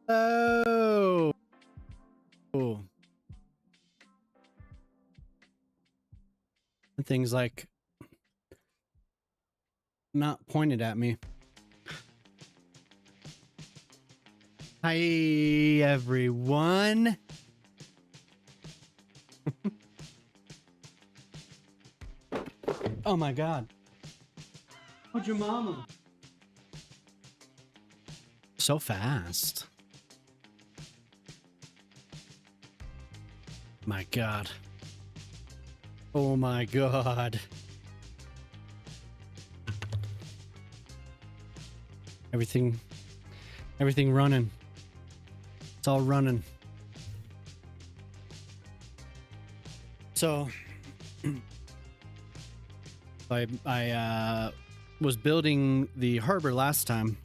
Oh. Things like not pointed at me. Hi, everyone. Oh my God. What's your mama? So fast. My God. Oh my God. Everything running. It's all running. So I was building the harbor last time,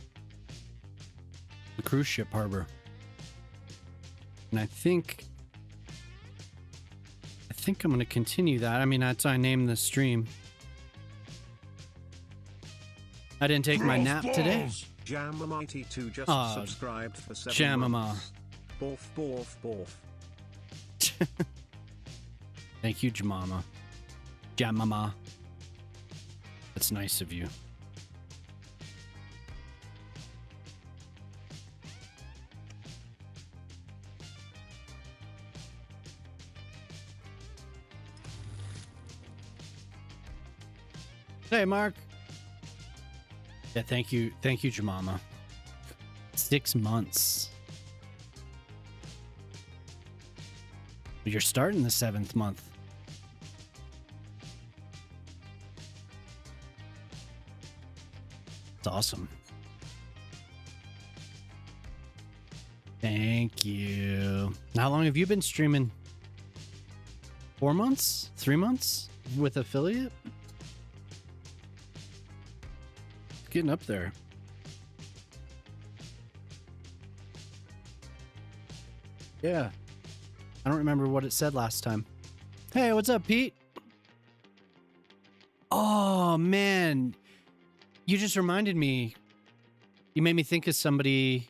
the cruise ship harbor, and I think I'm going to continue that. I mean, that's I named the stream. I didn't take my nap today. Jamama82 just subscribed for 7 Jamama. months. Borf, borf, borf. Thank you, Jamama. Jamama. That's nice of you. Hey, Mark. Yeah, thank you, Jamama. 6 months. You're starting the 7th month. It's awesome. Thank you. How long have you been streaming? 4 months? 3 months? With affiliate? Getting up there. Yeah. I don't remember what it said last time. Hey, what's up, Pete? Oh, man. You just reminded me. You made me think of somebody.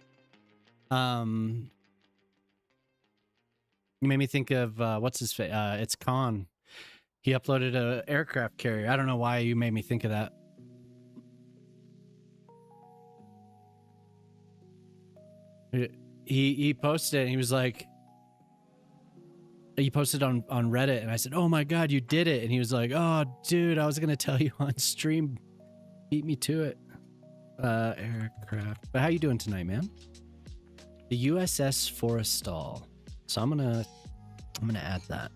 You made me think of, what's his face? It's Khan. He uploaded an aircraft carrier. I don't know why you made me think of that. He posted it and he was like, he posted on Reddit and I said, oh my God, you did it. And he was like, oh dude, I was going to tell you on stream. Beat me to it. Aircraft. But how you doing tonight, man? The USS Forrestal. So I'm gonna add that.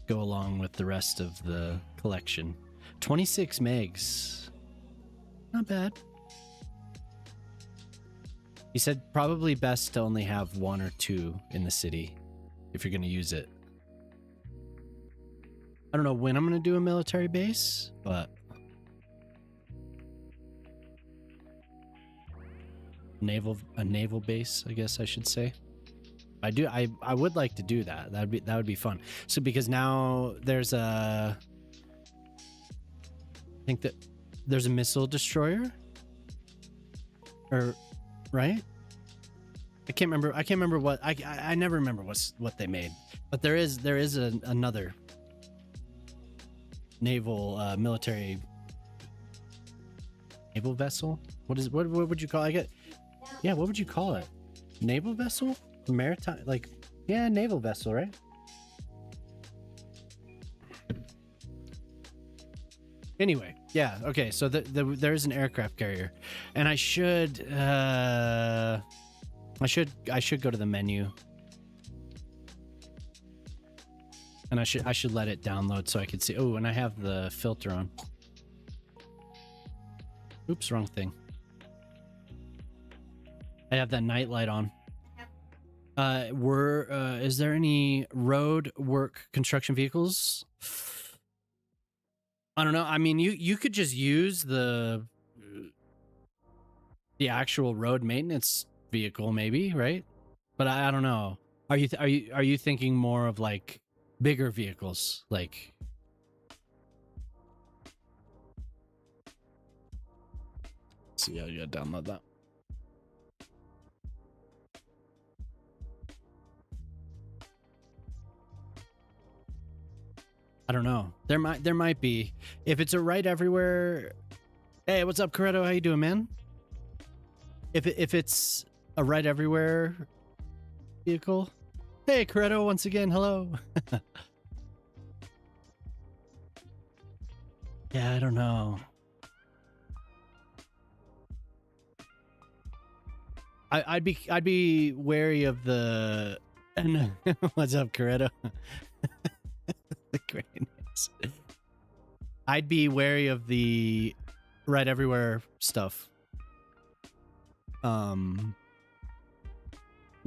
Go along with the rest of the collection. 26 megs. Not bad. He said probably best to only have 1 or 2 in the city if you're going to use it. I don't know when I'm going to do a military base, but a naval base, I guess I should say. I would like to do that. That would be fun. So because now there's I think that there's a missile destroyer, or right? I can't remember what I never remember what they made, but there is another naval military naval vessel. What would you call it? Yeah, what would you call it? Naval vessel? Maritime, like, yeah, naval vessel, right? Anyway, yeah, okay, so there is an aircraft carrier, and I should go to the menu, and I should let it download so I can see. Oh, and I have the filter on. Oops, wrong thing. I have that night light on. Is there any road work construction vehicles? I don't know. I mean, you could just use the actual road maintenance vehicle, maybe, right? But I don't know. Are you thinking more of like bigger vehicles, like? See, I gotta download that. I don't know. There might be. If it's a right everywhere. Hey, what's up, Corretto? How you doing, man? If it's a right everywhere vehicle. Hey, Corretto, once again, hello. Yeah, I don't know. I'd be wary of the. What's up, Corretto? The greatness. I'd be wary of the right everywhere stuff. Yeah,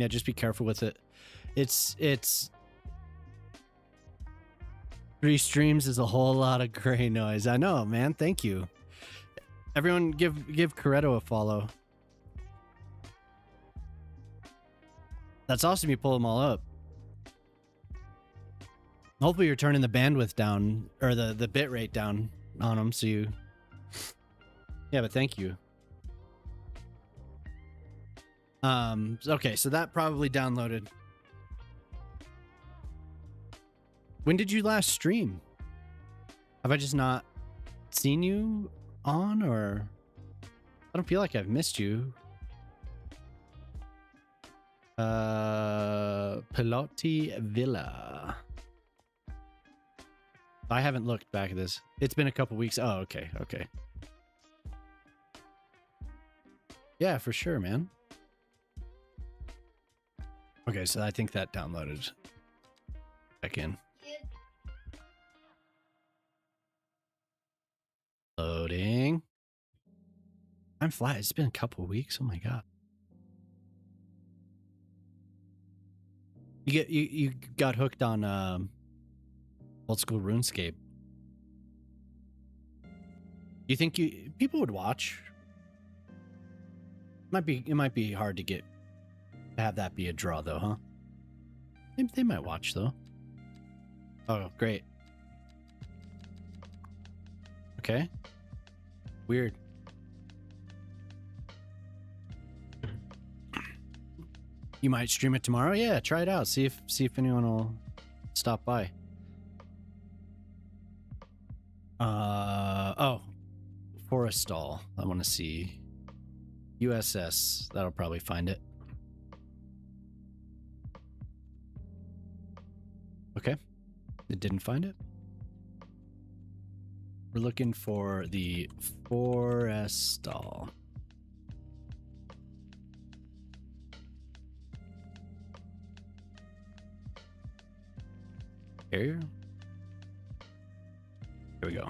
just be careful with it. It's 3 streams is a whole lot of gray noise. I know, man. Thank you. Everyone give Corretto a follow. That's awesome you pull them all up. Hopefully you're turning the bandwidth down, or the bit rate down on them, so you... Yeah, but thank you. Okay, so that probably downloaded. When did you last stream? Have I just not seen you on, or... I don't feel like I've missed you. Pelotti Villa. I haven't looked back at this. It's been a couple weeks. Oh, okay, okay. Yeah, for sure, man. Okay, so I think that downloaded back in. Loading. I'm flat. It's been a couple weeks. Oh my god. You got hooked on old school RuneScape. You think people would watch? It might be hard to have that be a draw though, huh? They might watch though. Oh, great. Okay. Weird. You might stream it tomorrow. Yeah, try it out. See if anyone will stop by. Oh, Forrestal. I want to see USS. That'll probably find it. Okay, it didn't find it. We're looking for the Forrestal. Carrier. Here we go.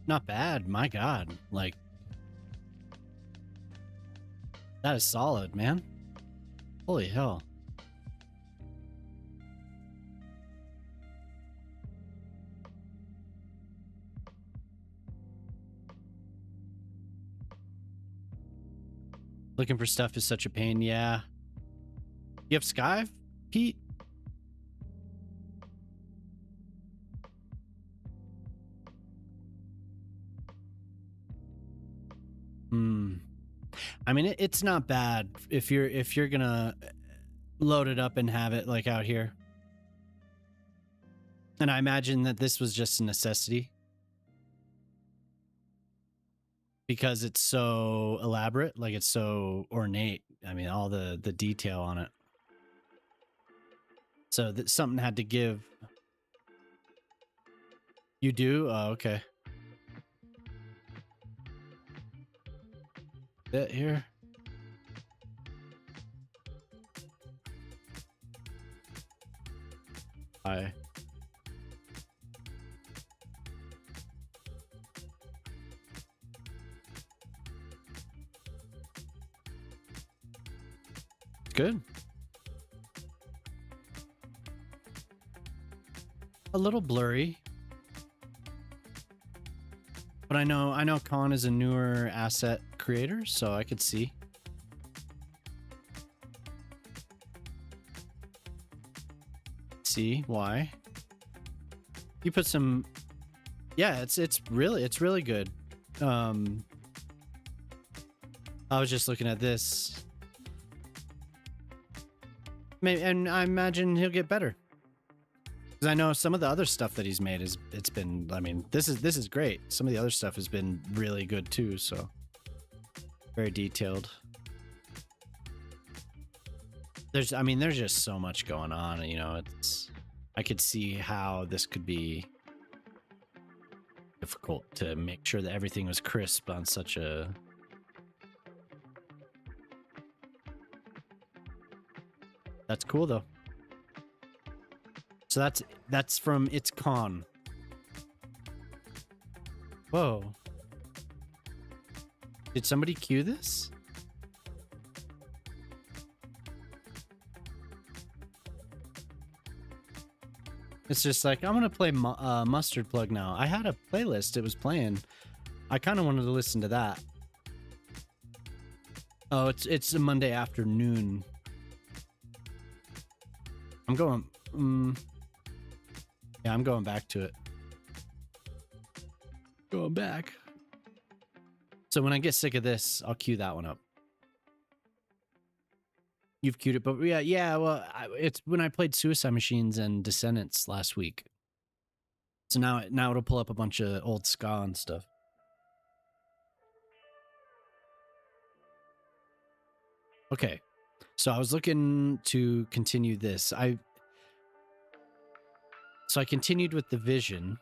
Not bad, my god. Like, that is solid, man. Holy hell. Looking for stuff is such a pain, yeah. You have Sky, Pete? I mean, it's not bad if you're gonna load it up and have it like out here. And I imagine that this was just a necessity because it's so elaborate, like it's so ornate. I mean, all the detail on it. So that something had to give. You do? Oh, okay. That here. Hi. Good. A little blurry. But I know Khan is a newer asset creator, so I could see. See why. You put some. Yeah, it's really good. I was just looking at this. Maybe, and I imagine he'll get better. Because I know some of the other stuff that he's made it's been. I mean, this is great. Some of the other stuff has been really good too. So very detailed. There's just so much going on. You know, I could see how this could be difficult to make sure that everything was crisp on such a. That's cool though. So that's from It's Con. Whoa. Did somebody cue this? It's just like, I'm gonna play Mustard Plug now. I had a playlist, it was playing. I kind of wanted to listen to that. Oh, it's a Monday afternoon. I'm going. Yeah, I'm going back to it. Going back. So when I get sick of this, I'll cue that one up. You've queued it, but yeah. Well, it's when I played Suicide Machines and Descendants last week. So now it'll pull up a bunch of old ska and stuff. Okay, so I was looking to continue this. So I continued with the vision,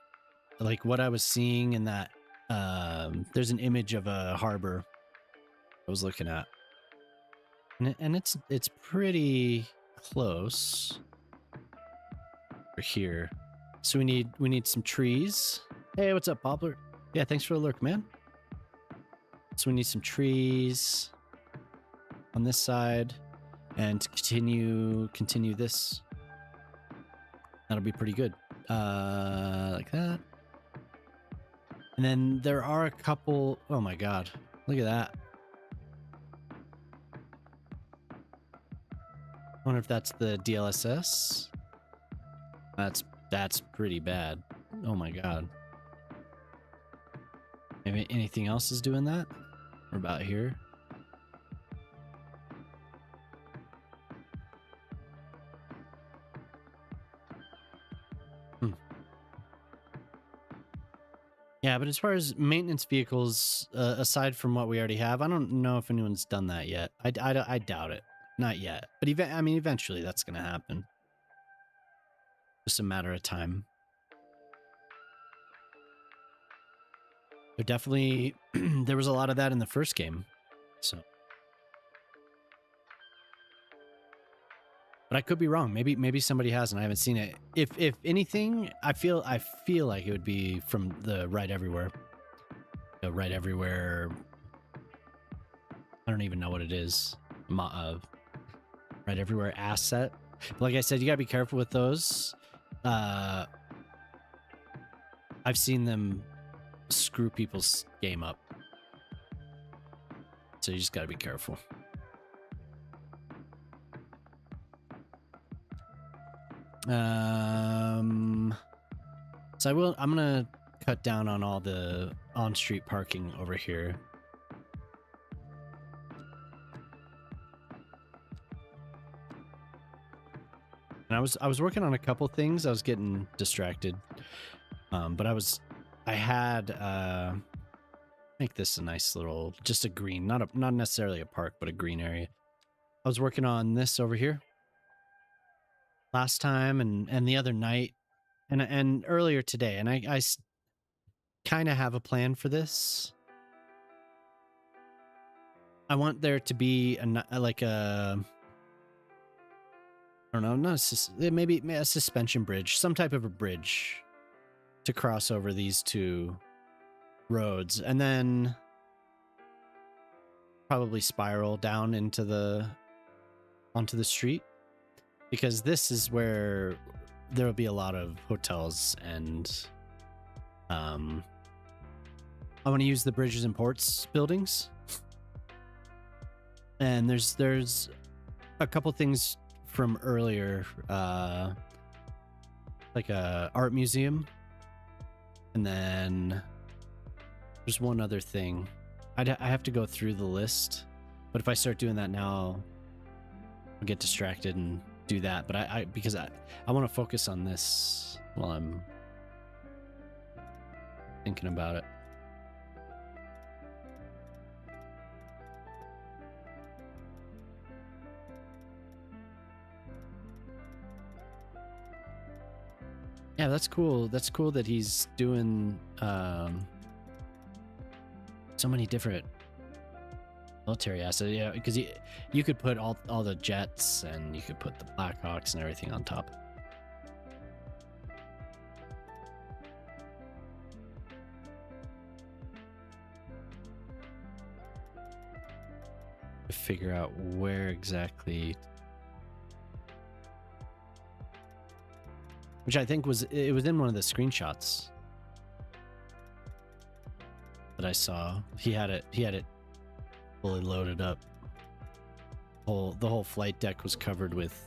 like what I was seeing in that. There's an image of a harbor I was looking at. And it's pretty close over here. So we need some trees. Hey, what's up, Poplar? Yeah, thanks for the lurk, man. So we need some trees on this side, and to continue this. That'll be pretty good. Like that. And then there are a couple. Oh my god, look at that. I wonder if that's the DLSS. That's pretty bad. Oh my god. Maybe anything else is doing that? Or about here? Yeah, but as far as maintenance vehicles, aside from what we already have, I don't know if anyone's done that yet. I doubt it. Not yet. But eventually that's going to happen. Just a matter of time. There was a lot of that in the first game. So. But I could be wrong. Maybe somebody has and I haven't seen it. If anything, I feel like it would be from the Right Everywhere. The Right Everywhere. I don't even know what it is. Right Everywhere asset. But like I said, you gotta be careful with those. I've seen them screw people's game up. So you just gotta be careful. So I'm gonna cut down on all the on-street parking over here. And I was working on a couple things. I was getting distracted. But I had make this a nice little, just a green, not necessarily a park, but a green area. I was working on this over here last time and the other night and earlier today, and I kind of have a plan for this. I want there to be like a, I don't know, maybe a suspension bridge, some type of a bridge to cross over these two roads, and then probably spiral down onto the street, because this is where there will be a lot of hotels, and I want to use the Bridges and Ports buildings, and there's a couple things from earlier, like a art museum, and then there's one other thing. I have to go through the list, but if I start doing that now, I'll get distracted and do that, but I because I want to focus on this while I'm thinking about it. Yeah, that's cool. That's cool that he's doing so many different military assets. Yeah, because you could put all the jets and you could put the Blackhawks and everything on top. To figure out where exactly, which I think was in one of the screenshots that I saw. He had it fully loaded up. The whole flight deck was covered with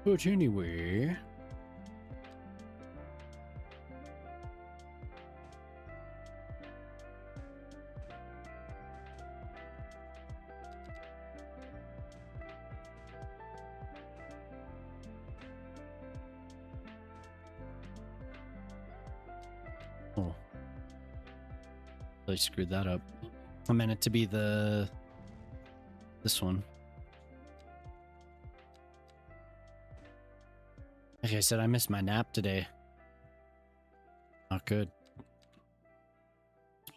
but anyway. Oh, really screwed that up. I meant it to be this one. Like I said, I missed my nap today. Not good.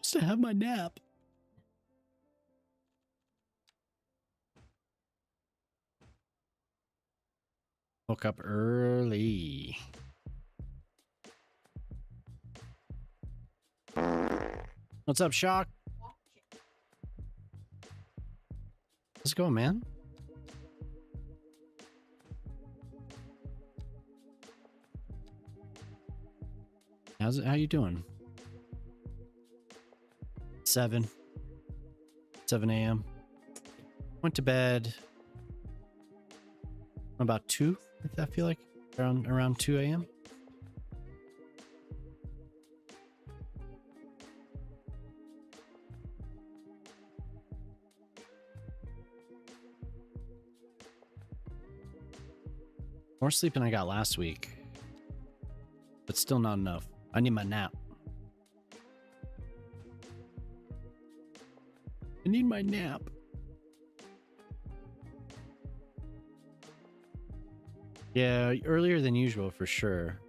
Supposed to have my nap. Woke up early. What's up, Shock? Let's go, man. How you doing? 7 a.m. Went to bed about 2, I feel like. Around 2 a.m. More sleep than I got last week. But still not enough. I need my nap. I need my nap. Yeah, earlier than usual for sure.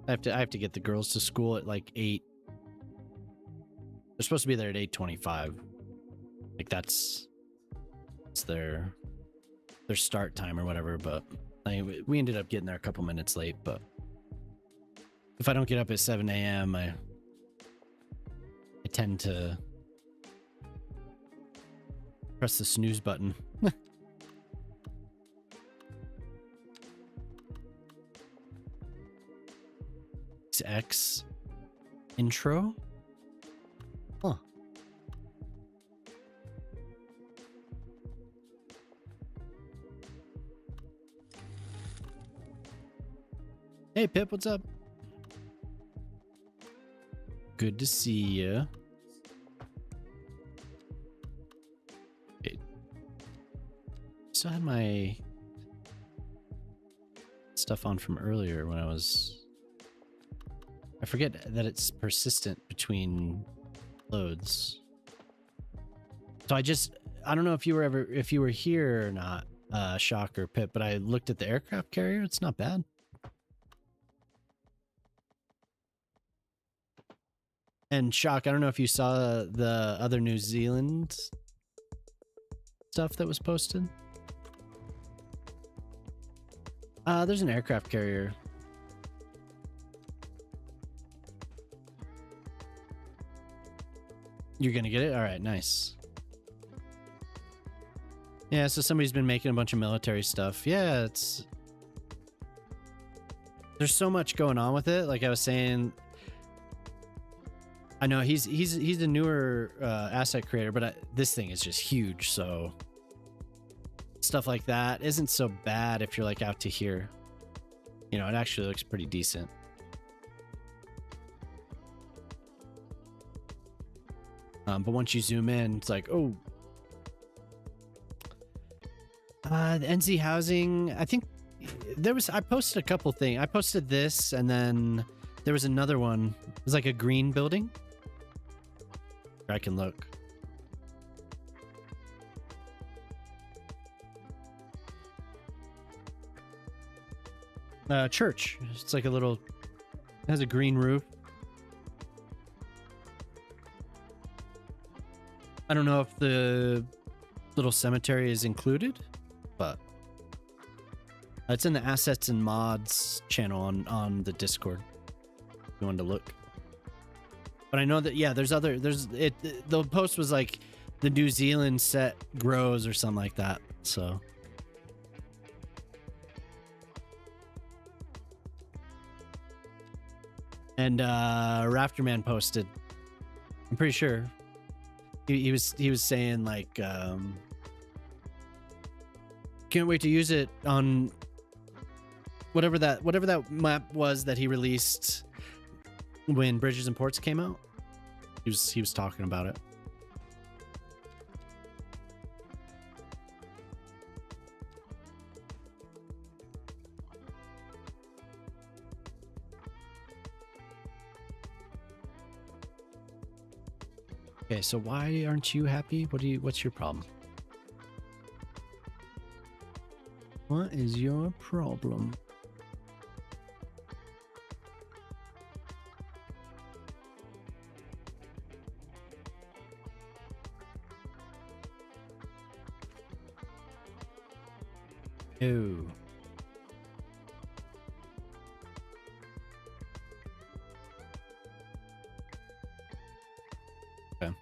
I have to get the girls to school at like 8. They're supposed to be there at 8:25. Like that's their start time or whatever, but we ended up getting there a couple minutes late. But if I don't get up at 7 a.m., I tend to press the snooze button. X intro? Huh. Hey Pip, what's up? Good to see you. Still had my stuff on from earlier when I forget that it's persistent between loads. So I don't know if you were here or not, Shock or Pip, but I looked at the aircraft carrier. It's not bad. And Shock, I don't know if you saw the other New Zealand stuff that was posted. There's an aircraft carrier. You're gonna get it? All right, nice. Yeah, so somebody's been making a bunch of military stuff. Yeah, there's so much going on with it. Like I was saying, I know he's a newer asset creator, but this thing is just huge. So stuff like that isn't so bad if you're like out to here. You know, it actually looks pretty decent. But once you zoom in, it's like, oh. The NZ housing, I think I posted a couple things. I posted this, and then there was another one. It was like a green building. I can look. Church. It's like a little, it has a green roof. I don't know if the little cemetery is included, but it's in the assets and mods channel on the Discord. If you wanted to look. But I know that, yeah, the post was like the New Zealand set grows or something like that. So. And Rafterman posted, I'm pretty sure he was saying like, can't wait to use it on whatever that map was that he released when Bridges and Ports came out. He was talking about it. Okay, so why aren't you happy? What's your problem? What is your problem? Oh. Okay.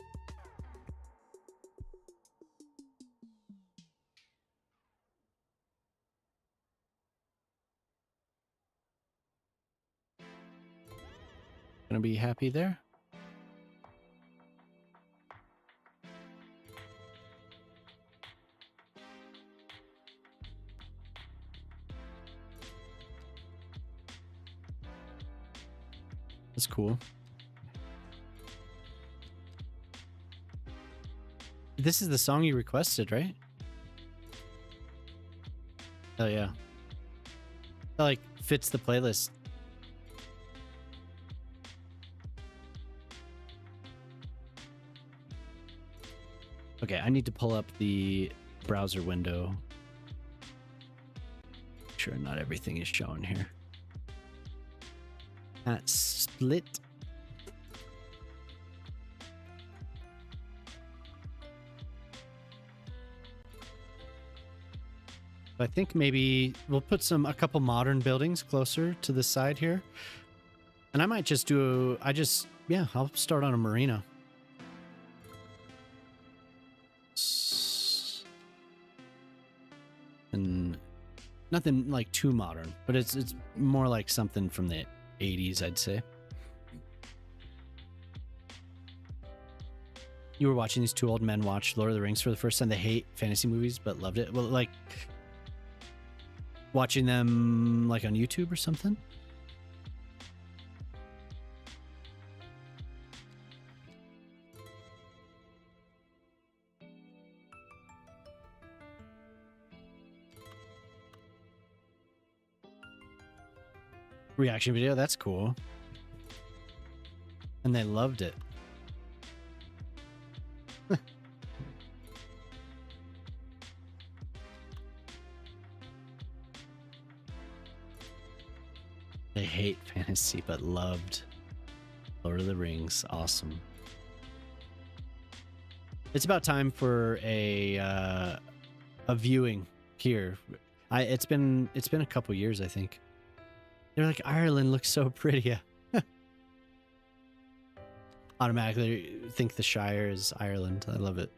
Gonna be happy there? That's cool. This is the song you requested, right? Oh yeah. That like fits the playlist. Okay, I need to pull up the browser window. Make sure not everything is shown here. At Split. I think maybe we'll put a couple modern buildings closer to the side here. And I might just I'll start on a marina. And nothing like too modern, but it's more like something from the 80s, I'd say. You were watching these two old men watch Lord of the Rings for the first time. They hate fantasy movies, but loved it. Well, like watching them like on YouTube or something. Reaction video, that's cool. And they loved it. They hate fantasy but loved Lord of the Rings. Awesome. It's about time for a viewing here. It's been a couple years, I think. They're like, Ireland looks so pretty. Automatically think the Shire is Ireland. I love it.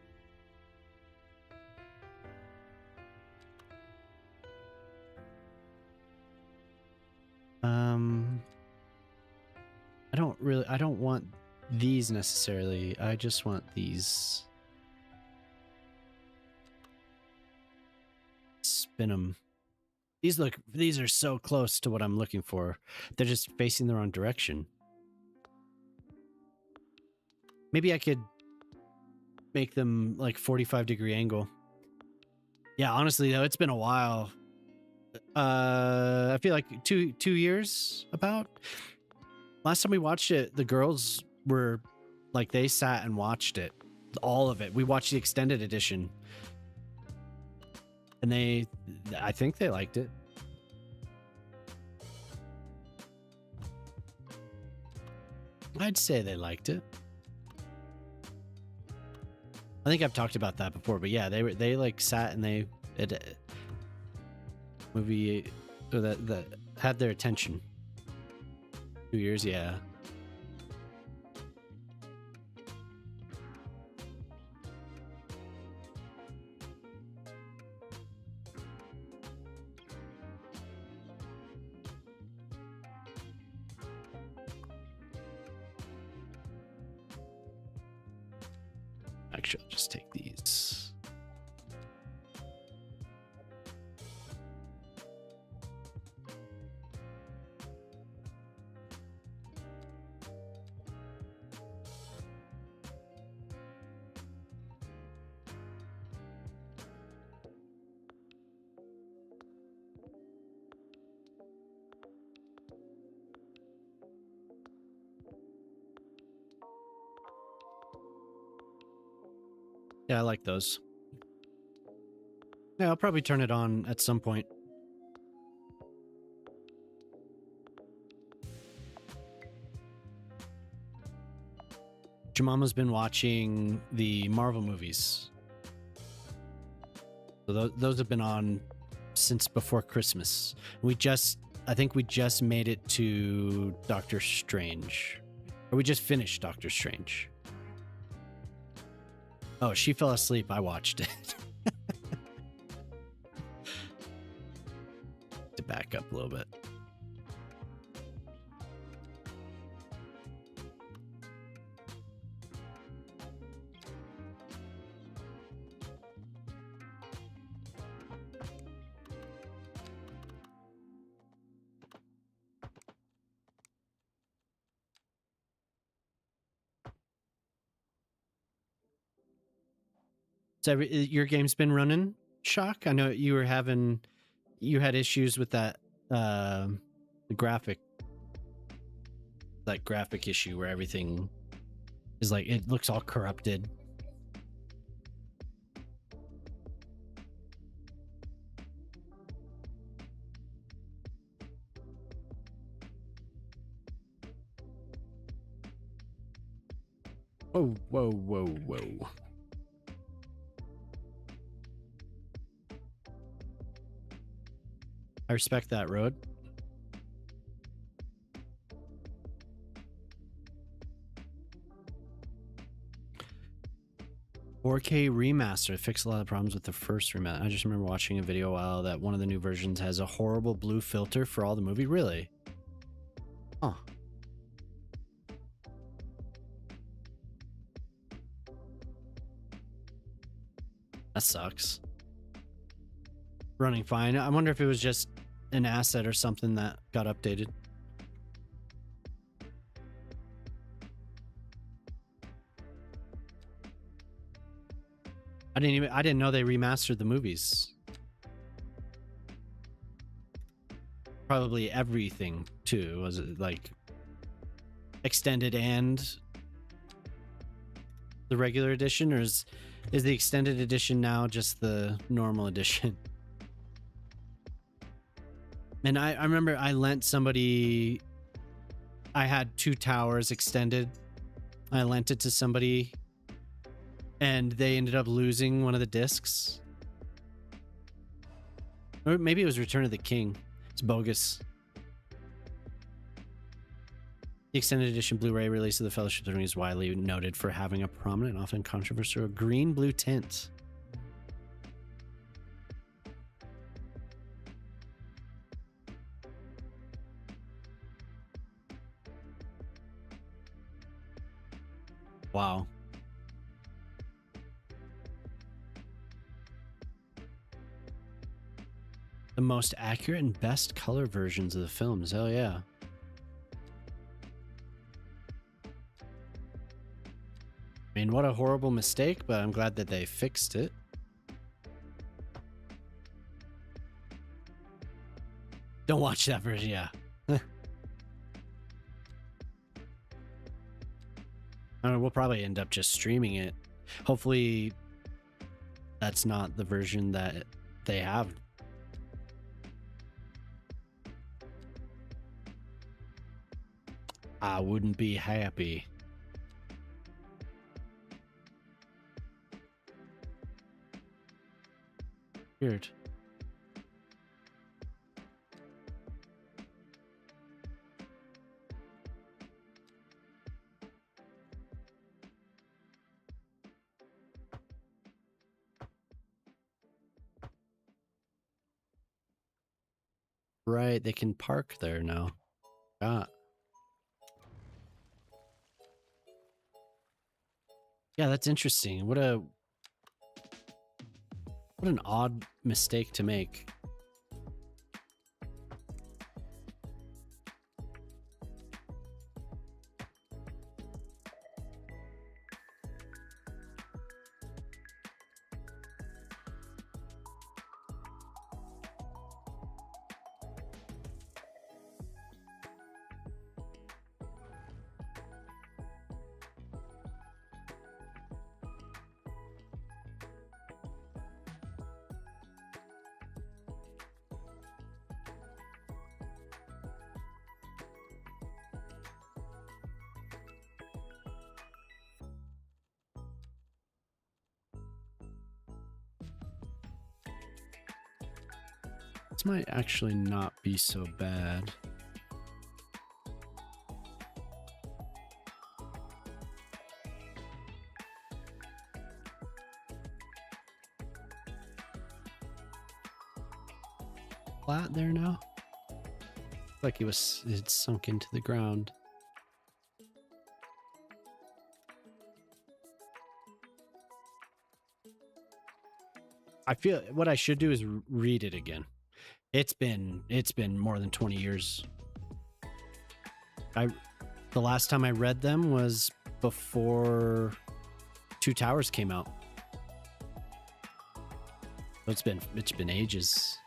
I don't want these necessarily. I just want these. Spin them. These are so close to what I'm looking for. They're just facing the wrong direction. Maybe I could make them like 45-degree angle. Yeah, honestly though, it's been a while. I feel like two years about. Last time we watched it, the girls were like, they sat and watched it, all of it. We watched the extended edition, and I think they liked it. I'd say they liked it. I think I've talked about that before, but yeah, they like sat and they movie that had their attention. 2 years, yeah. Actually, I'll just take these. Yeah, I like those. Yeah, I'll probably turn it on at some point. Jemama's been watching the Marvel movies. So those have been on since before Christmas. I think we just made it to Doctor Strange. Or we just finished Doctor Strange. Oh, she fell asleep. I watched it. To back up a little bit. So your game's been running, Shock? I know you had issues with that the graphic issue where everything is like, it looks all corrupted. Whoa. I respect that, Road. "4K remaster fixed a lot of problems with the first remaster. I just remember watching a video a while that one of the new versions has a horrible blue filter for all the movie." Really? Huh. That sucks. Running fine. I wonder if it was just an asset or something that got updated. I didn't know they remastered the movies. Probably everything too. Was it like extended and the regular edition, or is the extended edition now just the normal edition? And I remember I lent somebody, I had Two Towers extended. I lent it to somebody and they ended up losing one of the discs. Or maybe it was Return of the King. It's bogus. The extended edition Blu-ray release of the Fellowship of the Ring is widely noted for having a prominent, often controversial green-blue tint. Wow. The most accurate and best color versions of the films. Hell yeah. I mean, what a horrible mistake, but I'm glad that they fixed it. Don't watch that version, yeah. I don't know, we'll probably end up just streaming it. Hopefully, that's not the version that they have. I wouldn't be happy. Weird. Right, they can park there now. Ah. Yeah, that's interesting. What an odd mistake to make. This might actually not be so bad. Flat there now? Like it sunk into the ground. I feel what I should do is read it again. It's been more than 20 years. The last time I read them was before Two Towers came out. So it's been ages.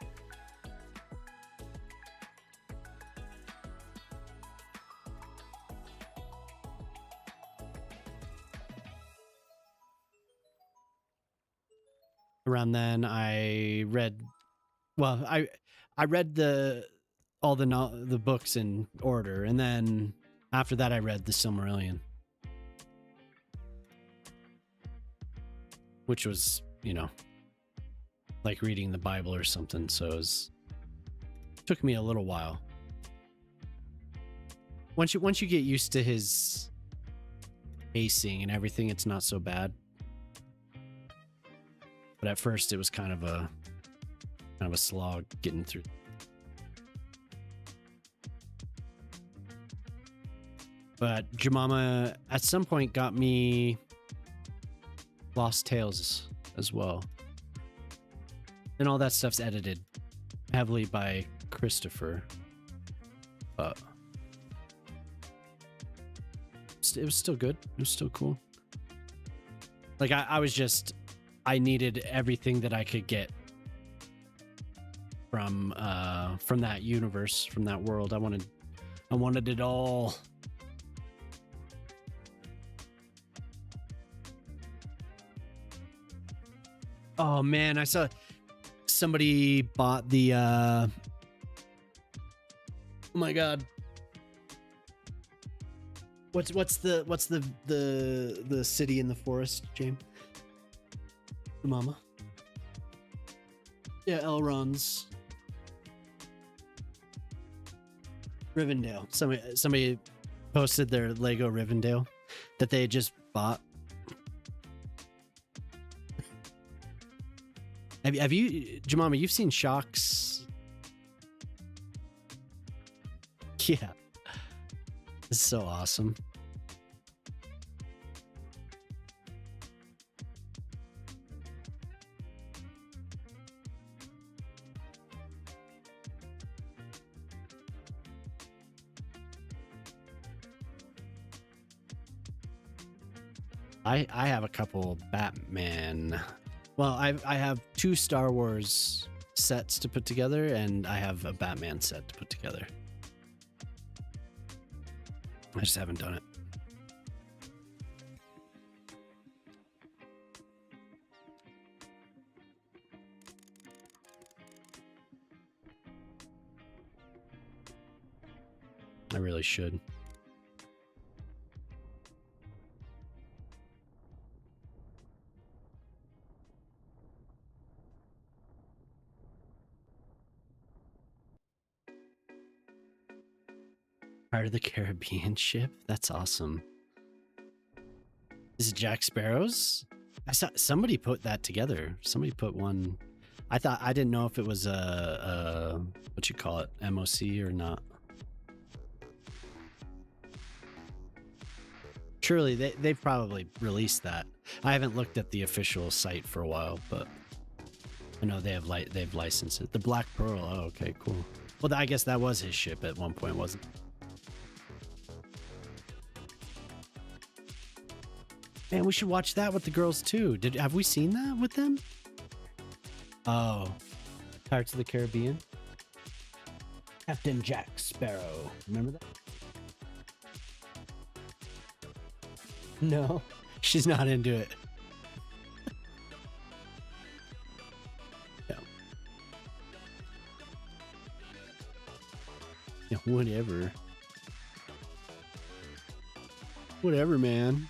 Around then I read I read all the books in order, and then after that I read the Silmarillion, which was, you know, like reading the Bible or something. So it took me a little while. Once you get used to his pacing and everything, it's not so bad. But at first it was kind of a slog getting through. But Jemima at some point got me Lost Tales as well. And all that stuff's edited heavily by Christopher. But it was still good. It was still cool. Like I needed everything that I could get from that universe, from that world. I wanted it all. Oh man, I saw somebody bought the oh my god. What's the city in the forest, James? The mama. Yeah, Elrond's. Rivendell. Somebody posted their Lego Rivendell that they had just bought. Have you, Jemima, you've seen Shock's? Yeah. This is so awesome. I have a couple Batman. Well, I have 2 Star Wars sets to put together, and I have a Batman set to put together. I just haven't done it. I really should. Part of the Caribbean ship? That's awesome. Is it Jack Sparrow's? I saw somebody put that together. Somebody put one. I didn't know if it was a what you call it, MOC or not. Surely they've probably released that. I haven't looked at the official site for a while, but I know they've licensed it. The Black Pearl. Oh, okay, cool. Well, I guess that was his ship at one point, wasn't it? Man, we should watch that with the girls too. Have we seen that with them? Oh, Pirates of the Caribbean. Captain Jack Sparrow. Remember that? No, she's not into it. No. Yeah, whatever. Whatever, man.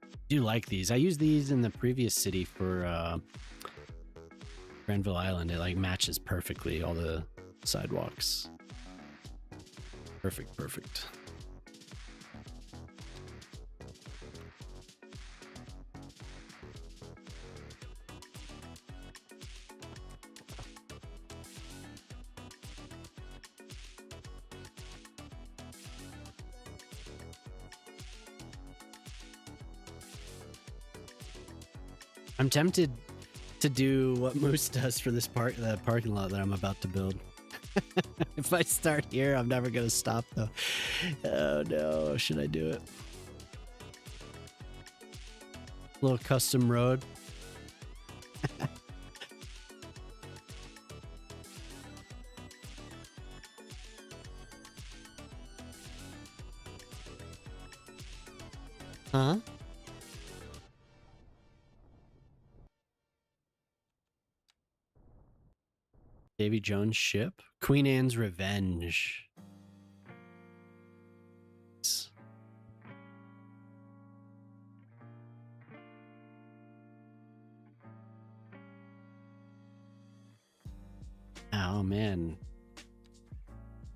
I do like these. I used these in the previous city for Granville Island. It like matches perfectly all the sidewalks. Perfect. I'm tempted to do what Moose does for this the parking lot that I'm about to build. If I start here, I'm never gonna stop though. Oh no, should I do it? Little custom road. Huh? Davy Jones' ship? Queen Anne's Revenge. Oh man.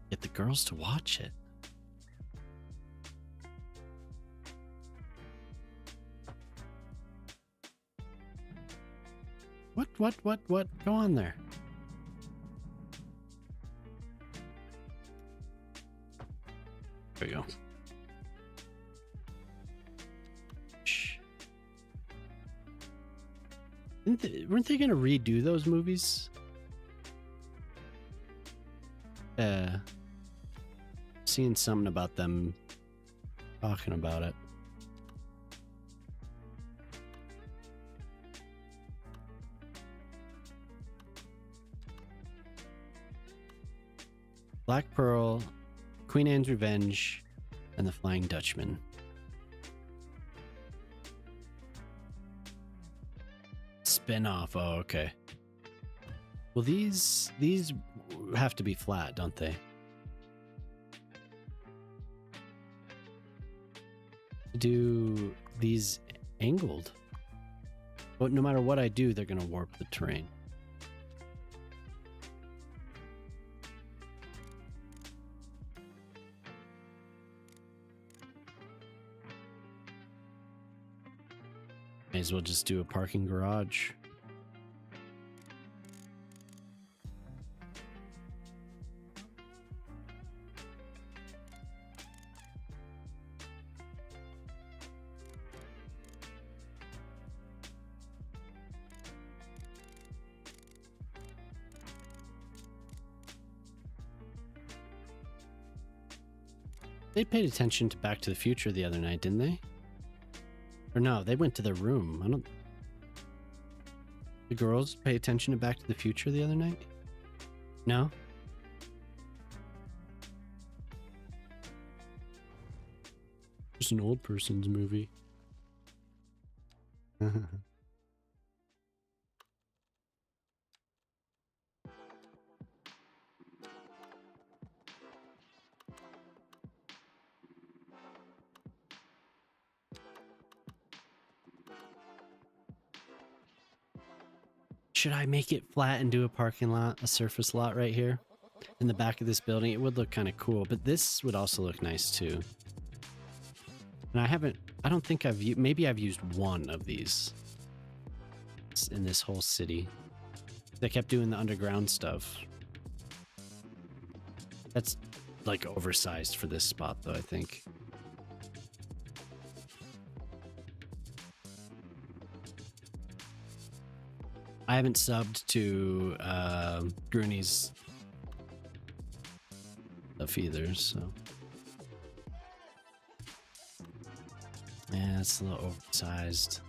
Get the girls to watch it. What? Go on there. There you go. Shh. Weren't they gonna redo those movies? Seeing something about them talking about it. Black Pearl, Queen Anne's Revenge, and The Flying Dutchman. Spin-off. Oh, okay. Well, these have to be flat, don't they? Do these angled? But no matter what I do, they're gonna warp the terrain. May as well just do a parking garage. They paid attention to Back to the Future the other night, didn't they? Or no, they went to their room. I don't... The girls pay attention to Back to the Future the other night? No? It's an old person's movie. Should I make it flat and do a parking lot, a surface lot right here in the back of this building? It would look kind of cool, but this would also look nice too. And I don't think maybe I've used one of these in this whole city. They kept doing the underground stuff. That's like oversized for this spot though, I think. I haven't subbed to Grooney's stuff either, so. Yeah, it's a little oversized.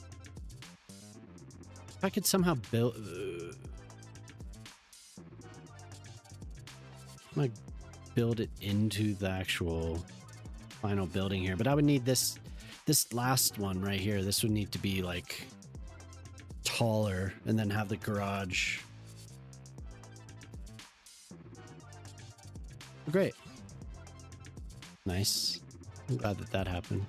If I could somehow build... I'm gonna build it into the actual final building here, but I would need this last one right here. This would need to be like taller and then have the garage. Great. Nice. I'm glad that happened.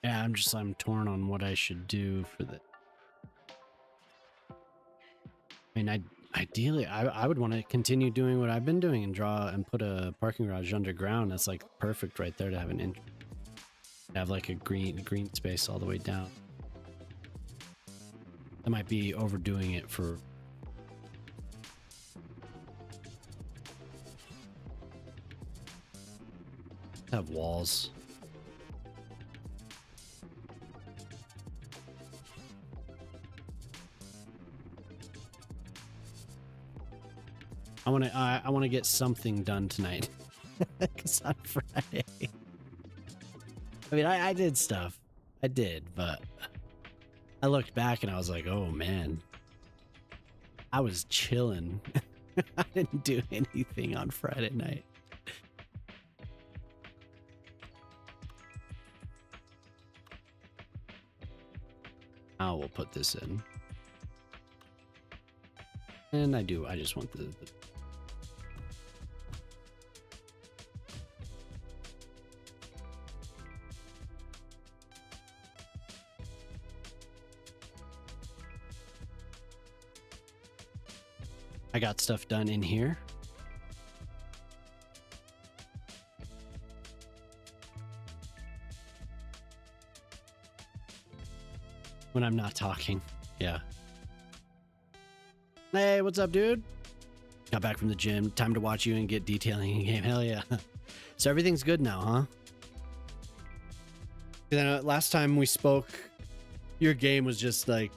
Yeah, I'm torn on what I should do for the... I mean, ideally, I would want to continue doing what I've been doing and draw and put a parking garage underground. That's like perfect right there to have have like a green space all the way down. I might be overdoing it for... have walls. I want to get something done tonight because on Friday. I mean, I did stuff. I did, but I looked back and I was like, oh man, I was chilling. I didn't do anything on Friday night. Now we'll put this in. And I just want the I got stuff done in here. When I'm not talking. Yeah. Hey, what's up, dude? Got back from the gym. Time to watch you and get detailing in game. Hell yeah. So everything's good now, huh? Then last time we spoke, your game was just like,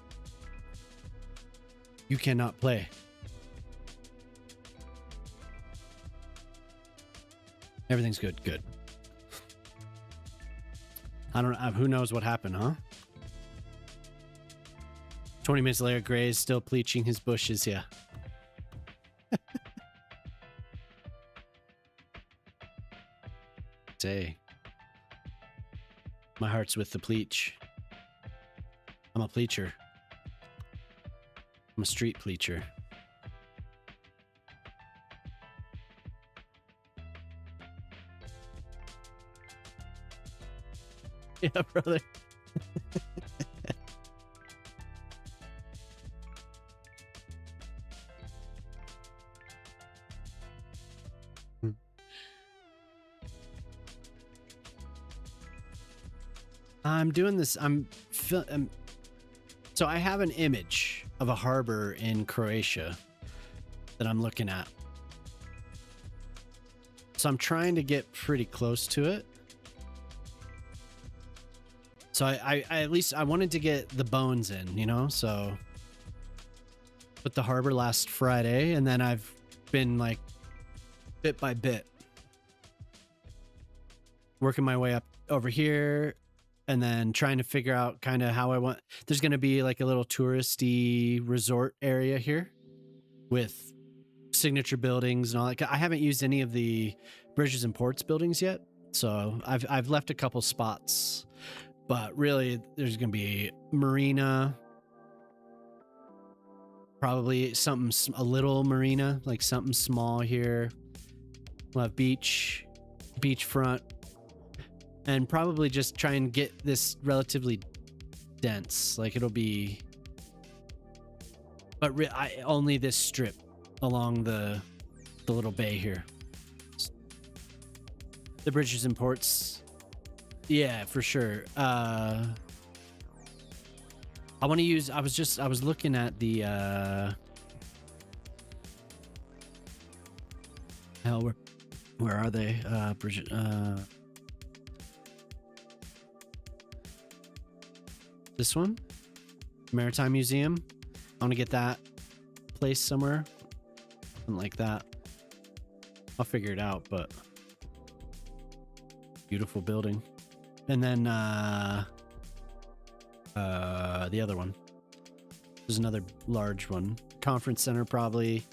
you cannot play. Everything's good. Good. I don't know. Who knows what happened, huh? 20 minutes later, Gray is still bleaching his bushes. Yeah. Say, my heart's with the bleach. I'm a bleacher. I'm a street bleacher. Yeah, brother. I'm doing this. So I have an image of a harbor in Croatia that I'm looking at. So I'm trying to get pretty close to it. So I at least I wanted to get the bones in, you know? So put the harbor last Friday, and then I've been like bit by bit working my way up over here, and then trying to figure out kind of how I want. There's going to be like a little touristy resort area here with signature buildings and all that. I haven't used any of the Bridges and Ports buildings yet, so I've left a couple spots. But really, there's going to be marina, probably something, a little marina, like something small here. We'll have beachfront, and probably just try and get this relatively dense. Like it'll be, but only this strip along the little bay here. The Bridges and Ports. Yeah, for sure. I want to use, I was looking at the, hell, where are they? Bridget, this one? Maritime Museum. I want to get that place somewhere. Something like that. I'll figure it out, but beautiful building. And then the other one. There's another large one. Conference center, probably.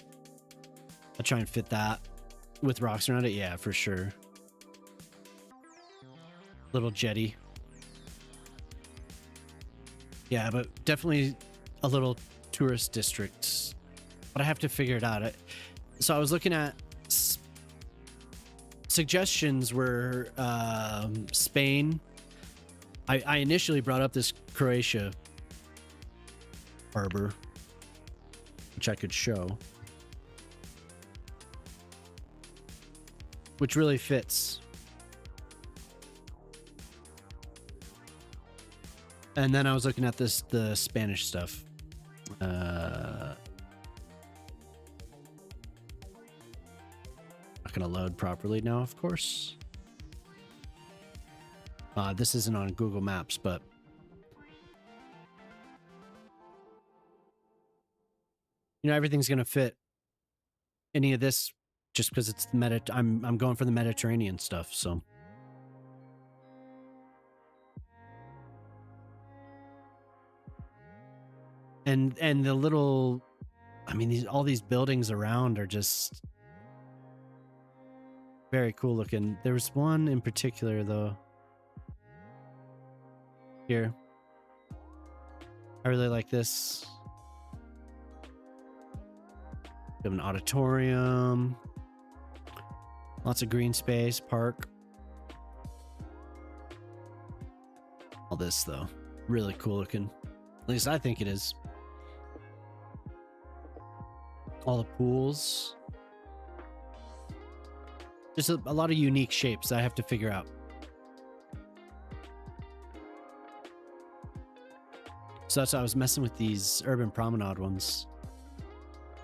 I'll try and fit that with rocks around it. Yeah, for sure. Little jetty. Yeah, but definitely a little tourist district. But I have to figure it out. So I was looking at suggestions were Spain. I initially brought up this Croatia harbor, which I could show, which really fits. And then I was looking at the Spanish stuff. Not gonna load properly now, of course. This isn't on Google Maps, but you know, everything's gonna fit any of this just because it's I'm going for the Mediterranean stuff, so. And the little, I mean, all these buildings around are just very cool looking. There was one in particular though. Here. I really like this. We have an auditorium. Lots of green space, park. All this though. Really cool looking. At least I think it is. All the pools. Just a lot of unique shapes that I have to figure out. So that's why I was messing with these urban promenade ones.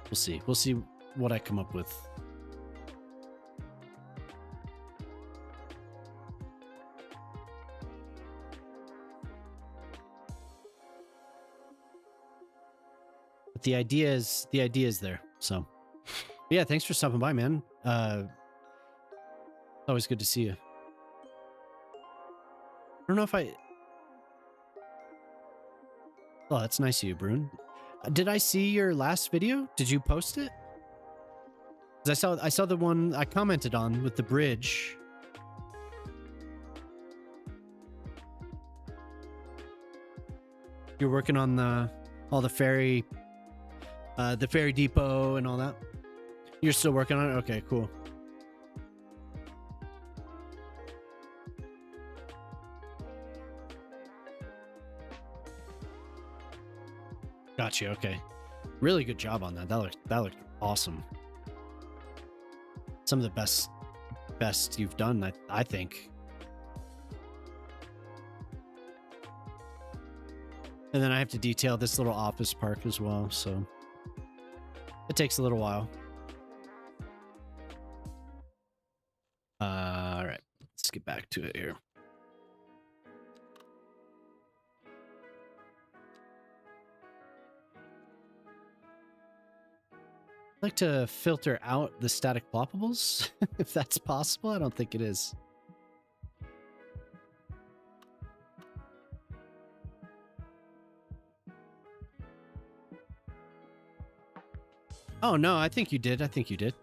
We'll see. We'll see what I come up with. But the idea is there. So yeah, thanks for stopping by, man. Always good to see you. I don't know if Oh, that's nice of you, Brune. Did I see your last video? Did you post it? 'Cause I saw the one I commented on with the bridge. You're working on all the ferry depot and all that. You're still working on it? Okay, cool. Gotcha. Okay. Really good job on that. That looked awesome. Some of the best you've done, I think. And then I have to detail this little office park as well, so it takes a little while. All right, let's get back to it here. I'd like to filter out the static ploppables, if that's possible. I don't think it is. Oh no, I think you did. I think you did.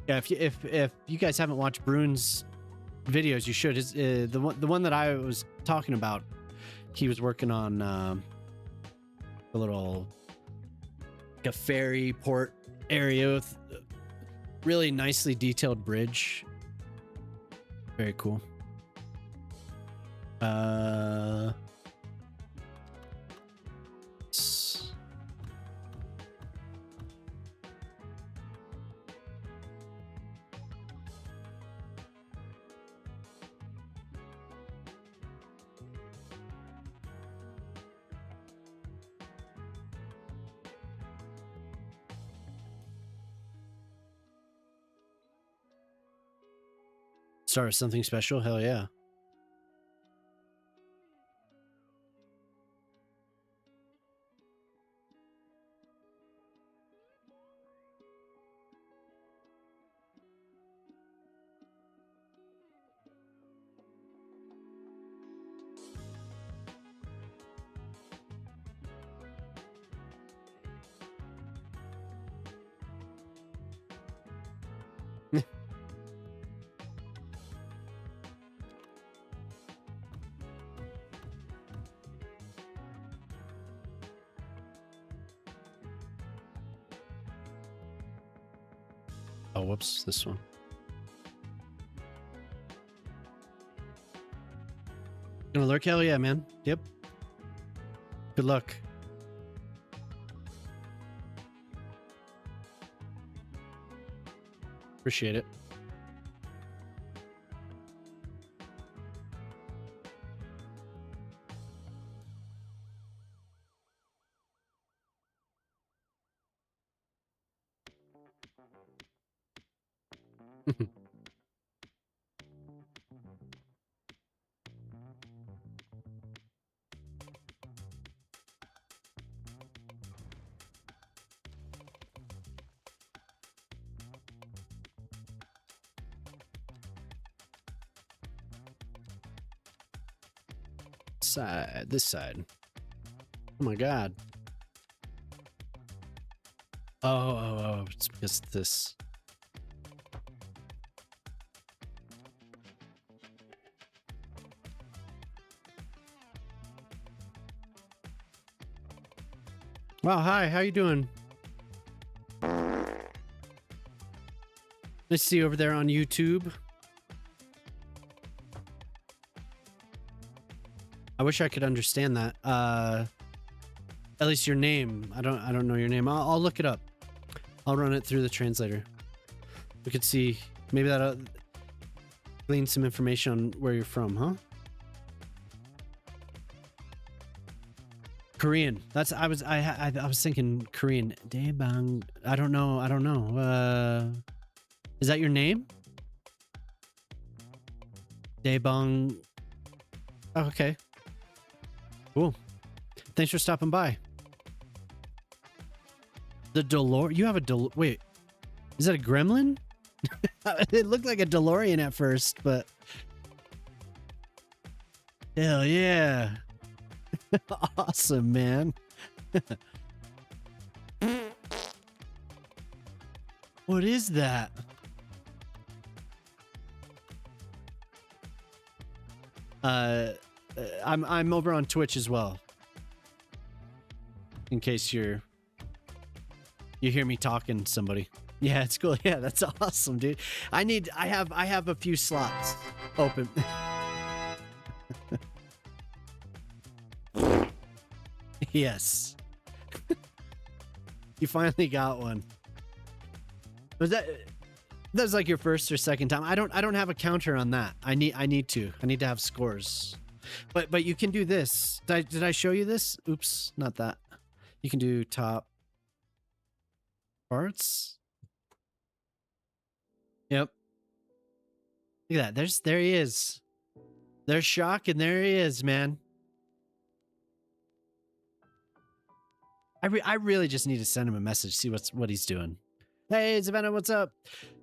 Yeah, if you guys haven't watched Brune's videos, you should. The one that I was talking about, he was working on a little like a ferry port area with a really nicely detailed bridge. Very cool. Start with something special? Hell yeah. Oh, whoops, this one. Gonna lurk? Hell yeah, man. Yep. Good luck. Appreciate it. This side. Oh my god. Oh, it's because this. Wow, hi, how you doing? Nice to see you over there on YouTube. I wish I could understand that. At least your name. I don't know your name. I'll look it up. I'll run it through the translator. We could see maybe that'll glean some information on where you're from, huh? Korean. That's I was thinking Korean. Daebang. I don't know. Is that your name? Daebang. Oh, okay. Cool. Thanks for stopping by. The DeLorean. You have a wait. Is that a gremlin? It looked like a DeLorean at first, but hell yeah. Awesome, man. What is that? I'm over on Twitch as well. In case you hear me talking to somebody. Yeah, it's cool. Yeah, that's awesome, dude. I have a few slots open. Yes. You finally got one. Was that's like your first or second time? I don't have a counter on that. I need to have scores. But you can do this. Did I show you this? Oops, not that. You can do top parts. Yep. Look at that. There he is. There's Shock, and there he is, man. I really just need to send him a message, see what he's doing. Hey, Zavenna, what's up?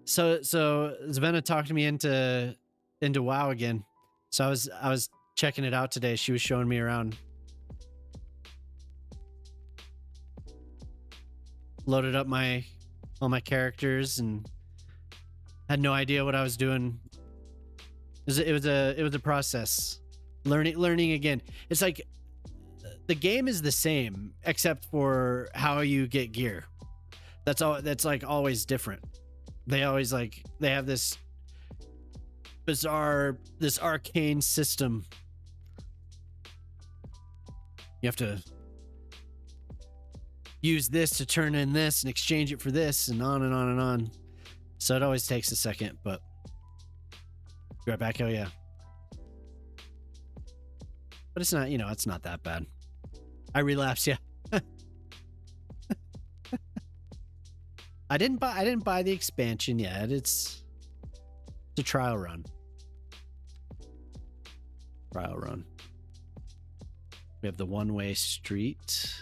So Zavenna talked me into WoW again. So I was checking it out today. She was showing me around. Loaded up all my characters and had no idea what I was doing. It was a process. Learning again. It's like the game is the same except for how you get gear. That's all. That's like always different. They always they have this bizarre, this arcane system. You have to use this to turn in this and exchange it for this and on and on and on. So it always takes a second, but be right back. Oh yeah. But it's not, it's not that bad. I relapse, yeah. I didn't buy the expansion yet. It's a trial run. Trial run. We have the one-way street.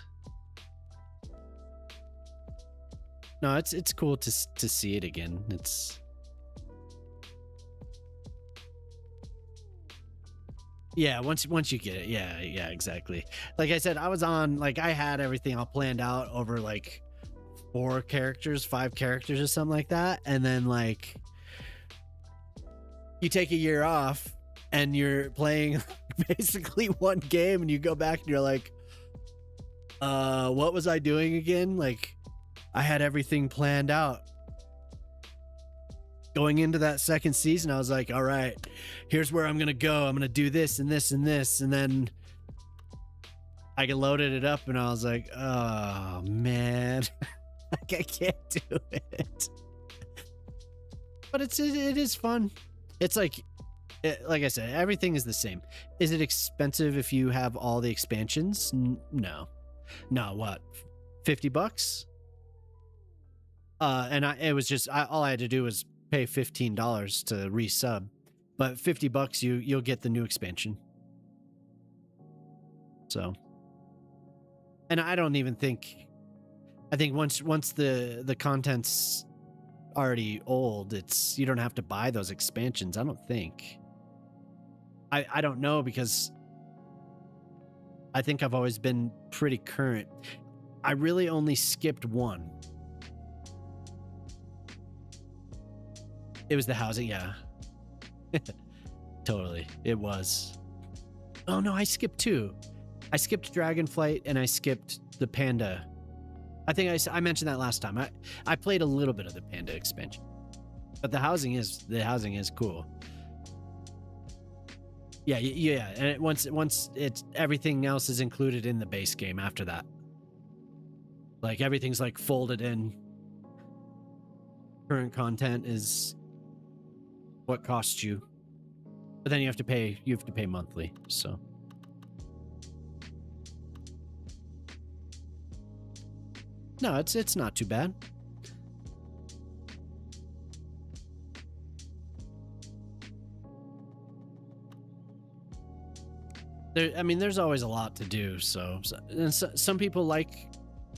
No, it's cool to see it again. It's yeah, once you get it. Yeah, exactly. Like I said, I was on I had everything all planned out over 4 characters, 5 characters or something like that. And then you take a year off and you're playing basically one game and you go back and you're like, what was I doing again? I had everything planned out. Going into that second season, I was like, all right, here's where I'm going to go. I'm going to do this and this and this. And then I loaded it up and I was like, oh man, I can't do it. But it is fun. It's like I said, everything is the same. Is it expensive if you have all the expansions? No. What? $50? And it was just, all I had to do was pay $15 to resub, but $50 you'll get the new expansion. So, and I don't even think, I think once the content's already old, you don't have to buy those expansions. I don't think. I don't know, because I think I've always been pretty current. I really only skipped one. It was the housing, yeah. Totally, it was. Oh no, I skipped 2. I skipped Dragonflight and I skipped the Panda. I think I mentioned that last time. I played a little bit of the Panda expansion, but the housing is cool. Yeah, and once it's everything else is included in the base game after that. Everything's folded in. Current content is what costs you, but then you have to pay monthly. So no, it's not too bad. There's always a lot to do. So some people like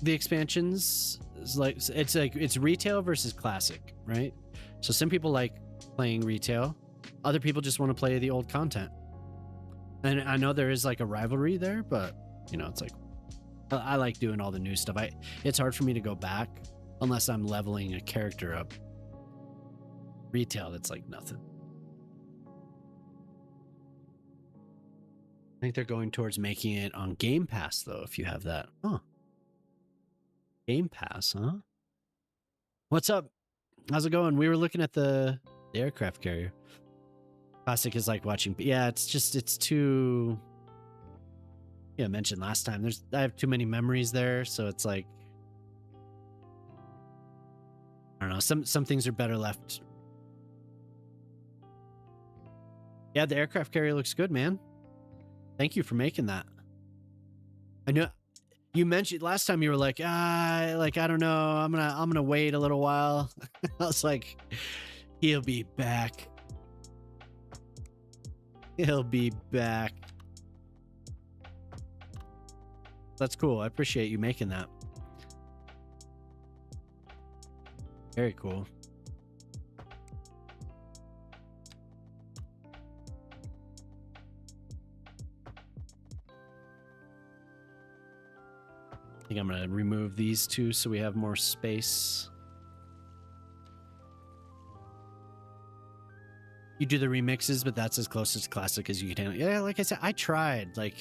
the expansions. It's retail versus classic, right? So some people like playing retail. Other people just want to play the old content. And I know there is a rivalry there, but it's I like doing all the new stuff. It's hard for me to go back unless I'm leveling a character up. Retail, that's nothing. I think they're going towards making it on Game Pass, though, if you have that. Huh. Game Pass, huh? What's up? How's it going? We were looking at the aircraft carrier. Classic is like watching. Yeah, it's too... yeah, I mentioned last time, I have too many memories there, so it's like, I don't know, some things are better left. Yeah, the aircraft carrier looks good, man. Thank you for making that. I know you mentioned last time, you were like, I don't know, I'm gonna wait a little while. I was like, he'll be back. He'll be back. That's cool. I appreciate you making that. Very cool. I think I'm going to remove these two so we have more space. You do the remixes, but that's as close as classic as you can handle. Yeah, like I said, I tried. Like,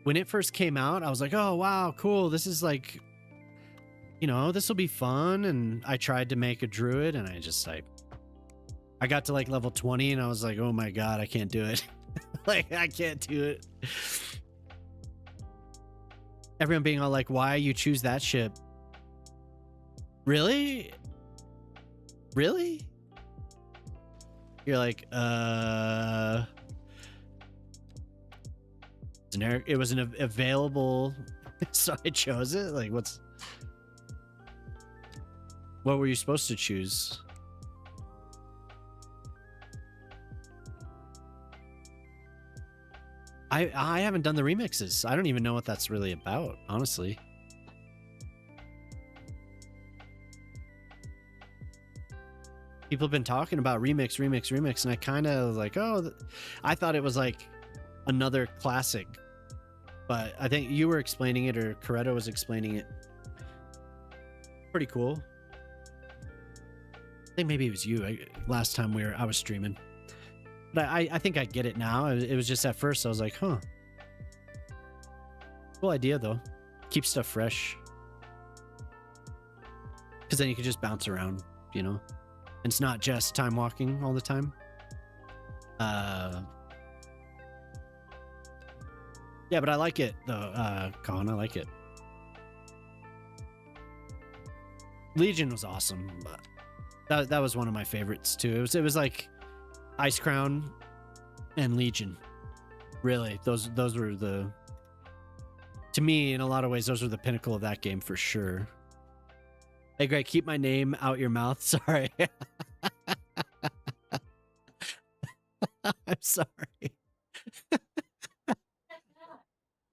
when it first came out, I was like, oh, wow, cool. This is like, you know, this will be fun. And I tried to make a druid, and I got to like level 20, and I was like, oh my God, I can't do it. Like, I can't do it. Everyone being all like, why you choose that ship? Really? Really? You're like, it was an available, so I chose it. Like, what were you supposed to choose? I haven't done the remixes. I don't even know what that's really about, honestly. People have been talking about remix, and I kind of like, oh, I thought it was like another classic, but I think you were explaining it, or Coretta was explaining it. Pretty cool. I think maybe it was you last time I was streaming. But I think I get it now. It was just at first I was like, huh. Cool idea though. Keep stuff fresh. Because then you can just bounce around, you know? And it's not just time walking all the time. Yeah, but I like it though, Colin. I like it. Legion was awesome. That was one of my favorites too. It was like Icecrown and Legion. Really, those were the, to me, in a lot of ways, those were the pinnacle of that game for sure. Hey Greg, keep my name out your mouth. Sorry. I'm sorry.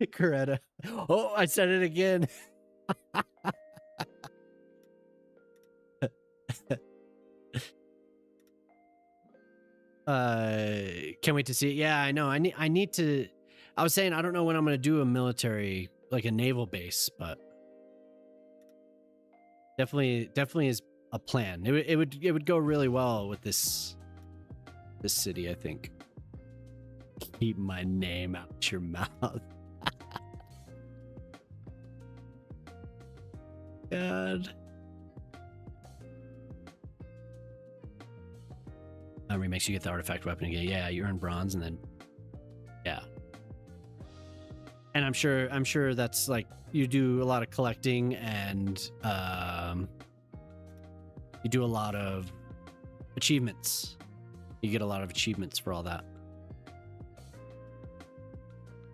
Coretta. Oh, I said it again. Can't wait to see it. Yeah, I know. I need to. I was saying I don't know when I'm gonna do a military, like a naval base, but definitely is a plan. It would go really well with this city, I think. Keep my name out your mouth. God. Remix, you get the artifact weapon again. Yeah, you earn bronze, and then yeah. And I'm sure that's like you do a lot of collecting, and you do a lot of achievements. You get a lot of achievements for all that.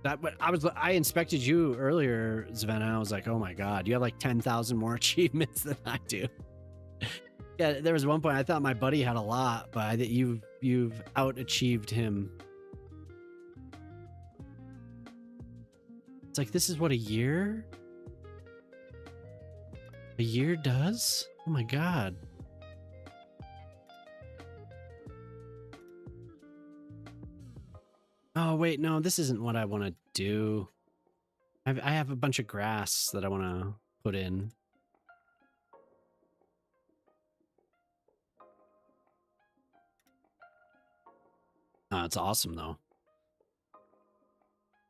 But I inspected you earlier, Savannah. I was like, oh my God, you have like 10,000 more achievements than I do. Yeah, there was one point I thought my buddy had a lot, but you've out-achieved him. It's like, this is what a year does? Oh my God. Oh wait, no, this isn't what I want to do. I have a bunch of grass that I want to put in. Oh, it's awesome though.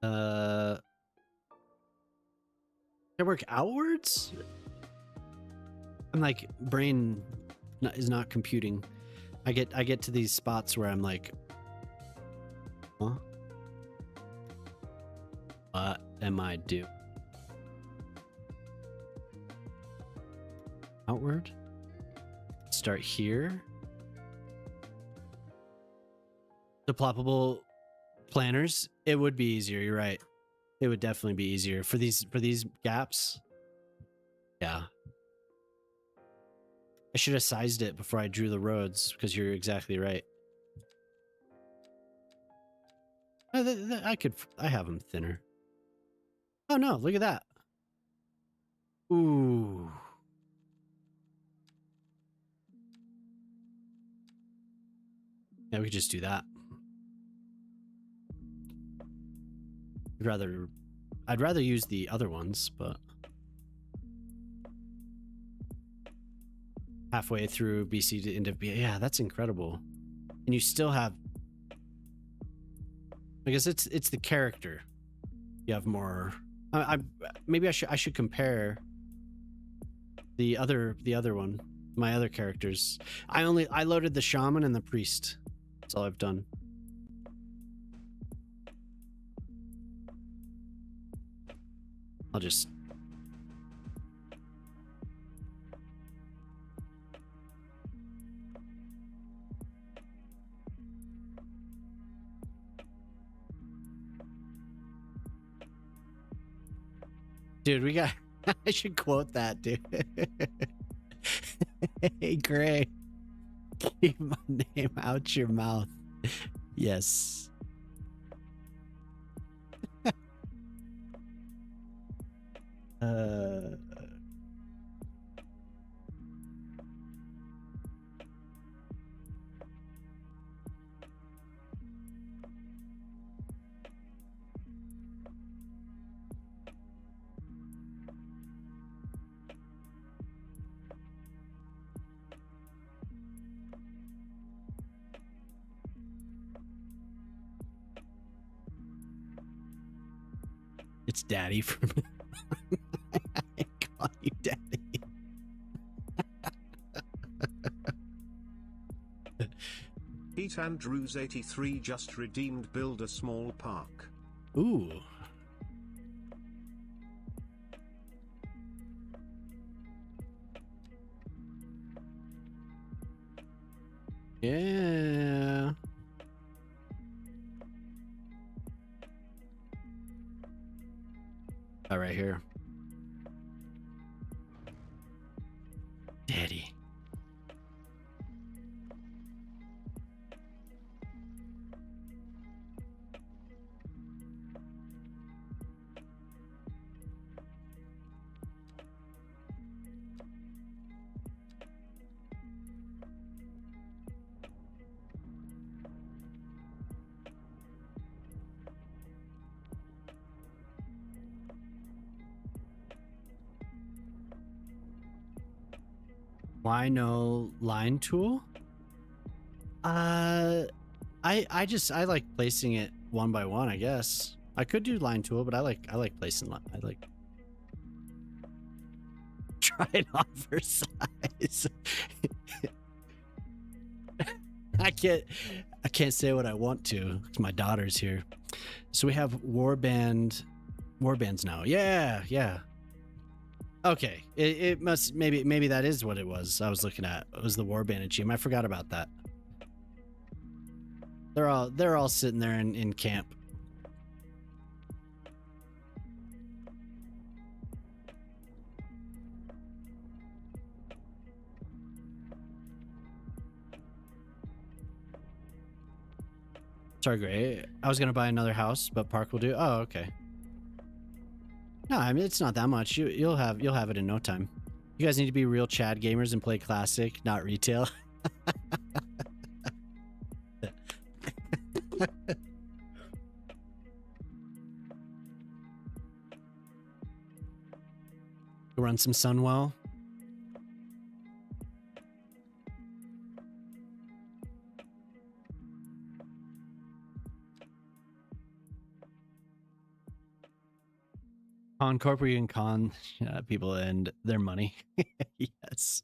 Can I work outwards? I'm like, brain is not computing. I get to these spots where I'm like, huh? am I doing? Outward. Start here. The ploppable planners. It would be easier. You're right. It would definitely be easier for these gaps. Yeah. I should have sized it before I drew the roads because you're exactly right. I have them thinner. Oh no, look at that. Ooh. Yeah, we could just do that. I'd rather use the other ones, but halfway through BC to end of BA. Yeah, that's incredible. And you still have, I guess it's the character. You have more. Maybe I should compare the other one, my other characters. I loaded the shaman and the priest. That's all I've done. I'll just dude, we got I should quote that, dude. Hey Gray, keep my name out your mouth. Yes. It's daddy for me. I call you daddy. Pete Andrews 83 just redeemed build a small park. Ooh. Yeah. All right, here. Daddy. Why no line tool? I like placing it one by one, I guess. I could do line tool, but I like placing line. I like try it on for size. I can't say what I want to. My daughter's here. So we have warbands now. Yeah. Okay, it must maybe that is what it was. I was looking at. It was the warband achievement. I forgot about that. They're all sitting there in camp. Sorry, Gray. I was gonna buy another house, but Park will do. Oh, okay. No, I mean it's not that much. You'll have it in no time. You guys need to be real Chad gamers and play classic, not retail. Run some Sunwell. Con Corp, where you can con people and their money. Yes.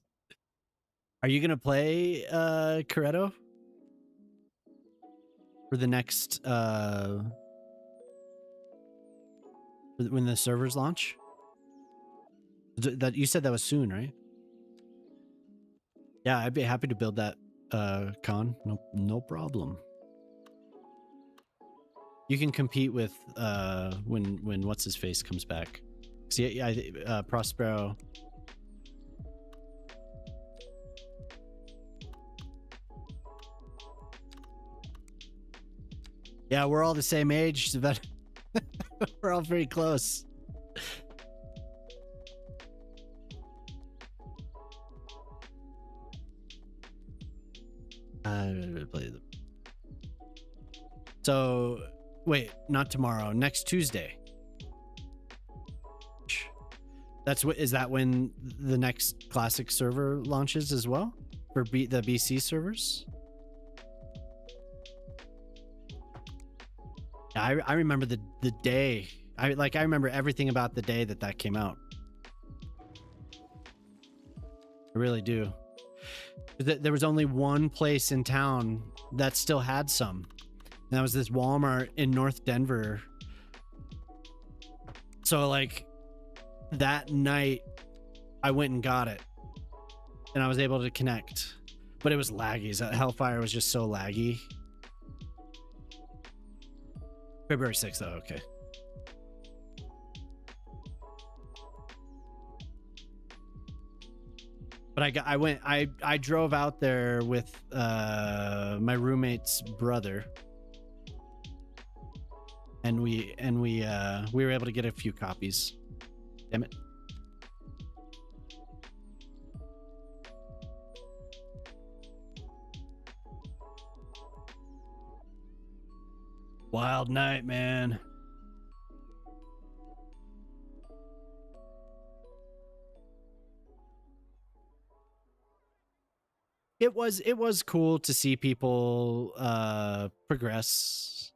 Are you gonna play Corretto for the next when the servers launch? That you said that was soon, right? Yeah, I'd be happy to build that con. No problem. You can compete with when what's his face comes back. See, Prospero. Yeah, we're all the same age, but we're all pretty close. So, wait, not tomorrow. Next Tuesday. Is that when the next classic server launches as well for the BC servers? I remember the day. I remember everything about the day that came out. I really do. There was only one place in town that still had some. And that was this Walmart in North Denver. So like that night I went and got it and I was able to connect, but it was laggy. Hellfire was just so laggy. February 6th though. Okay. But I drove out there with my roommate's brother, and we were able to get a few copies. Damn it. Wild night, man. It was cool to see people progress.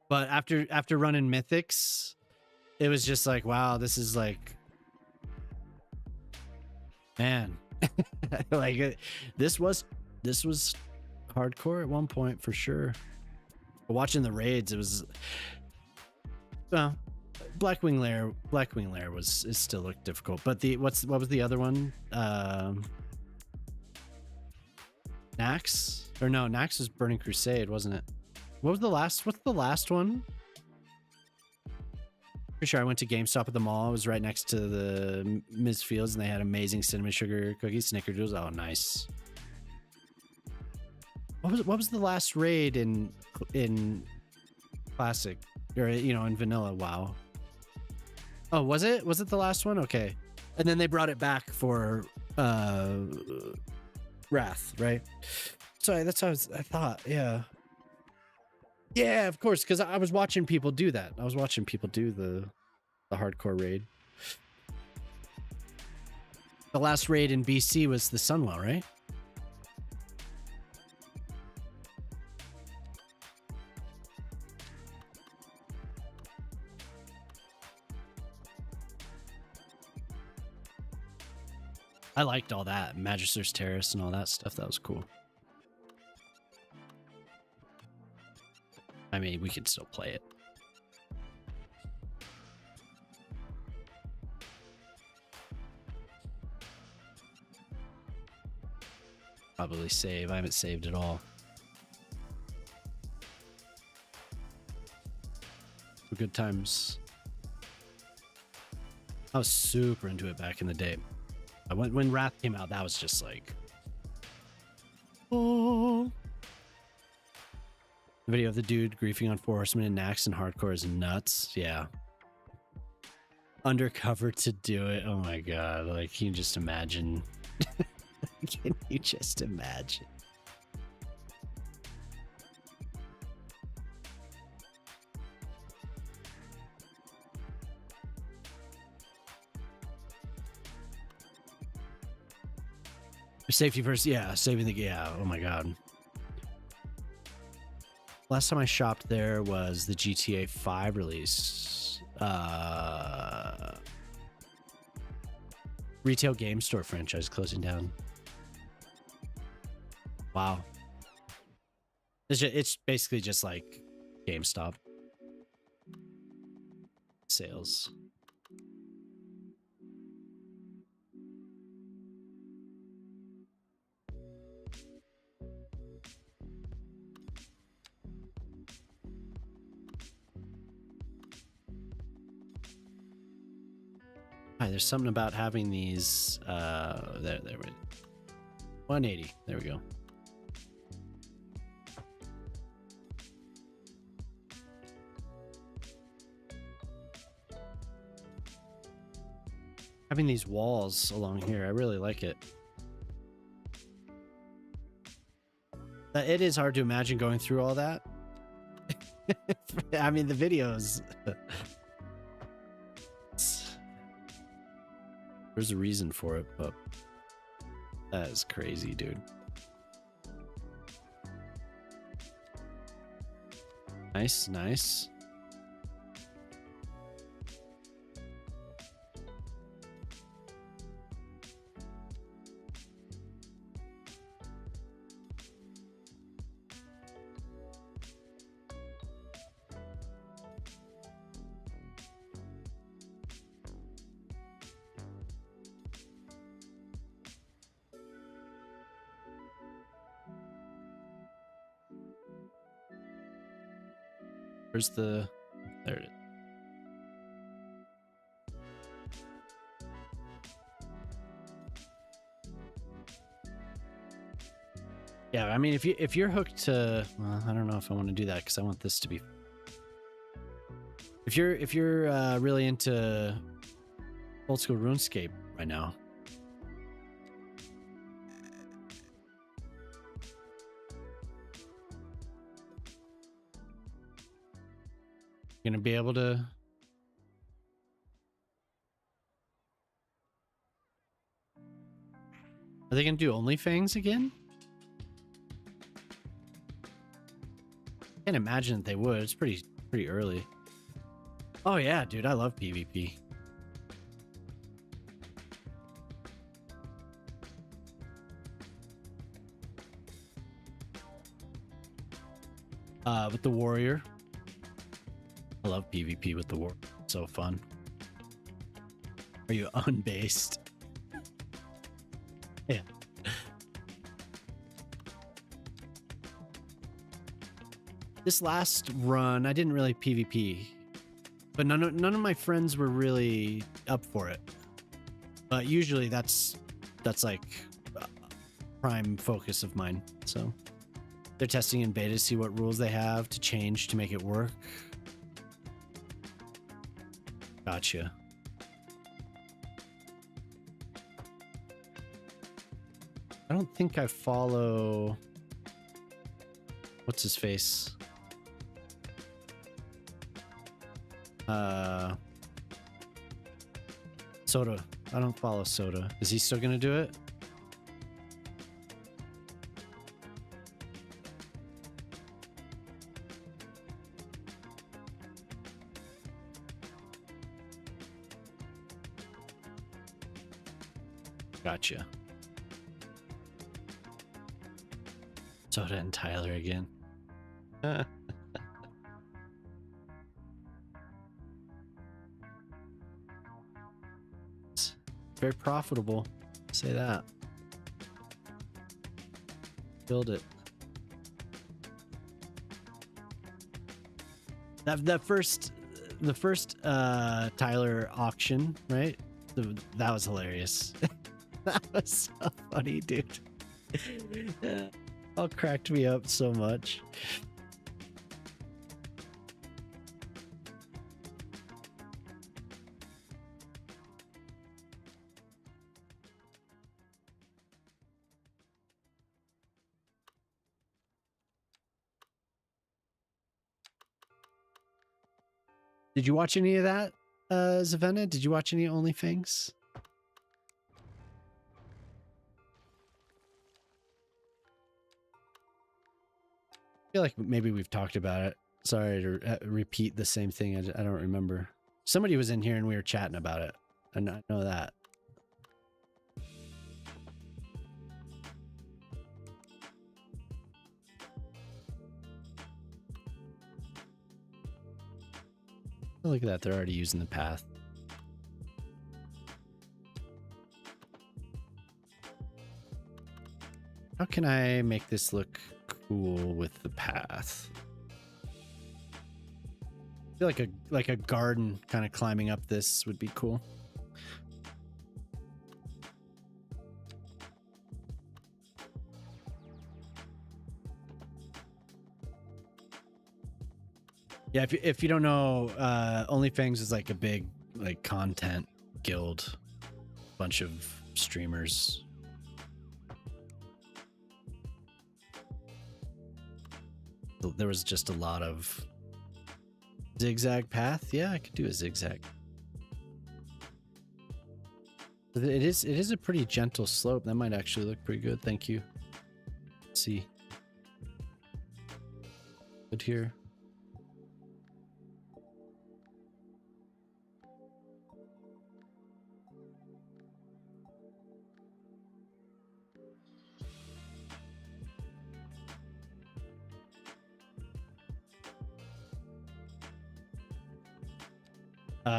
But after running Mythics, it was just like, wow, this is like, man. Like this was hardcore at one point for sure. But watching the raids, it was Blackwing Lair still looked difficult. But what was the other one? Nax? Or no, Nax was Burning Crusade, wasn't it? What's the last one? Pretty sure I went to GameStop at the mall. I was right next to the Ms. Fields, and they had amazing cinnamon sugar cookies, snickerdoodles. Oh, nice. What was the last raid in classic, or in vanilla? Wow. Oh, was it the last one? Okay. And then they brought it back for Wrath, right? Sorry, that's how I thought. Yeah, of course, because I was watching people do that. I was watching people do the hardcore raid. The last raid in BC was the Sunwell, right? I liked all that. Magister's Terrace and all that stuff. That was cool. I mean, we could still play it. Probably save. I haven't saved at all. Good times. I was super into it back in the day. When Wrath came out, that was just like, oh. The video of the dude griefing on Four Horsemen and Nax and hardcore is nuts. Yeah. Undercover to do it. Oh my god. Like, can you just imagine? Can you just imagine? Safety first, yeah, saving the, yeah, oh my god. Last time I shopped there was the GTA 5 release. Retail game store franchise closing down. Wow. It's basically just like GameStop. sales. There's something about having these there we 180. There we go. Having these walls along here, I really like it. It is hard to imagine going through all that. I mean, the videos. There's a reason for it, but that is crazy, dude. Nice, nice. Where's the... There it is. Yeah, I mean, if you're hooked to... Well, I don't know if I want to do that because I want this to be... If you're really into old school RuneScape right now, gonna be able to are they gonna do OnlyFans again? Can't imagine that they would. It's pretty early. Oh yeah, dude, I love PvP. With the warrior. I love PvP with the war. So fun. Are you unbased? Yeah. This last run, I didn't really PvP, but none of my friends were really up for it. But usually that's like a prime focus of mine. So they're testing in beta to see what rules they have to change to make it work. Gotcha. I don't think I follow... What's his face? Soda. I don't follow Soda. Is he still gonna do it? Gotcha. Soda and Tyler again. It's very profitable. Say that. Build it. The first Tyler auction, right? That was hilarious. That was so funny, dude. All cracked me up so much. Did you watch any of that, Zavenna? Did you watch any OnlyFans? I feel like maybe we've talked about it. Sorry to repeat the same thing. I don't remember. Somebody was in here and we were chatting about it. And I know that. Oh, look at that. They're already using the path. How can I make this look cool with the path? I feel like a garden kind of climbing up this would be cool. Yeah, if you don't know, OnlyFans is like a big like content guild, bunch of streamers. There was just a lot of zigzag path. Yeah, I could do a zigzag. It is a pretty gentle slope. That might actually look pretty good. Thank you. Let's see. Good here.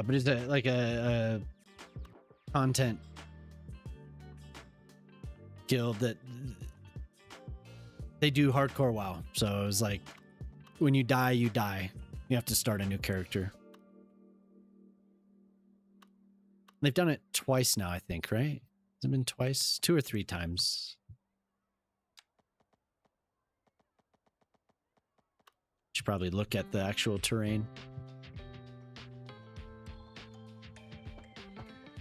But it's like a content guild that they do hardcore WoW. So it was like, when you die, you die. You have to start a new character. They've done it twice now, I think, right? Has it been twice? 2 or 3 times. Should probably look at the actual terrain.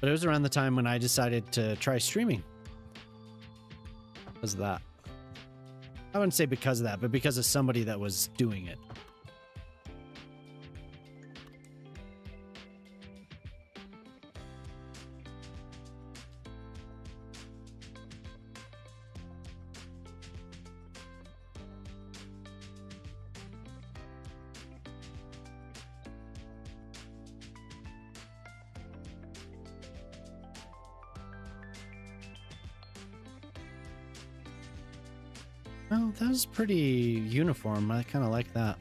But it was around the time when I decided to try streaming. Because of that. I wouldn't say because of that, but because of somebody that was doing it. Well, that was pretty uniform. I kind of like that.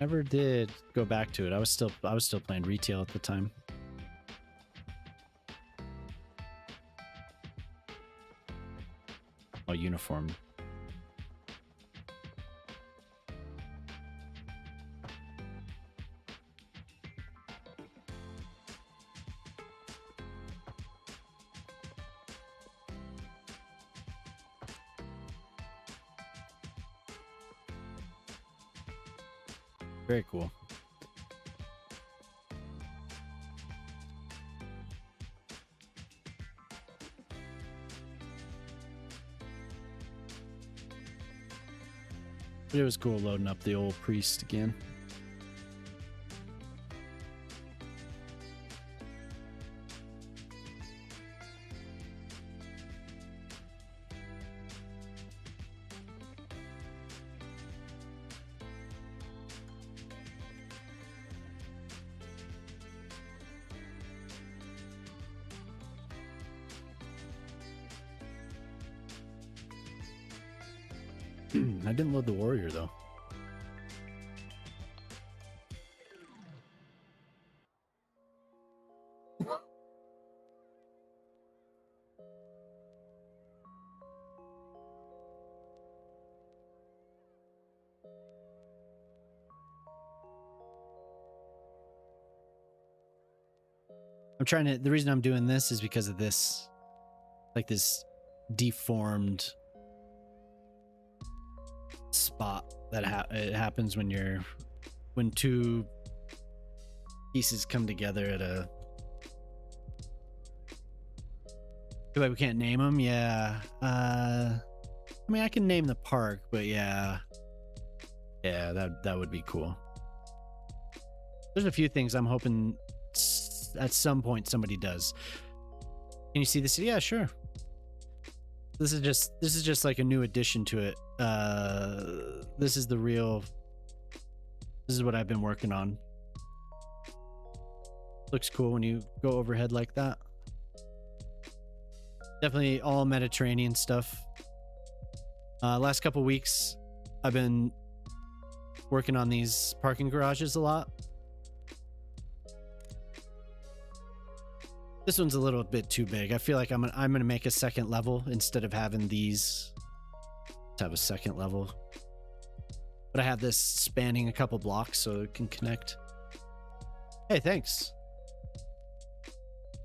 Never did go back to it. I was still playing retail at the time. Oh, uniform. Very cool. But it was cool loading up the old priest again. I didn't load the warrior though. I'm trying to, the reason I'm doing this is because of this, like this deformed spot that it happens when when 2 pieces come together at a, too bad we can't name them. Yeah. I mean, I can name the park, but yeah, that would be cool. There's a few things I'm hoping at some point somebody does. Can you see this? Yeah, sure. This is just like a new addition to it. This is what I've been working on. Looks cool when you go overhead like that. Definitely all Mediterranean stuff. Last couple weeks, I've been working on these parking garages a lot. This one's a little bit too big. I feel like I'm gonna make a second level instead of having these. Let's have a second level. But I have this spanning a couple blocks so it can connect. Hey, thanks.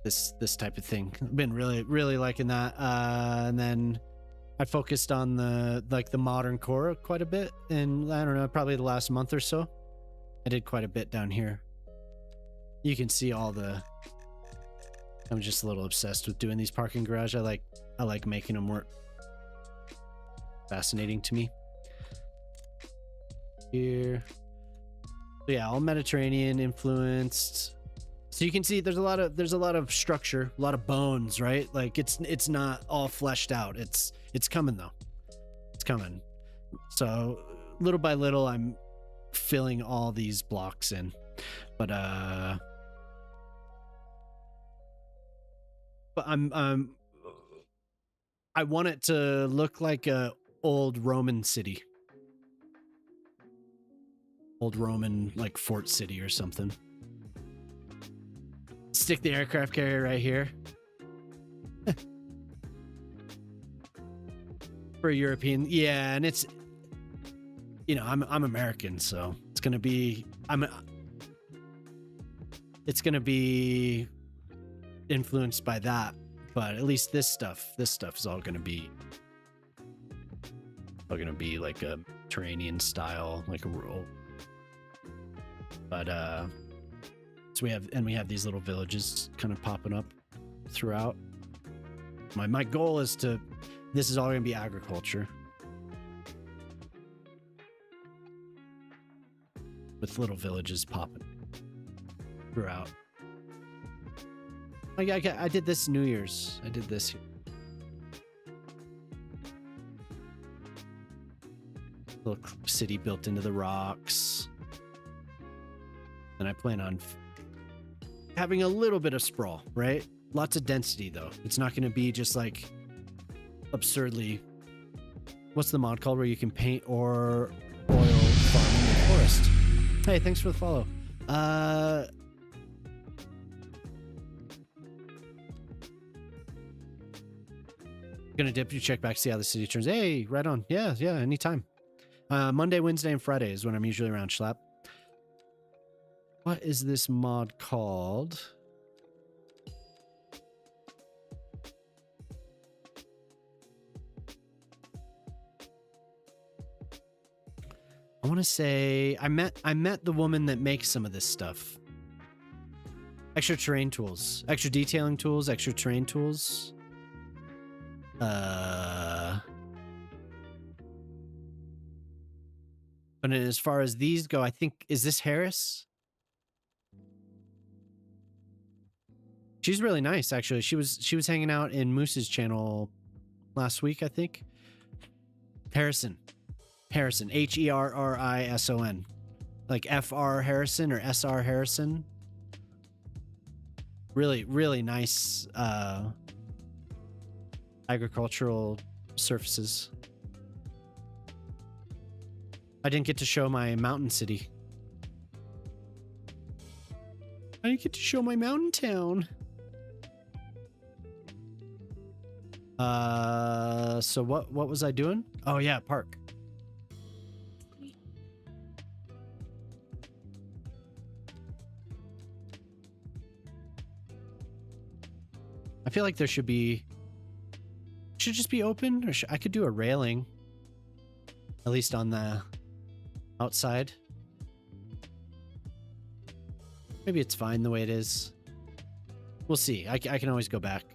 This type of thing. I've been really liking that. And then I focused on the modern core quite a bit, and I don't know, probably the last month or so. I did quite a bit down here. You can see all the. I'm just a little obsessed with doing these parking garage. I like making them work. Fascinating to me. Here. So yeah, all Mediterranean influenced. So you can see there's a lot of structure, a lot of bones, right? Like it's not all fleshed out. It's coming though. It's coming. So little by little I'm filling all these blocks in. But I want it to look like a old Roman city. Old Roman like fort city or something. Stick the aircraft carrier right here. For a European, yeah, and it's, you know, I'm American, so it's gonna be influenced by that. But at least this stuff is all gonna be like a Mediterranean style, like a rural. But so we have these little villages kind of popping up throughout. My goal is this is all gonna be agriculture. With little villages popping throughout. I did this New Year's. I did this. Little city built into the rocks. And I plan on having a little bit of sprawl, right? Lots of density, though. It's not going to be just like absurdly. What's the mod called where you can paint or oil farming in the forest? Hey, thanks for the follow. Gonna dip, you check back, see how the city turns. Hey, right on. Yeah, anytime. Monday, Wednesday, and Friday is when I'm usually around Schlapp. What is this mod called? I want to say I met the woman that makes some of this stuff. Extra terrain tools, extra detailing tools, extra terrain tools. But as far as these go, I think, is this Harris? She's really nice, actually. She was hanging out in Moose's channel last week, I think. Harrison, Herrison, like FR Harrison or SR Harrison. Really nice agricultural surfaces. I didn't get to show my mountain city. I didn't get to show my mountain town. So what was I doing? Oh yeah, park. I feel like there should just be open, or I could do a railing, at least on the outside. Maybe it's fine the way it is. We'll see. I can always go back.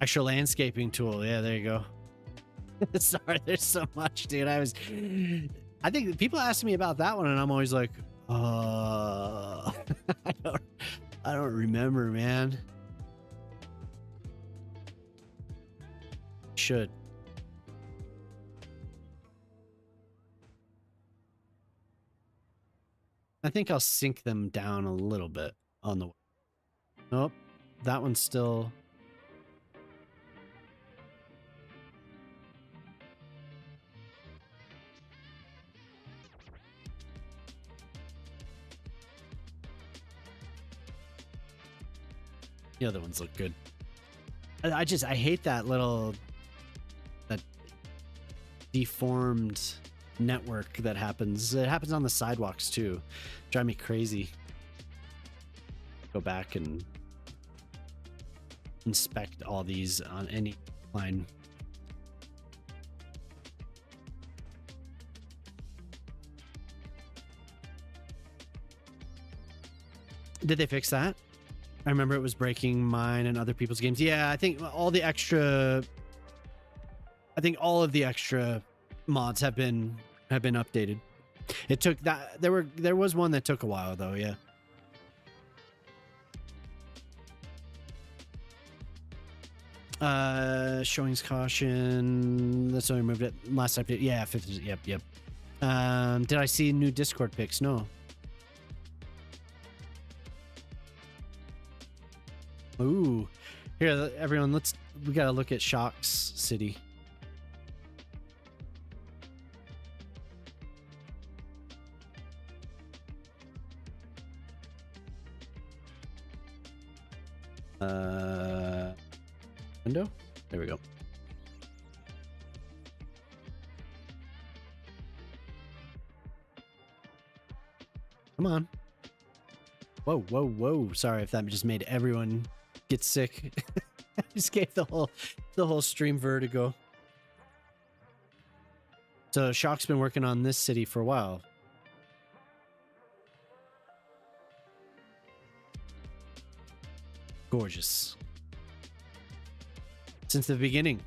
Extra landscaping tool. Yeah, there you go. Sorry, there's so much, dude. I think people ask me about that one, and I'm always like, I don't remember, man. Should. I think I'll sink them down a little bit on the way. Nope. That one's still... The other ones look good. I hate that that deformed network that happens. It happens on the sidewalks too. Drive me crazy. Go back and inspect all these on any line. Did they fix that? I remember it was breaking mine and other people's games. Yeah, I think all of the extra mods have been updated. It took that there was one that took a while though, yeah. Showing's caution. That's why I removed it last update. Yeah, 50. Yep. Did I see new Discord pics? No. Ooh, here, everyone. We gotta look at Shock's city. Window. There we go. Come on. Whoa. Sorry if that just made everyone get sick. I just gave the whole stream vertigo. So Shock's been working on this city for a while. Gorgeous. Since the beginning.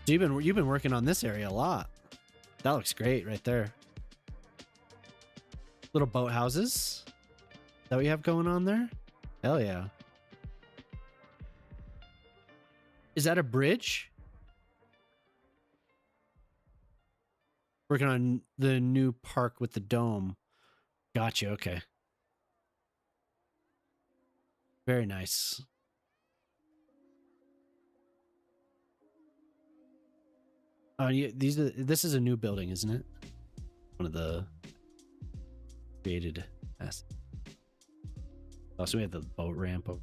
So you've been working on this area a lot. That looks great right there. Little boathouses. Is that what you have going on there? Hell yeah. Is that a bridge? Working on the new park with the dome. Gotcha, okay. Very nice. Oh, yeah, this is a new building, isn't it? One of the created assets. Also, we have the boat ramp over.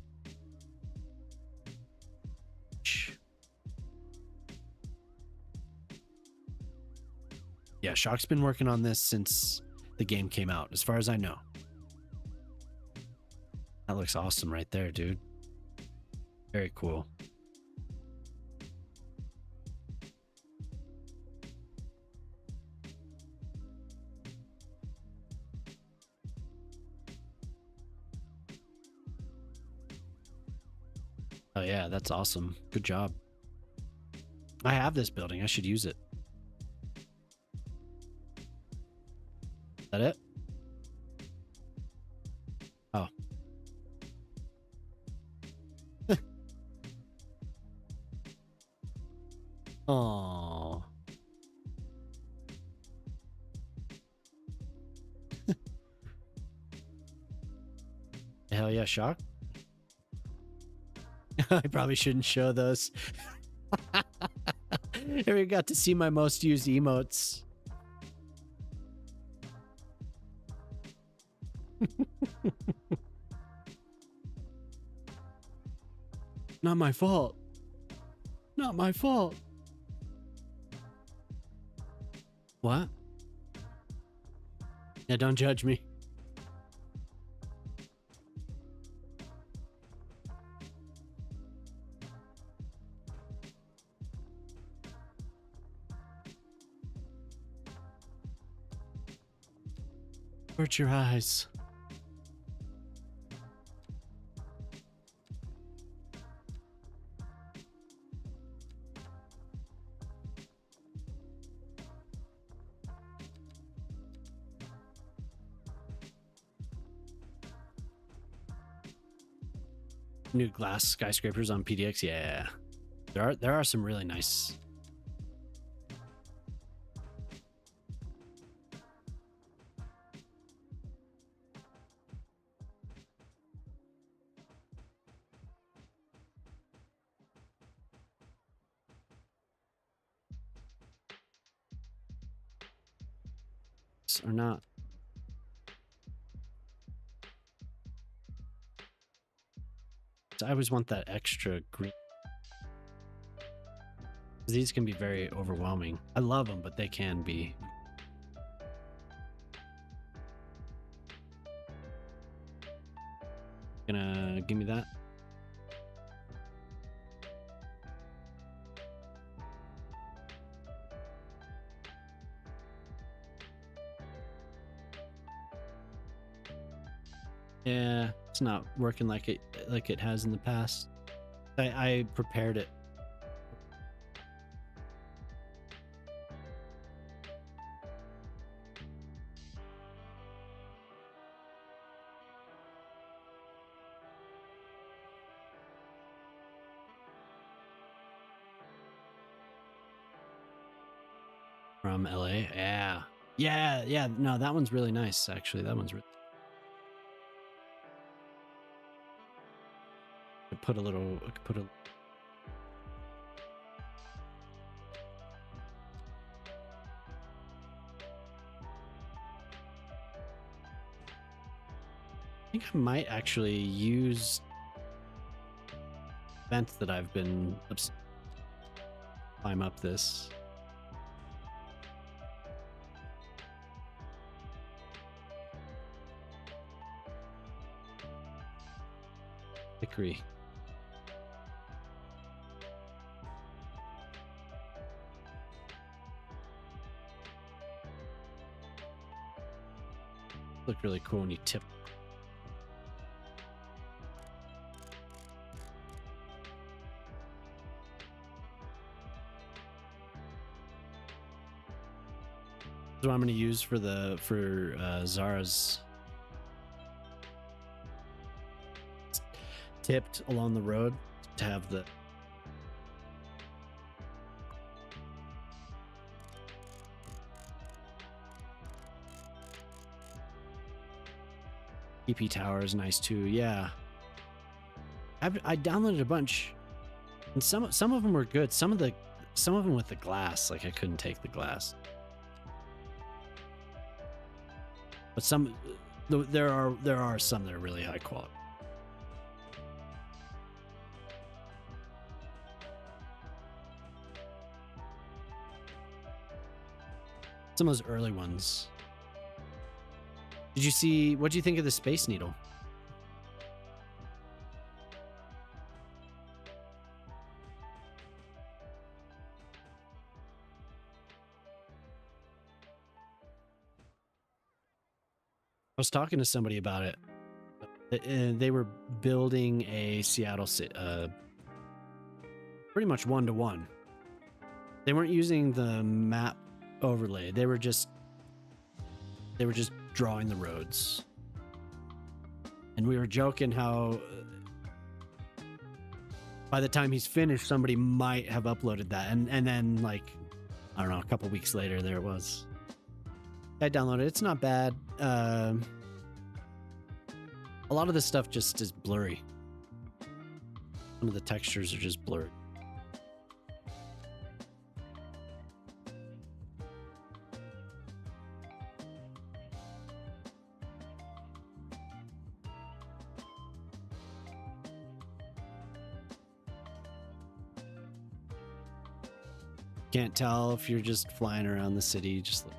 Yeah, Shock's been working on this since the game came out, as far as I know. That looks awesome right there, dude. Very cool. Oh yeah, that's awesome. Good job. I have this building. I should use it. Is that it? Oh. Oh. Hell yeah, Shock. I probably shouldn't show those. Here we got to see my most used emotes. Not my fault. Not my fault. What? Yeah, don't judge me. Avert your eyes. new glass skyscrapers on PDX. Yeah, there are some really nice. Or not. I always want that extra green. These can be very overwhelming. I love them, but they can be. Gonna give me that. Yeah, it's not working like it has in the past. I prepared it. From LA. Yeah. No, that one's really nice actually. That one's really I could put a I think I might actually use vents that I've been climb up this. Hickory. Look really cool when you tip. This is what I'm going to use for Zara's tipped along the road to have the EP tower is nice too. Yeah, I downloaded a bunch, and some of them were good. Some of them with the glass, like I couldn't take the glass. But there are some that are really high quality. Some of those early ones. Did you see? What do you think of the Space Needle? I was talking to somebody about it. They were building a Seattle, pretty much 1-to-1. They weren't using the map overlay. They were just drawing the roads. And we were joking how by the time he's finished, somebody might have uploaded that, and then like I don't know, a couple weeks later, there it was. I downloaded it. It's not bad. A lot of this stuff just is blurry. Some of the textures are just blurred. Can't tell if you're just flying around the city, just like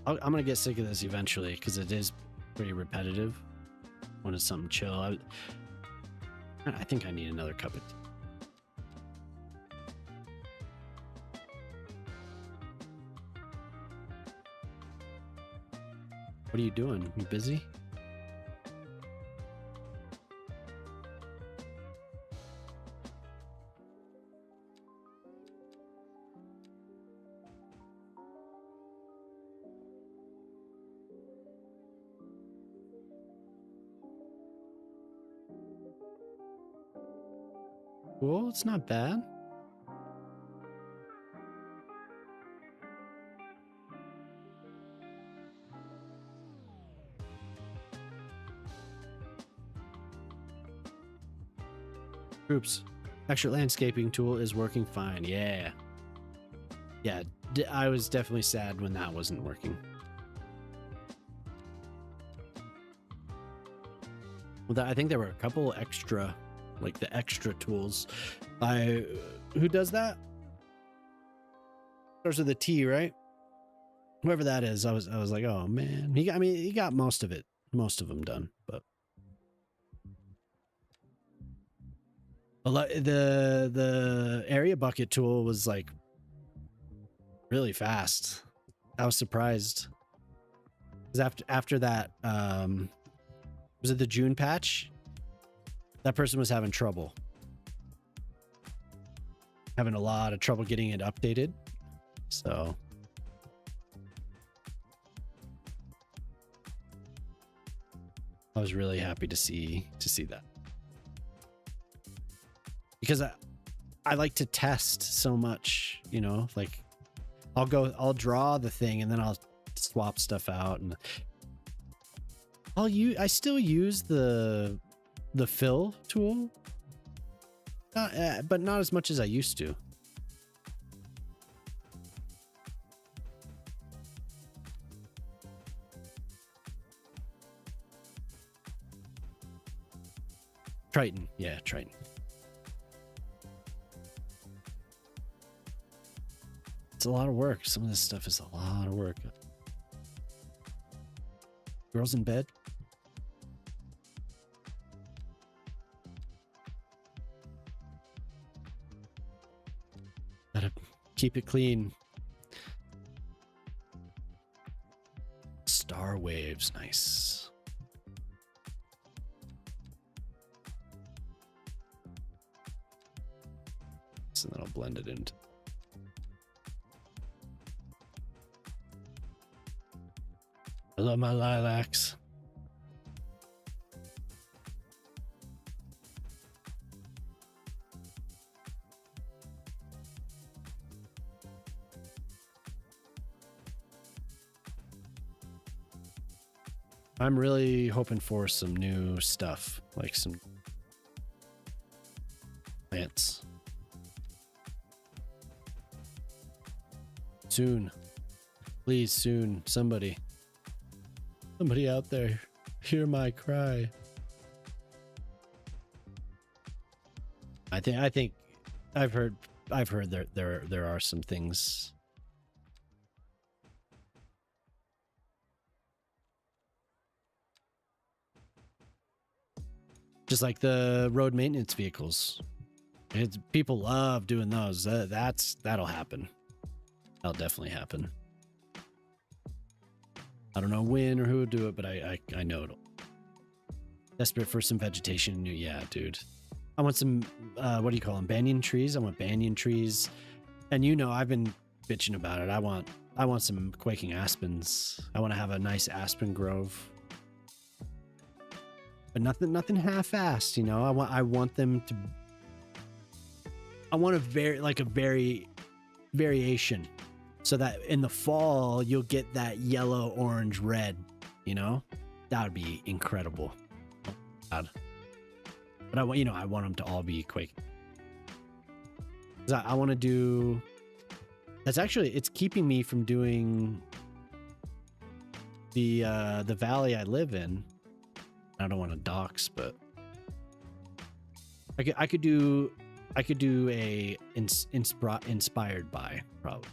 I'm gonna get sick of this eventually because it is pretty repetitive. When it's something chill, I think I need another cup of tea. What are you doing? You busy? Cool, it's not bad. Groups. Extra landscaping tool is working fine. Yeah. Yeah, I was definitely sad when that wasn't working. Well, I think there were a couple extra, like the extra tools. Who does that? Starts with a T, right? Whoever that is, I was like, oh man. He got most of them done, but the area bucket tool was like really fast. I was surprised. Because after that, was it the June patch? That person was having trouble. Having a lot of trouble getting it updated. So I was really happy to see that. Because I like to test so much, you know, like I'll draw the thing and then I'll swap stuff out, and I still use the fill tool, but not as much as I used to. Triton, yeah, Triton. It's a lot of work. Some of this stuff is a lot of work. Girls in bed? Gotta keep it clean. Star waves, nice. So then I'll blend it into. I love my lilacs. I'm really hoping for some new stuff, like some plants. Soon. Please, soon. Somebody out there, hear my cry. I think I've heard there are some things. Just like the road maintenance vehicles. People love doing those. That'll happen. That'll definitely happen. I don't know when or who would do it, but I know it'll. Desperate for some vegetation. Yeah, dude. I want some, what do you call them? Banyan trees. I want banyan trees. And you know, I've been bitching about it. I want some quaking aspens. I want to have a nice aspen grove. But nothing half-assed, you know. I want them to. I want a very variation. So that in the fall, you'll get that yellow, orange, red, you know? That would be incredible. Oh, God. But I want them to all be quaking. I want to do... it's keeping me from doing the valley I live in. I don't want to dox, but I could do a inspired by, probably.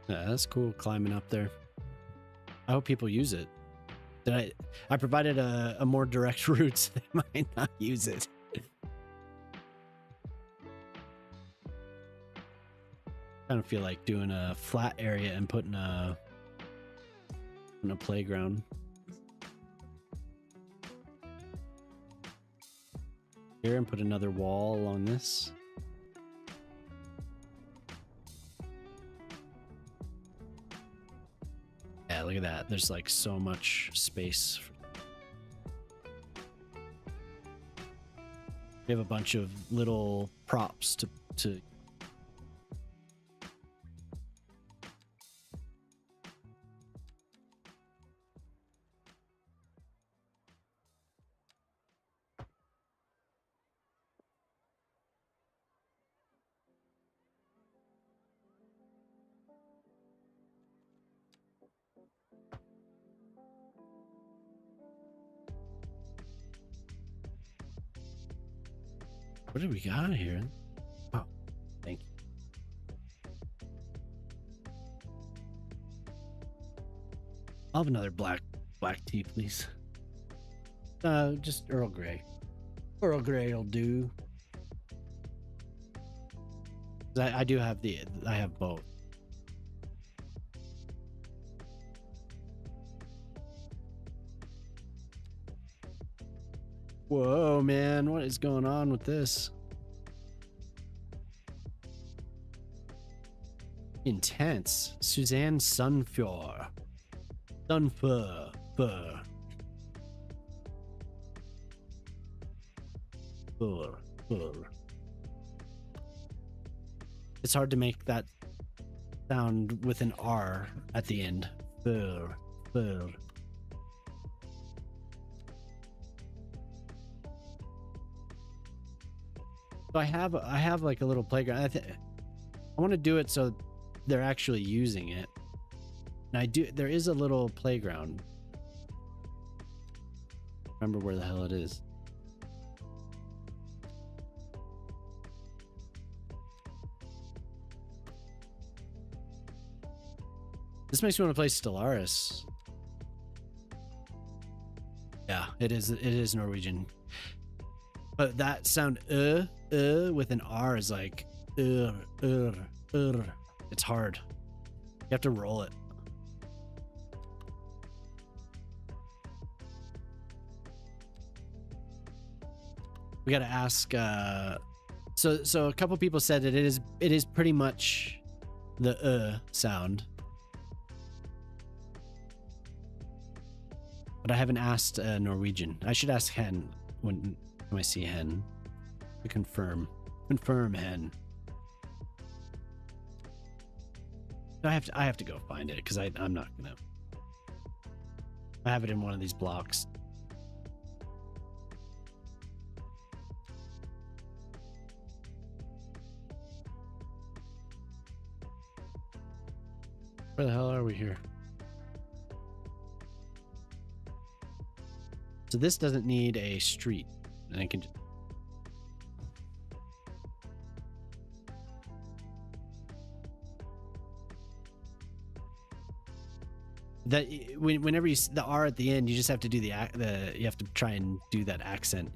Yeah, that's cool, climbing up there. I hope people use it. I provided a more direct route, so they might not use it. I don't feel like doing a flat area and putting a playground. Here, and put another wall along this. Yeah, look at that. There's like so much space. We have a bunch of little props to What do we got here? Oh, thank you. I'll have another black tea, please. Just Earl Grey. Earl Grey will do. I do have I have both. Whoa, man, what is going on with this? Intense. Suzanne Sunfur. Sunfur. Fur. Fur. Fur. It's hard to make that sound with an R at the end. Fur. Fur. So I have like a little playground. I want to do it so they're actually using it. And there is a little playground. Remember where the hell it is. This makes me want to play Stellaris. Yeah, it is Norwegian. But that sound with an R is like it's hard. You have to roll it. We got to ask so a couple people said that it is pretty much the sound. But I haven't asked Norwegian. I should ask Hen when I see Hen to confirm Hen. I have to go find it because I'm not gonna. I have it in one of these blocks. Where the hell are we here? So this doesn't need a street, and I can just... That whenever you the R at the end, you just have to do you have to try and do that accent.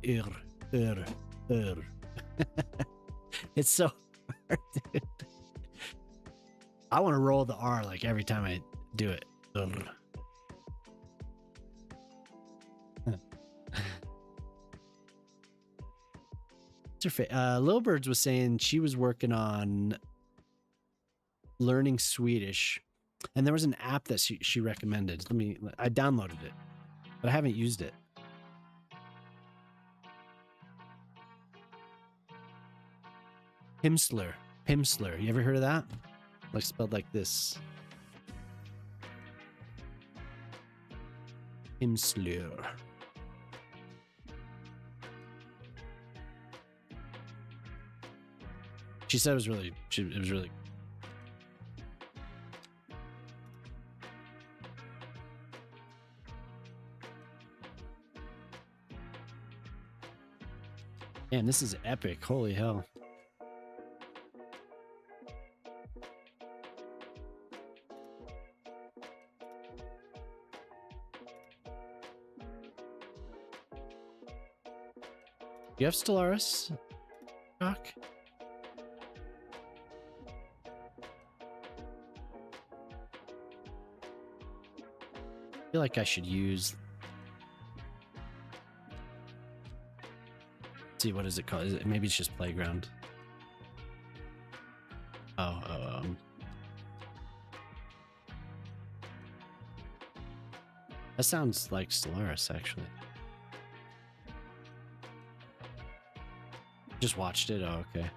It's so hard, dude. I want to roll the R like every time I do it. Lil Birds was saying she was working on learning Swedish, and there was an app that she recommended. I downloaded it, but I haven't used it. Pimsleur. You ever heard of that? Like spelled like this. Pimsleur. She said it was really. Man, this is epic. Holy hell. You have Stellaris, Doc? I feel like I should use. Let's see, what is it called? Is it, maybe it's just Playground. That sounds like Stellaris, actually. Just watched it. Oh, okay.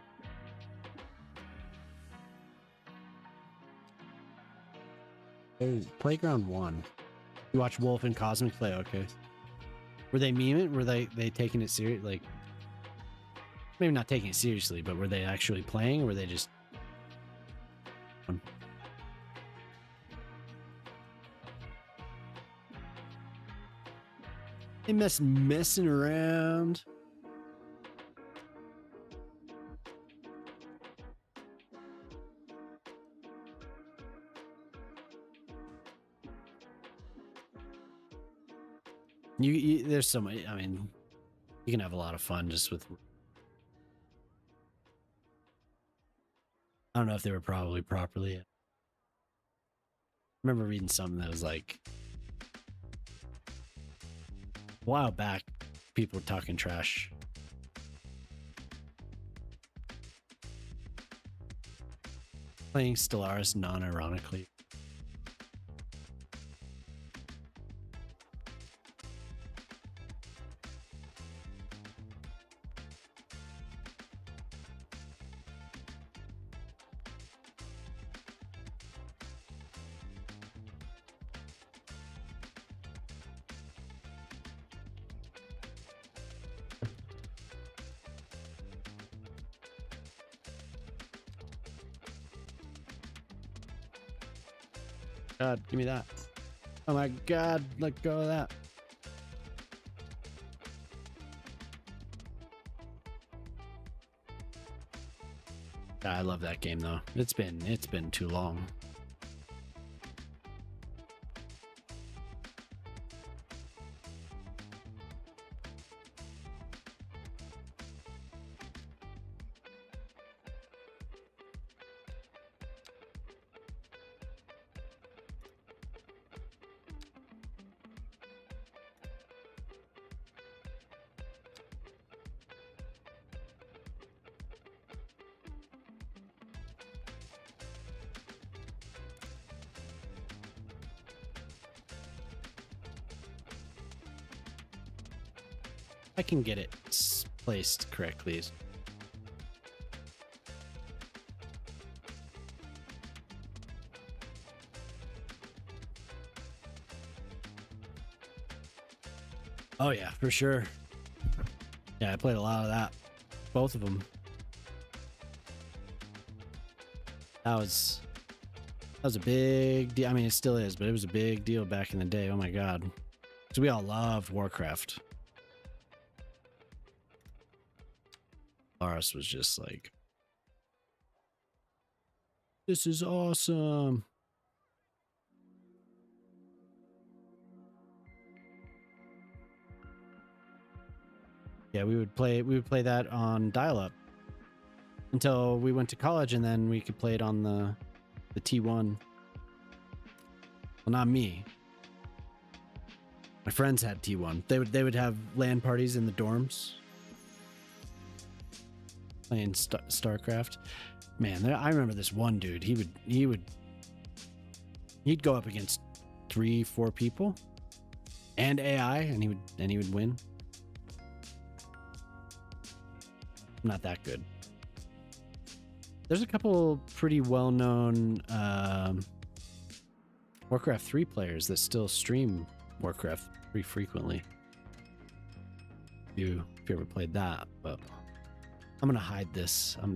Oh, Playground 1. You watch Wolf and Cosmic play? Okay. Were they memeing? Were they taking it serious? Like, maybe not taking it seriously, but were they actually playing, or were they just? They messing around. There's so many. I mean, you can have a lot of fun just with. I don't know if they were probably properly. I remember reading something that was like a while back, people were talking trash. Playing Stellaris non-ironically. God, give me that. Oh my God, let go of that. I love that game though. It's been too long. I can get it placed correctly. Oh yeah, for sure. Yeah, I played a lot of that. Both of them. That was a big deal. I mean, it still is, but it was a big deal back in the day. Oh my God. Because we all loved Warcraft. Stellaris was just like, this is awesome. Yeah, we would play that on dial-up until we went to college, and then we could play it on the T1. Well, not me. My friends had T1. They would have LAN parties in the dorms. Playing StarCraft. Man, I remember this one dude. He'd go up against 3-4 people and AI, and he would win. Not that good. There's a couple pretty well-known Warcraft 3 players that still stream Warcraft pretty frequently. If you ever played that, but I'm gonna hide this. I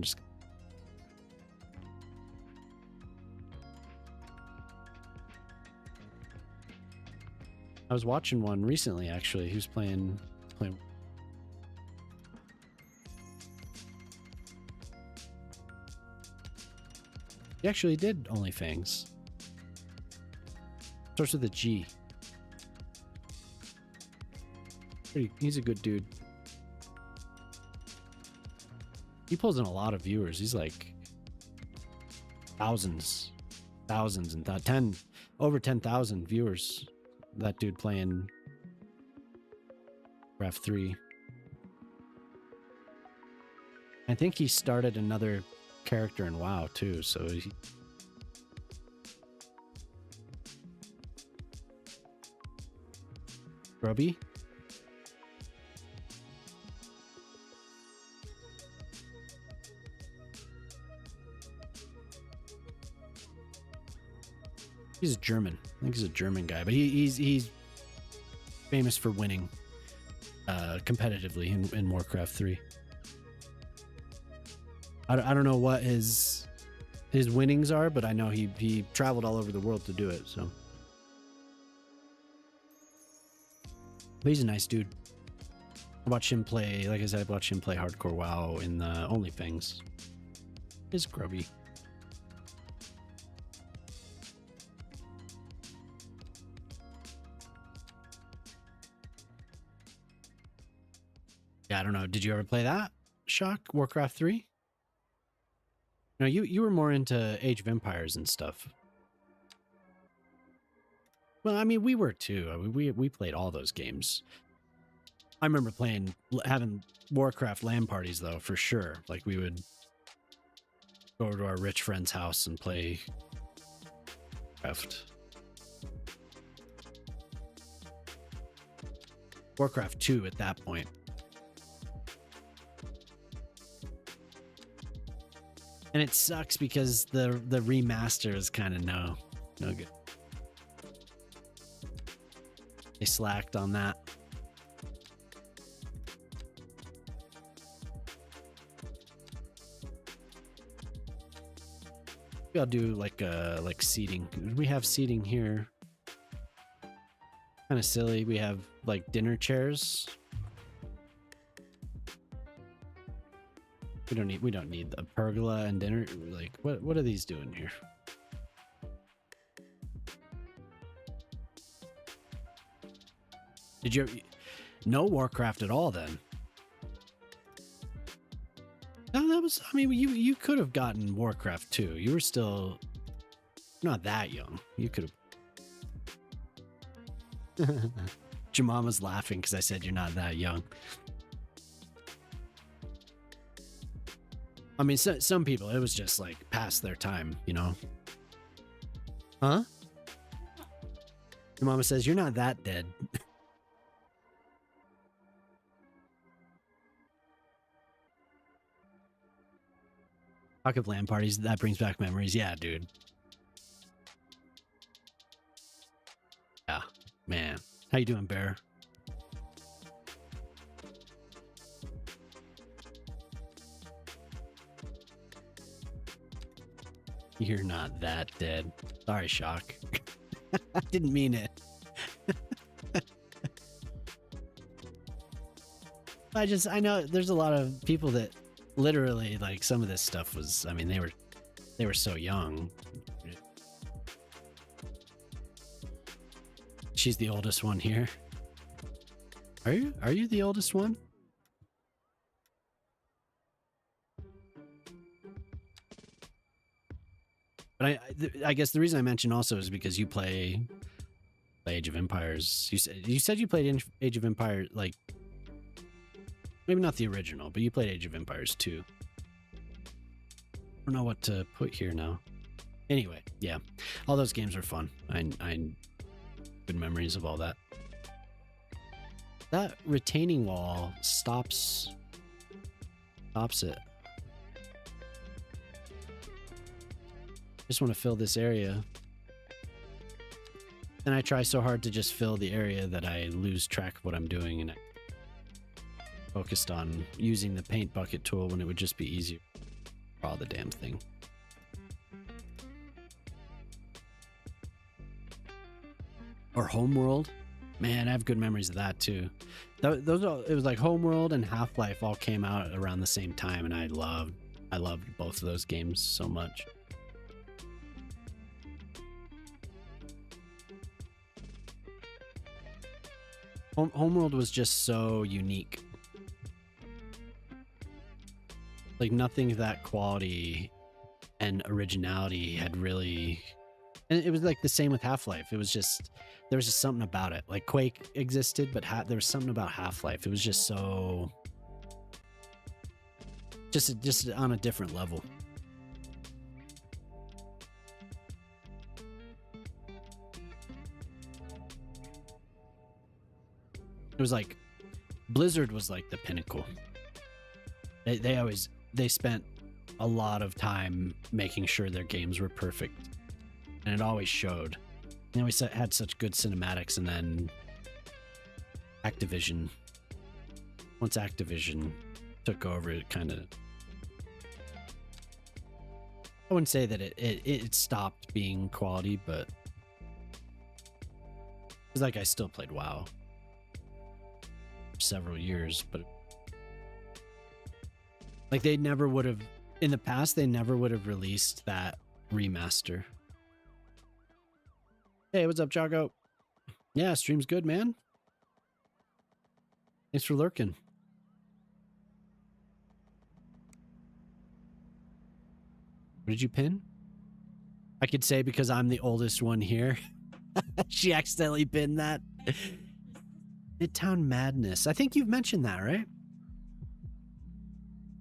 was watching one recently, actually. He was playing. He actually did OnlyFans. Starts with a G. He's a good dude. He pulls in a lot of viewers. He's like thousands and over 10,000 viewers. That dude playing Warcraft 3. I think he started another character in WoW too, so Grubby? He's German. I think he's a German guy, but he's famous for winning competitively in Warcraft 3. I don't know what his winnings are, but I know he traveled all over the world to do it. So, but he's a nice dude. I watch him play. Like I said, I watch him play hardcore WoW in the OnlyFans. He's grubby. Yeah, I don't know. Did you ever play that? Shock? Warcraft 3? No, you were more into Age of Empires and stuff. Well, I mean, we were too. I mean, we played all those games. I remember having Warcraft LAN parties though, for sure. Like we would go over to our rich friend's house and play Warcraft 2 at that point. And it sucks because the remaster is kind of no good. They slacked on that. Maybe I'll do like seating. We have seating here. Kind of silly. We have like dinner chairs. We don't need the pergola and dinner. Like what are these doing here? Did you no Warcraft at all then? No, that was, I mean, you could have gotten Warcraft 2. You were still not that young. You could have. Your mom was laughing because I said you're not that young. I mean, some people, it was just like past their time, you know? Huh? Your mama says, you're not that dead. Talk of LAN parties, that brings back memories. Yeah, dude. Yeah, man. How you doing, Bear? You're not that dead. Sorry, Shock. I didn't mean it. I know there's a lot of people that literally, like, some of this stuff was, I mean, they were so young. She's the oldest one here. Are you the oldest one? But I guess the reason I mentioned also is because you play Age of Empires. You said you played Age of Empires, like, maybe not the original, but you played Age of Empires 2. I don't know what to put here now. Anyway, yeah, all those games are fun. I good memories of all that. That retaining wall stops it. Just want to fill this area. And I try so hard to just fill the area that I lose track of what I'm doing, and I focused on using the paint bucket tool when it would just be easier to draw the damn thing. Or Homeworld. Man, I have good memories of that too. It was like Homeworld and Half-Life all came out around the same time, and I loved both of those games so much. Homeworld was just so unique. Like nothing of that quality and originality had really, and it was like the same with Half-Life. It was just, there was just something about it. Like Quake existed, but there was something about Half-Life. It was just so, just on a different level. It was like Blizzard was like the pinnacle. They spent a lot of time making sure their games were perfect, and it always showed. They always had such good cinematics, and then Activision. Once Activision took over, it kind of, I wouldn't say that it stopped being quality, but it's like I still played WoW for several years, but like they never would have, in the past, they never would have released that remaster. Hey, what's up, Jago? Yeah, stream's good, man. Thanks for lurking. What did you pin? I could say because I'm the oldest one here. She accidentally pinned that. Midtown Madness. I think you've mentioned that, right?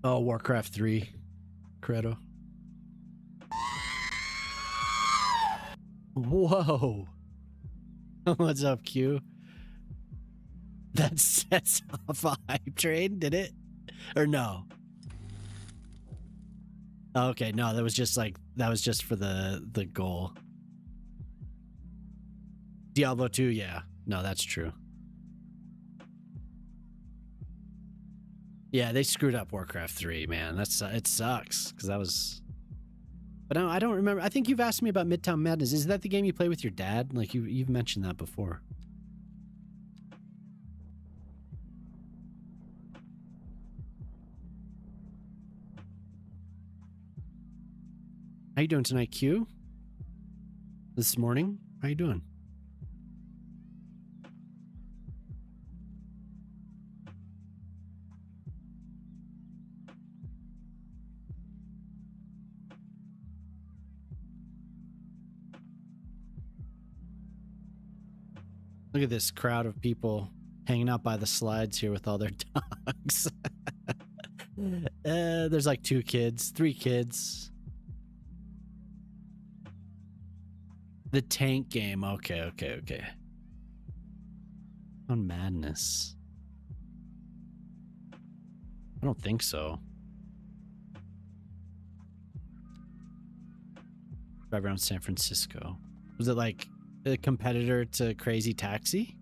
Oh, Warcraft 3. Credo. Whoa. What's up, Q? That sets off a hype train, did it? Or no? Okay, no, that was just for the goal. Diablo 2, yeah. No, that's true. Yeah, they screwed up Warcraft 3, man. It sucks because that was. But no, I don't remember. I think you've asked me about Midtown Madness. Is that the game you play with your dad? Like you've mentioned that before. How you doing tonight, Q? This morning? How you doing? Look at this crowd of people hanging out by the slides here with all their dogs. There's like 3 kids. The tank game. Okay. On Madness. I don't think so. Drive around San Francisco. Was it like a competitor to Crazy Taxi?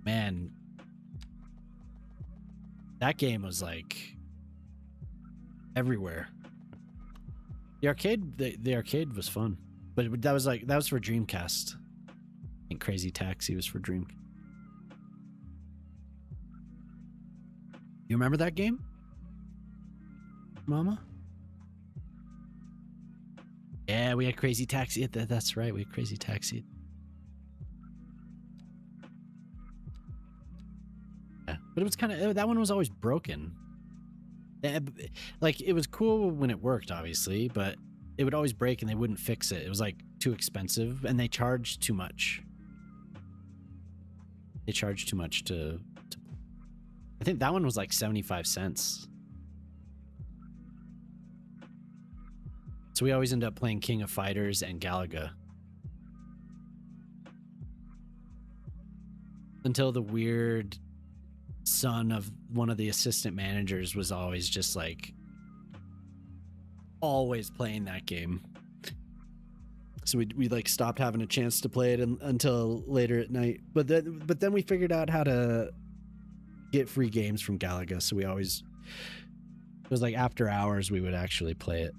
Man, that game was like everywhere. The arcade was fun, but that was for Dreamcast. I think Crazy Taxi was for Dreamcast. You remember that game, Mama? Yeah, we had Crazy Taxi. That's right, we had Crazy Taxi. Yeah, but it was kind of, that one was always broken. Like, it was cool when it worked, obviously, but it would always break and they wouldn't fix it. It was like too expensive and they charged too much. They charged too much to I think that one was like 75 cents. So we always end up playing King of Fighters and Galaga. Until the weird son of one of the assistant managers was always just like always playing that game. So we like stopped having a chance to play it until later at night. But then we figured out how to get free games from Galaga. So it was like after hours we would actually play it.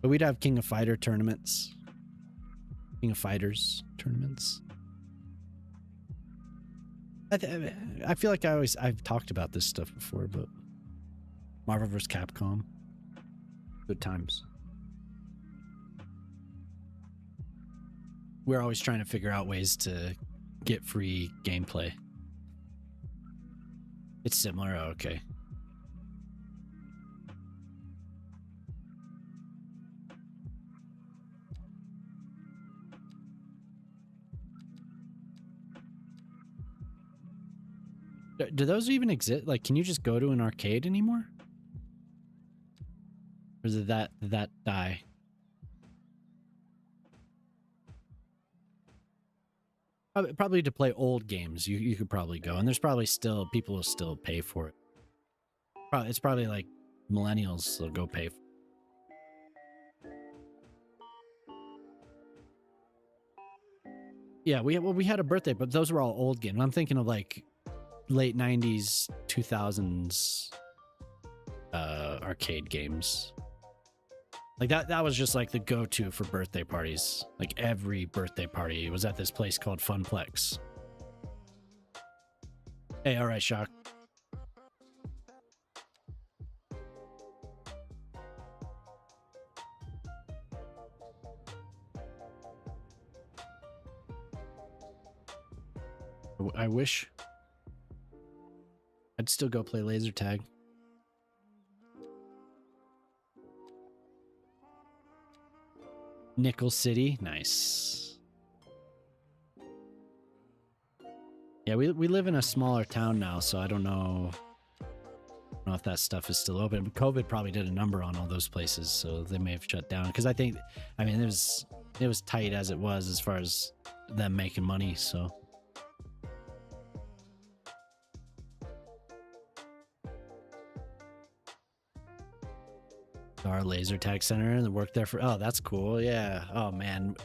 But we'd have King of Fighters tournaments. I feel like I've talked about this stuff before, but Marvel vs. Capcom. Good times. We're always trying to figure out ways to get free gameplay. It's similar. Oh, okay. Do those even exist? Like, can you just go to an arcade anymore? Or did that die? Probably to play old games, you could probably go, and there's probably still people will still pay for it. It's probably like millennials will go pay. Yeah, we had a birthday, but those were all old games. I'm thinking of like late 90s, 2000s arcade games. Like that was just like the go-to for birthday parties. Like every birthday party was at this place called Funplex. Hey, all right, Shock. I wish I'd still go play laser tag. Nickel City, nice. Yeah, we live in a smaller town now, so I don't know if that stuff is still open. But COVID probably did a number on all those places, so they may have shut down. Because I mean, it was tight as it was as far as them making money. So. Our laser tag center and worked there for, oh, that's cool. Yeah. Oh man.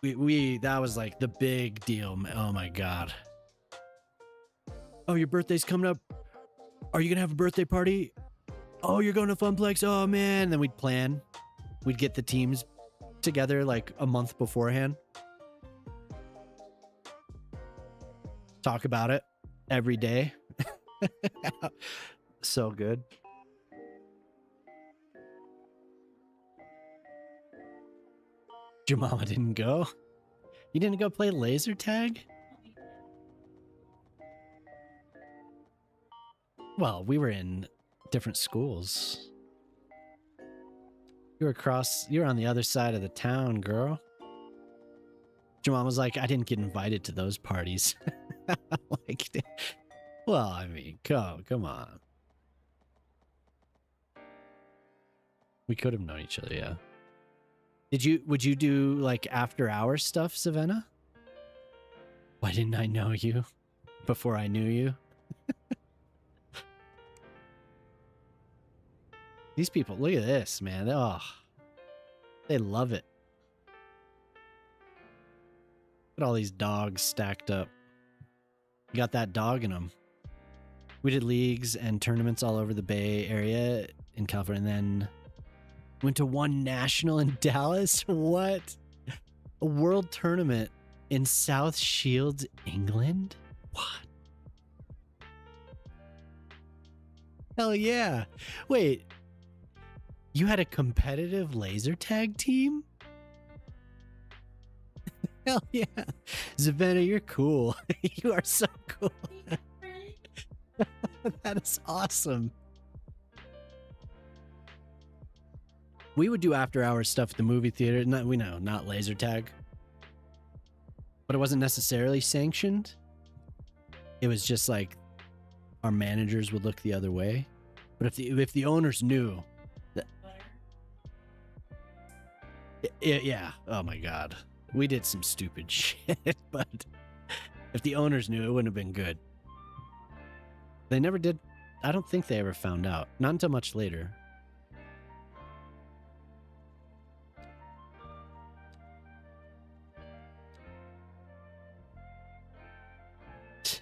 That was like the big deal. Oh my God. Oh, your birthday's coming up. Are you going to have a birthday party? Oh, you're going to Funplex. Oh man. Then we'd plan. We'd get the teams together like a month beforehand. Talk about it every day. So good. Your mama didn't go? You didn't go play laser tag? Well, we were in different schools. You were on the other side of the town, girl. Your mom was like, I didn't get invited to those parties. Like, well, I mean, come on. We could have known each other, yeah. Would you do like after hours stuff, Savannah? Why didn't I know you before I knew you? These people, look at this, man. Oh, they love it. Look at all these dogs stacked up. You got that dog in them. We did leagues and tournaments all over the Bay Area in California, and then went to one national in Dallas. What? A world tournament in South Shields, England? What? Hell yeah. Wait, you had a competitive laser tag team? Hell yeah. Savannah, you're cool. You are so cool. That is awesome. We would do after hours stuff at the movie theater. Not laser tag. But it wasn't necessarily sanctioned. It was just like our managers would look the other way. But if the owners knew that, yeah, oh my God. We did some stupid shit, but if the owners knew, it wouldn't have been good. They never did. I don't think they ever found out. Not until much later.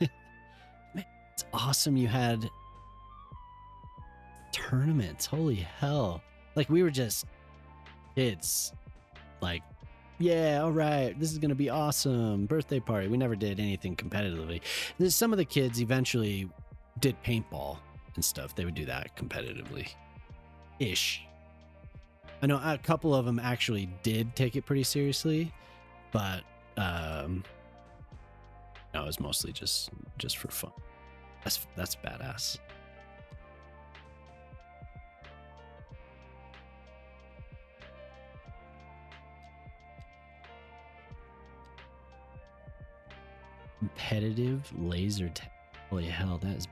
Man, it's awesome you had tournaments. Holy hell. Like, we were just kids. Like, yeah, all right, this is going to be awesome. Birthday party. We never did anything competitively. Some of the kids eventually did paintball and stuff. They would do that competitively. Ish. I know a couple of them actually did take it pretty seriously, but no, it was mostly just for fun. That's badass. Competitive laser tag. Holy hell, that is.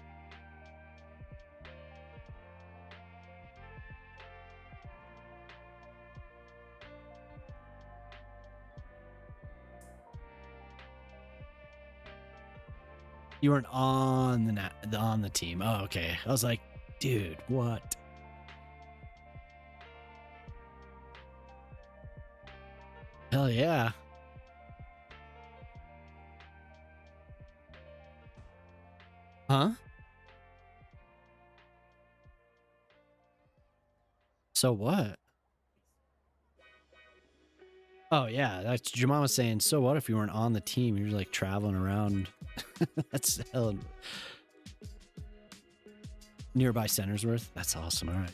You weren't on the team. Oh, okay. I was like, dude, what? Hell yeah. Huh? So what? Oh yeah, that's your mom was saying. So what if you weren't on the team? You're like traveling around. That's hell. Nearby Centersworth. That's awesome. All right.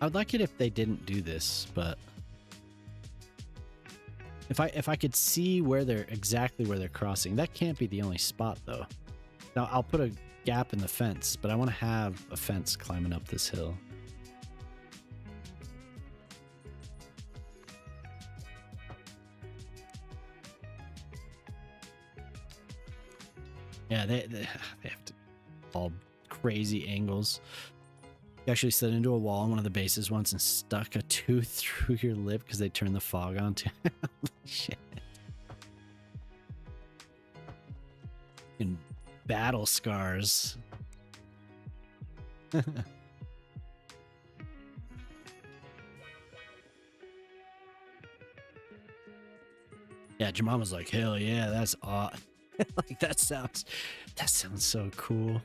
I would like it if they didn't do this, but if I could see where they're exactly where they're crossing, that can't be the only spot though. Now I'll put a gap in the fence, but I want to have a fence climbing up this hill. Yeah, they have to all crazy angles. You actually slid into a wall on one of the bases once and stuck a tooth through your lip because they turned the fog on too. Shit. In battle scars. Yeah, Jemama's like, hell yeah, that's odd. Like that sounds so cool.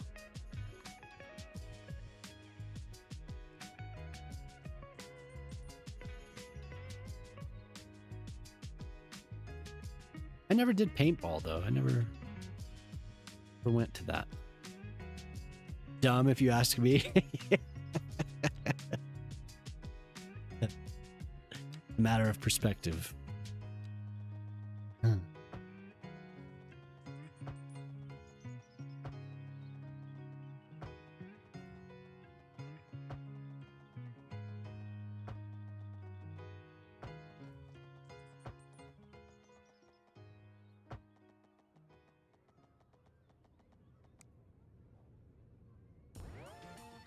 I never did paintball though. I never went to that. Dumb if you ask me. Matter of perspective.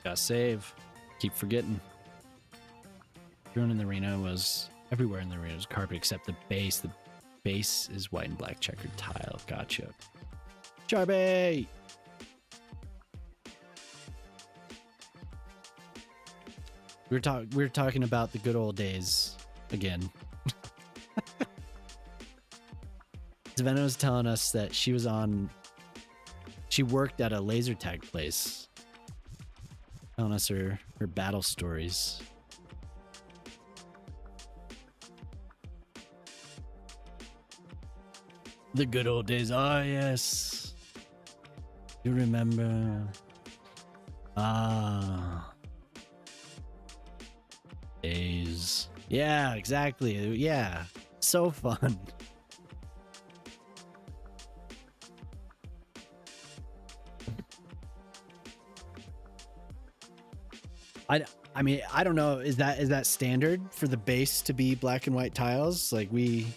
Gotta save. Keep forgetting. Drone in the arena was everywhere in the arena was carpet except the base. The base is white and black checkered tile. Gotcha. Charby! We were talking about the good old days again. Savannah was telling us that she worked at a laser tag place. Telling us her battle stories. The good old days. Oh, yes. You remember. Ah. Days. Yeah, exactly. Yeah. So fun. I mean, I don't know. Is that standard for the base to be black and white tiles? Like they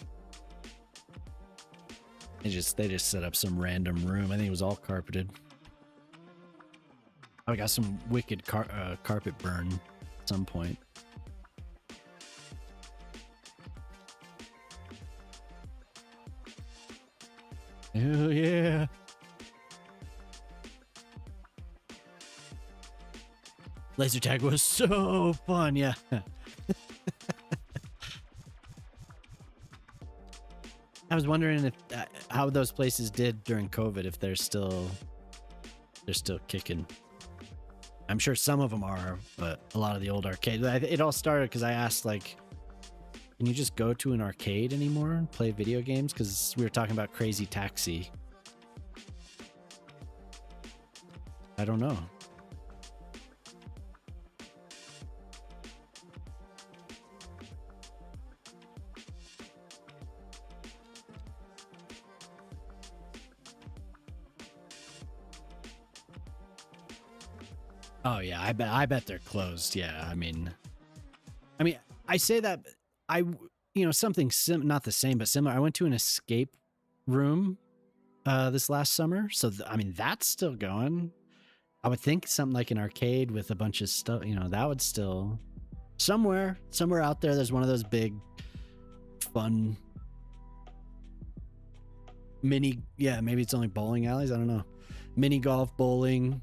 just set up some random room. I think it was all carpeted. I got some wicked carpet burn at some point. Oh yeah. Laser tag was so fun, yeah. I was wondering if how those places did during COVID, if they're still kicking. I'm sure some of them are, but a lot of the old arcades. It all started because I asked like Can you just go to an arcade anymore and play video games? Because we were talking about Crazy Taxi. I don't know. Oh yeah, I bet they're closed. Yeah, I mean, I say that something not the same but similar. I went to an escape room this last summer, so I mean that's still going. I would think something like an arcade with a bunch of stuff, that would still somewhere out there. There's one of those big, fun mini. Yeah, maybe it's only bowling alleys. I don't know. Mini golf, bowling,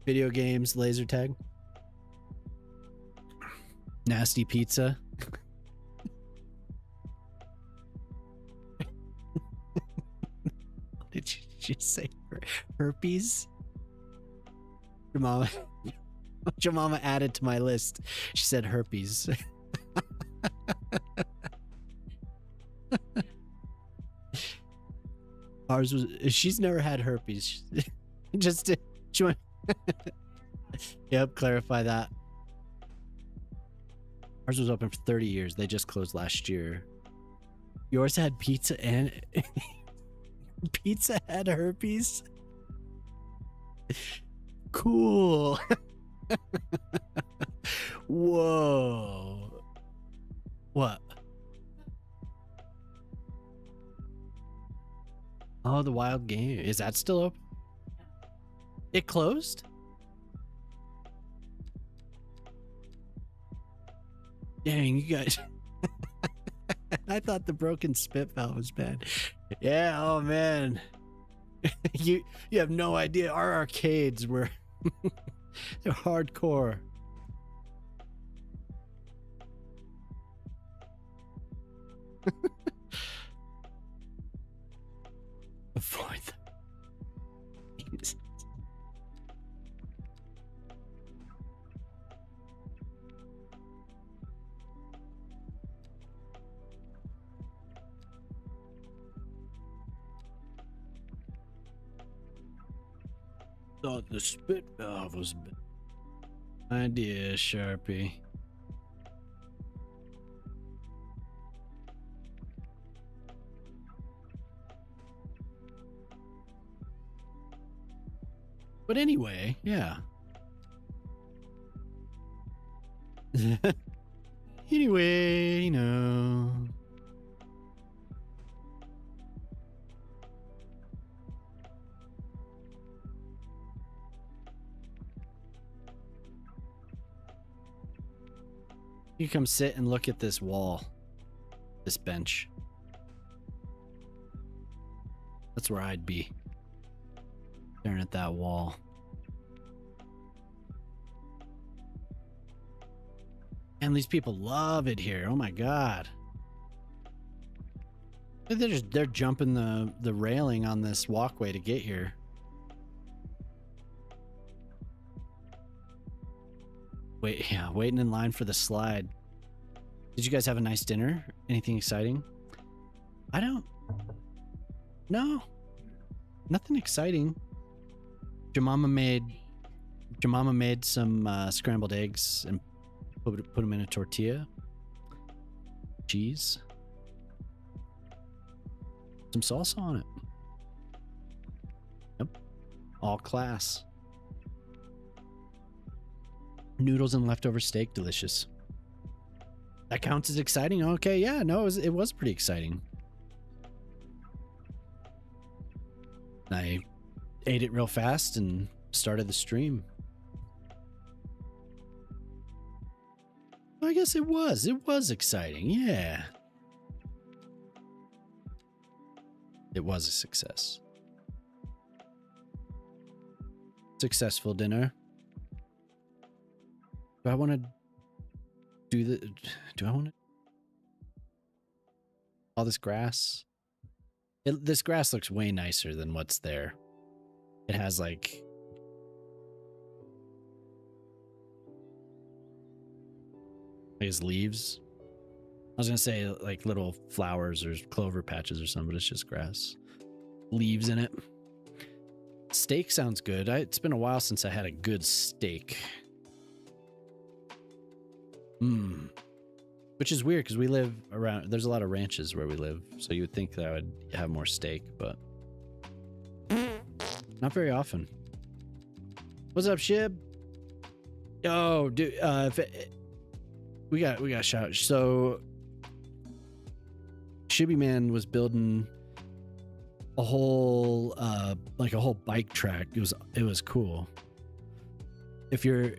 video games, laser tag, nasty pizza. Did you just say herpes? Your mama added to my list. She said herpes. Ours was. She's never had herpes. Just she went. Yep, clarify that. Ours was open for 30 years. They just closed last year. Yours had pizza and pizza had herpes. Cool. Whoa. What? Oh, the wild game. Is that still open? It closed? Dang, you guys. I thought the broken spit valve was bad. Yeah, oh man. You have no idea. Our arcades were they're hardcore. Fourth. Thought the spit valve was bad. Idea, Sharpie. But anyway, yeah. Anyway, you come sit and look at this wall, this bench. That's where I'd be. Staring at that wall. And these people love it here. Oh my god. They're jumping the railing on this walkway to get here. Waiting in line for the slide. Did you guys have a nice dinner? Anything exciting? I don't. No. Nothing exciting. Jemima made some scrambled eggs and put them in a tortilla. Cheese. Some salsa on it. Yep. All class. Noodles and leftover steak, delicious. That counts as exciting? Okay, yeah, no, it was pretty exciting. I ate it real fast and started the stream. I guess it was exciting, yeah. It was a success. Successful dinner. Do I want to do I want to all this grass? This grass looks way nicer than what's there. It has like I guess leaves was gonna say like little flowers or clover patches or something, but it's just grass. Leaves in it. Steak sounds good. It's been a while since I had a good steak. Which is weird because we live around, there's a lot of ranches where we live, so you would think that I would have more steak, but not very often. What's up, Shib? Yo, dude, we got a shout. So Shibby Man was building a whole like a whole bike track. It was cool. If you're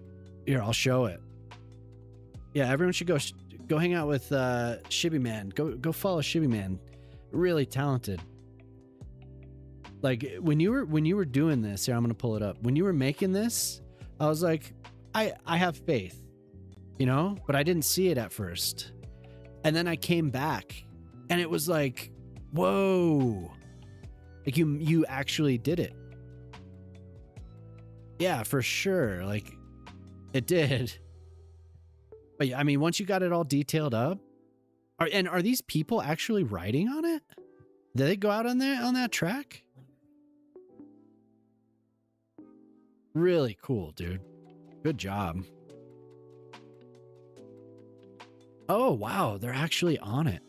here, I'll show it. Yeah, everyone should go hang out with Shibby Man. Go follow Shibby Man. Really talented. Like when you were doing this, here I'm gonna pull it up. When you were making this, I was like, I have faith, you know, but I didn't see it at first. And then I came back and it was like, whoa. Like you actually did it. Yeah, for sure. Like it did. But yeah, I mean, once you got it all detailed up, are these people actually riding on it? Did they go out on that track? Really cool, dude. Good job. Oh, wow. They're actually on it.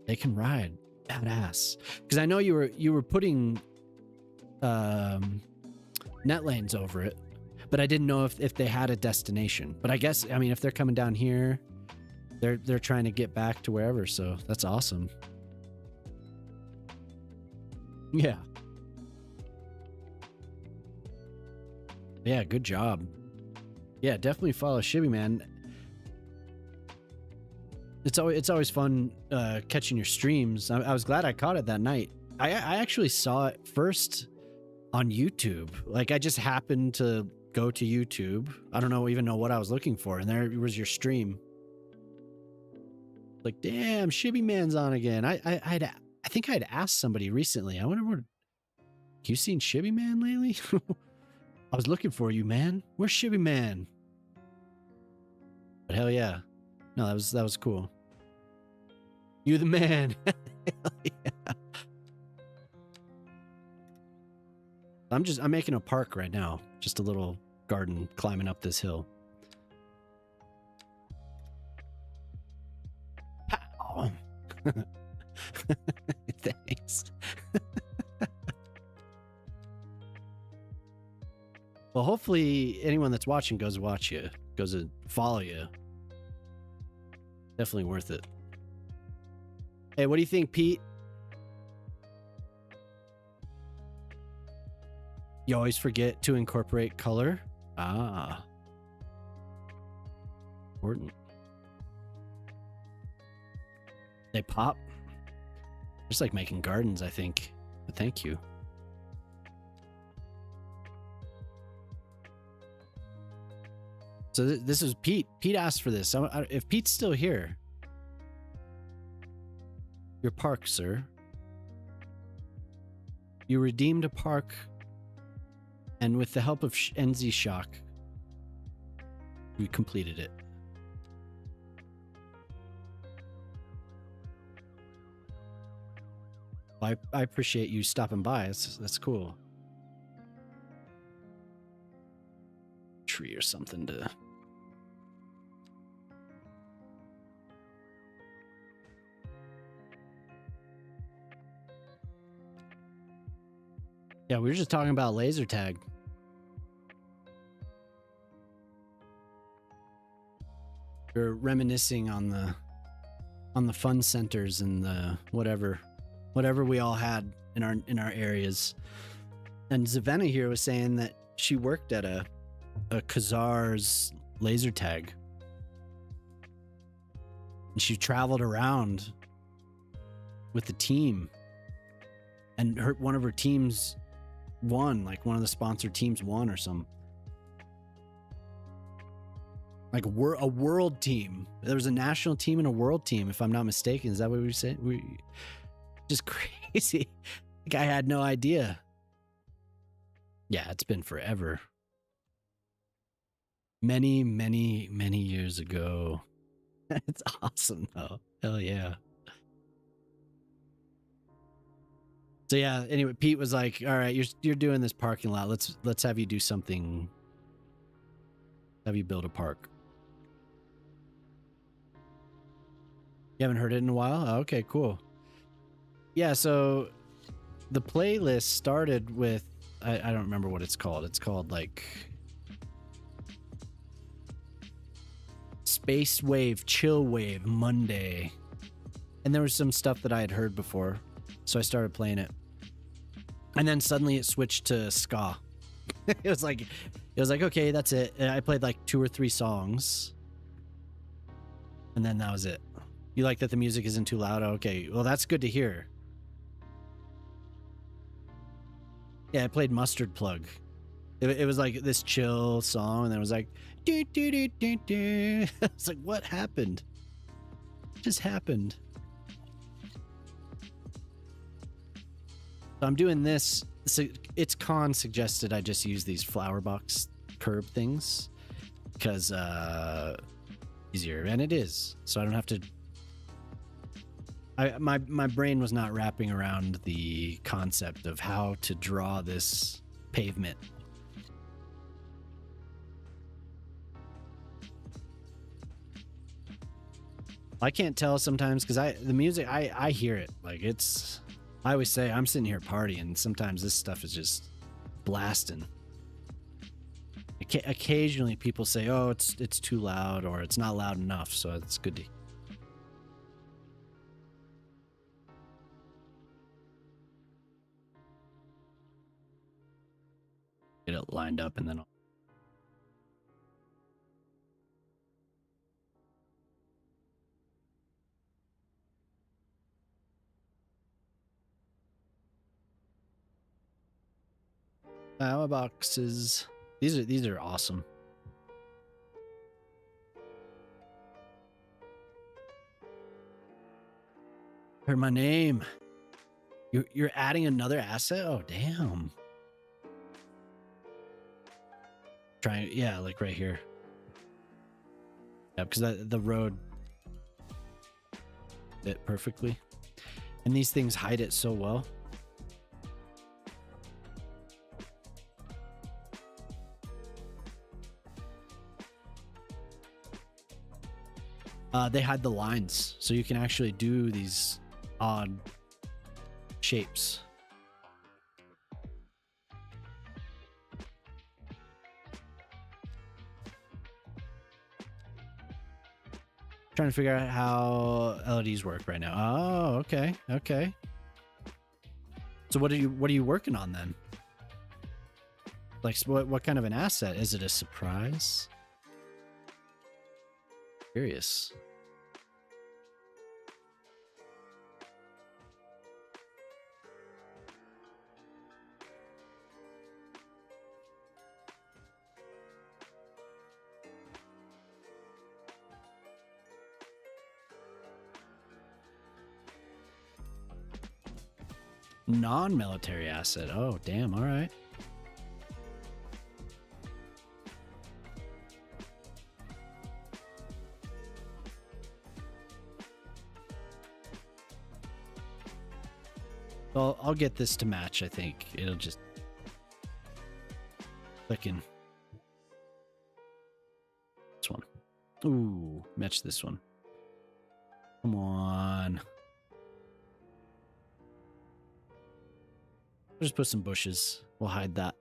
They can ride. Badass. Because I know you were putting net lanes over it, but I didn't know if they had a destination. But I guess, I mean, if they're coming down here, they're trying to get back to wherever. So that's awesome. Yeah. Yeah, good job. Yeah, definitely follow Shibby Man. It's always fun catching your streams. I was glad I caught it that night. I actually saw it first on YouTube. Like I just happened to go to YouTube. I don't even know what I was looking for, and there was your stream. Like, damn, Shibby Man's on again. I think I'd asked somebody recently. I wonder where you seen Shibby Man lately? I was looking for you, man. Where's Shibby Man? But hell yeah. No, that was cool. You the man. Hell yeah. I'm making a park right now. Just a little garden climbing up this hill. Pow. Thanks. Well, hopefully anyone that's watching goes to follow you. Definitely worth it. Hey, what do you think, Pete? You always forget to incorporate color. Ah. Important. They pop. Just like making gardens, I think. But thank you. So this is Pete. Pete asked for this. If Pete's still here, your park, sir. You redeemed a park, and with the help of NZ Shock, we completed it. I appreciate you stopping by. That's cool. Tree or something to. Yeah, we were just talking about laser tag. We're reminiscing on the fun centers and the whatever we all had in our areas. And Zavenna here was saying that she worked at a Khazar's laser tag. And she traveled around with the team. And one of her teams won, like one of the sponsored teams won or something. Like a world team. There was a national team and a world team, if I'm not mistaken. Is that what we said? Just crazy. Like I had no idea. Yeah, it's been forever. Many, many, many years ago. It's awesome though. Hell yeah. So yeah, anyway, Pete was like, "All right, you're doing this parking lot. Let's have you do something. Have you build a park." You haven't heard it in a while? Oh, okay, cool. Yeah, so the playlist started with I don't remember what it's called. It's called like Space Wave Chill Wave Monday. And there was some stuff that I had heard before, so I started playing it. And then suddenly it switched to ska. it was like okay, that's it. And I played like 2 or 3 songs. And then that was it. You like that the music isn't too loud? Okay, well that's good to hear. Yeah, I played Mustard Plug. It was like this chill song, and then it was like, do do do do do. It's like, what happened? What just happened? So I'm doing this. So it's Con suggested I just use these flower box curb things because easier, and it is. So I don't have to. My brain was not wrapping around the concept of how to draw this pavement. I can't tell sometimes because the music I hear it like it's. I always say I'm sitting here partying. Sometimes this stuff is just blasting. Occasionally people say, "Oh, it's too loud" or "It's not loud enough," so it's good to. Get it lined up and then flower boxes. These are awesome. Heard my name. You're adding another asset? Oh damn. Trying, yeah, like right here. Yeah, because the road fit perfectly. And these things hide it so well. They hide the lines, so you can actually do these odd shapes. Trying to figure out how LEDs work right now. Oh, okay, okay. So what are you working on then? Like what kind of an asset? Is it a surprise? Curious. Non-military asset. Oh, damn. All right. Well, I'll get this to match, I think. It'll just click in. This one. Ooh, match this one. Come on. I'll just put some bushes. We'll hide that.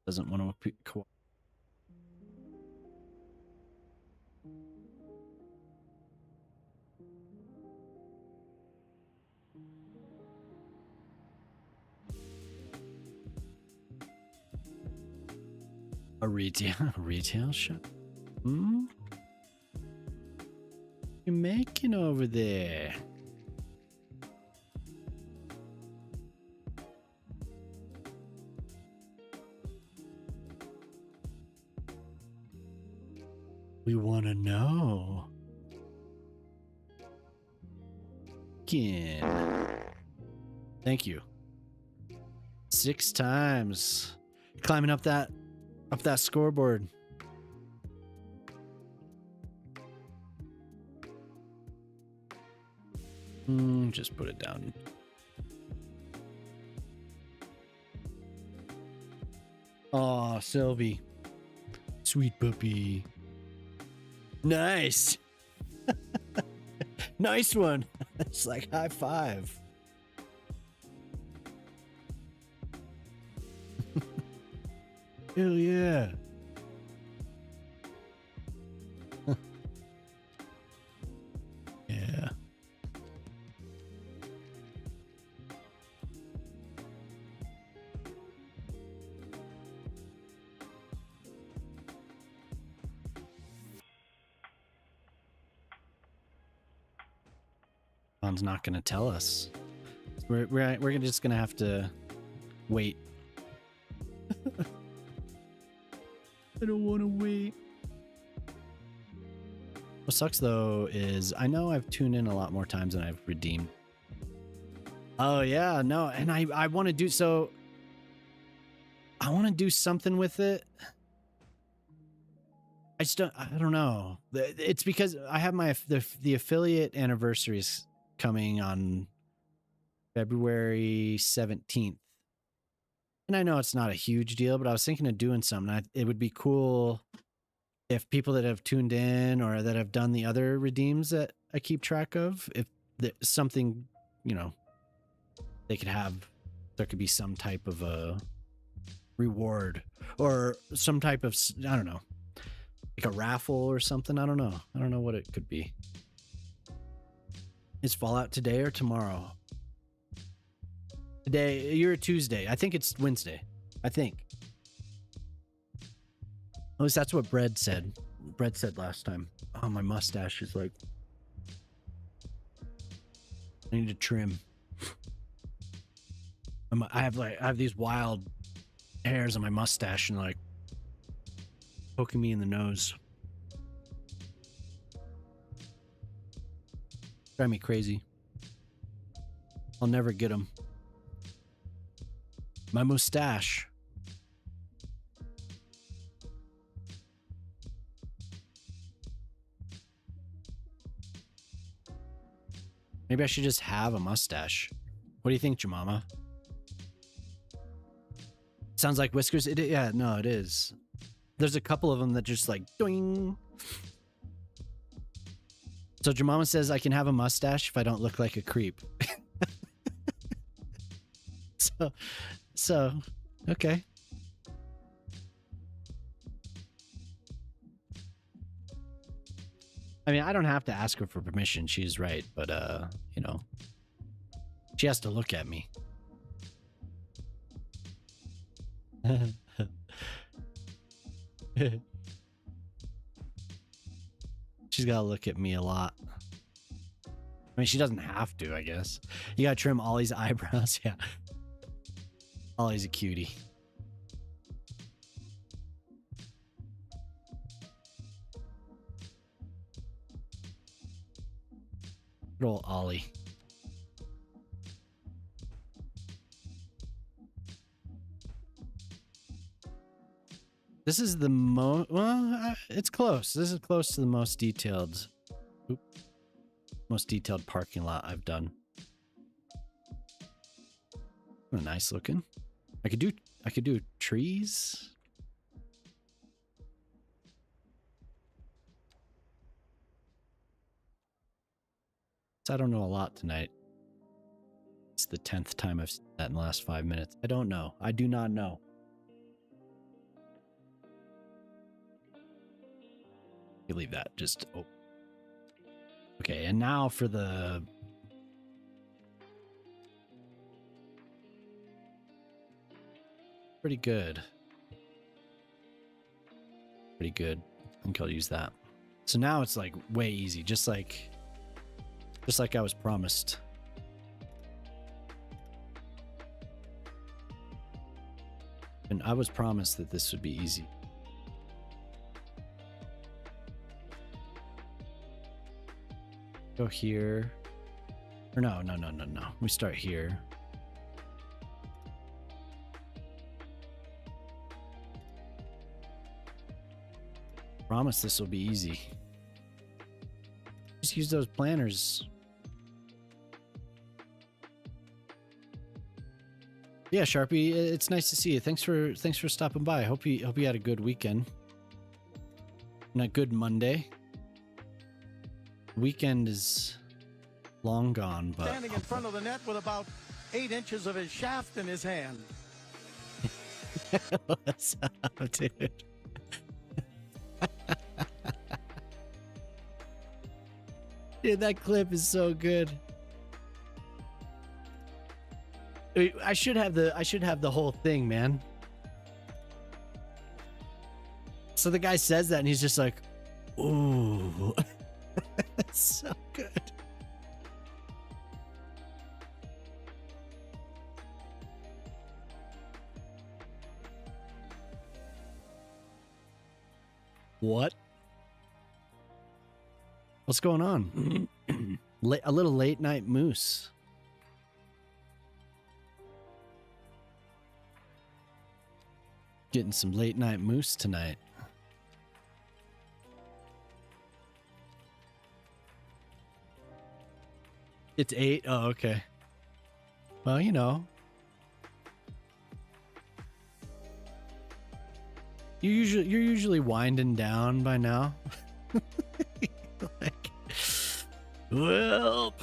Doesn't want to co- a retail shop. Hmm? You making over there? We want to know. Again. Thank you. 6 times. Climbing up that scoreboard. Just put it down. Oh, Sylvie. Sweet puppy. Nice. Nice one. It's like high five. Hell yeah. Yeah. John's not going to tell us. We're just going to have to wait. I don't want to wait. What sucks though is I know I've tuned in a lot more times than I've redeemed. Oh yeah, no, and I want to do so. I want to do something with it. I don't know. It's because I have the affiliate anniversaries coming on February 17th. And I know it's not a huge deal, but I was thinking of doing something. It would be cool if people that have tuned in or that have done the other redeems that I keep track of, if there's something, you know, they could have, there could be some type of a reward or some type of, I don't know, like a raffle or something. I don't know. I don't know what it could be. Is Fallout today or tomorrow? Today, you're a Tuesday. I think it's Wednesday. I think. At least that's what Bread said. Bread said last time. Oh, my mustache is like... I need to trim. I have these wild hairs on my mustache and like poking me in the nose. Drive me crazy. I'll never get them. My mustache. Maybe I should just have a mustache. What do you think, Jemama? Sounds like whiskers. Yeah, no, it is. There's a couple of them that just like doing. So Jemama says I can have a mustache if I don't look like a creep. So, okay. I mean, I don't have to ask her for permission. She's right, but you know, she has to look at me. She's got to look at me a lot. I mean, she doesn't have to, I guess. You got to trim Ollie's eyebrows. Yeah. Ollie's a cutie. Good old Ollie. This is the well, it's close. This is close to the most detailed parking lot I've done. Nice looking. I could do trees. So I don't know a lot tonight. It's the 10th time I've said that in the last 5 minutes. I don't know. I do not know. You leave that just open. Okay, and now for the pretty good. Pretty good. I think I'll use that. So now it's like way easy, just like I was promised. And I was promised that this would be easy. Go here. Or no. We start here. Promise this will be easy. Just use those planners. Yeah, Sharpie, it's nice to see you. Thanks for stopping by. Hope you had a good weekend. And a good Monday. Weekend is long gone, but standing in front of the net with about 8 inches of his shaft in his hand. What's up, dude? Dude, that clip is so good. I should have the whole thing, man. So the guy says that and he's just like, ooh. That's so good. What? What's going on? A little late night moose. Getting some late night moose tonight. It's 8? Oh, okay. Well, you know. You're usually winding down by now. Like, well,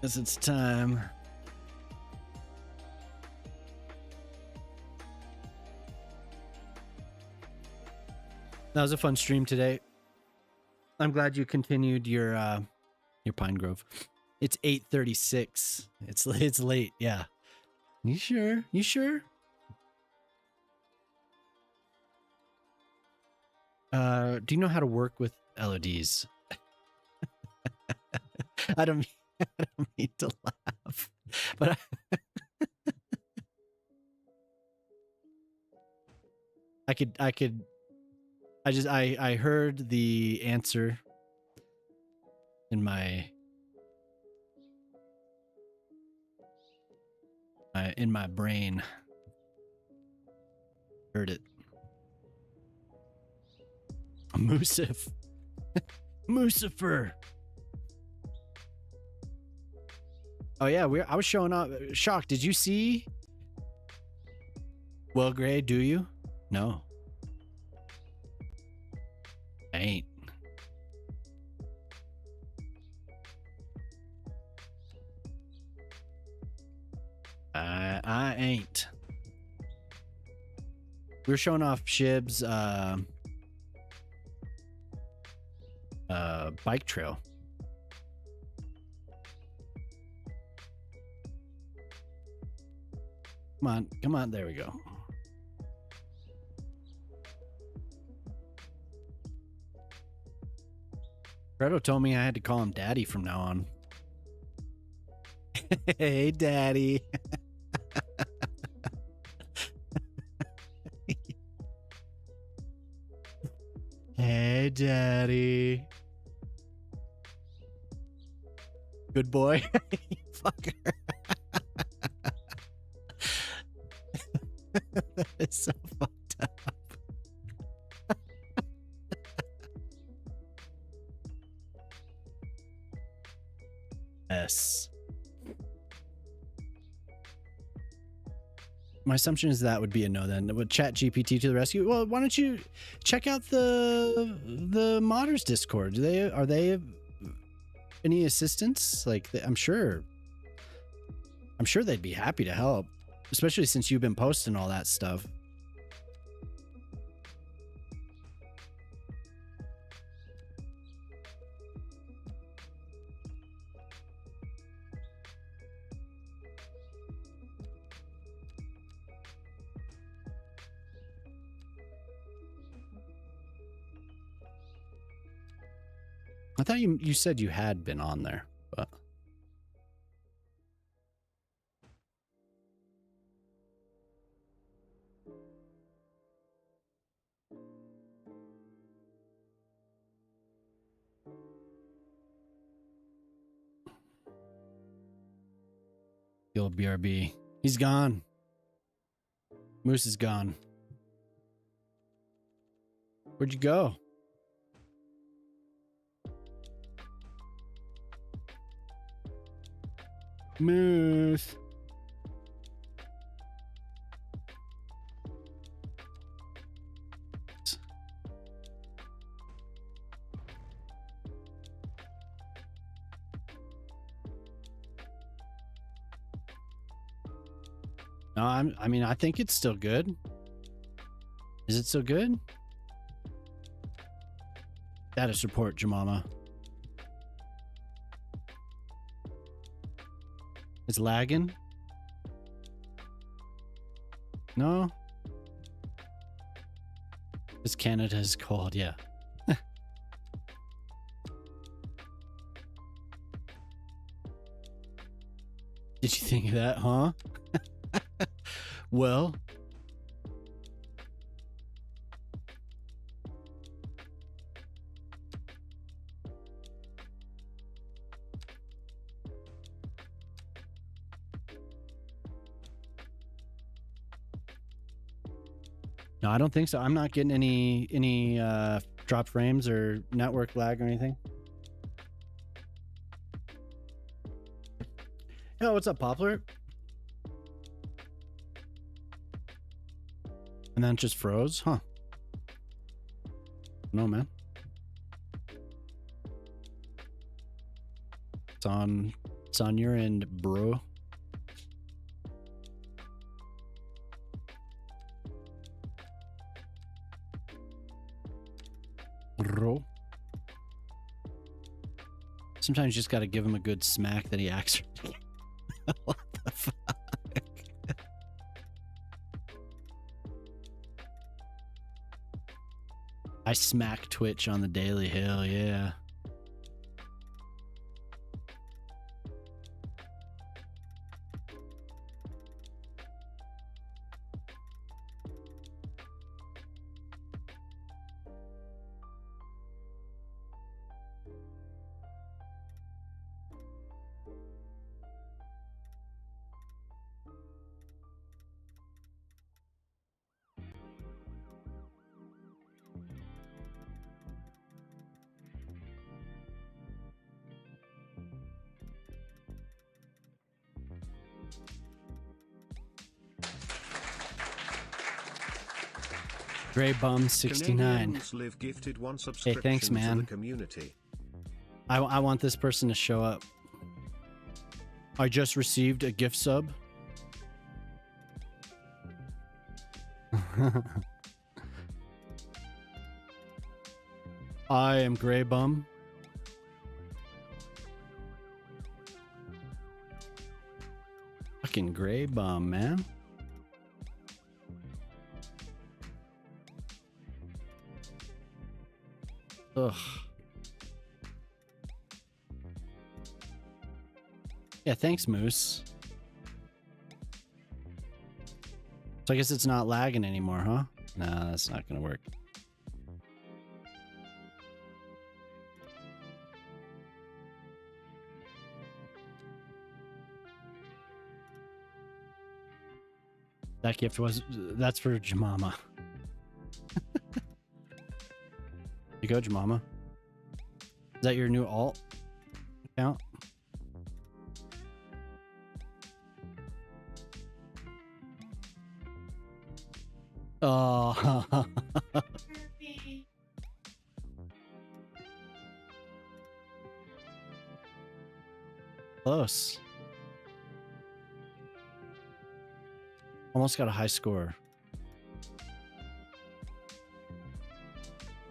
guess it's time. That was a fun stream today. I'm glad you continued your Pine Grove. It's 8:36. It's late. Yeah. You sure? You sure? Do you know how to work with LODs? I don't mean to laugh, but I heard the answer in my brain. Heard it. Musif. Musifer. Oh yeah, I was showing up. Shocked. Did you see? Well, Gray, do you? No. I ain't. I ain't. We were showing off Shib's bike trail. Come on, there we go. Fredo told me I had to call him Daddy from now on. Hey, Daddy. Hey, Daddy. Good boy. Fucker. That is so fucked up. S. My assumption is that would be a no then. Would Chat GPT to the rescue? Well, why don't you check out the modders Discord? Are they any assistance? Like, I'm sure they'd be happy to help, especially since you've been posting all that stuff. I thought you said you had been on there, but the old BRB. He's gone. Moose is gone. Where'd you go? Moose. No, I mean, I think it's still good. Is it still good? Status report, Jemama. It's lagging? No? Because Canada is cold, yeah. Did you think of that, huh? Well, no, I don't think so. I'm not getting any drop frames or network lag or anything. Yo, what's up, Poplar? And then it just froze, huh? No, man. It's on your end, bro. Bro. Sometimes you just got to give him a good smack that he acts. What the fuck? I smack Twitch on the daily. Hell yeah. Gray Bum 69. Live gifted one Hey, thanks, man. to the community. I want this person to show up. I just received a gift sub. I am Gray Bum. Fucking Gray Bum, man. Ugh. Yeah, thanks, Moose. So I guess it's not lagging anymore, huh? No, that's not gonna work. That that's for Jemama. You go, Jemama. Is that your new alt account? Oh. Close. Almost got a high score.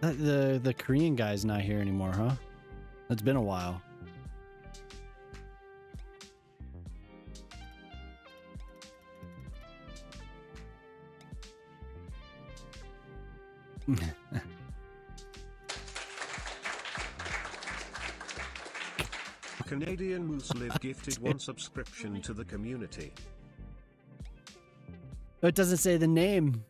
The Korean guy's not here anymore, huh? It's been a while. Canadian Moose Live gifted one subscription to the community. It doesn't say the name.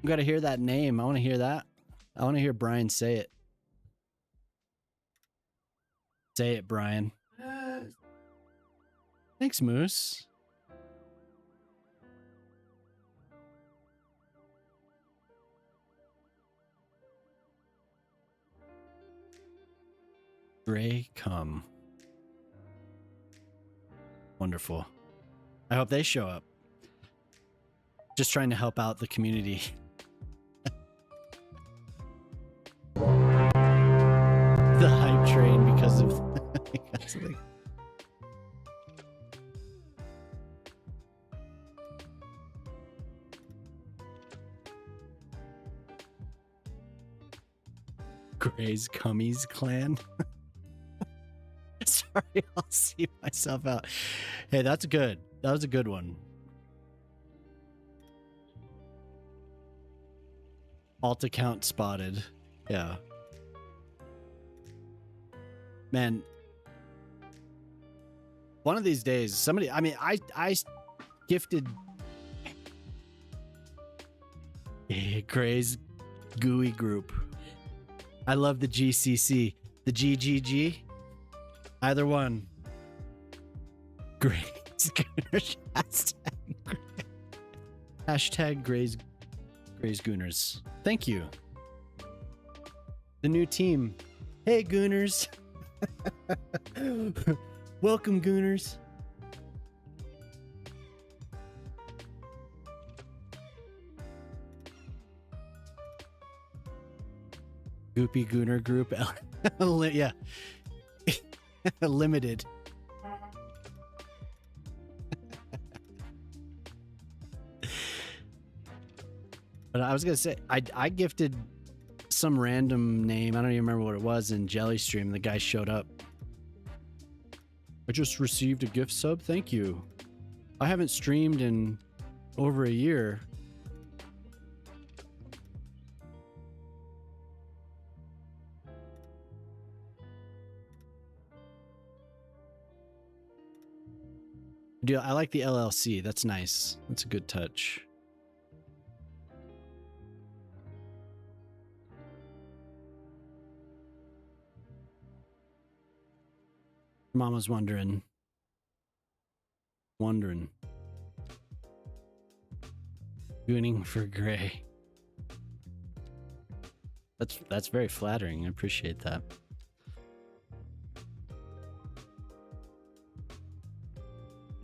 You gotta hear that name. I want to hear that. I want to hear Brian say it. Say it, Brian. Thanks, Moose. Gray come. Wonderful. I hope they show up. Just trying to help out the community. The hype train because of the Gray's Cummies clan. Sorry, I'll see myself out. Hey, that's good. That was a good one. Alt account spotted. Yeah. Man. One of these days, somebody, I mean, I gifted Gray's GUI group. I love the GCC. The GGG. Either one. Gray's Gooners. Hashtag Gray's Gooners. Thank you. The new team. Hey, Gooners. Welcome, Gooners. Goopy Gooner Group. Yeah. Limited. But I was gonna say, I gifted some random name. I don't even remember what it was in Jellystream. The guy showed up. I just received a gift sub. Thank you. I haven't streamed in over a year. Dude, I like the LLC. That's nice. That's a good touch. Mama's wondering. Gooning for Gray. That's very flattering. I appreciate that.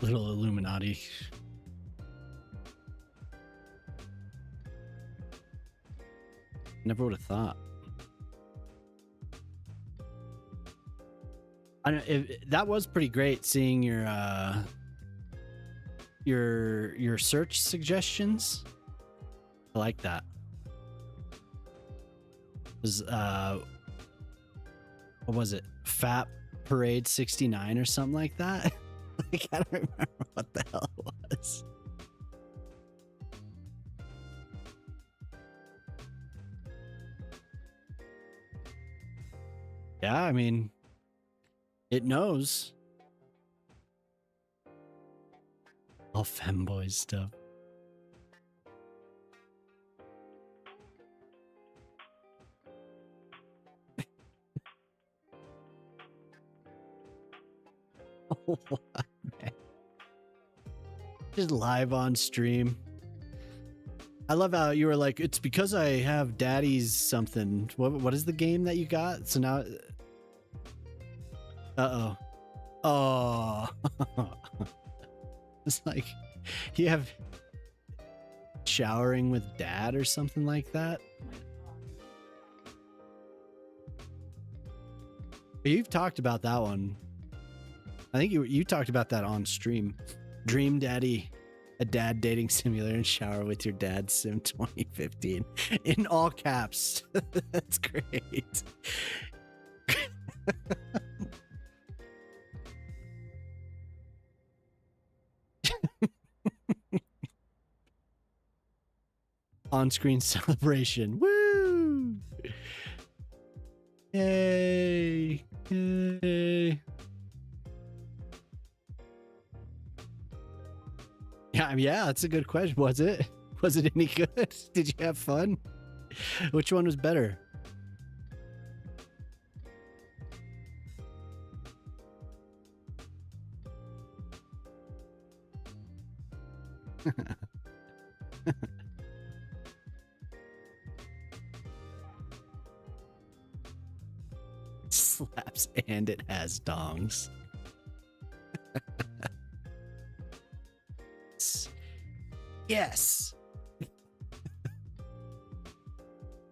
Little Illuminati. Never would have thought. I know that was pretty great seeing your search suggestions. I like that. It was what was it? Fat Parade 69 or something like that. Like, I don't remember what the hell it was. Yeah, I mean, it knows. All femboy stuff. What, man? Just live on stream. I love how you were like, it's because I have daddy's something. What is the game that you got? So now... Uh-oh. Oh. It's like, you have showering with dad or something like that. You've talked about that one. I think you talked about that on stream. Dream Daddy, a dad dating simulator and shower with your dad sim 2015 in all caps. That's great. On-screen celebration. Woo! Yay! Yay! Yeah, that's a good question. Was it? Was it any good? Did you have fun? Which one was better? Slap traps and it has dongs. Yes.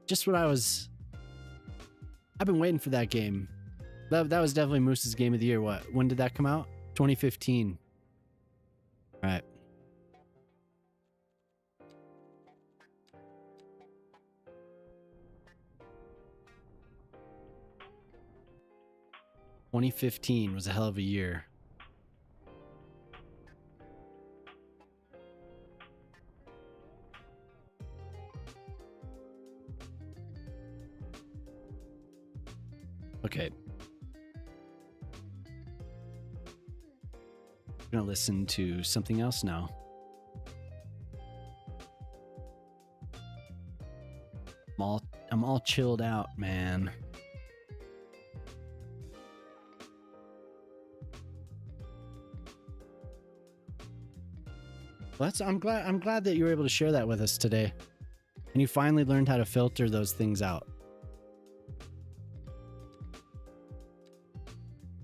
Just what I've been waiting for that game. That was definitely Moose's game of the year. When did that come out? 2015. All right. "2015 was a hell of a year." Okay. I'm gonna listen to something else now. I'm all chilled out, man. Well, I'm glad that you were able to share that with us today. And you finally learned how to filter those things out.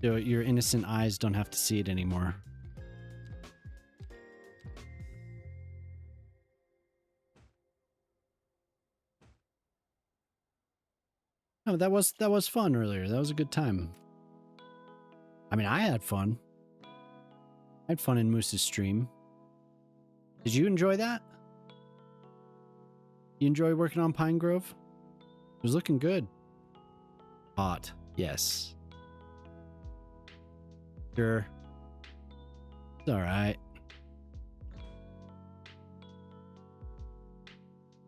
So your innocent eyes don't have to see it anymore. Oh, that was fun earlier. That was a good time. I mean, I had fun. I had fun in Moose's stream. Did you enjoy that? You enjoy working on Pine Grove? It was looking good. Hot, yes. Sure. It's all right.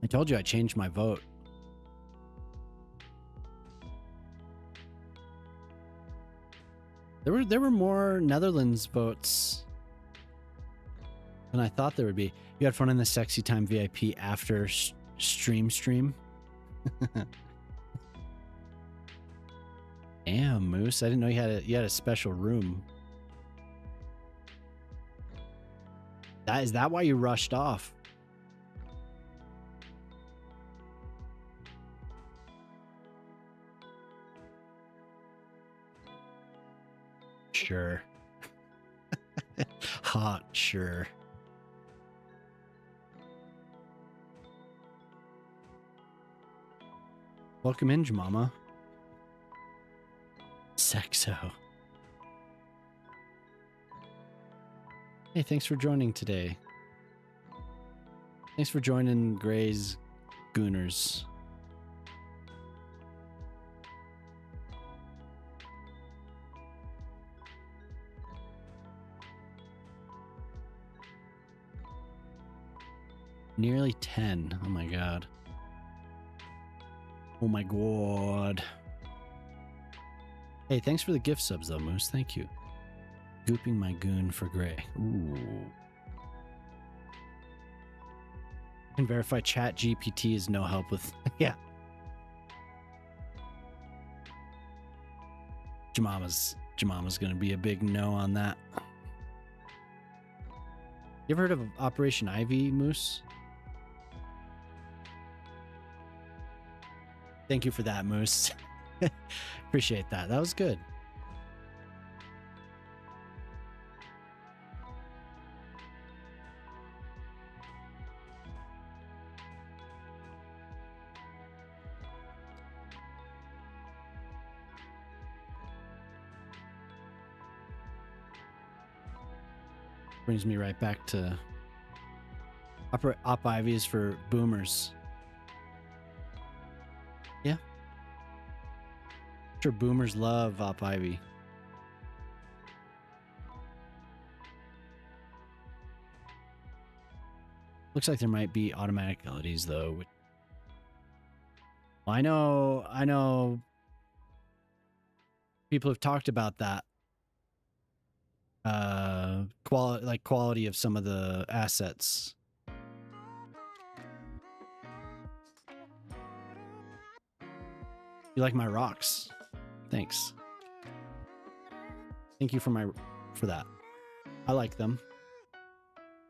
I told you I changed my vote. There were more Netherlands votes than I thought there would be. You had fun in the Sexy Time VIP after stream. Damn, Moose! I didn't know you had a special room. Is that why you rushed off? Sure. Hot, sure. Welcome in, Jemama. Sexo. Hey, thanks for joining today. Thanks for joining Gray's Gooners. Nearly 10. Oh my god. Oh my god. Hey, thanks for the gift subs though, Moose. Thank you. Gooping my goon for Gray. Ooh. Can verify Chat GPT is no help with... Yeah. Jemama's gonna be a big no on that. You ever heard of Operation Ivy, Moose? Thank you for that, Moose. Appreciate that. That was good. Brings me right back to Op Ivies for boomers. Yeah. I'm sure boomers love Op Ivy. Looks like there might be automatic abilities though. Well, I know people have talked about that. Quality of some of the assets. You like my rocks? Thanks. Thank you for that. I like them.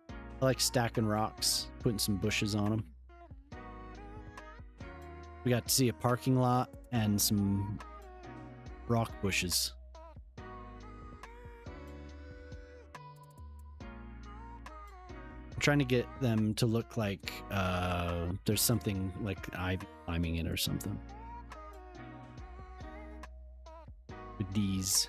I like stacking rocks, putting some bushes on them. We got to see a parking lot and some rock bushes. I'm trying to get them to look like there's something like ivy climbing it or something. With these.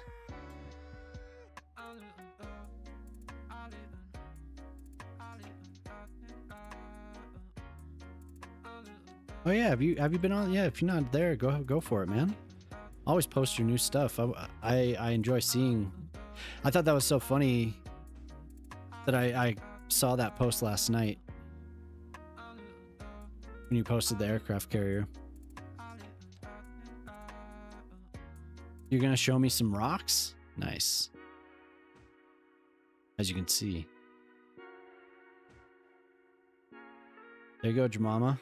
Oh yeah, have you been on? Yeah, if you're not there, go for it, man. Always post your new stuff. I enjoy seeing. I thought that was so funny that I saw that post last night when you posted the aircraft carrier. You're gonna show me some rocks? Nice. As you can see. There you go, Jemama.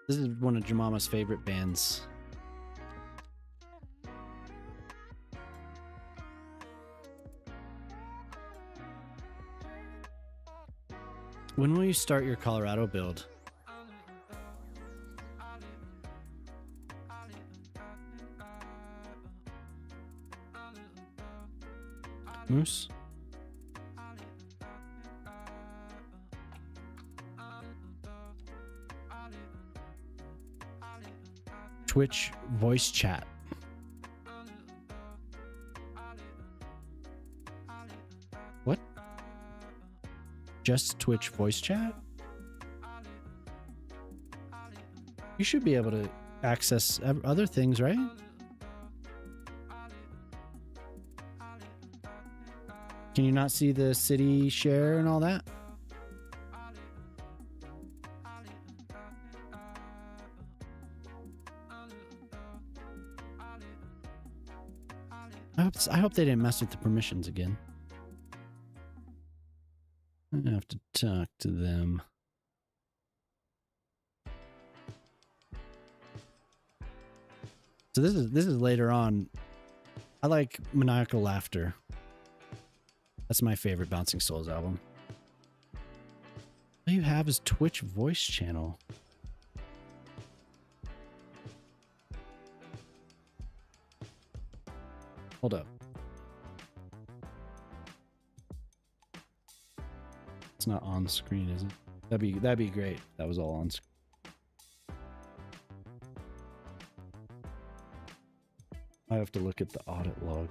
This is one of Jemama's favorite bands. When will you start your Colorado build? Moose? Twitch voice chat. What? Just Twitch voice chat? You should be able to access other things, right? Can you not see the city share and all that? I hope they didn't mess with the permissions again. I have to talk to them. So this is later on. I like Maniacal Laughter. That's my favorite Bouncing Souls album. All you have is Twitch voice channel. Hold up. It's not on screen, is it? That'd be great. That was all on screen. I have to look at the audit log.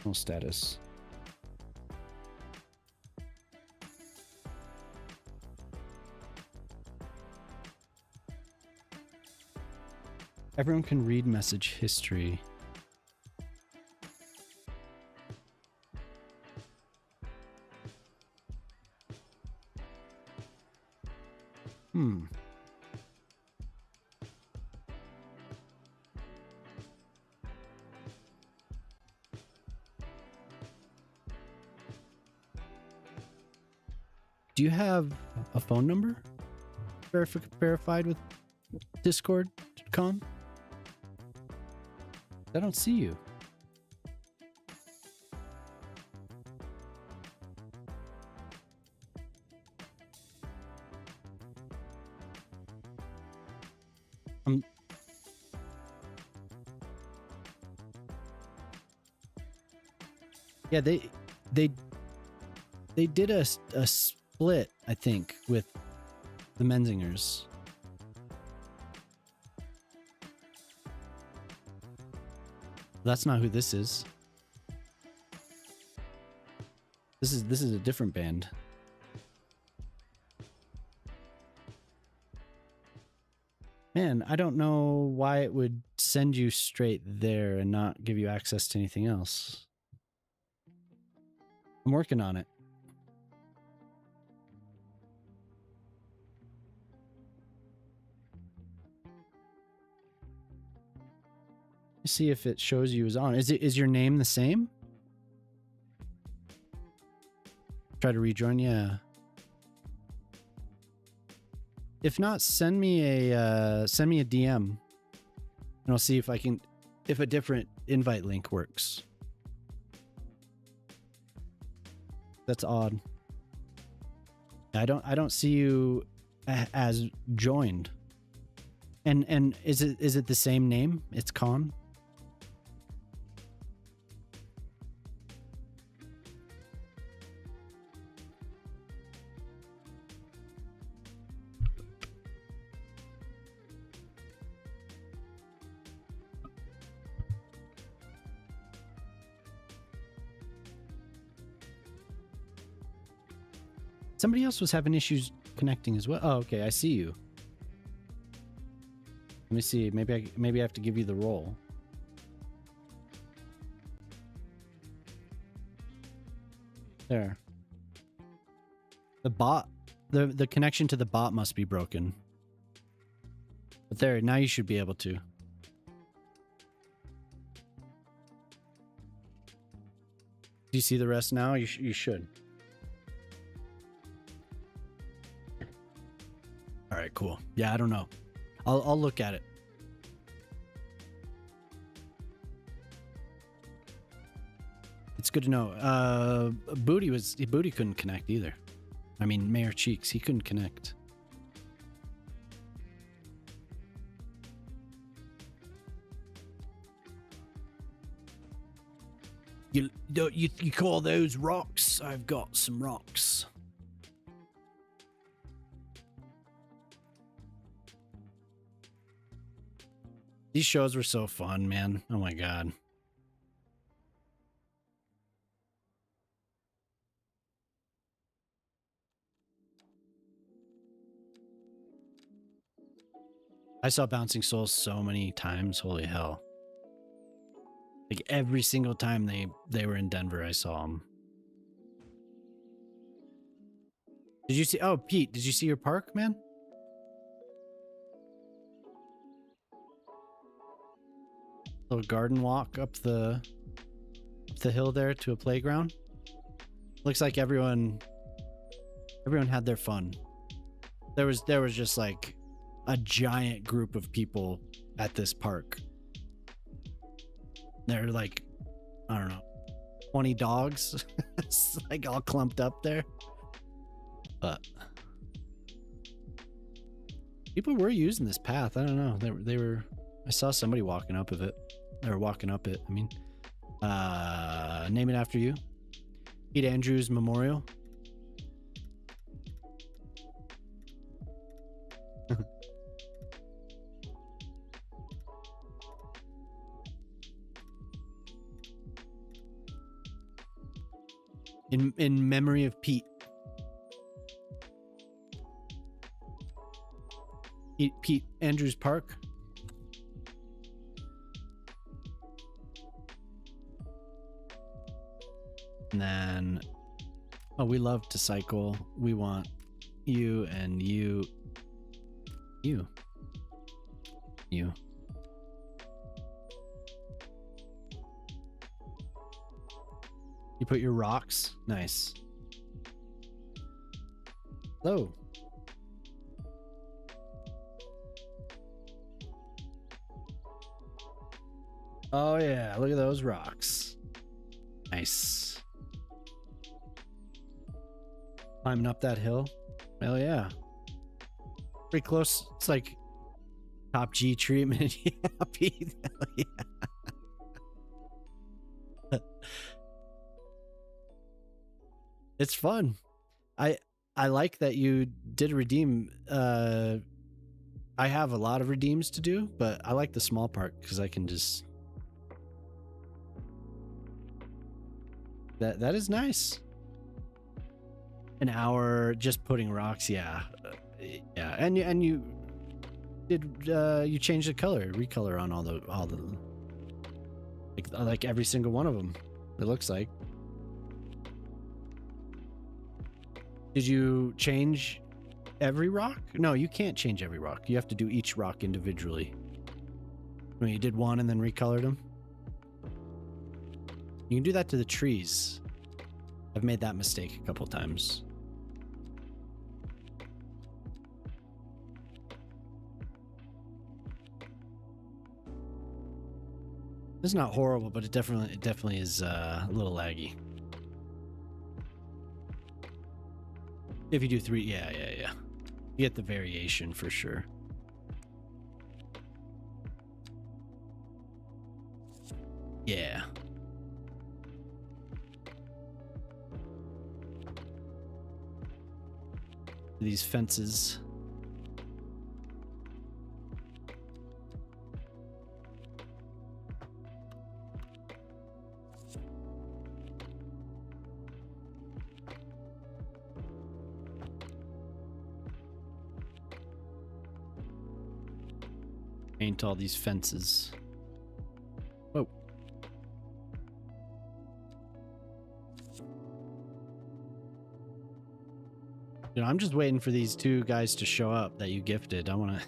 No status. Everyone can read message history. Do you have a phone number verified with Discord.com? I don't see you. Yeah, they did a split, I think, with the Menzingers. That's not who this is. This is a different band. Man, I don't know why it would send you straight there and not give you access to anything else. I'm working on it. See if it shows you is on. Is your name the same? Try to rejoin, yeah. If not, send me a DM, and I'll see if I can, if a different invite link works. That's odd. I don't see you as joined. And is it the same name? It's Khan? Somebody else was having issues connecting as well. Oh, okay, I see you. Let me see. Maybe I have to give you the role. There. The bot, the connection to the bot must be broken. But there, now you should be able to. Do you see the rest now? You should. All right, cool. Yeah, I don't know. I'll look at it. It's good to know. Booty couldn't connect either. I mean, Mayor Cheeks, he couldn't connect. You call those rocks? I've got some rocks. These shows were so fun, man. Oh my god. I saw Bouncing Souls so many times. Holy hell. Like every single time they were in Denver, I saw them. Did you see? Oh, Pete, did you see your park, man? Little garden walk up the hill there to a playground. Looks like everyone had their fun. There was just like a giant group of people at this park. They're like, I don't know, 20 dogs. It's like all clumped up there. But people were using this path. I don't know. They were. I saw somebody walking up of it. Or walking up it. I mean, name it after you. Pete Andrews Memorial. in memory of Pete. Pete Andrews Park. And then, oh, we love to cycle. We want you and you. You. You put your rocks? Nice. Hello. Oh yeah, look at those rocks. Nice. Climbing up that hill. Hell yeah. Pretty close. It's like top G treatment. Yeah, Pete. Hell yeah. It's fun. I like that you did redeem. I have a lot of redeems to do, but I like the small part because I can just. That is nice. An hour just putting rocks, yeah, yeah, and you did you changed the color, recolor on all the like every single one of them. It looks like. Did you change every rock? No, you can't change every rock. You have to do each rock individually. I mean, you did one and then recolored them. You can do that to the trees. I've made that mistake a couple times. It's not horrible, but it definitely is a little laggy. If you do 3, yeah. You get the variation for sure. Yeah. These fences. Paint all these fences. Whoa. You know, I'm just waiting for these 2 guys to show up that you gifted. I want to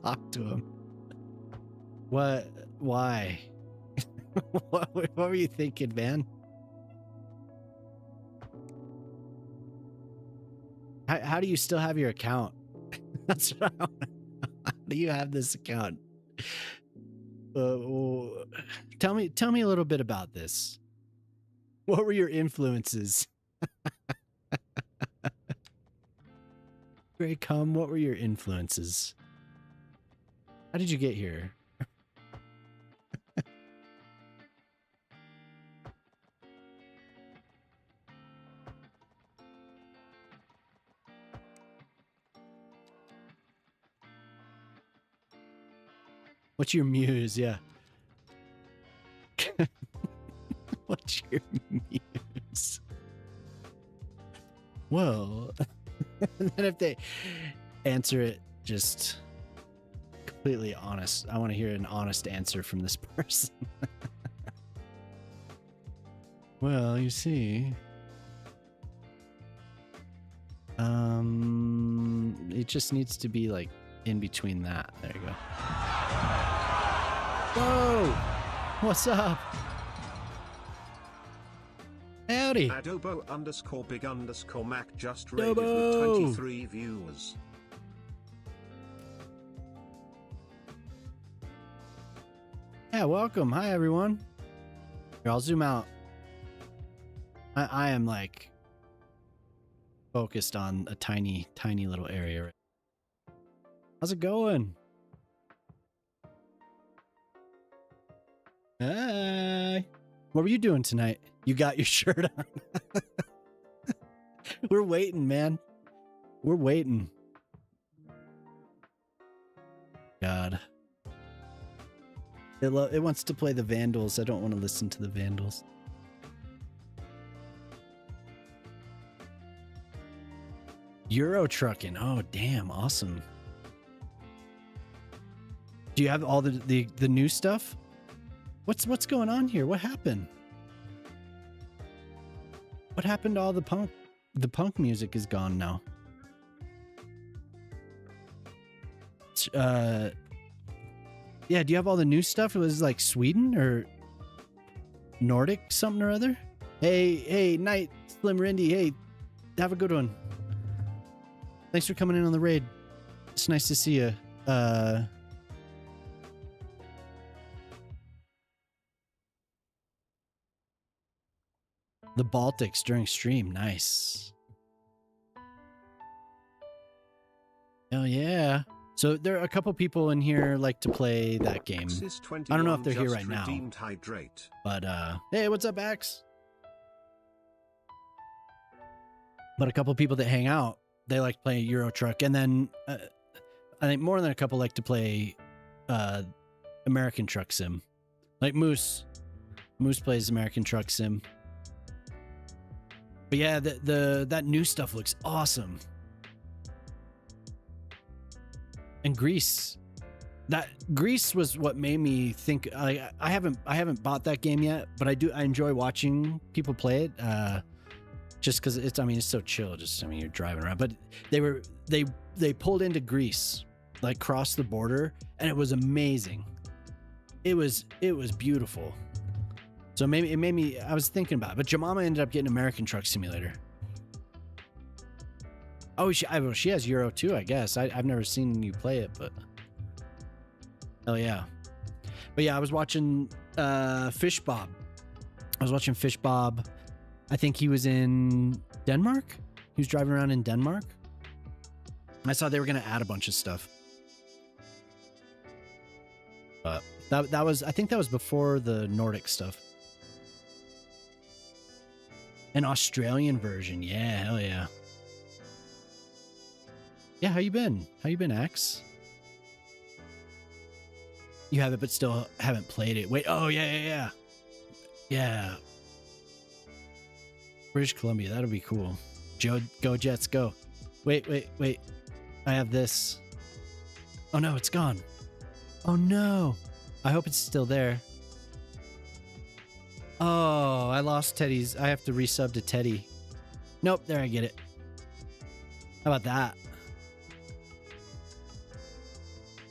talk to them. What? Why? what were you thinking, man? How do you still have your account? That's what I want. How do you have this account? Tell me a little bit about this. What were your influences? Grey Cum, what were your influences? How did you get here? What's your muse? Yeah. What's your muse? Well, and then if they answer it just completely honest, I want to hear an honest answer from this person. Well, you see, it just needs to be like in between that. There you go. Whoa! What's up? Howdy! Adobo_big_Mac just raided Dobo! with 23 viewers. Yeah, welcome. Hi, everyone. Here, I'll zoom out. I am like focused on a tiny little area. How's it going? Hi. What were you doing tonight? You got your shirt on. We're waiting, man. We're waiting. God. It wants to play the Vandals. I don't want to listen to the Vandals. Euro trucking. Oh, damn. Awesome. Do you have all the new stuff? What's going on here? What happened? What happened to all the punk? The punk music is gone now. Yeah, do you have all the new stuff? It was like Sweden or Nordic something or other? Hey, Night, Slim Rindy, hey, have a good one. Thanks for coming in on the raid. It's nice to see you. The Baltics during stream. Nice. Oh, yeah. So there are a couple people in here like to play that game. I don't know if they're here right now. Hydrate. But, hey, what's up, Axe? But a couple people that hang out, they like to play Euro Truck. And then I think more than a couple like to play American Truck Sim. Like Moose. Moose plays American Truck Sim. But yeah, that new stuff looks awesome. And Greece. That Greece was what made me think. I haven't bought that game yet, but I enjoy watching people play it. Just because it's so chill. Just you're driving around, but they pulled into Greece, like crossed the border, and it was amazing. It was beautiful. So maybe it made me. I was thinking about it, but Jemima ended up getting American Truck Simulator. Oh, she has Euro too, I guess. I've never seen you play it, but oh yeah. But yeah, I was watching Fish Bob. I think he was in Denmark. He was driving around in Denmark. I saw they were going to add a bunch of stuff. But that was, I think that was before the Nordic stuff. An Australian version. Yeah, hell yeah. Yeah, how you been? How you been, Axe? You have it, but still haven't played it. Wait, oh, yeah. Yeah. British Columbia, that'll be cool. Joe, go Jets, go. Wait. I have this. Oh no, it's gone. Oh no. I hope it's still there. Oh, I lost Teddy's. I have to resub to Teddy. Nope, there I get it. How about that?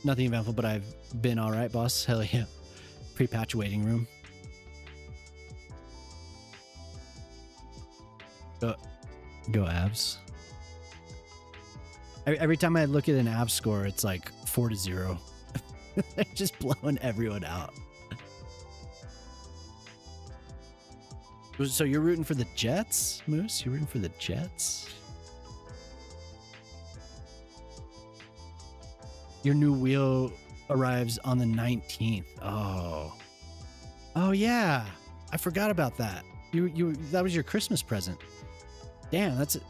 Nothing eventful, but I've been all right, boss. Hell yeah. Pre-patch waiting room. Go Avs. Every time I look at an Avs score, it's like 4-0. They're just blowing everyone out. So you're rooting for the Jets, Moose? You're rooting for the Jets? Your new wheel arrives on the 19th. Oh yeah. I forgot about that. You that was your Christmas present. Damn, that's it.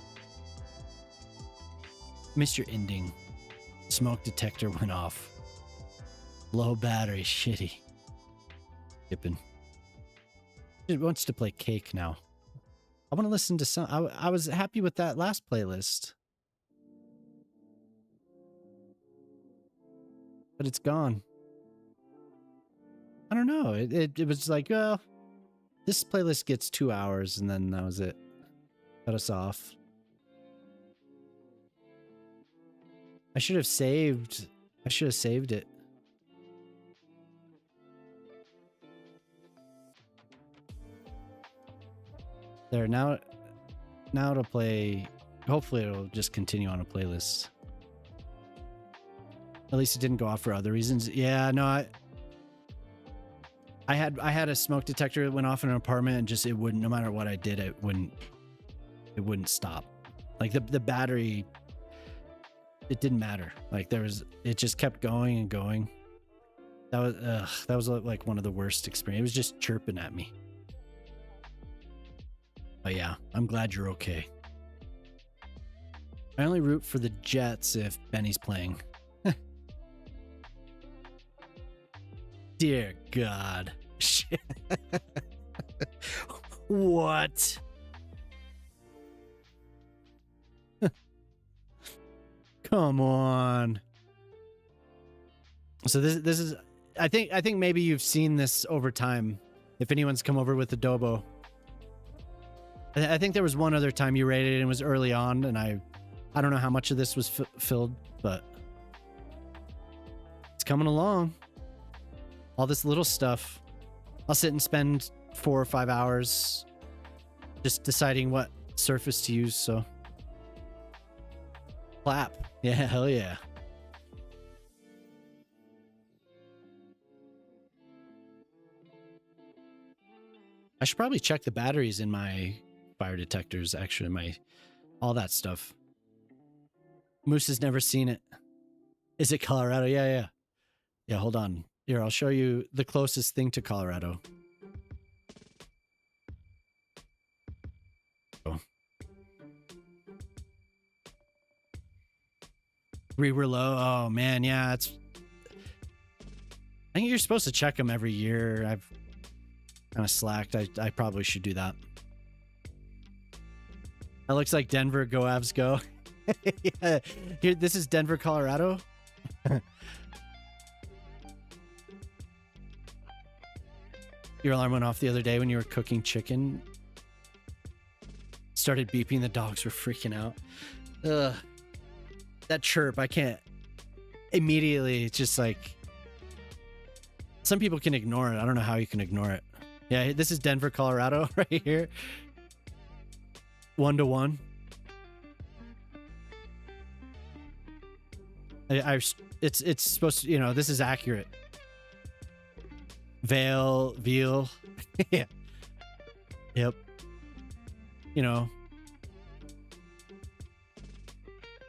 Missed your ending. Smoke detector went off. Low battery, shitty. Skipping. It wants to play Cake now. I want to listen to some. I was happy with that last playlist. But it's gone. I don't know. It was like, well, this playlist gets 2 hours and then that was it. Cut us off. I should have saved it. There, now it'll play. Hopefully it'll just continue on a playlist. At least it didn't go off for other reasons. Yeah, no, I had a smoke detector that went off in an apartment and just it wouldn't, no matter what I did, it wouldn't stop. Like the battery, it didn't matter. Like it just kept going and going. That was like one of the worst experiences. It was just chirping at me. But yeah, I'm glad you're okay. I only root for the Jets if Benny's playing. Dear God. Shit. What? Come on. So this is I think maybe you've seen this over time if anyone's come over with Adobo. I think there was one other time you rated it and it was early on and I don't know how much of this was filled, but it's coming along. All this little stuff. I'll sit and spend 4 or 5 hours just deciding what surface to use, so. Clap. Yeah, hell yeah. I should probably check the batteries in my fire detectors, actually, all that stuff. Moose has never seen it. Is it Colorado? Yeah. Yeah, hold on. Here, I'll show you the closest thing to Colorado. Oh. 3 were low. Oh man, yeah, I think you're supposed to check them every year. I've kind of slacked. I probably should do that. That looks like Denver. Go Avs, go. Yeah. Here, this is Denver, Colorado. Your alarm went off the other day when you were cooking chicken. Started beeping. The dogs were freaking out. Ugh. That chirp, I can't. Immediately, it's just like. Some people can ignore it. I don't know how you can ignore it. Yeah, this is Denver, Colorado, right here. 1-1. It's supposed to, this is accurate. Veal. Yeah. Yep.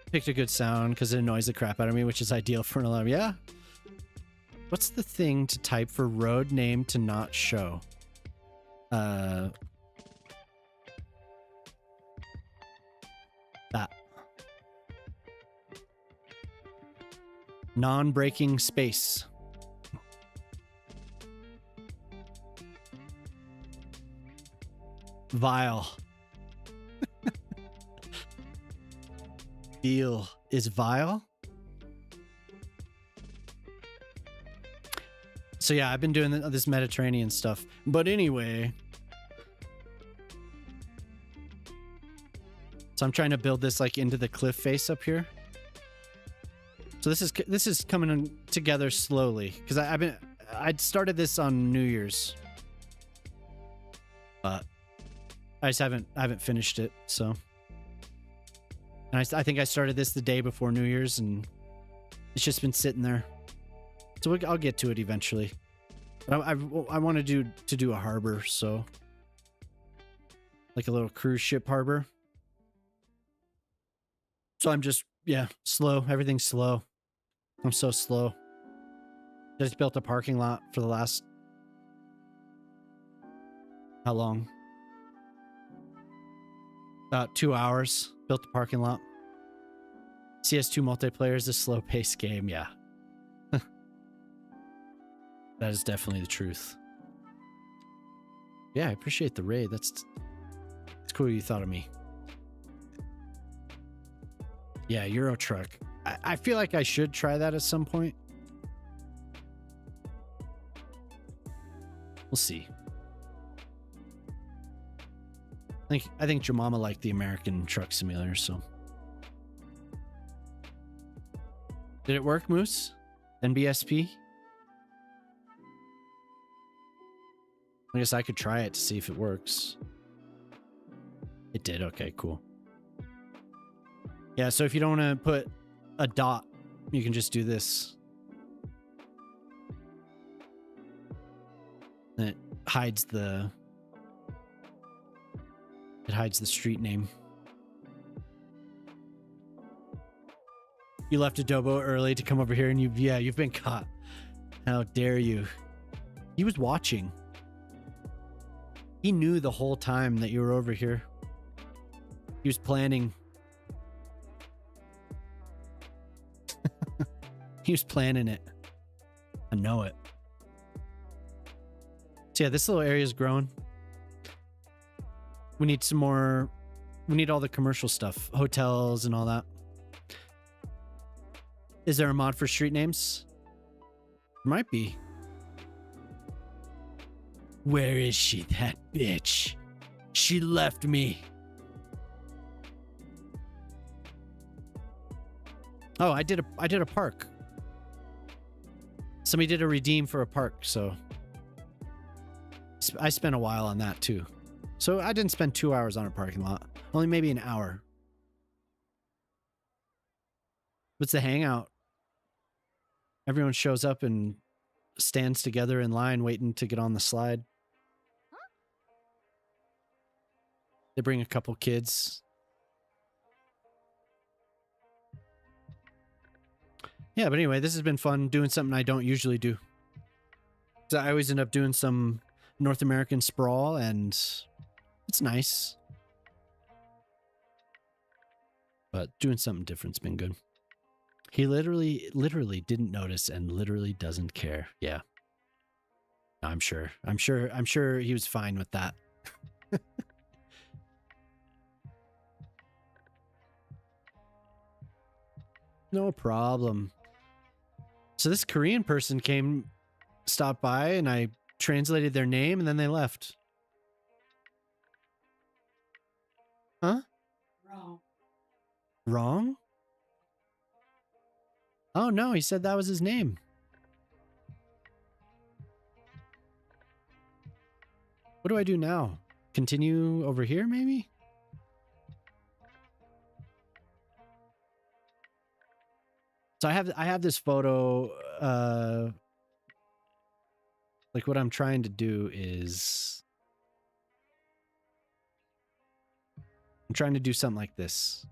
picked a good sound because it annoys the crap out of me, which is ideal for an alarm. Yeah. What's the thing to type for road name to not show? That. Non-breaking space. Vile. Veal is vile. So yeah, I've been doing this Mediterranean stuff. But anyway, so I'm trying to build this like into the cliff face up here. So this is coming together slowly because I'd started this on New Year's, but I haven't finished it. So, and I think I started this the day before New Year's, and it's just been sitting there. So I'll get to it eventually. But I want to do a harbor, so like a little cruise ship harbor. So I'm just slow. Everything's slow. I'm so slow. Just built a parking lot for the last how long? About 2 hours. Built the parking lot. CS2 multiplayer is a slow-paced game, yeah. That is definitely the truth. Yeah, I appreciate the raid. It's cool you thought of me. Yeah, Euro Truck. I feel like I should try that at some point. We'll see. I think Jemima liked the American Truck Simulator, so. Did it work, Moose? NBSP? I guess I could try it to see if it works. It did. Okay, cool. Yeah, so if you don't want to put a dot, you can just do this. And it hides the street name. You left Adobo early to come over here and you've been caught. How dare you? He was watching. He knew the whole time that you were over here. He was planning. He was planning it. I know it. So yeah, this little area is growing. We need some more. We need all the commercial stuff, hotels and all that. Is there a mod for street names? Might be. Where is she, that bitch? She left me. Oh, I did a park. Somebody did a redeem for a park, so I spent a while on that too. So I didn't spend 2 hours on a parking lot. Only maybe an hour. What's the hangout? Everyone shows up and stands together in line waiting to get on the slide. They bring a couple kids. Yeah, but anyway, this has been fun doing something I don't usually do. So I always end up doing some North American sprawl, and it's nice. But doing something different's been good. He literally didn't notice and literally doesn't care. Yeah. I'm sure he was fine with that. No problem. So this Korean person stopped by, and I translated their name, and then they left. Huh? Wrong? Oh no, he said that was his name. What do I do now? Continue over here, maybe? So I have this photo. Like what I'm trying to do is I'm trying to do something like this.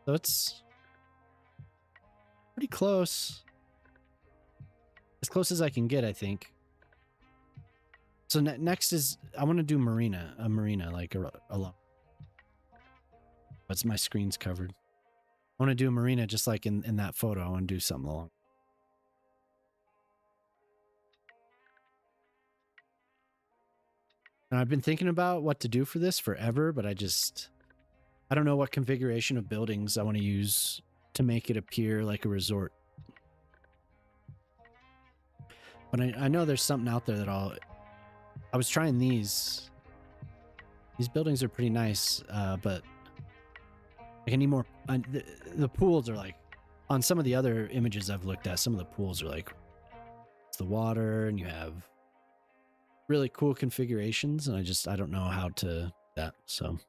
So it's pretty close. As close as I can get, I think. So next is, I want to do a marina, like a what's my screen's covered. I want to do a marina just like in that photo. I want to do something along. And I've been thinking about what to do for this forever, but I don't know what configuration of buildings I want to use to make it appear like a resort. But I know there's something out there that I was trying these. These buildings are pretty nice, but like I need more. The pools are like, on some of the other images I've looked at, some of the pools are like, it's the water and you have really cool configurations, and I don't know how to do that. So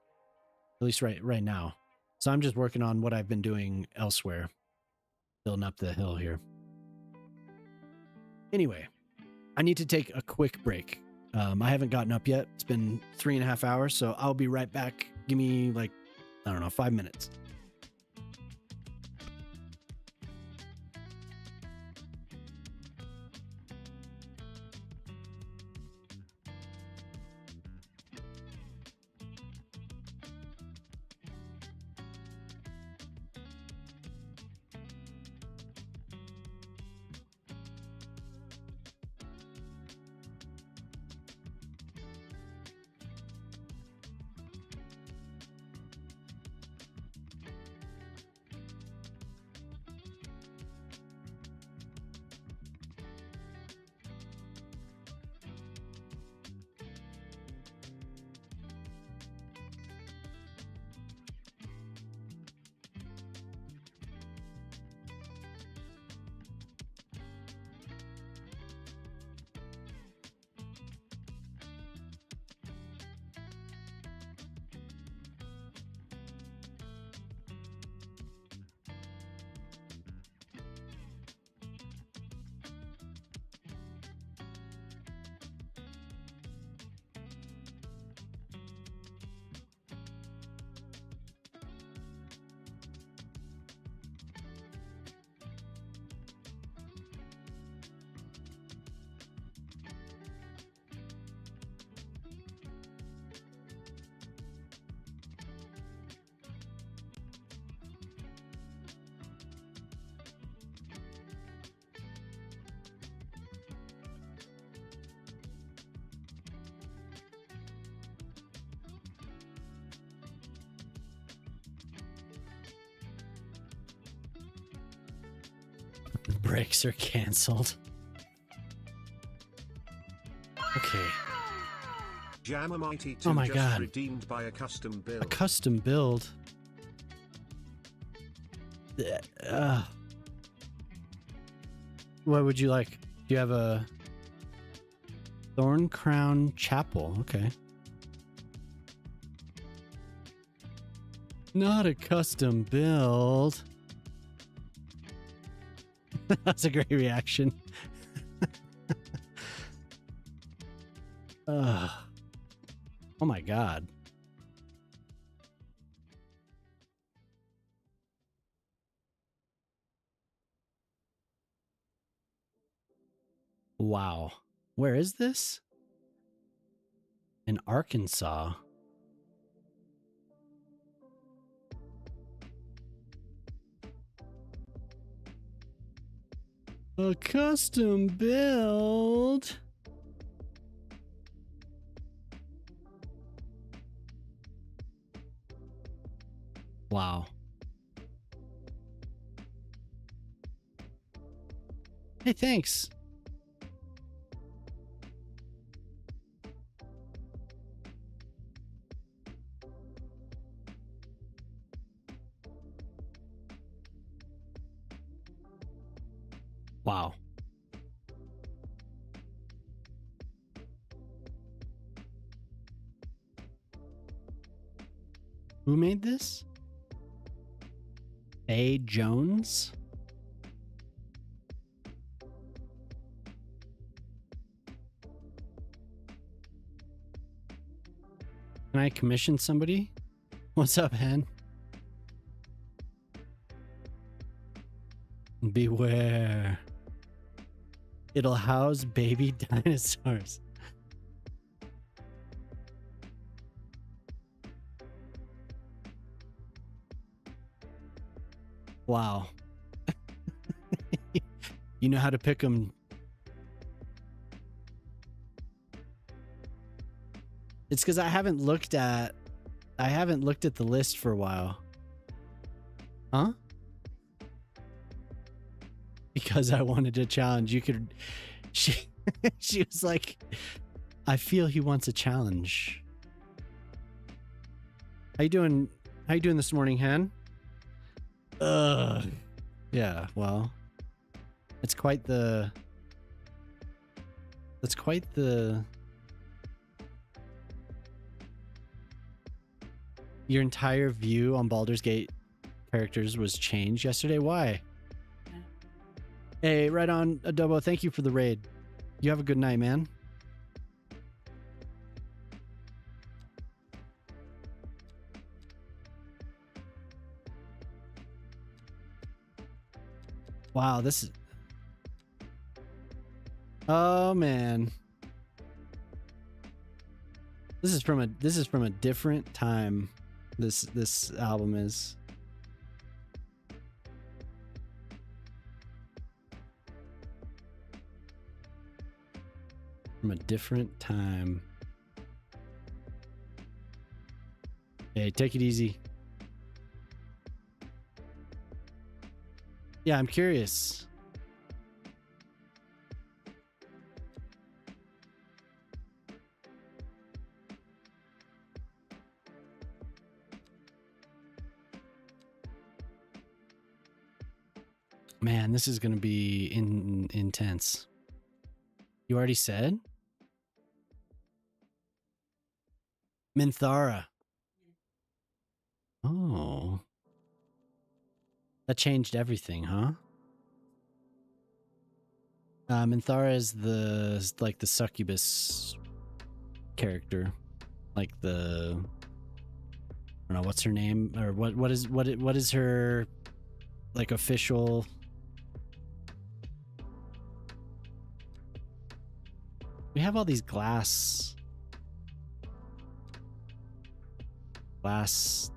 at least right now. So I'm just working on what I've been doing elsewhere, building up the hill here. Anyway, I need to take a quick break. I haven't gotten up yet. It's been 3.5 hours, so I'll be right back. Give me like, I don't know, 5 minutes. Breaks are canceled. Okay. Jamamighty 2 Oh my just God. redeemed by a custom build. A custom build. What would you like? Do you have a Thorn Crown Chapel? Okay. Not a custom build. That's a great reaction. Oh my God. Wow. Where is this? In Arkansas. A custom build. Wow. Hey, thanks. Wow. Who made this? A. Jones? Can I commission somebody? What's up, Hen? Beware. It'll house baby dinosaurs. Wow. You know how to pick them. It's because I haven't looked at the list for a while. Huh? Because I wanted a challenge. You could she was like, I feel he wants a challenge. How you doing this morning, Hen? Yeah, well. That's quite the your entire view on Baldur's Gate characters was changed yesterday. Why? Hey, right on, Adobo. Thank you for the raid. You have a good night, man. Wow, this is... Oh, man. This is from a different time. This album is. From a different time. Hey, take it easy. Yeah, I'm curious. Man, this is going to be intense. You already said? Minthara. Oh. That changed everything, huh? Minthara is the succubus character. Like the... I don't know, what's her name? Or what is her like official... We have all these glass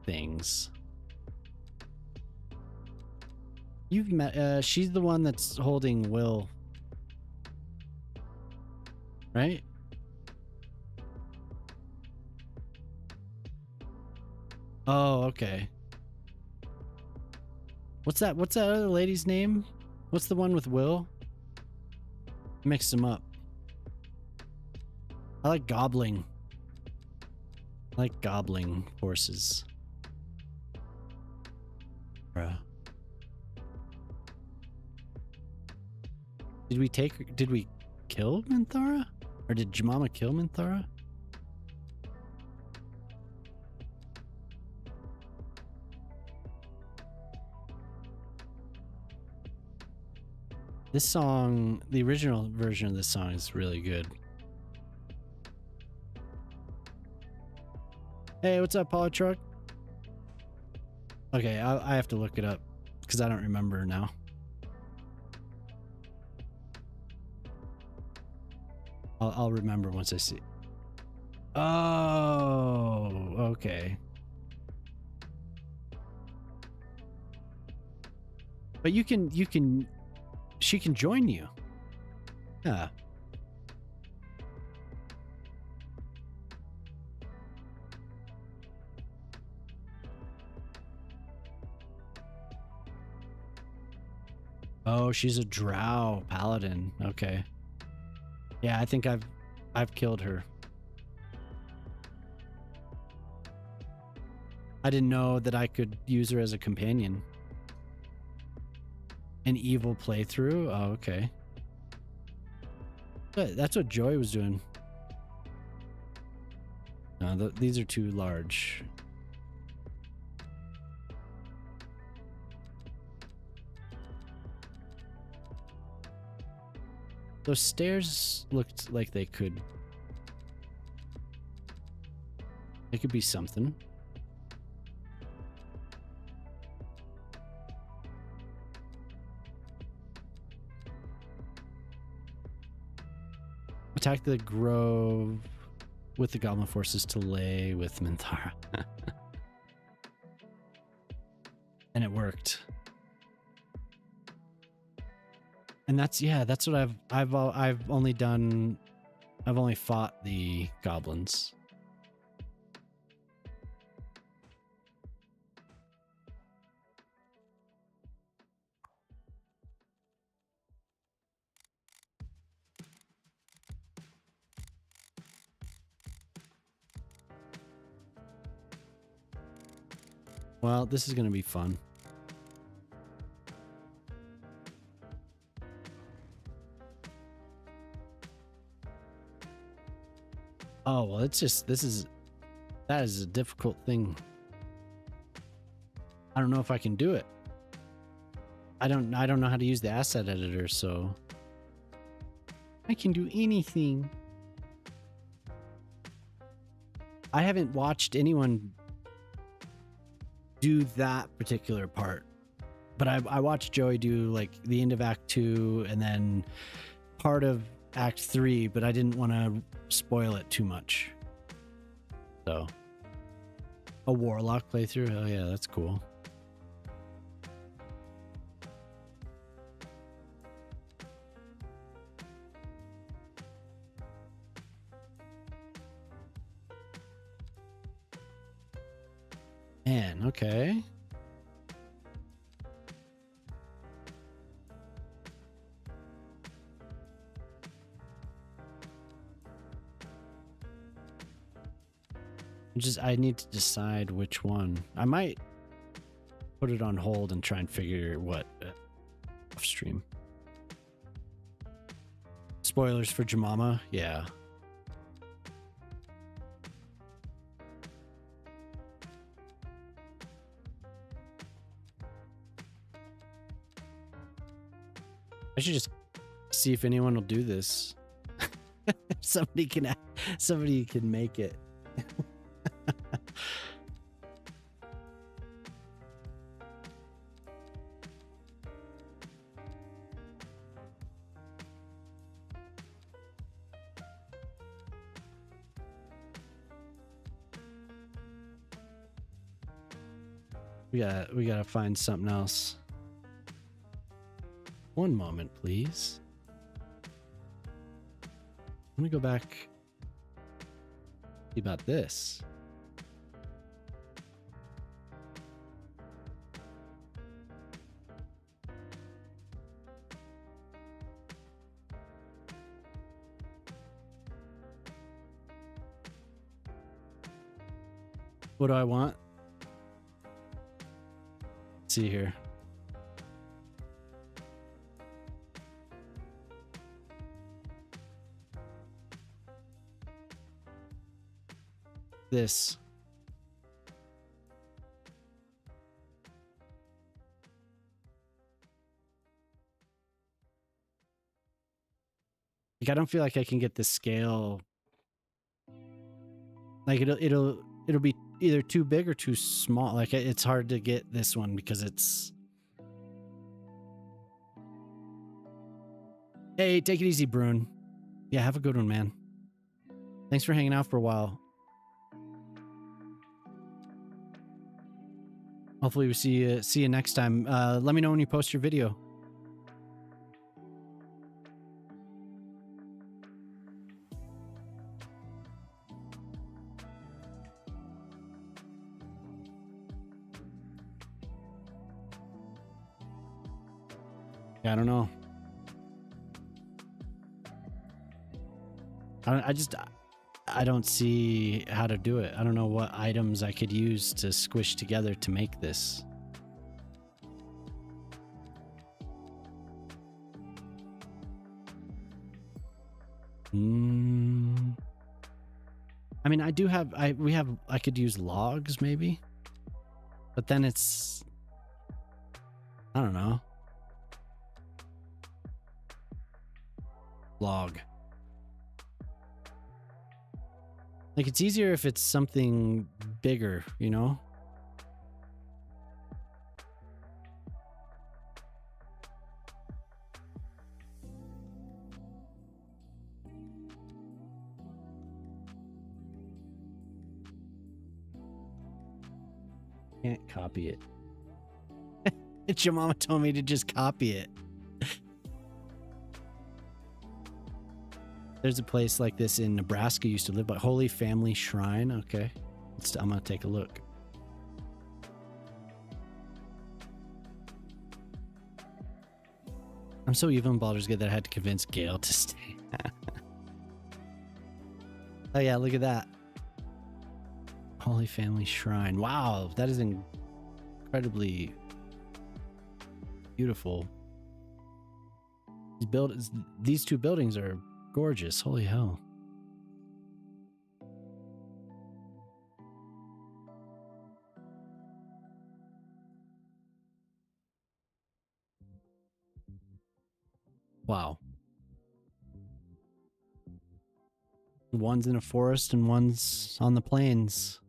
things. You've met, she's the one that's holding Will, right? Oh, okay. What's that other lady's name? What's the one with Will? Mix them up. I like gobbling. I like gobbling horses. Bruh. Did we kill Minthara? Or did Jemama kill Minthara? This song, the original version of this song is really good. Hey, what's up, Polytruck? Okay, I have to look it up because I don't remember now. I'll remember once I see. Oh, okay. But she can join you. Yeah. Oh, she's a drow paladin. Okay. Yeah, I think I've killed her. I didn't know that I could use her as a companion. An evil playthrough? Oh, okay. But that's what Joy was doing. No, these are too large. Those stairs looked like they could be something. Attack the grove with the goblin forces to lay with Minthara. And it worked. And that's what I've only done. I've only fought the goblins. Well, this is going to be fun. Oh, well, it's just, that is a difficult thing. I don't know if I can do it. I don't know how to use the asset editor, so I can do anything. I haven't watched anyone do that particular part, but I watched Joey do like the end of Act 2 and then part of Act 3, but I didn't want to spoil it too much. So, a warlock playthrough? Oh yeah, that's cool. Man, okay. I need to decide which one. I might put it on hold and try and figure what off stream. Spoilers for Jemama? Yeah. I should just see if anyone will do this. Somebody can make it. We gotta find something else. One moment, please. Let me go back. See about this. What do I want? Let's see here. This. Like, I don't feel like I can get the scale. Like it'll be either too big or too small. Like it's hard to get this one because it's. Hey, take it easy, Brune. Yeah, have a good one, man. Thanks for hanging out for a while. Hopefully we see you next time. Let me know when you post your video. Yeah, I don't know. I don't see how to do it. I don't know what items I could use to squish together to make this. I mean, I could use logs maybe, but then it's, I don't know. Log. Like, it's easier if it's something bigger, you know? Can't copy it. It's your mama told me to just copy it. There's a place like this in Nebraska used to live by Holy Family Shrine. Okay. I'm going to take a look. I'm so evil in Baldur's Gate that I had to convince Gale to stay. Oh yeah, look at that. Holy Family Shrine. Wow, that is incredibly beautiful. These two buildings are gorgeous. Holy hell. Wow. One's in a forest and one's on the plains.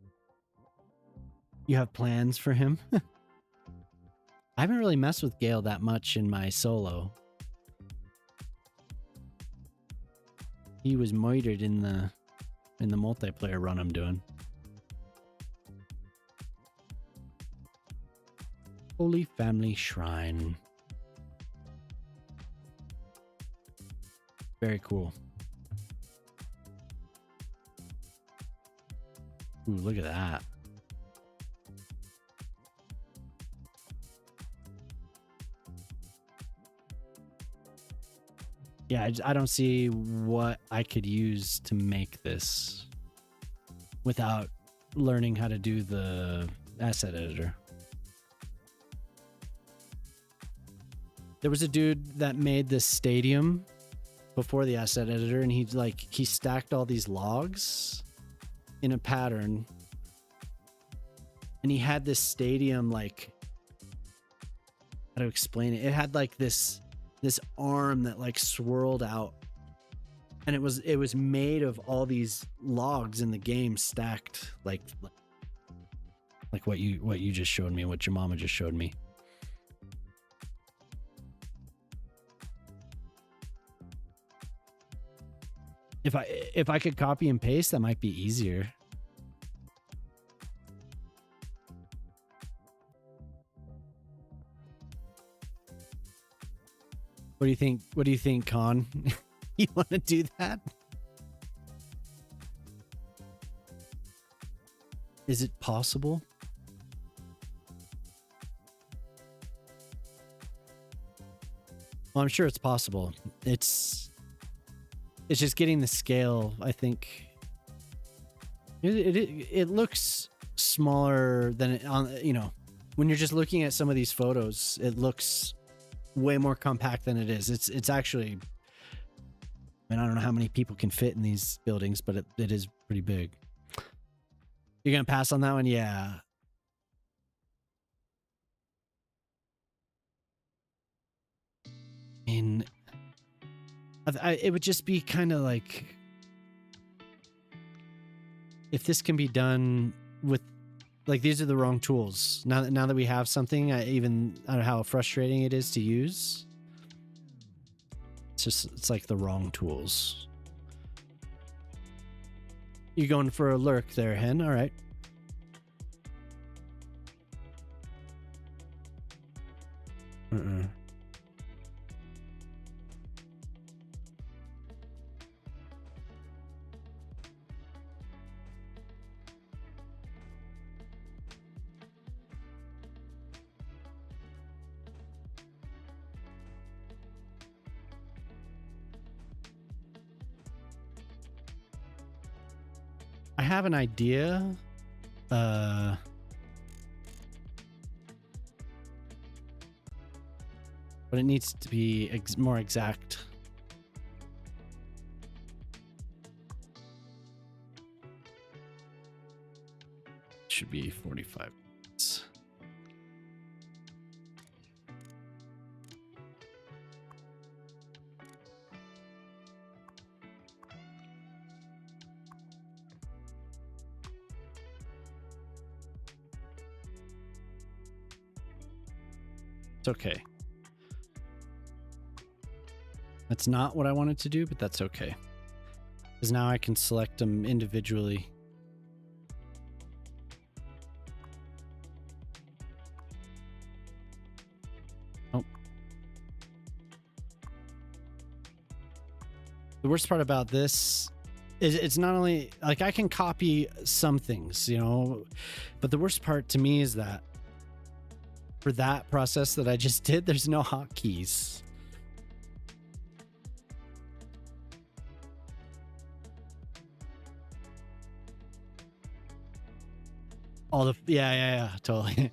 You have plans for him? I haven't really messed with Gale that much in my solo. He was murdered in the multiplayer run I'm doing. Holy Family Shrine. Very cool. Ooh, look at that. Yeah, I don't see what I could use to make this without learning how to do the asset editor. There was a dude that made this stadium before the asset editor, and he stacked all these logs in a pattern, and he had this stadium, like, how to explain it? It had like this arm that like swirled out, and it was made of all these logs in the game stacked like what you just showed me, what your mama just showed me. If I could copy and paste, that might be easier. What do you think? What do you think, Con? You want to do that? Is it possible? Well, I'm sure it's possible. It's just getting the scale, I think. It looks smaller than it on, you know, when you're just looking at some of these photos, it looks way more compact than it is. It's actually, I mean, I don't know how many people can fit in these buildings, but it is pretty big. You're gonna pass on that one? Yeah. It would just be kind of like, if this can be done with, like, these are the wrong tools. Now that we have something, I don't know how frustrating it is to use. It's like the wrong tools. You going for a lurk there, Hen? All right. I have an idea. But it needs to be more exact. Should be 45 minutes. It's okay. That's not what I wanted to do, but that's okay. Because now I can select them individually. The worst part about this is it's not only like I can copy some things, you know, but the worst part to me is that for that process that I just did, there's no hotkeys. All the yeah, totally.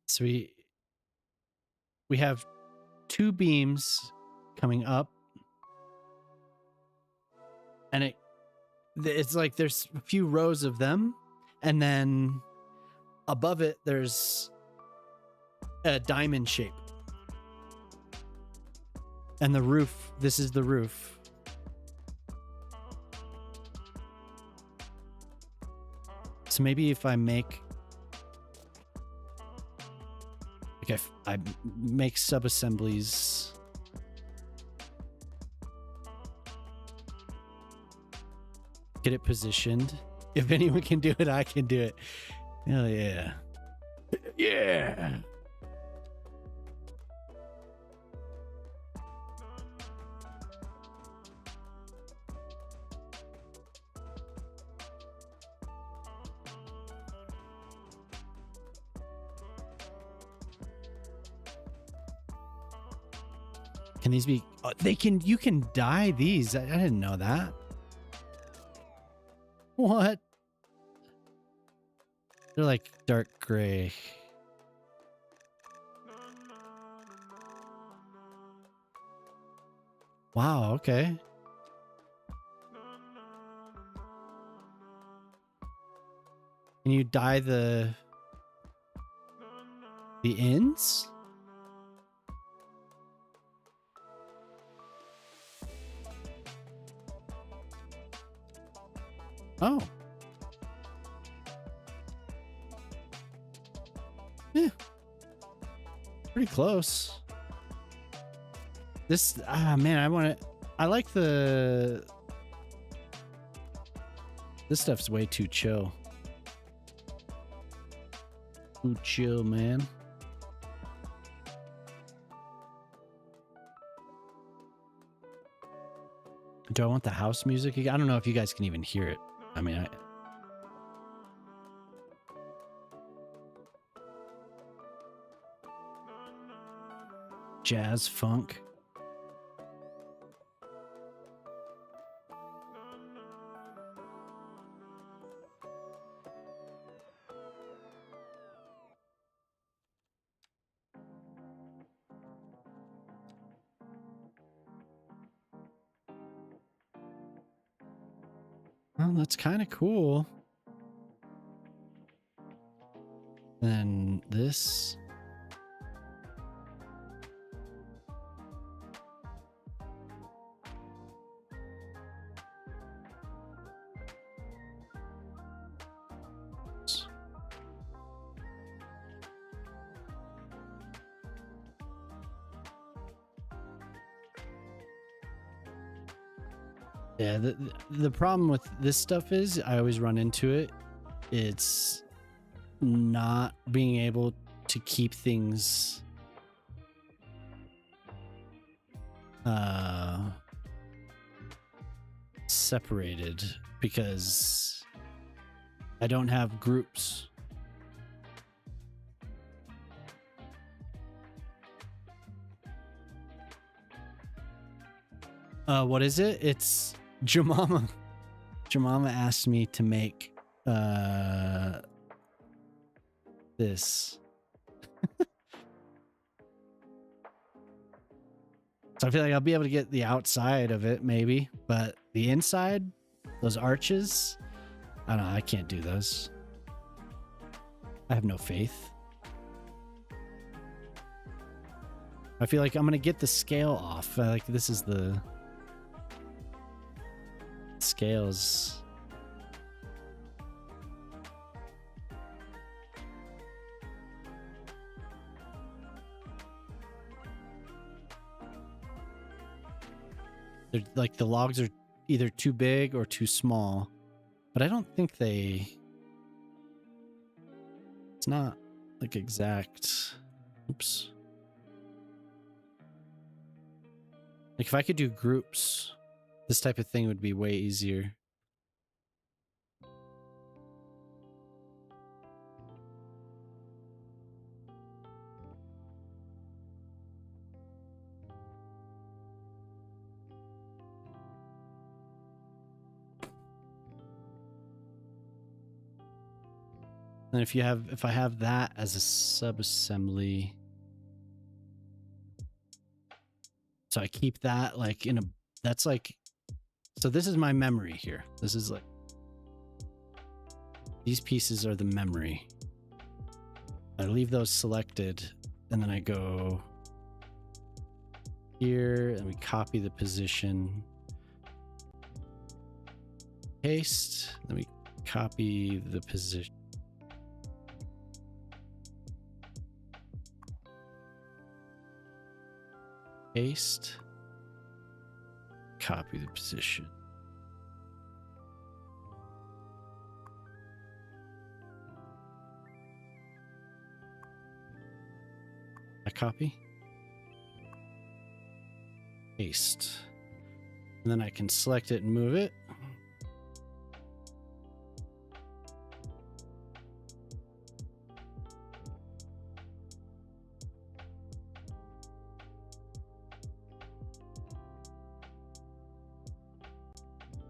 So we have two beams coming up, and it's like there's a few rows of them, and then above it there's a diamond shape, and the roof, this is the roof. So maybe if I make like I make sub-assemblies. Get it positioned. If anyone can do it, I can do it. Hell yeah. Yeah. Can these be, you can dye these. I didn't know that. What? They're like dark gray. Wow, okay. Can you dye the ends? Oh. Yeah. Pretty close. This, man, I like this stuff's way too chill. Too chill, man. Do I want the house music? I don't know if you guys can even hear it. I mean, jazz funk. Well, that's kind of cool. Then this. Yeah, the problem with this stuff is I always run into it. It's not being able to keep things separated because I don't have groups. What is it? It's Jamama. Jamama asked me to make this. So I feel like I'll be able to get the outside of it maybe, but the inside, those arches, I don't know, I can't do those. I have no faith. I feel like I'm gonna get the scale off. Like this is the scales. They're like the logs are either too big or too small, but I don't think it's not like exact. Oops. Like if I could do groups, this type of thing would be way easier. And if I have that as a sub-assembly, so I keep that like that's like, so this is my memory here. This is like, these pieces are the memory. I leave those selected and then I go here and we copy the position, paste, then we copy the position. Paste, copy the position. I copy, paste, and then I can select it and move it.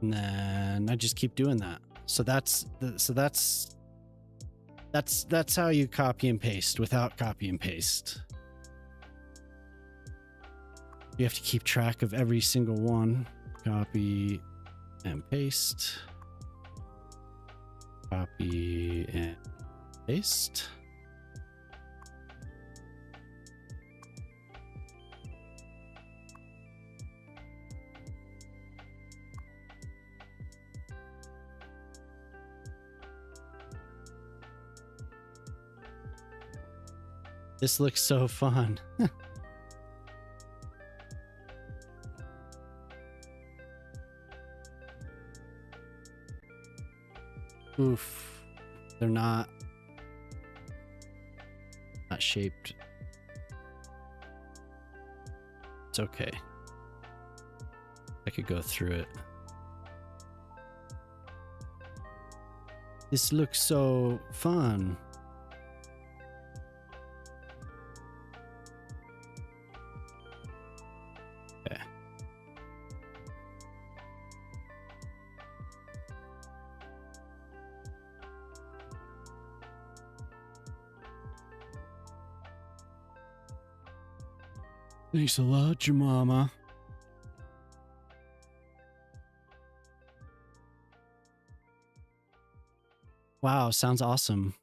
And then I just keep doing that. So that's how you copy and paste without copy and paste. You have to keep track of every single one. Copy and paste. Copy and paste. This looks so fun. Oof. They're not shaped. It's okay. I could go through it. This looks so fun. Thanks a lot, Jemima. Wow, sounds awesome.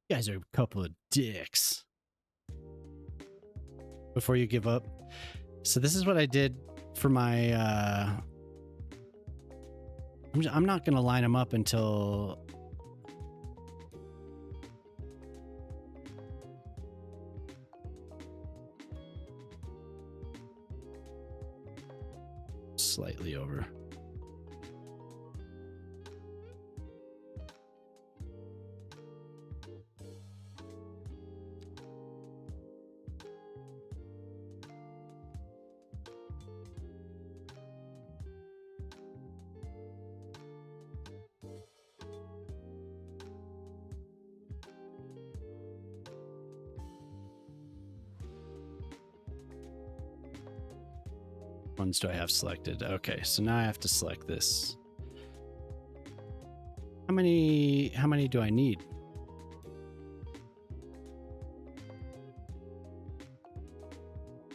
You guys are a couple of dicks. Before you give up. So this is what I did for my... I'm not going to line them up until... slightly over. Ones do I have selected? Okay, so now I have to select this. How many do I need?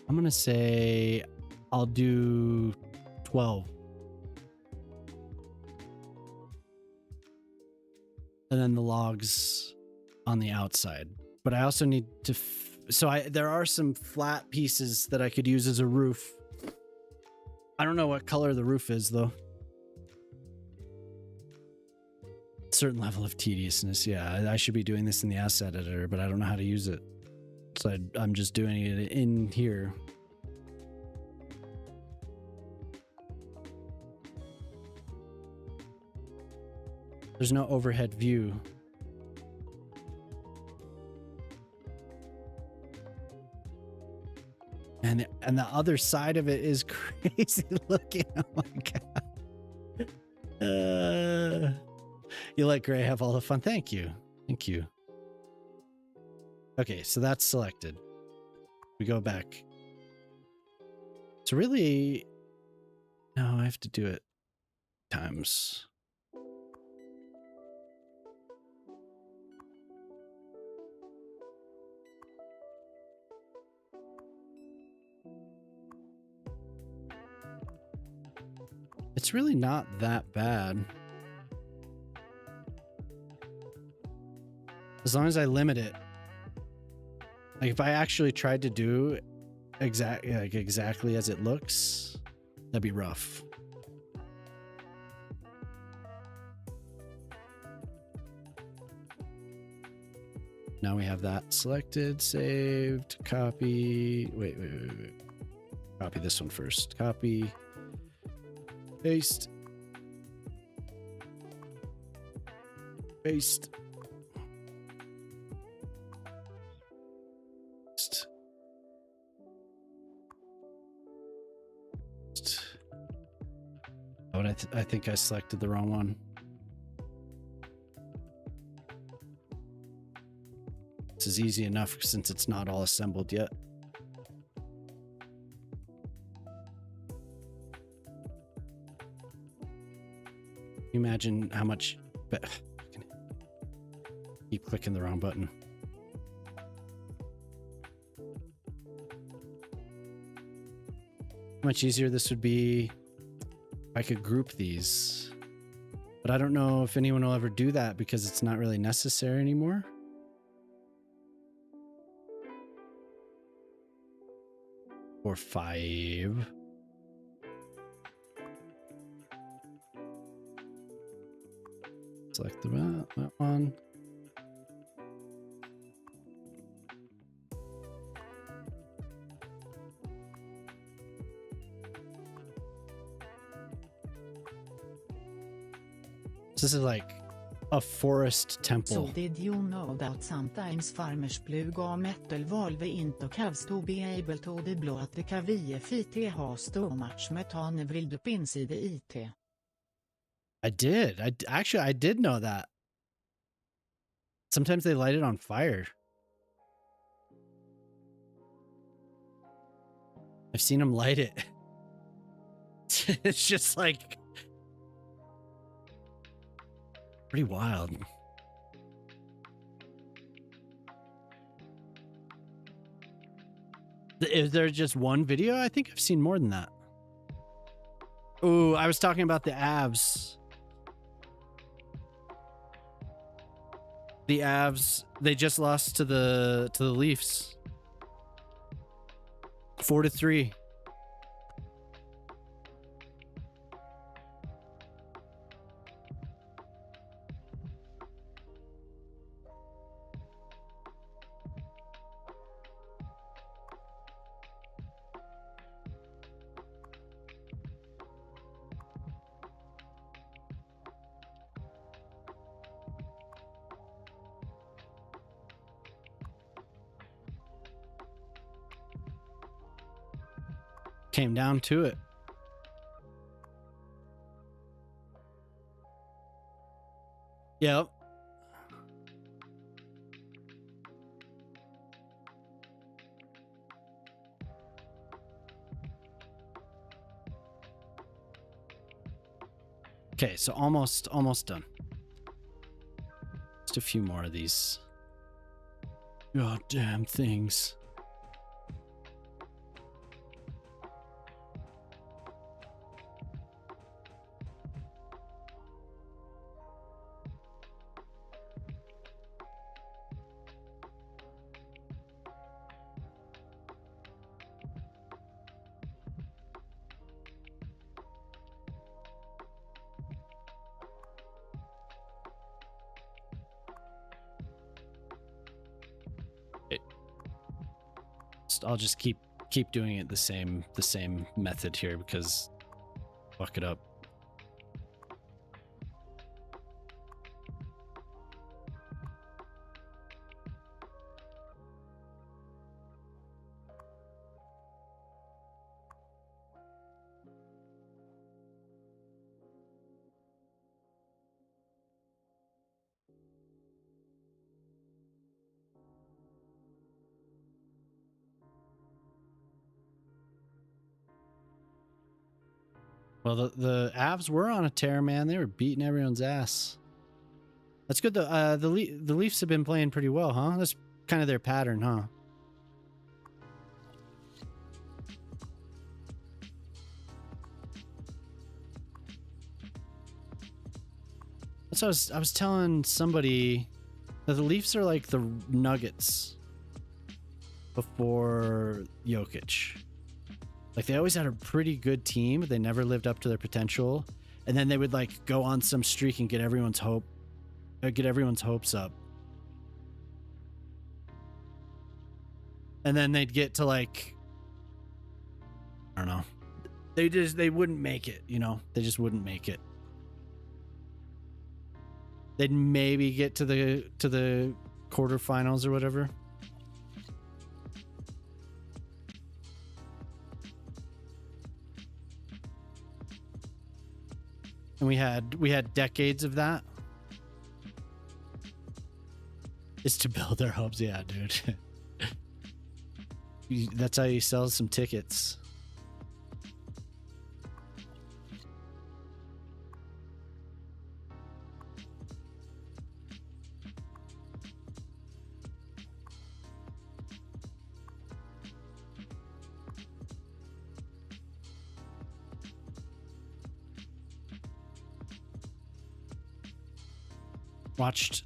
I'm gonna say I'll do 12. And then the logs on the outside. But I also need to there are some flat pieces that I could use as a roof. I don't know what color the roof is, though. Certain level of tediousness. Yeah, I should be doing this in the asset editor, but I don't know how to use it. So I'm just doing it in here. There's no overhead view. And the other side of it is crazy looking. Oh my god. You let Gray have all the fun. Thank you. Thank you. Okay, so that's selected. We go back. So really, no, I have to do it times. It's really not that bad. As long as I limit it. Like if I actually tried to do exactly as it looks, that'd be rough. Now we have that selected, saved, copy. Wait. Copy this one first. Copy. Paste. Paste. Oh, and I think I selected the wrong one. This is easy enough since it's not all assembled yet. Imagine how much. Keep clicking the wrong button. How much easier this would be if I could group these. But I don't know if anyone will ever do that because it's not really necessary anymore. Or 5. Select that one. So this is like a forest temple. So did you know that sometimes farmers plug a metal valve into calves to be able to deblå the KVF har so much metan vrild upp inside IT? I did. I did know that. Sometimes they light it on fire. I've seen them light it. It's just like pretty wild. Is there just one video? I think I've seen more than that. Ooh, I was talking about the Avs. The Avs, they just lost to the Leafs. 4-3. Came down to it. Yep. Okay, so almost done. Just a few more of these goddamn things. I'll just keep doing it the same method here because fuck it up. Well, the Avs were on a tear, man. They were beating everyone's ass. That's good though. The Leafs have been playing pretty well, huh? That's kind of their pattern, huh? That's what I was telling somebody that the Leafs are like the Nuggets before Jokic. Like they always had a pretty good team, but they never lived up to their potential. And then they would like go on some streak and get everyone's hopes up. And then they'd get to like, I don't know. They wouldn't make it, you know? They just wouldn't make it. They'd maybe get to the quarterfinals or whatever. And we had decades of that. Is to build their hopes. Yeah, dude. That's how you sell some tickets. Watched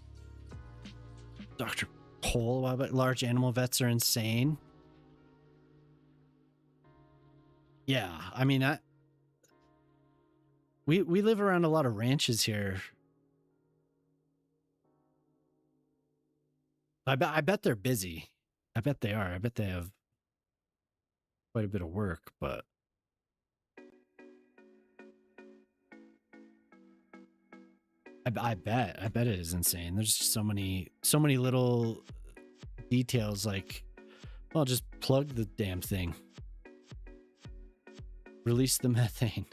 Dr. Cole a while back. Large animal vets are insane. Yeah, I mean, we live around a lot of ranches here. I bet they're busy. I bet they are. I bet they have quite a bit of work, but I bet it is insane. There's just so many little details. Like, well, just plug the damn thing. Release the methane.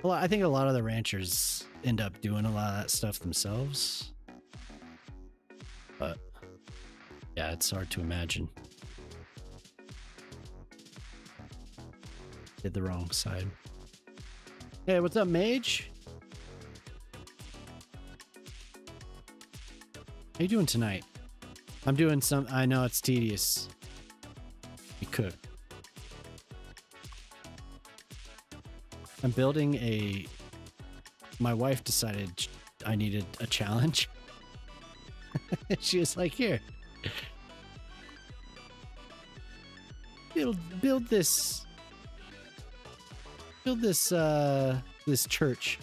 Well, I think a lot of the ranchers end up doing a lot of that stuff themselves. But yeah, it's hard to imagine. Did the wrong side. Hey, what's up, Mage? How you doing tonight? I'm doing some. I know it's tedious. You cook. I'm building a. My wife decided I needed a challenge. She was like, "Here, build this. Build this. This church,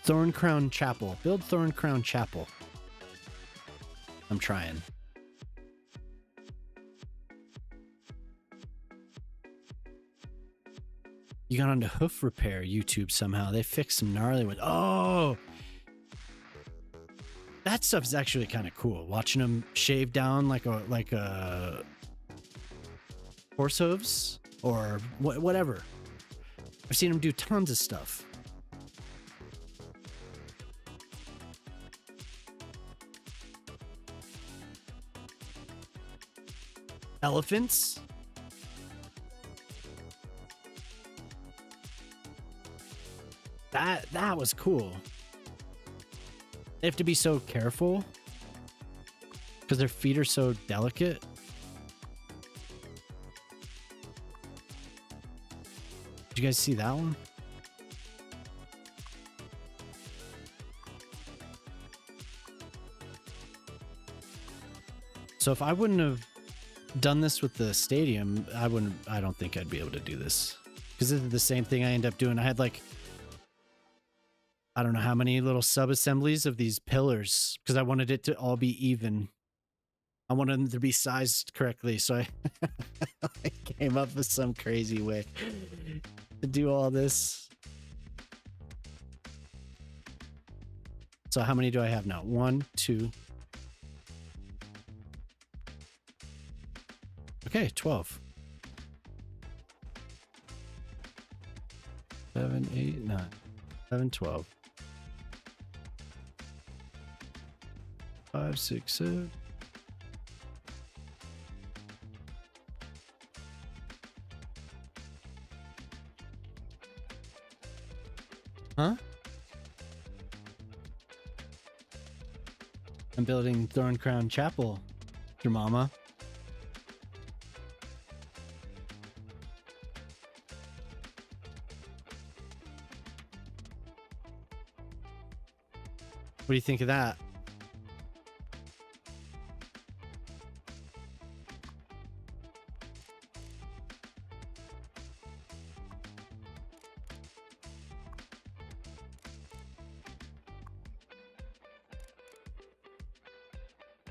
Thorncrown Chapel. Build Thorncrown Chapel." I'm trying. You got onto hoof repair YouTube somehow. They fixed some gnarly ones. Oh, that stuff is actually kind of cool. Watching them shave down like a horse hooves or whatever. I've seen them do tons of stuff. Elephants. That was cool. They have to be so careful because their feet are so delicate. Did you guys see that one? So if I wouldn't have done this with the stadium, I don't think I'd be able to do this, because this is the same thing I end up doing. I had like, I don't know how many little sub assemblies of these pillars because I wanted it to all be even. I wanted them to be sized correctly, so I I came up with some crazy way to do all this. So how many do I have now? 1, 2. Okay, 12. 7, 8, 9, 11, 12. 5, 6, 7. Huh? I'm building Thorncrown Chapel, your mama. What do you think of that?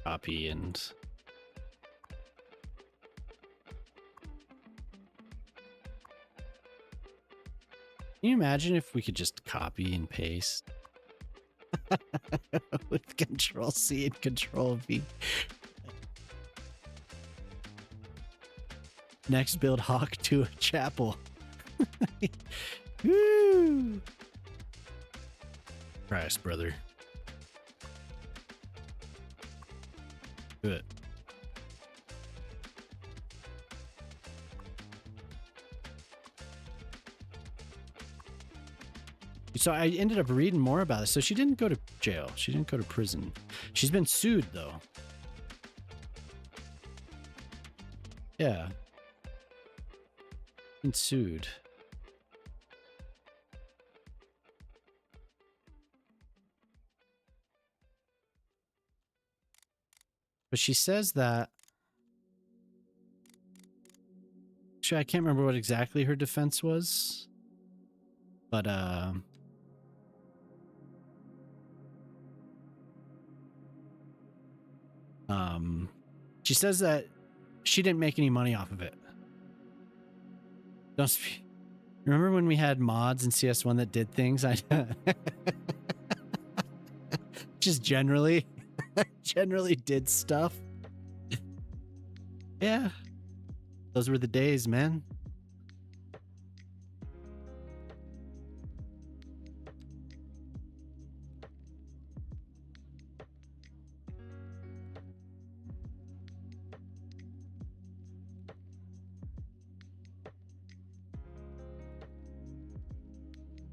Copy and can you imagine if we could just copy and paste with Control C and Control V? Next, build Hawk to a chapel. Woo! Christ, brother. Good. So I ended up reading more about it. So she didn't go to jail. She didn't go to prison. She's been sued, though. Yeah. Been sued. But she says that... Actually, I can't remember what exactly her defense was. But, she says that she didn't make any money off of it. Don't speak. Remember when we had mods in CS1 that did things? I just generally did stuff. Yeah. Those were the days, man.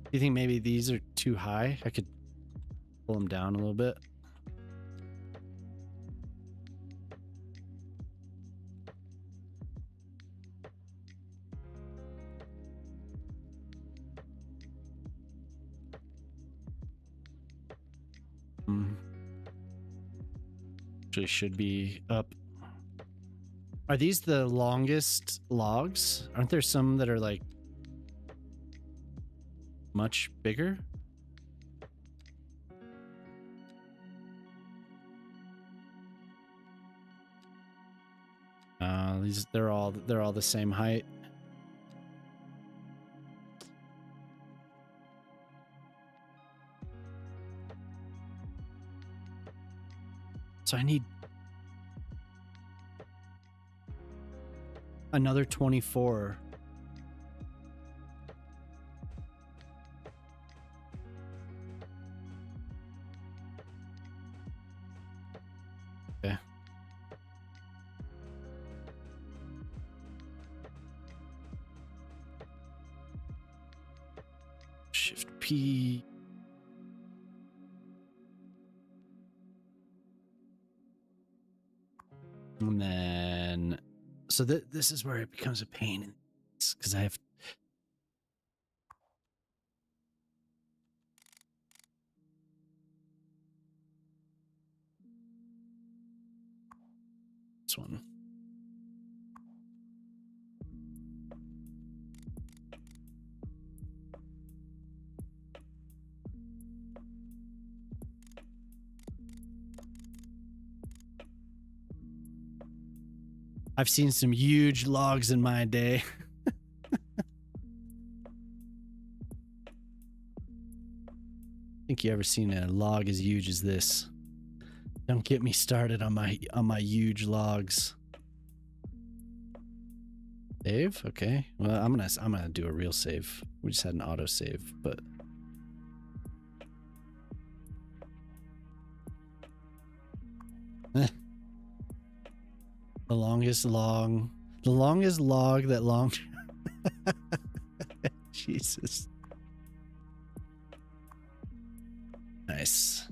Do you think maybe these are too high? I could pull them down a little bit. Actually should be up. Are these the longest logs? Aren't there some that are like much bigger? They're all the same height. So I need another 24. Okay. Shift P. And then, so this is where it becomes a pain, because I have. This one. I've seen some huge logs in my day. Think you ever seen a log as huge as this? Don't get me started on my huge logs. Save? Okay. Well, I'm gonna do a real save. We just had an auto save, but the longest log that long. Jesus. Nice.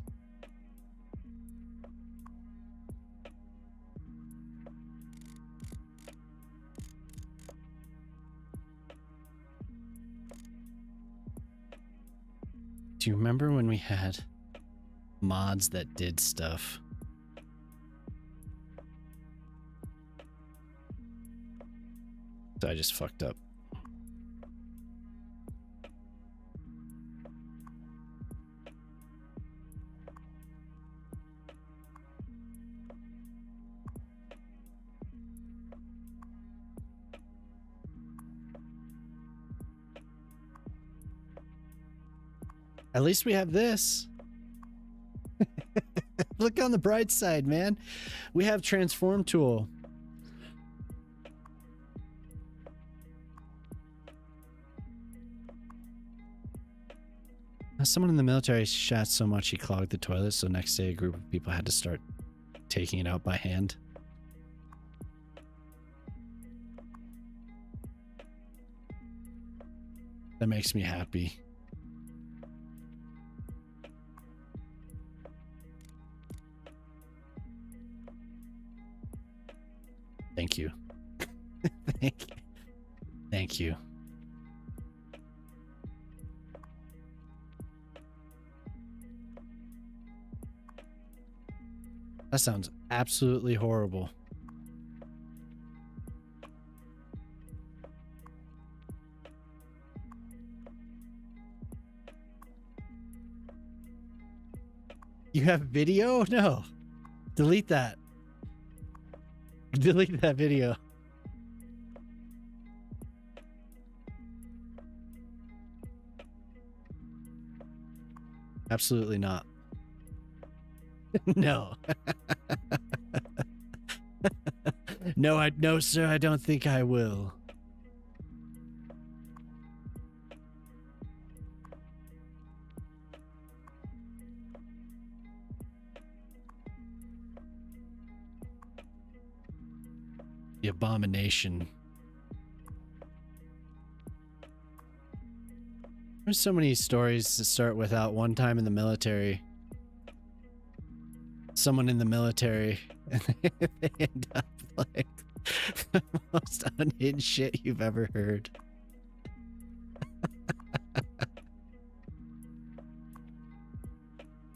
Do you remember when we had mods that did stuff? So I just fucked up. At least we have this. Look on the bright side, man. We have transform tool. Someone in the military shat so much he clogged the toilet, so next day a group of people had to start taking it out by hand. That makes me happy. Thank you. Thank you. Thank you. That sounds absolutely horrible. You have video? No. Delete that. Delete that video. Absolutely not. No. No, sir, I don't think I will. The abomination. There's so many stories to start without one time in the military. Someone in the military and they end up like the most unhinged shit you've ever heard.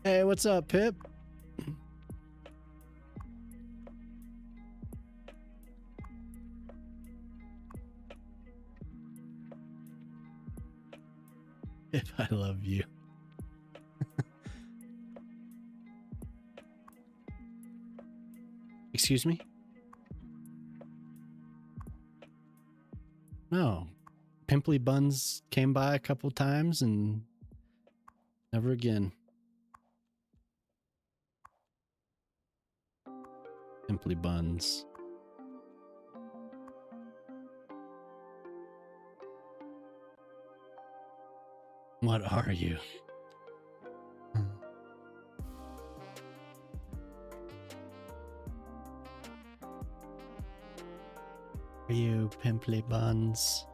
Hey, what's up, Pip? Pip, I love you. Excuse me? No. Pimply Buns came by a couple times and never again. Pimply Buns. What are you? Are you Pimply Buns?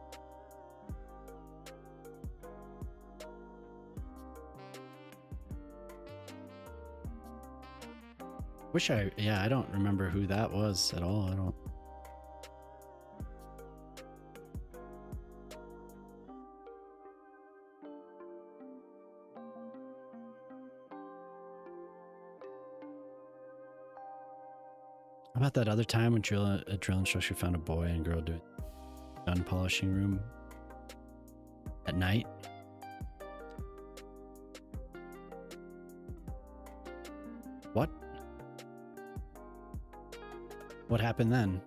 I don't remember who that was at all. I don't. How about that other time when a drill instructor found a boy and girl doing gun polishing room at night? What? What happened then?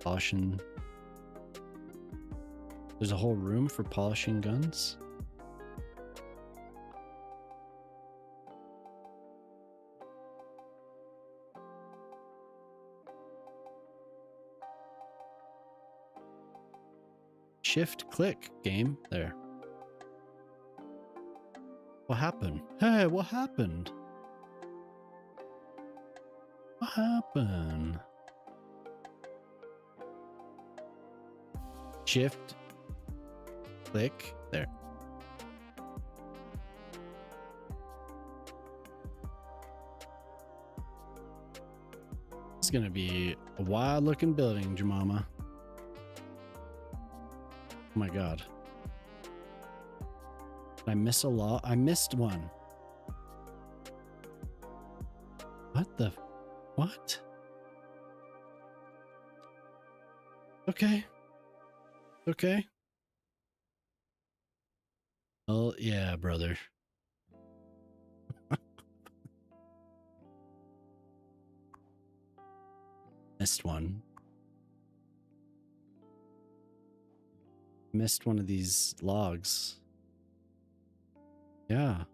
Polishing. There's a whole room for polishing guns? Shift click game there. What happened? Hey, what happened? What happened? Shift click there. gonna be a wild looking building, Jemima. Oh my god. Did I miss a law? I missed one. What the? What? Okay. Okay. Oh, yeah, brother. Missed one. Missed one of these logs. Yeah.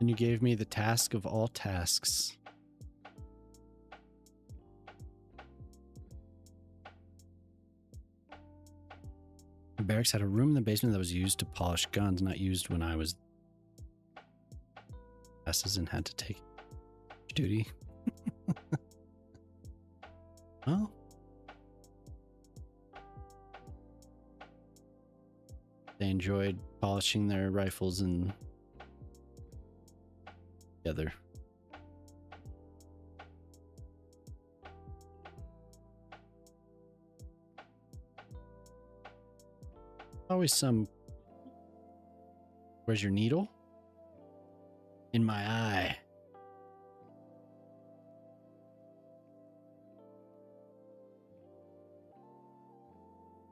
And you gave me the task of all tasks. The barracks had a room in the basement that was used to polish guns, not used when I was classes and had to take duty. Well, they enjoyed polishing their rifles and together. Always some. Where's your needle? In my eye.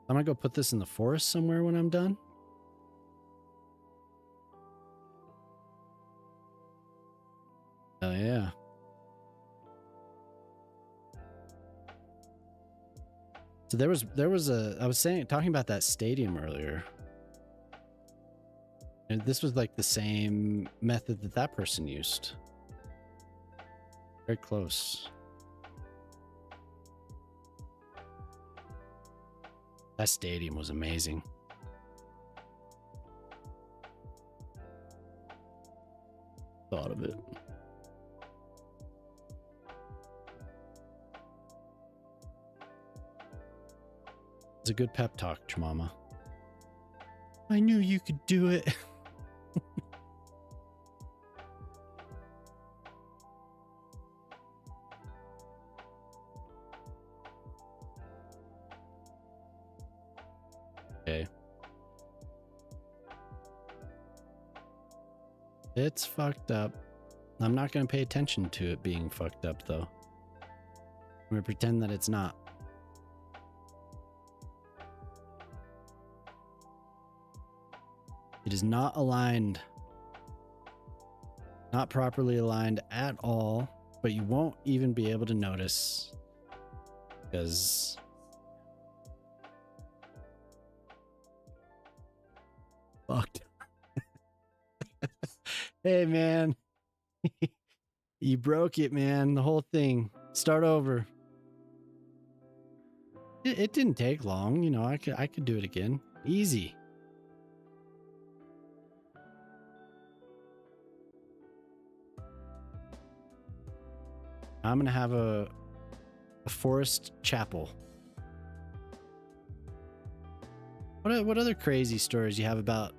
I'm gonna go put this in the forest somewhere when I'm done. Oh yeah. So there was I was talking about that stadium earlier. And this was like the same method that that person used. Very close. That stadium was amazing. Thought of it. It's a good pep talk, Jemima. I knew you could do it. Okay. It's fucked up. I'm not going to pay attention to it being fucked up, though. I'm going to pretend that it's not. It is not aligned. Not properly aligned at all, but you won't even be able to notice because fucked. Hey, man. You broke it, man. The whole thing. Start over. It didn't take long, you know. I could do it again. Easy. I'm gonna have a forest chapel. What other crazy stories you have about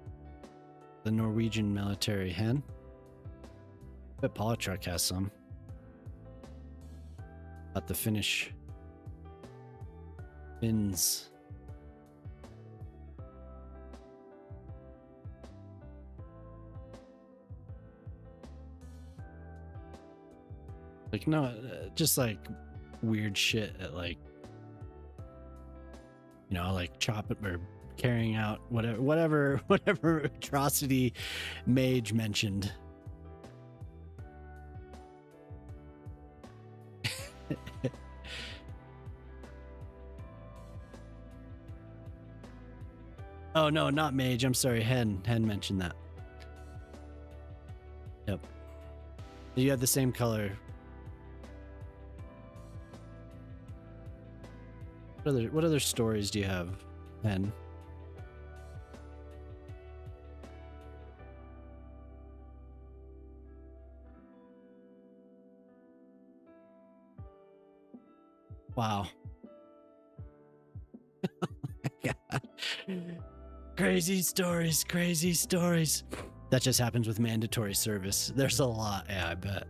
the Norwegian military, Hen? I bet Polytruck has some. About the Finnish Finns. Like, no, just like weird shit at like, you know, like chopping or carrying out whatever atrocity Mage mentioned. Oh no, not Mage. I'm sorry, Hen mentioned that. Yep. You have the same color. What other stories do you have, Hen? Wow. God. Crazy stories, crazy stories. That just happens with mandatory service. There's a lot, yeah, I bet.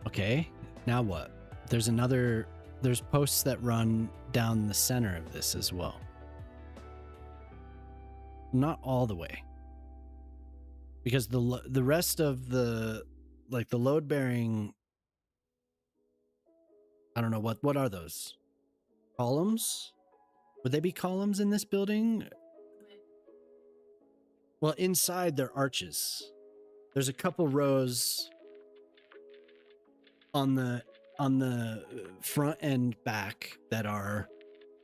Okay, now what? There's posts that run down the center of this as well. Not all the way. Because the rest of the load bearing, I don't know, what are those? Columns? Would they be columns in this building? Well, inside they're arches. There's a couple rows on the front and back that are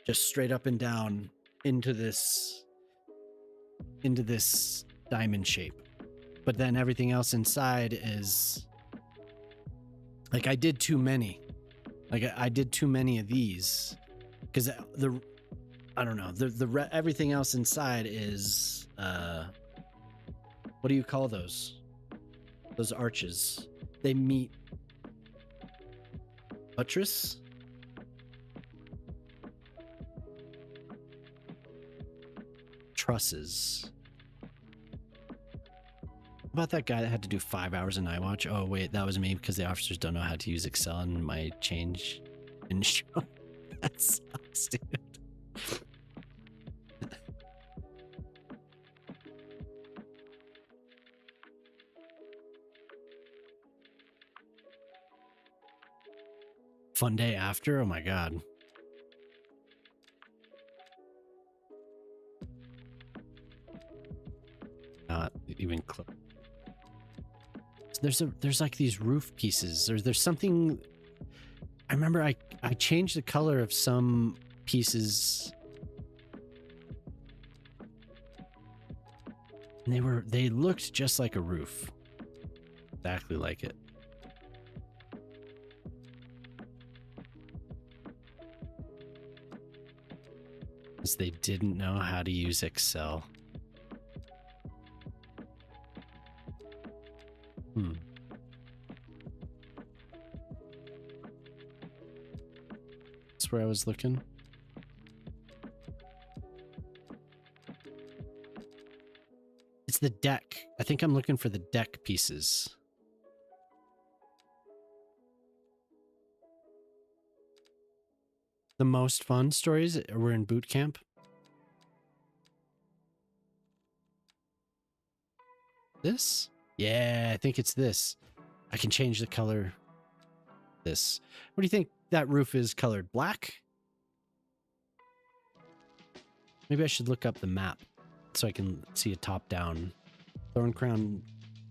just straight up and down into this diamond shape. But then everything else inside is like, I did too many. Like I did too many of these because I don't know, everything else inside is what do you call those arches? They meet buttress? Trusses. How about that guy that had to do 5 hours of night watch? Oh wait, that was me because the officers don't know how to use Excel and my change in show. That sucks, dude. Fun day after? Oh my god. Not even close. There's like these roof pieces. There's something. I remember I changed the color of some pieces. And they looked just like a roof. Exactly like it. Because they didn't know how to use Excel. That's where I was looking. It's the deck. I think I'm looking for the deck pieces. The most fun stories were in boot camp. This? Yeah, I think it's this. I can change the color. This. What do you think that roof is colored? Black? Maybe I should look up the map so I can see a top-down Thorncrown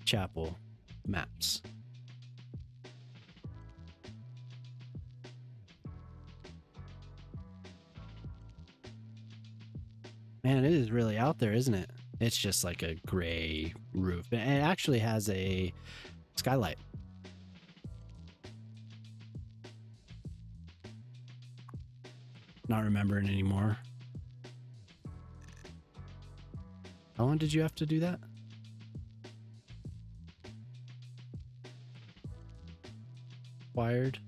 Chapel maps. Man, it is really out there, isn't it? It's just like a gray roof. And it actually has a skylight. Not remembering anymore. How long did you have to do that? Wired.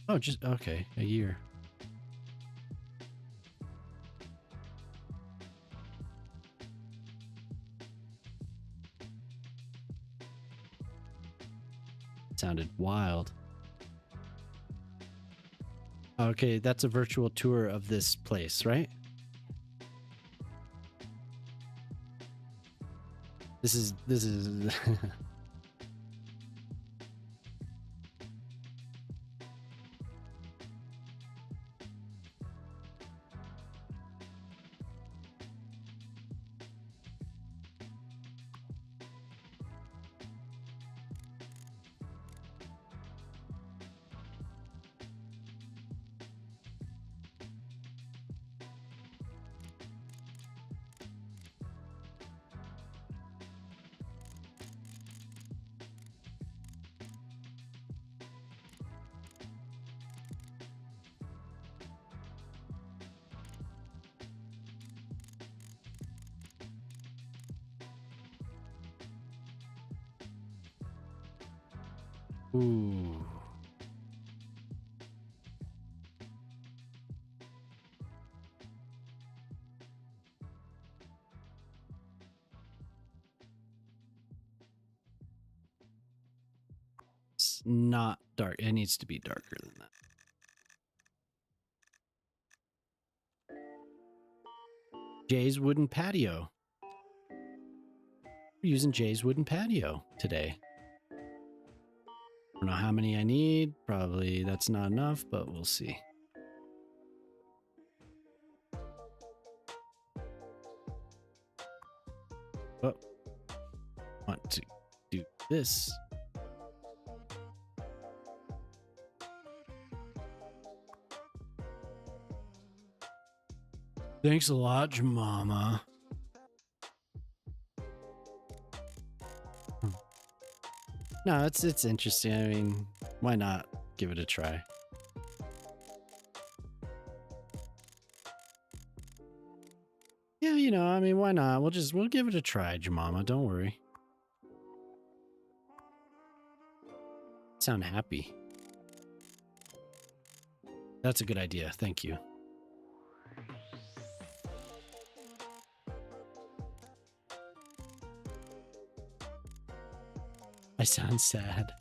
Oh, just okay, a year. Sounded wild. Okay, that's a virtual tour of this place, right? This is Ooh. It's not dark. It needs to be darker than that. Jay's wooden patio. We're using Jay's wooden patio today. I don't know how many I need. Probably that's not enough, but we'll see. Oh, want to do this. Thanks a lot, Jemama. No, it's interesting. I mean, why not give it a try? Yeah, you know, I mean, why not? We'll give it a try, Jemama. Don't worry. Sound happy. That's a good idea. Thank you. I sound sad.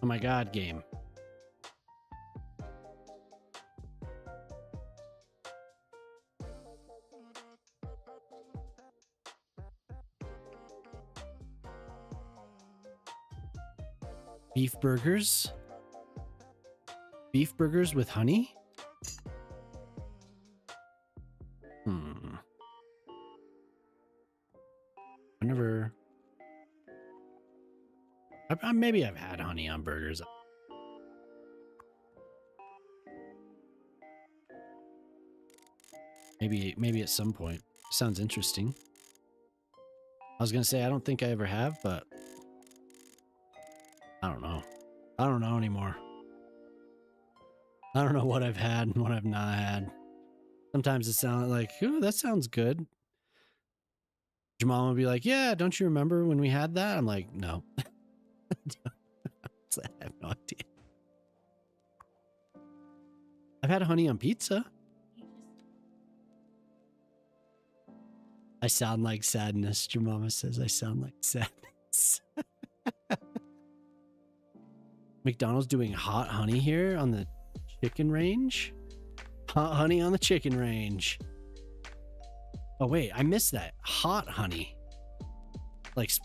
Oh my god, game. Beef burgers? Beef burgers with honey? I never... maybe I've had honey on burgers. Maybe at some point. Sounds interesting. I was gonna say I don't think I ever have, but I don't know. I don't know anymore. I don't know what I've had and what I've not had. Sometimes it sounds like, ooh, that sounds good. Your mom will be like, yeah, don't you remember when we had that? I'm like, no. I have no idea. I've had honey on pizza. I sound like sadness. Your mama says I sound like sadness. McDonald's doing hot honey here on the chicken range. Hot honey on the chicken range. Oh wait, I missed that. Hot honey. Like.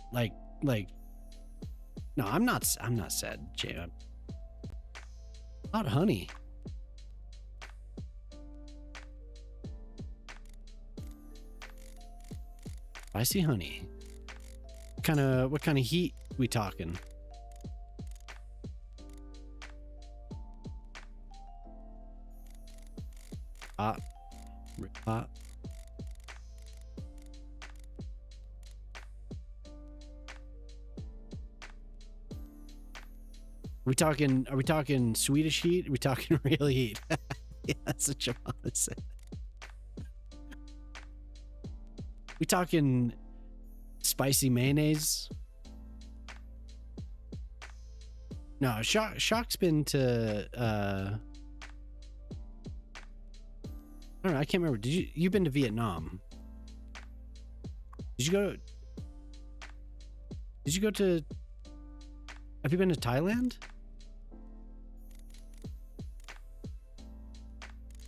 No, I'm not sad, Jay. Hot honey. Spicy honey. What kind of heat we talking? Hot. Hot. Are we talking Swedish heat? Are we talking real heat? Yeah, that's what your mama said. We talking spicy mayonnaise? No, Shock's been to I don't know, I can't remember. You've been to Vietnam? Did you go to have you been to Thailand?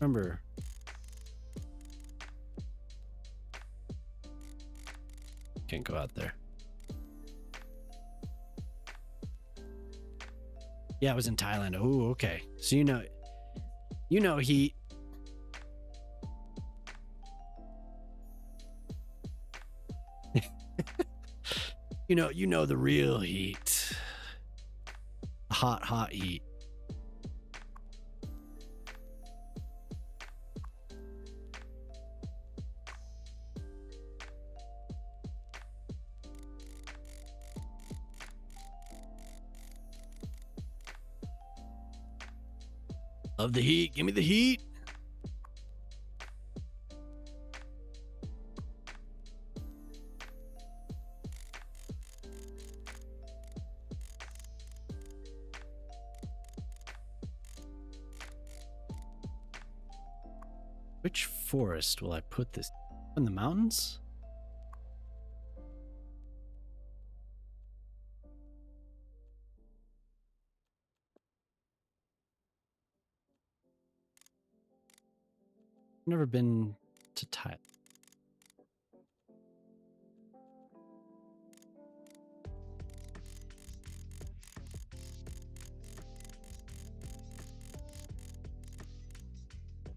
Remember. Can't go out there. Yeah, I was in Thailand. Oh, okay. So you know heat. You know the real heat. Hot heat. Love the heat. Give me the heat. Which forest will I put this in? The mountains? Never been to Thailand.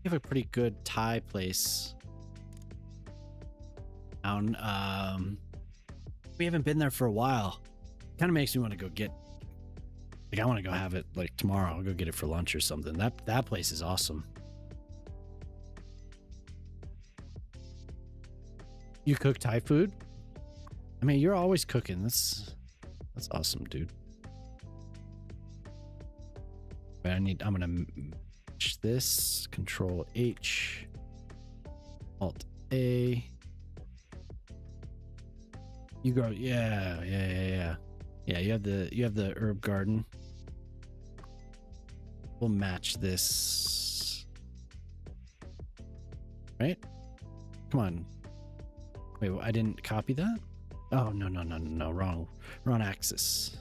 We have a pretty good Thai place down. We haven't been there for a while. Kind of makes me want to go get. Like I want to go have it like tomorrow. I'll go get it for lunch or something. That place is awesome. You cook Thai food? I mean, you're always cooking. That's awesome, dude. But I'm gonna match this. Control H, Alt A. You grow, yeah. Yeah, you have the herb garden. We'll match this. Right? Come on. Wait, I didn't copy that? Oh, no. Wrong axis.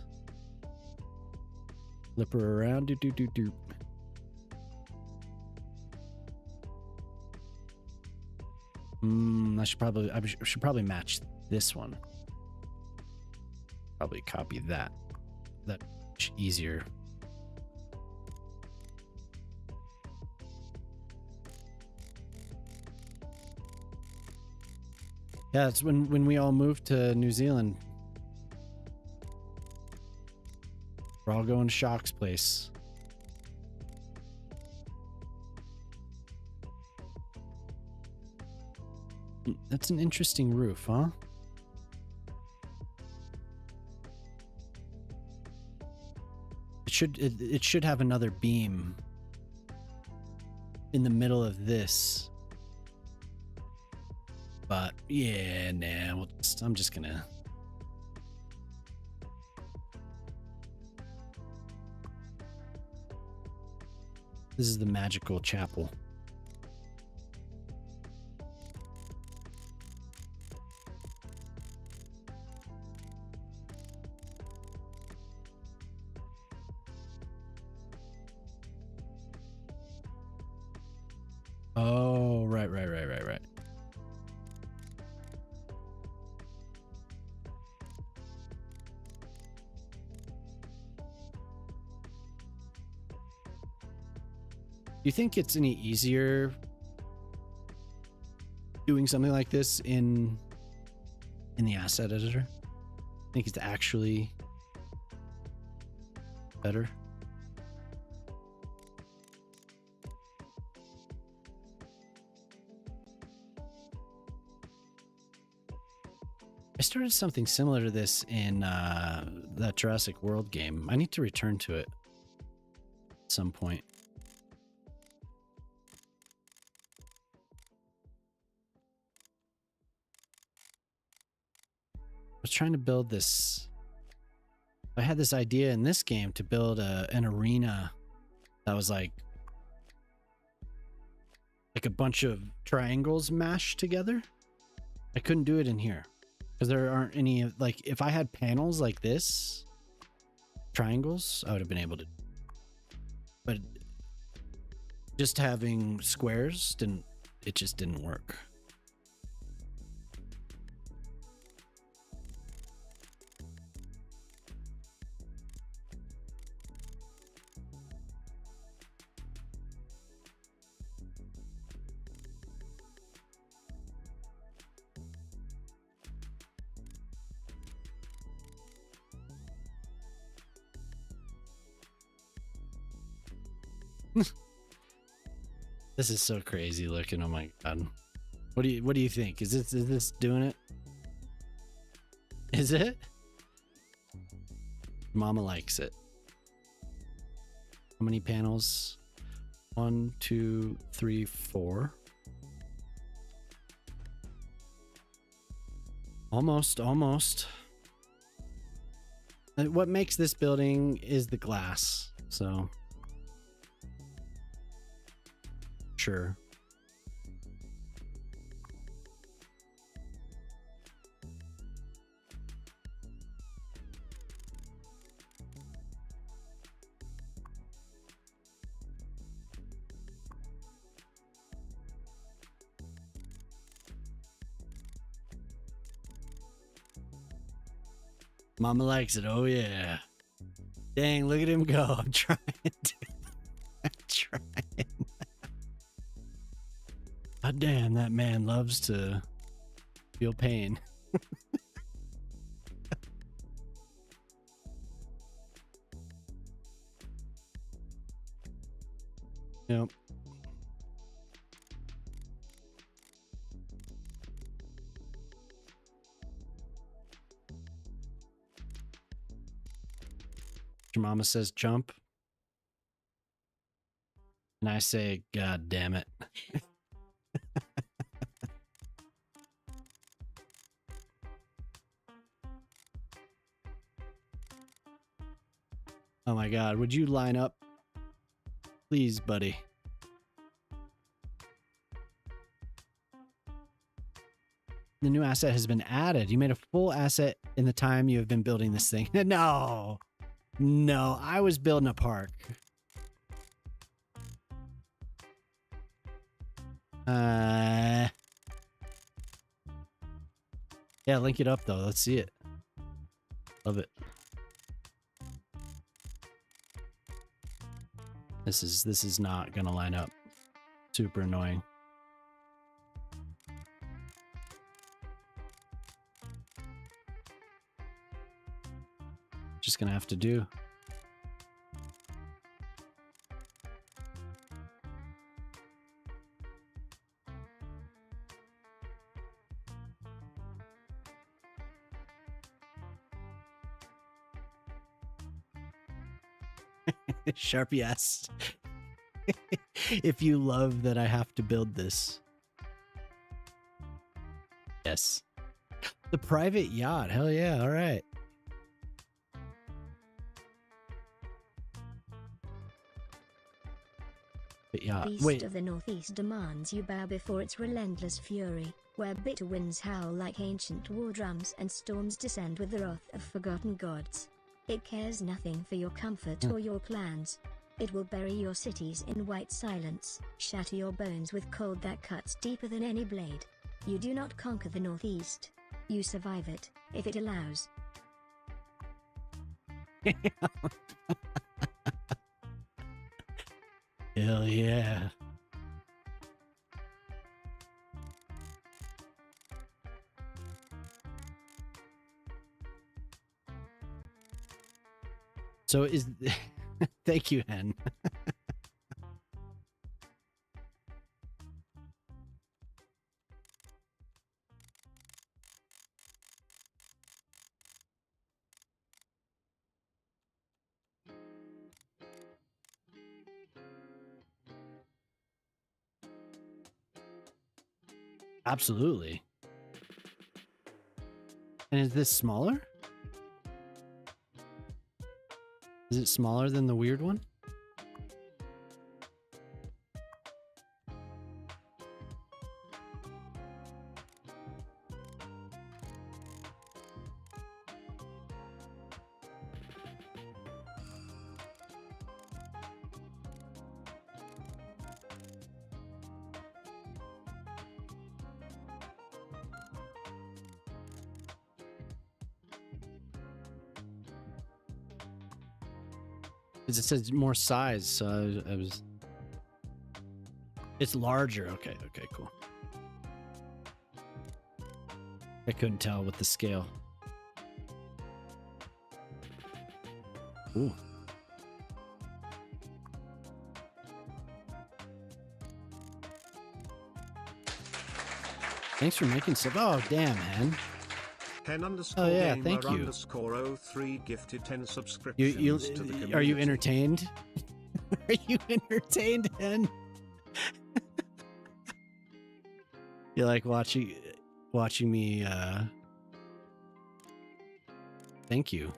Flip her around. Do. I should probably match this one. Probably copy that. That's much easier. Yeah, it's when we all moved to New Zealand. We're all going to Shock's place. That's an interesting roof, huh? It should have another beam in the middle of this. But yeah, nah, I'm just gonna. This is the magical chapel. Oh, right. Do you think it's any easier doing something like this in the asset editor? I think it's actually better. I started something similar to this in that Jurassic World game. I need to return to it at some point. I was trying to build this. I had this idea in this game to build an arena that was like a bunch of triangles mashed together. I couldn't do it in here because there aren't any, like if I had panels like this, triangles, I would have been able to. But just having squares just didn't work. This is so crazy looking. Oh my god. What do you think? Is this doing it? Is it? Mama likes it. How many panels? 1, 2, 3, 4. Almost. What makes this building is the glass. So, sure. Mama likes it. Oh yeah. Dang, look at him go. I'm trying to. I'm trying. God damn, that man loves to feel pain. Yep. Your mama says jump. And I say, God damn it. Oh my God, would you line up? Please, buddy. The new asset has been added. You made a full asset in the time you have been building this thing. No. No, I was building a park. Yeah, link it up though. Let's see it. Love it. This is not gonna line up. Super annoying. Just gonna have to do. Sharpie asks if you love that I have to build this. Yes. The private yacht. Hell yeah. All right. Yacht. Beast Wait. of the Northeast demands you bow before its relentless fury, where bitter winds howl like ancient war drums and storms descend with the wrath of forgotten gods. It cares nothing for your comfort or your plans. It will bury your cities in white silence, shatter your bones with cold that cuts deeper than any blade. You do not conquer the Northeast. You survive it, if it allows. Hell yeah. So is thank you, Hen. Absolutely. And is this smaller? Is it smaller than the weird one? It says more size, so I was. It's larger. Okay, cool. I couldn't tell with the scale. Ooh. Thanks for making stuff. Oh, damn, man. Hen _ Oh, yeah, gamer thank you. _ 03 gifted 10 subscriptions to the community. Are you entertained? Are you entertained, Hen? You like watching me, thank you.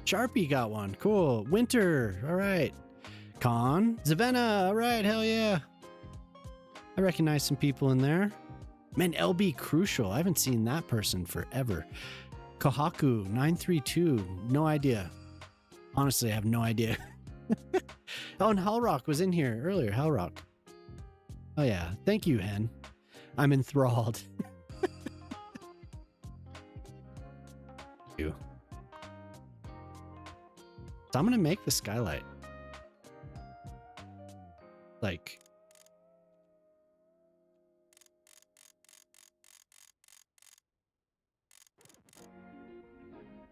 Sharpie got one. Cool. Winter. All right. Con. Zavenna. All right. Hell yeah. I recognize some people in there. Man, LB Crucial. I haven't seen that person forever. Kohaku 932. No idea. Honestly, I have no idea. Oh, and Hellrock was in here earlier. Hellrock. Oh, yeah. Thank you, Hen. I'm enthralled. You. So I'm going to make the skylight. Like...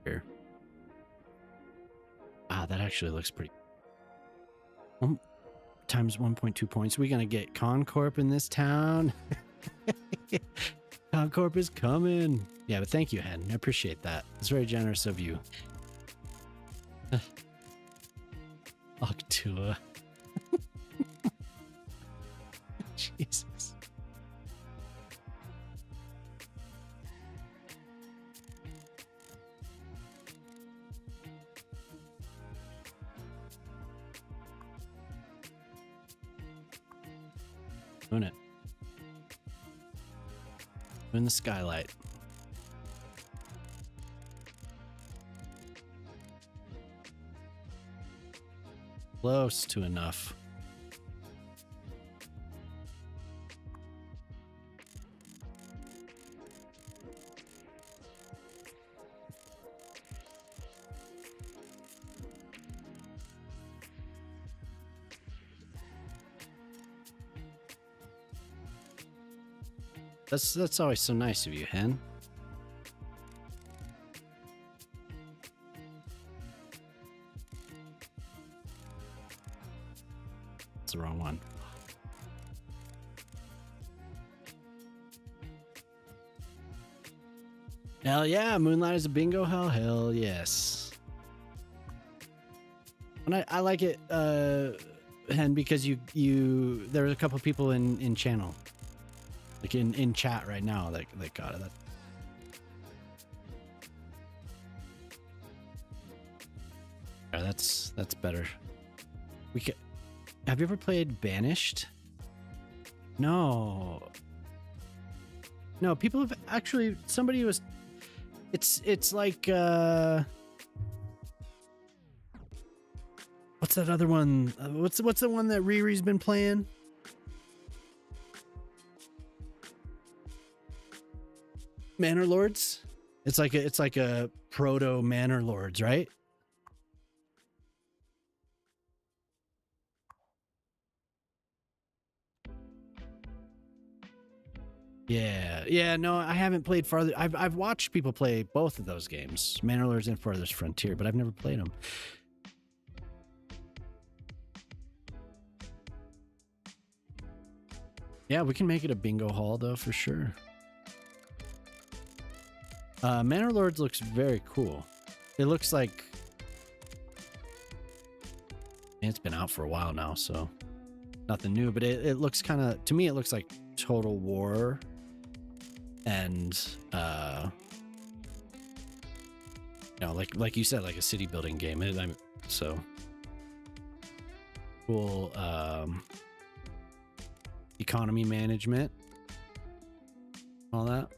here. Ah, that actually looks pretty... times 1.2 points. We're going to get Concorp in this town. Concorp is coming. Yeah, but thank you, Hen. I appreciate that. It's very generous of you. Octua. Jesus. Doing it. Doing the skylight. Close to enough. That's always so nice of you, Hen. That's the wrong one. Hell yeah, Moonlight is a bingo hell. Hell yes. And I like it, Hen, because you there was a couple people in channel. Like in chat right now that got it. Yeah, that's better. We can. Have you ever played Banished? No. No, people have actually. Somebody was. It's like. What's that other one? What's the one that Riri's been playing? Manor Lords. It's like a proto Manor Lords, right? Yeah. No, I haven't played Farther. I've watched people play both of those games, Manor Lords and Farthest Frontier, but I've never played them. Yeah, we can make it a bingo hall though for sure. Manor Lords looks very cool. It looks like it's been out for a while now, so nothing new, but it looks kind of, to me, it looks like Total War and, you know, like you said, like a city building game. So cool, economy management, all that.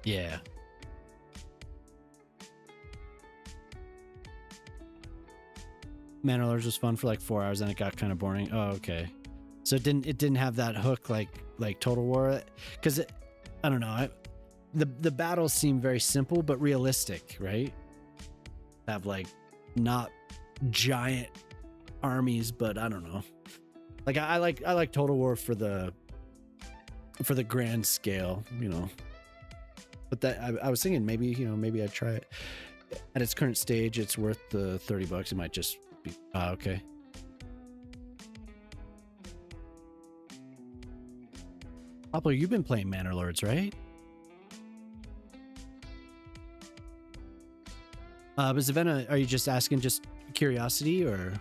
Yeah. Manor Lords was fun for like 4 hours, and it got kind of boring. Oh, okay. So it didn't have that hook like Total War, because I don't know. The battles seem very simple but realistic, right? Have like not giant armies, but I don't know. Like I like Total War for the grand scale, you know. But that I was thinking maybe I'd try it. At its current stage, it's worth the $30. It might just be okay. Pablo, you've been playing Manor Lords, right? But Savannah, are you just asking just curiosity, or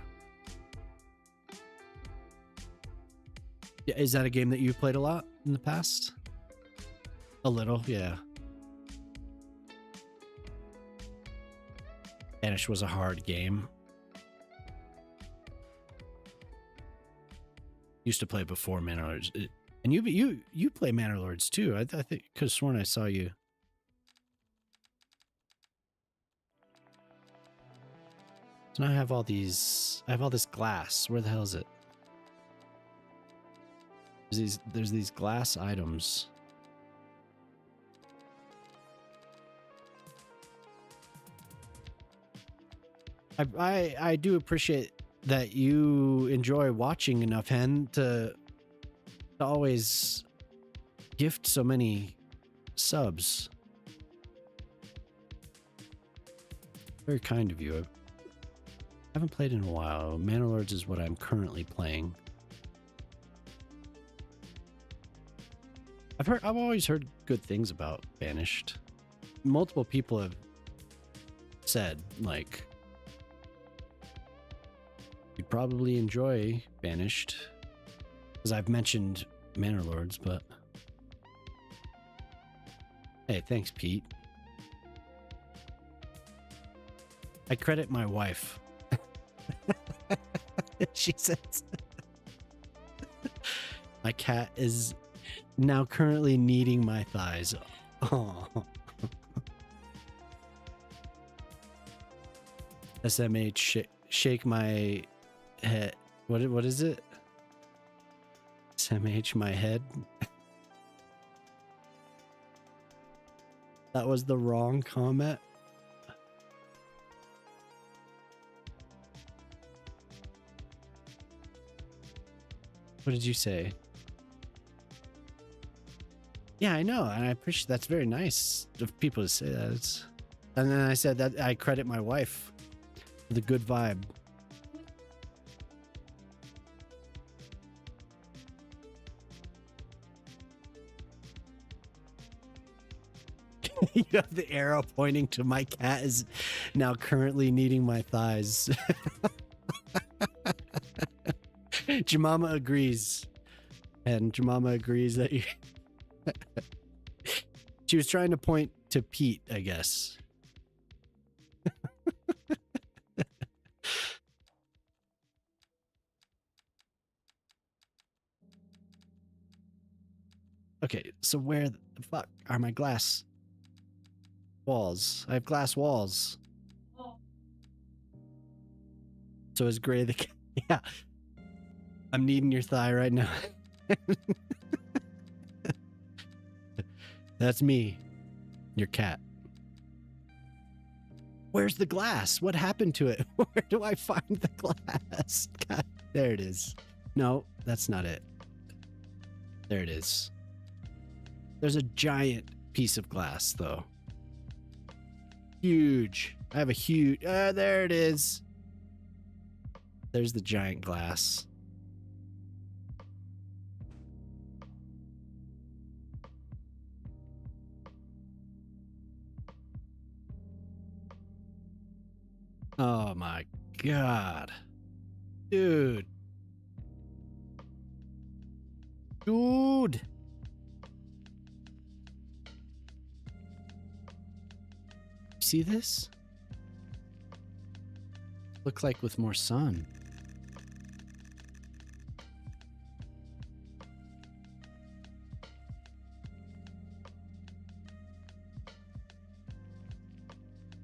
is that a game that you've played a lot in the past? A little, yeah. Banish was a hard game. Used to play before Manor Lords, and you play Manor Lords too. I think could have sworn I saw you. So now I have all these. I have all this glass. Where the hell is it? There's these glass items. I do appreciate that you enjoy watching enough, Hen, to always gift so many subs. Very kind of you. I haven't played in a while. Manor Lords is what I'm currently playing. I've always heard good things about Banished. Multiple people have said, like, you'd probably enjoy Banished, because I've mentioned Manor Lords, but hey, thanks, Pete. I credit my wife. She says my cat is now currently kneading my thighs. Oh. SMH shake my head. What is it? SMH my head. That was the wrong comment. What did you say? Yeah, I know, and I appreciate that's very nice of people to say that. And then I said that I credit my wife for the good vibe. You have the arrow pointing to my cat is now currently kneading my thighs. Jemima agrees. And Jemima agrees that you... She was trying to point to Pete, I guess. Okay, so where the fuck are my glass walls? I have glass walls. So is Gray the cat? Yeah. I'm kneading your thigh right now. That's me. Your cat. Where's the glass? What happened to it? Where do I find the glass? God, there it is. No, that's not it. There it is. There's a giant piece of glass, though. Huge. I have a huge... there it is. There's the giant glass. Oh my god. Dude. Dude. See this? Looks like with more sun.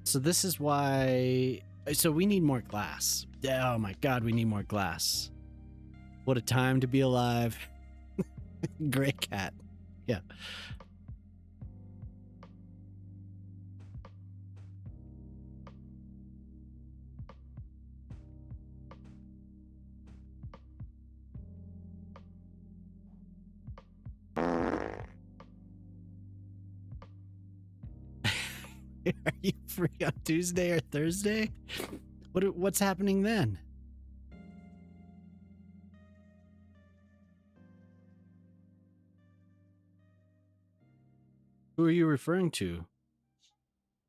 So this is why... So we need more glass. Oh my god, we need more glass. What a time to be alive. Great cat. Yeah. Are you free on Tuesday or Thursday? What's happening then? Who are you referring to?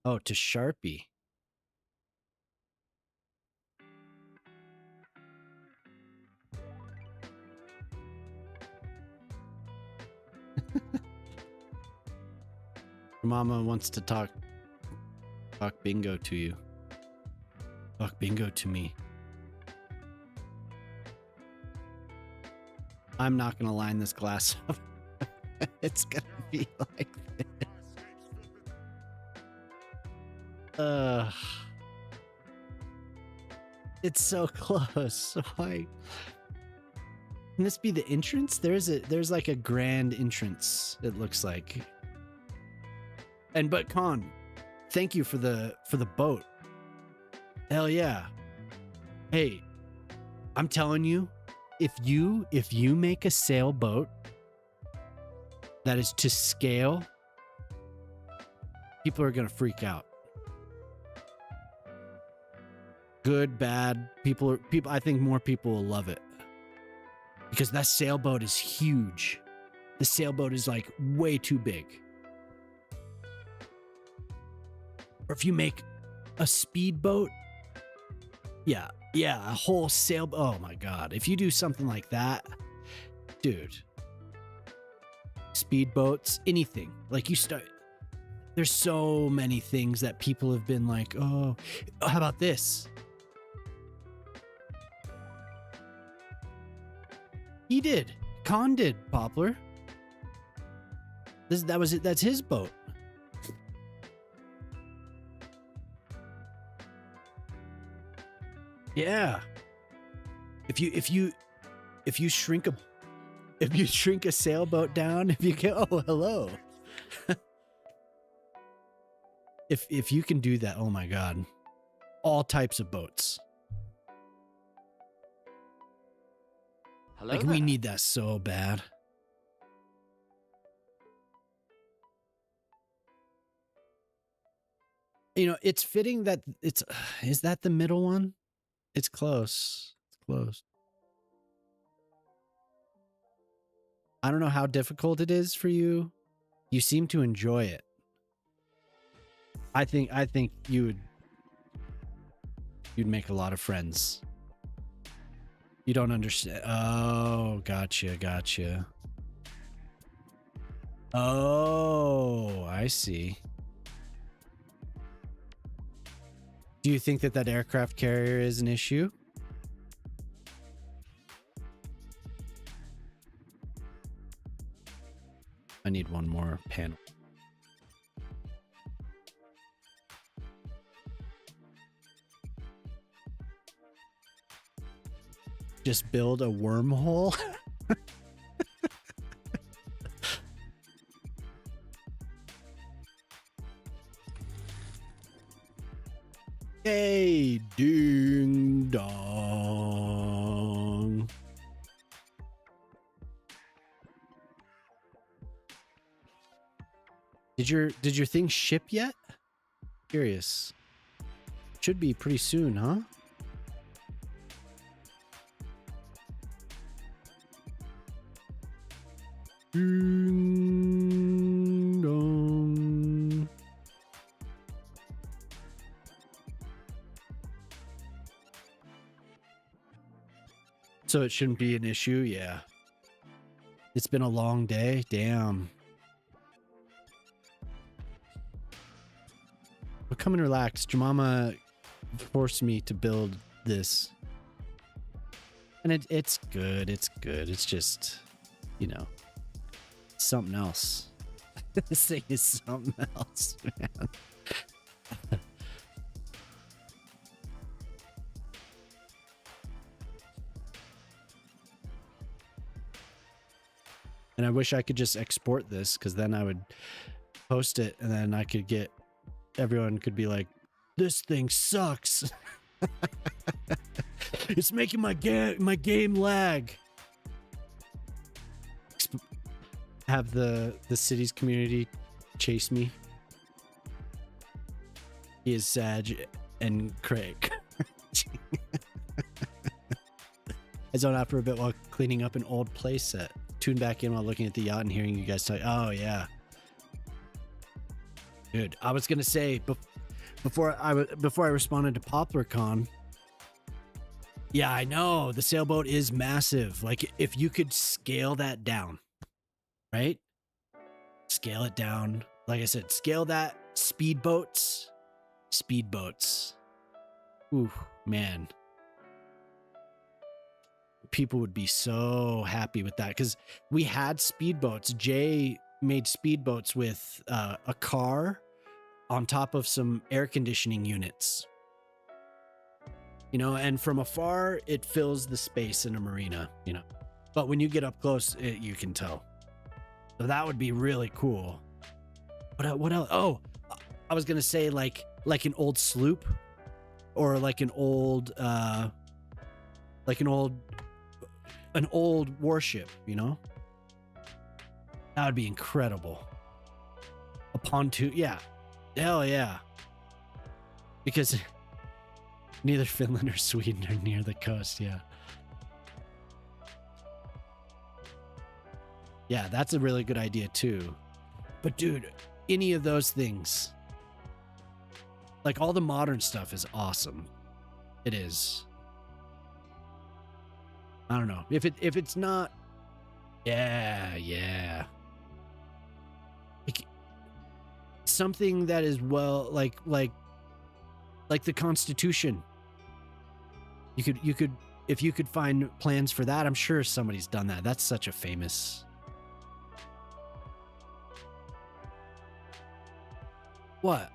Oh, to Sharpie. Your mama wants to talk bingo to you. Talk bingo to me. I'm not gonna line this glass up. It's gonna be like this. It's so close. Why? Can this be the entrance? There's like a grand entrance, it looks like. But Con, thank you for the boat. Hell yeah. Hey, I'm telling you, if you make a sailboat that is to scale, people are gonna freak out. Good, bad, people. I think more people will love it because that sailboat is huge. The sailboat is like way too big. Or if you make a speedboat, yeah, a whole sailboat. Oh my God. If you do something like that, dude, speedboats, anything, like you start, there's so many things that people have been like, oh, how about this? He did. Con did, Poplar. That was it. That's his boat. Yeah. If you shrink a sailboat down, if you can, oh, hello. if you can do that, oh my God. All types of boats. Hello Like there. we need that so bad. You know, it's fitting that is that the middle one? It's close. It's close. I don't know how difficult it is for you. You seem to enjoy it. I think you'd make a lot of friends. You don't understand. Oh, gotcha. Oh, I see. Do you think that aircraft carrier is an issue? I need one more panel. Just build a wormhole? Hey, ding dong. Did your thing ship yet? Curious. Should be pretty soon, huh? Ding dong. So it shouldn't be an issue, yeah. It's been a long day, damn. But come and relax. Your mama forced me to build this. And it's good, it's good. It's just, you know, something else. This thing is something else, man. And I wish I could just export this, because then I would post it and then I could get, everyone could be like, this thing sucks. It's making my game lag. Have the city's community chase me. He is Sag and Craig. I zoned out for a bit while cleaning up an old playset. Tuned back in while looking at the yacht and hearing you guys talk. Oh yeah. Dude, I was gonna say before I responded to PoplarCon. Yeah, I know the sailboat is massive. Like if you could scale that down, right? Scale it down. Like I said, scale that. Speedboats. Ooh, man. People would be so happy with that because we had speedboats. Jay made speedboats with a car on top of some air conditioning units. You know, and from afar, it fills the space in a marina, you know. But when you get up close, you can tell. So that would be really cool. What else? Oh, I was going to say like an old sloop or like an old warship, you know? That would be incredible. A pontoon, yeah. Hell yeah. Because neither Finland or Sweden are near the coast, yeah. Yeah, that's a really good idea too. But dude, any of those things, like all the modern stuff is awesome. It is. I don't know. If it's not, yeah. Like, something that is well like the Constitution. You could if you could find plans for that, I'm sure somebody's done that. That's such a famous. What?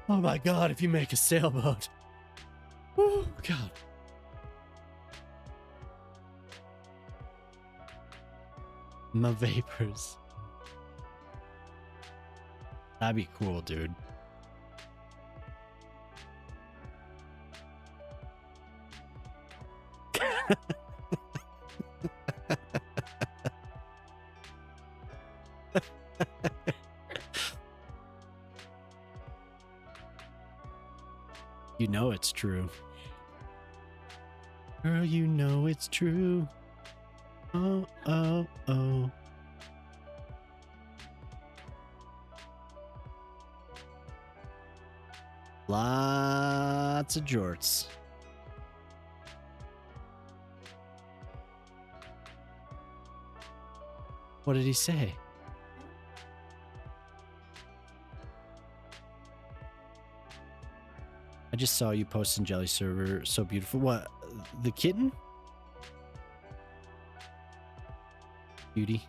Oh my God, if you make a sailboat. Oh God. My vapors. That'd be cool, dude. You know it's true. Girl, you know it's true. Oh, oh, oh. Lots of jorts. What did he say? I just saw you post in Jelly Server. So beautiful. What? The kitten? Beauty.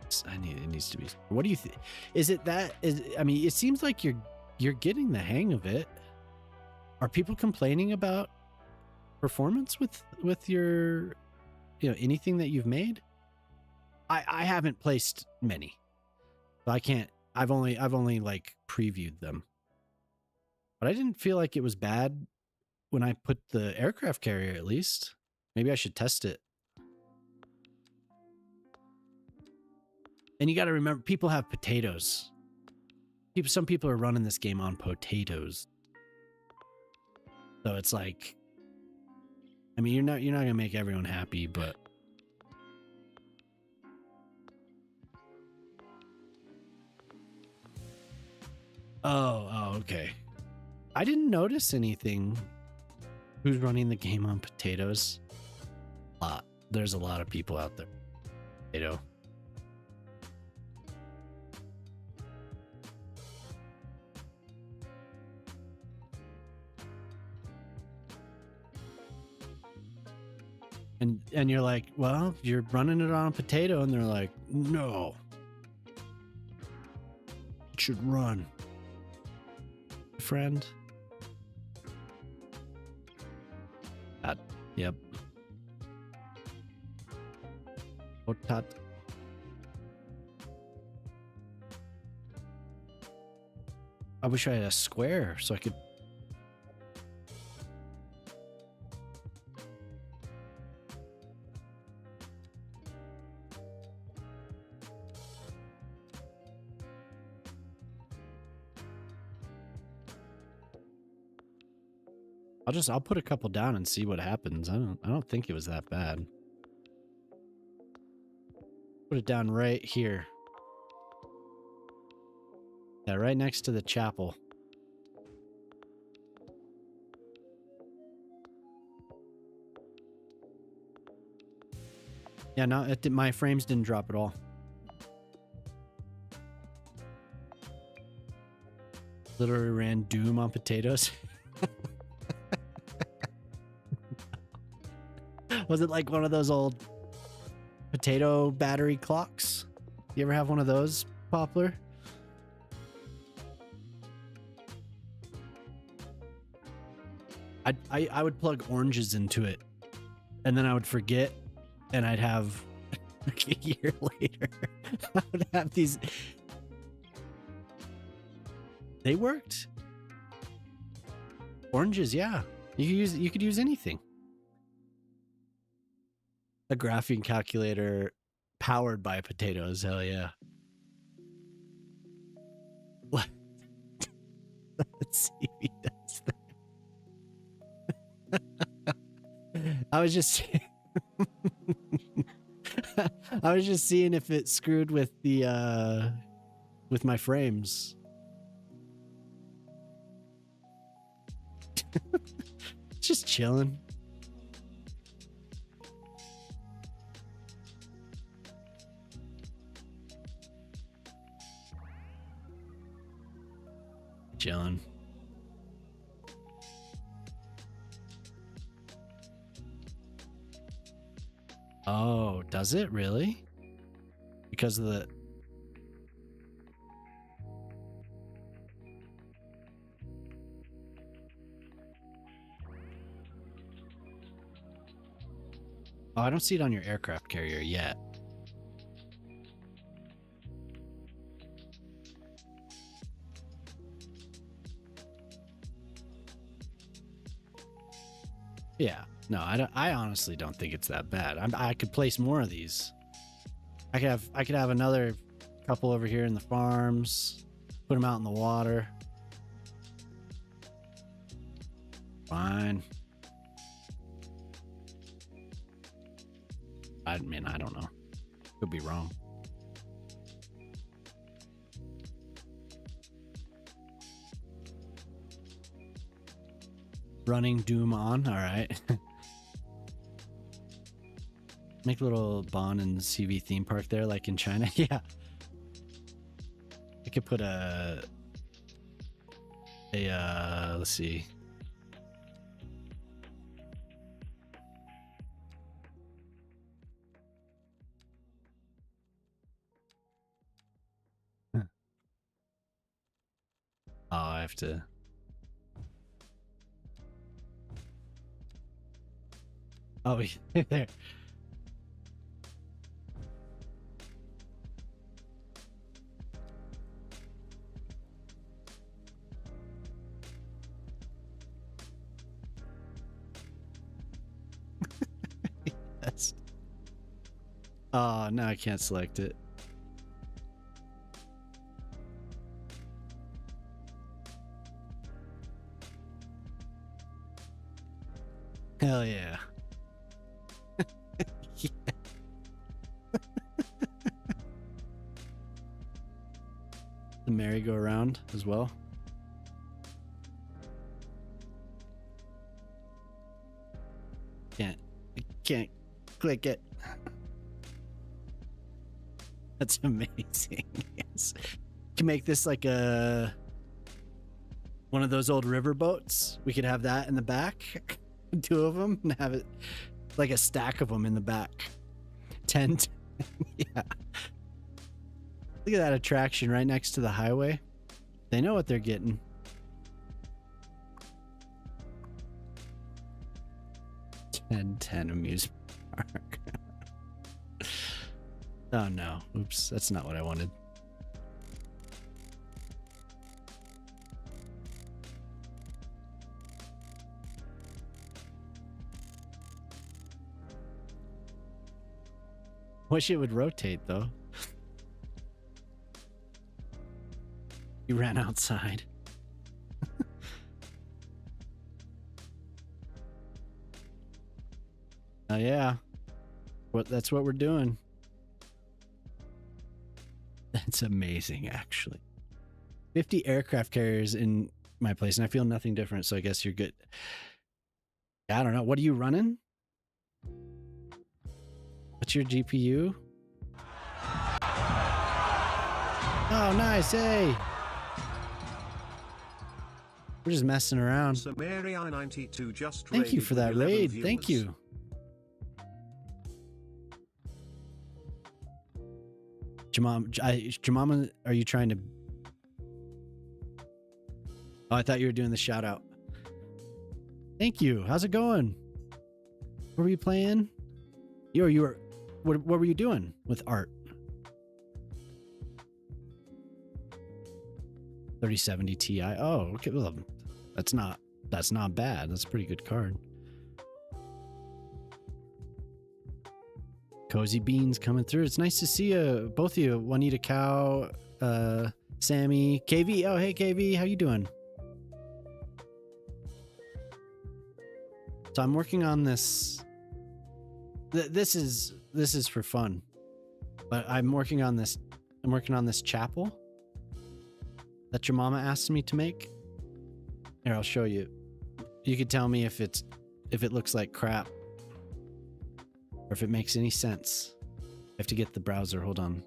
It needs to be. What do you think? Is it that? I mean, it seems like you're getting the hang of it. Are people complaining about performance with your, you know, anything that you've made? I haven't placed many, so I can't. I've only like previewed them. But I didn't feel like it was bad when I put the aircraft carrier, at least. Maybe I should test it. And you got to remember, people have potatoes. Some people are running this game on potatoes. So it's like, I mean, you're not going to make everyone happy, but Oh, okay. I didn't notice anything. Who's running the game on potatoes? There's a lot of people out there. Potato. And you're like, well, you're running it on a potato, and they're like, no. It should run. Friend. Yep. Potat. I wish I had a square so I could. I'll put a couple down and see what happens. I don't think it was that bad. Put it down right here. Yeah, right next to the chapel. Yeah, no, my frames didn't drop at all. Literally ran Doom on potatoes. Was it like one of those old potato battery clocks? You ever have one of those, Poplar? I would plug oranges into it, and then I would forget, and I'd have like a year later, I would have these. They worked. Oranges, yeah. You could use anything. A graphing calculator powered by potatoes, hell yeah. What? Let's see if he does that. I was just I was just seeing if it screwed with the with my frames. Just chilling. Chilling. Oh, does it really? Because of the... Oh, I don't see it on your aircraft carrier yet. Yeah, no, I honestly don't think it's that bad. I could place more of these. I could have another couple over here in the farms. Put them out in the water. Fine. I mean, I don't know. Could be wrong. Running Doom on. All right. Make a little Bon and CV theme park there, like in China. Yeah. I could put let's see. Oh, I have to. Oh, there. Yes. Oh, now I can't select it. Hell yeah. Yeah. The merry-go-round as well. I can't click it. That's amazing. Yes. You can make this like one of those old river boats. We could have that in the back. 2 of them and have it like a stack of them in the back. 10. Yeah. Look at that attraction right next to the highway. They know what they're getting. Ten amusement park. Oh no. Oops, that's not what I wanted. Wish it would rotate though. You ran outside. Yeah. That's what we're doing. That's amazing, actually. 50 aircraft carriers in my place, and I feel nothing different, so I guess you're good. I don't know. What are you running? What's your GPU? Oh, nice. Hey. We're just messing around. Samari92 just Thank you for that 11 raid. viewers. Thank you. Jamama, are you trying to... Oh, I thought you were doing the shout out. Thank you. How's it going? What were you playing? You were... What were you doing with art? 3070 Ti. Oh, okay. Well, that's not bad. That's a pretty good card. Cozy Beans coming through. It's nice to see both of you. Juanita Cow, Sammy, KV. Oh, hey KV, how you doing? So I'm working on this. This is for fun, but I'm working on this. I'm working on this chapel that your mama asked me to make. Here, I'll show you. You could tell me if it looks like crap or if it makes any sense. I have to get the browser. Hold on.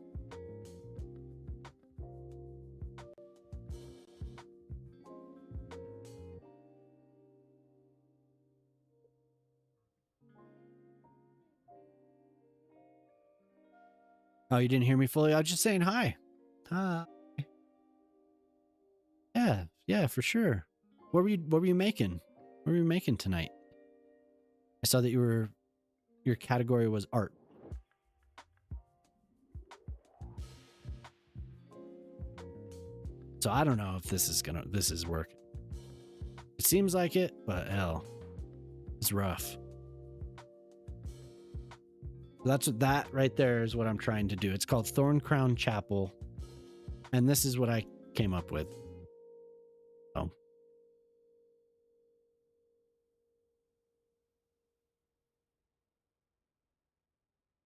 Oh, you didn't hear me fully? I was just saying hi. Hi. Yeah, for sure. What were you making? What were you making tonight? I saw that your category was art. So I don't know if this is working. It seems like it, but hell, it's rough. That right there is what I'm trying to do. It's called Thorncrown Chapel, and this is what I came up with. Oh.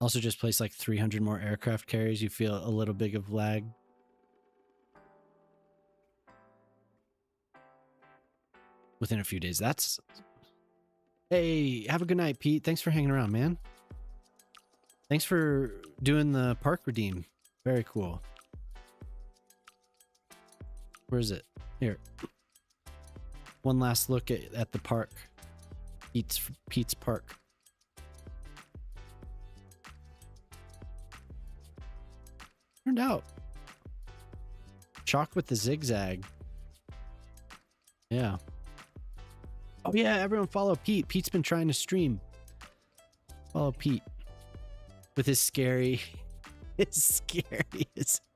Also just placed like 300 more aircraft carriers. You feel a little bit of lag. Within a few days. That's... Hey, have a good night, Pete. Thanks for hanging around, man. Thanks for doing the park redeem. Very cool. Where is it? Here. One last look at the park. Pete's Park. Turned out. Chalk with the zigzag. Yeah. Oh yeah, everyone follow Pete. Pete's been trying to stream. Follow Pete. With his scary as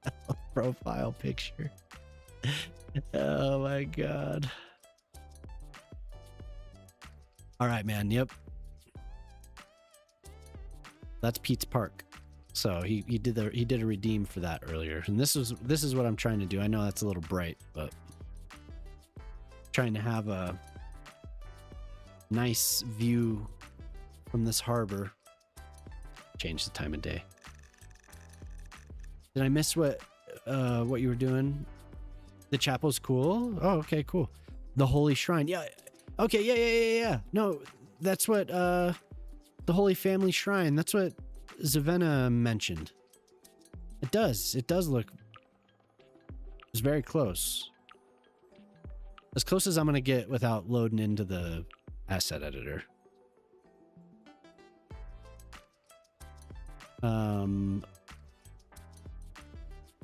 hell profile picture. Oh my god. All right, man. Yep. That's Pete's Park. So he did a redeem for that earlier. And this is what I'm trying to do. I know that's a little bright, but trying to have a nice view from this harbor. Change the time of day. Did I miss what you were doing? The chapel's cool. Oh, okay, cool. The Holy Shrine. Yeah. Okay. Yeah. No, that's what the Holy Family Shrine. That's what Zavenna mentioned. It does look. It's very close. As close as I'm gonna get without loading into the asset editor.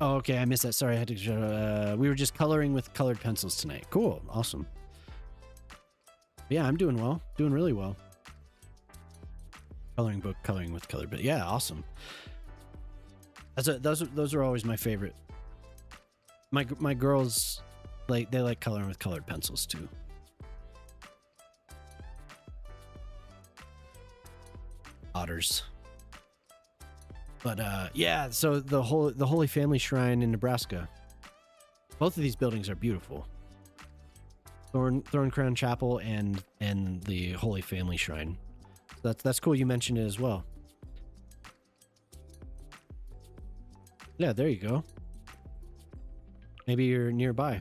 Oh, okay, I missed that. Sorry, I had to. We were just coloring with colored pencils tonight. Cool, awesome. Yeah, I'm doing well. Doing really well. Coloring book, coloring with color, but yeah, awesome. Those are always my favorite. My girls, they like coloring with colored pencils too. Otters. But yeah, so the Holy Family Shrine in Nebraska. Both of these buildings are beautiful. Thorncrown Chapel and the Holy Family Shrine. That's cool you mentioned it as well. Yeah, there you go. Maybe you're nearby.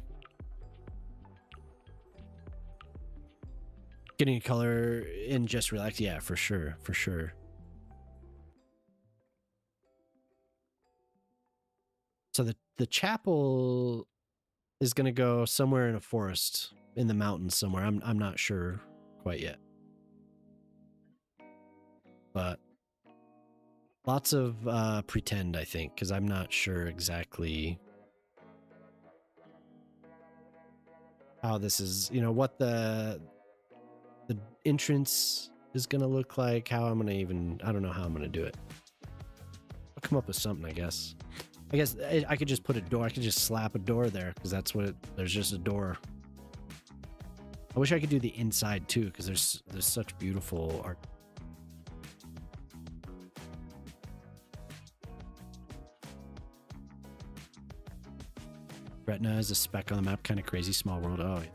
Getting a color in Just Relax, yeah, for sure, for sure. So the chapel is going to go somewhere in a forest in the mountains somewhere. I'm not sure quite yet. But lots of pretend, I think, because I'm not sure exactly how this is, you know, what the entrance is going to look like, how I'm going to even, I don't know how I'm going to do it. I'll come up with something, I guess. I guess I could just put a door, I could just slap a door there, because that's what there's just a door. I wish I could do the inside too, because there's such beautiful art. Gretna is a speck on the map, kind of crazy, small world. Oh, yeah.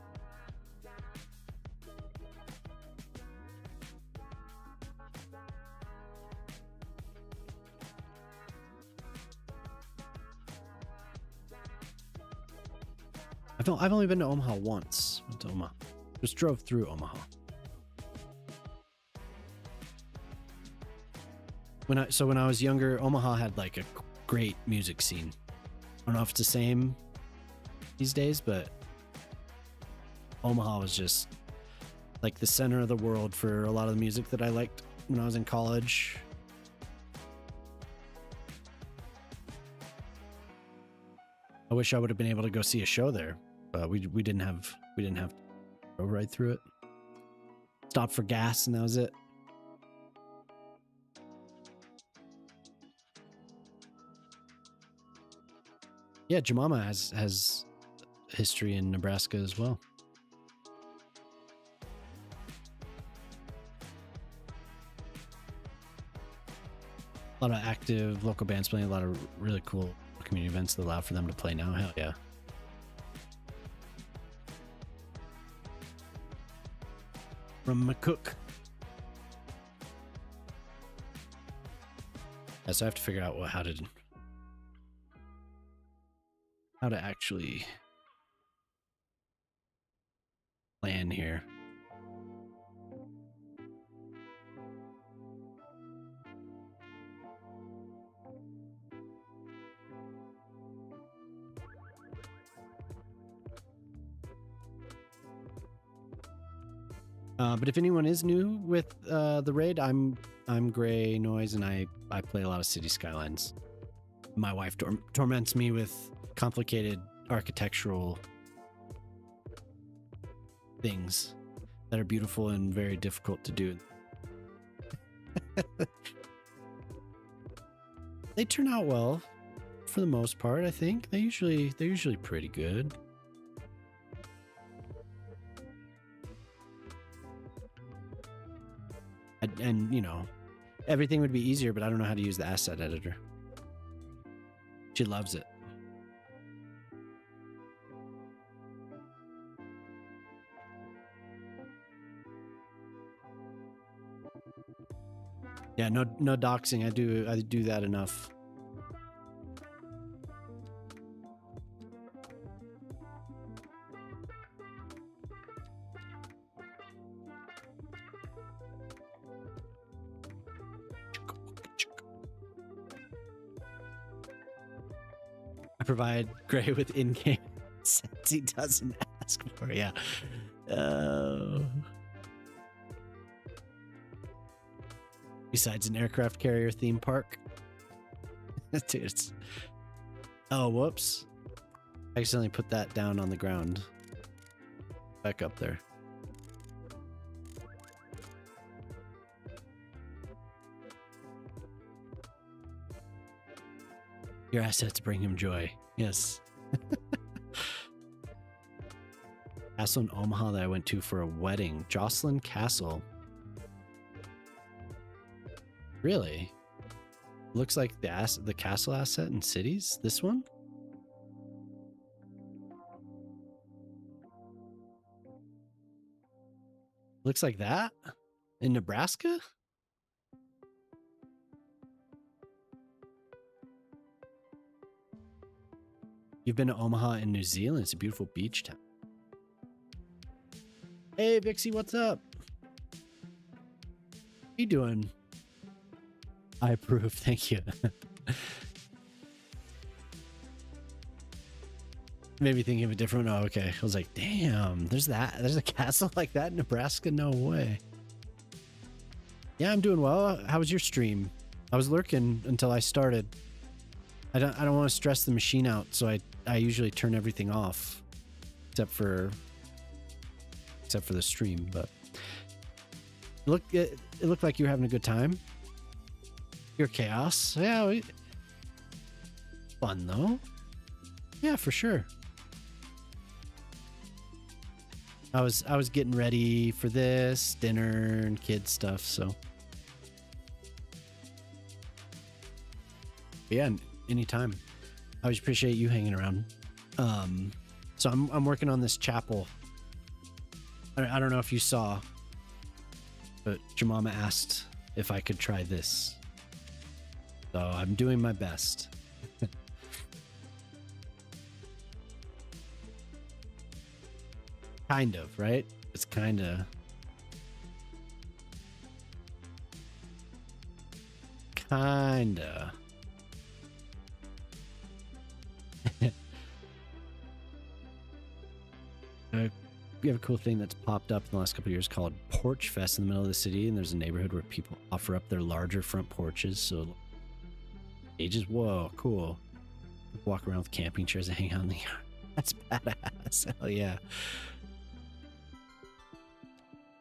I've only been to Omaha once. Went to Omaha. Just drove through Omaha. When I was younger, Omaha had like a great music scene. I don't know if it's the same these days, but Omaha was just like the center of the world for a lot of the music that I liked when I was in college. I wish I would have been able to go see a show there, but we didn't have to go right through it. Stopped for gas and that was it. Yeah, Jemima has history in Nebraska as well. A lot of active local bands playing, a lot of really cool community events that allow for them to play now. Hell yeah. From McCook. Yeah, so I have to figure out how to actually plan here. But if anyone is new with the raid, I'm Gray Noise, and I play a lot of City Skylines. My wife torments me with complicated architectural things that are beautiful and very difficult to do. They turn out well for the most part, I think. They're usually pretty good. And you know, everything would be easier, but I don't know how to use the asset editor. She loves it. Yeah, no doxing. I do that enough. I provide Gray with in-game sets he doesn't ask for. Yeah. Besides an aircraft carrier theme park. Dude, it's... Oh, whoops. I accidentally put that down on the ground. Back up there. Your assets bring him joy. Yes. Castle in Omaha that I went to for a wedding. Jocelyn Castle. Really? Looks like the castle asset in cities. This one? Looks like that? In Nebraska? You've been to Omaha in New Zealand. It's a beautiful beach town. Hey, Vixie, what's up? How you doing? I approve. Thank you. Made me think of a different one. Oh, okay. I was like, damn, there's a castle like that in Nebraska? No way. Yeah, I'm doing well. How was your stream? I was lurking until I started. I don't want to stress the machine out, so I usually turn everything off except for the stream, but it looked like you were having a good time. Your chaos. Yeah, fun though. Yeah, for sure. I was getting ready for this dinner and kids stuff, so yeah, anytime. I always appreciate you hanging around. So I'm working on this chapel. I don't know if you saw, but Jemima asked if I could try this, so I'm doing my best. Kind of, right? It's kinda we have a cool thing that's popped up in the last couple of years called Porch Fest in the middle of the city, and there's a neighborhood where people offer up their larger front porches. So ages, whoa, cool. Walk around with camping chairs and hang out in the yard. That's badass. Hell yeah.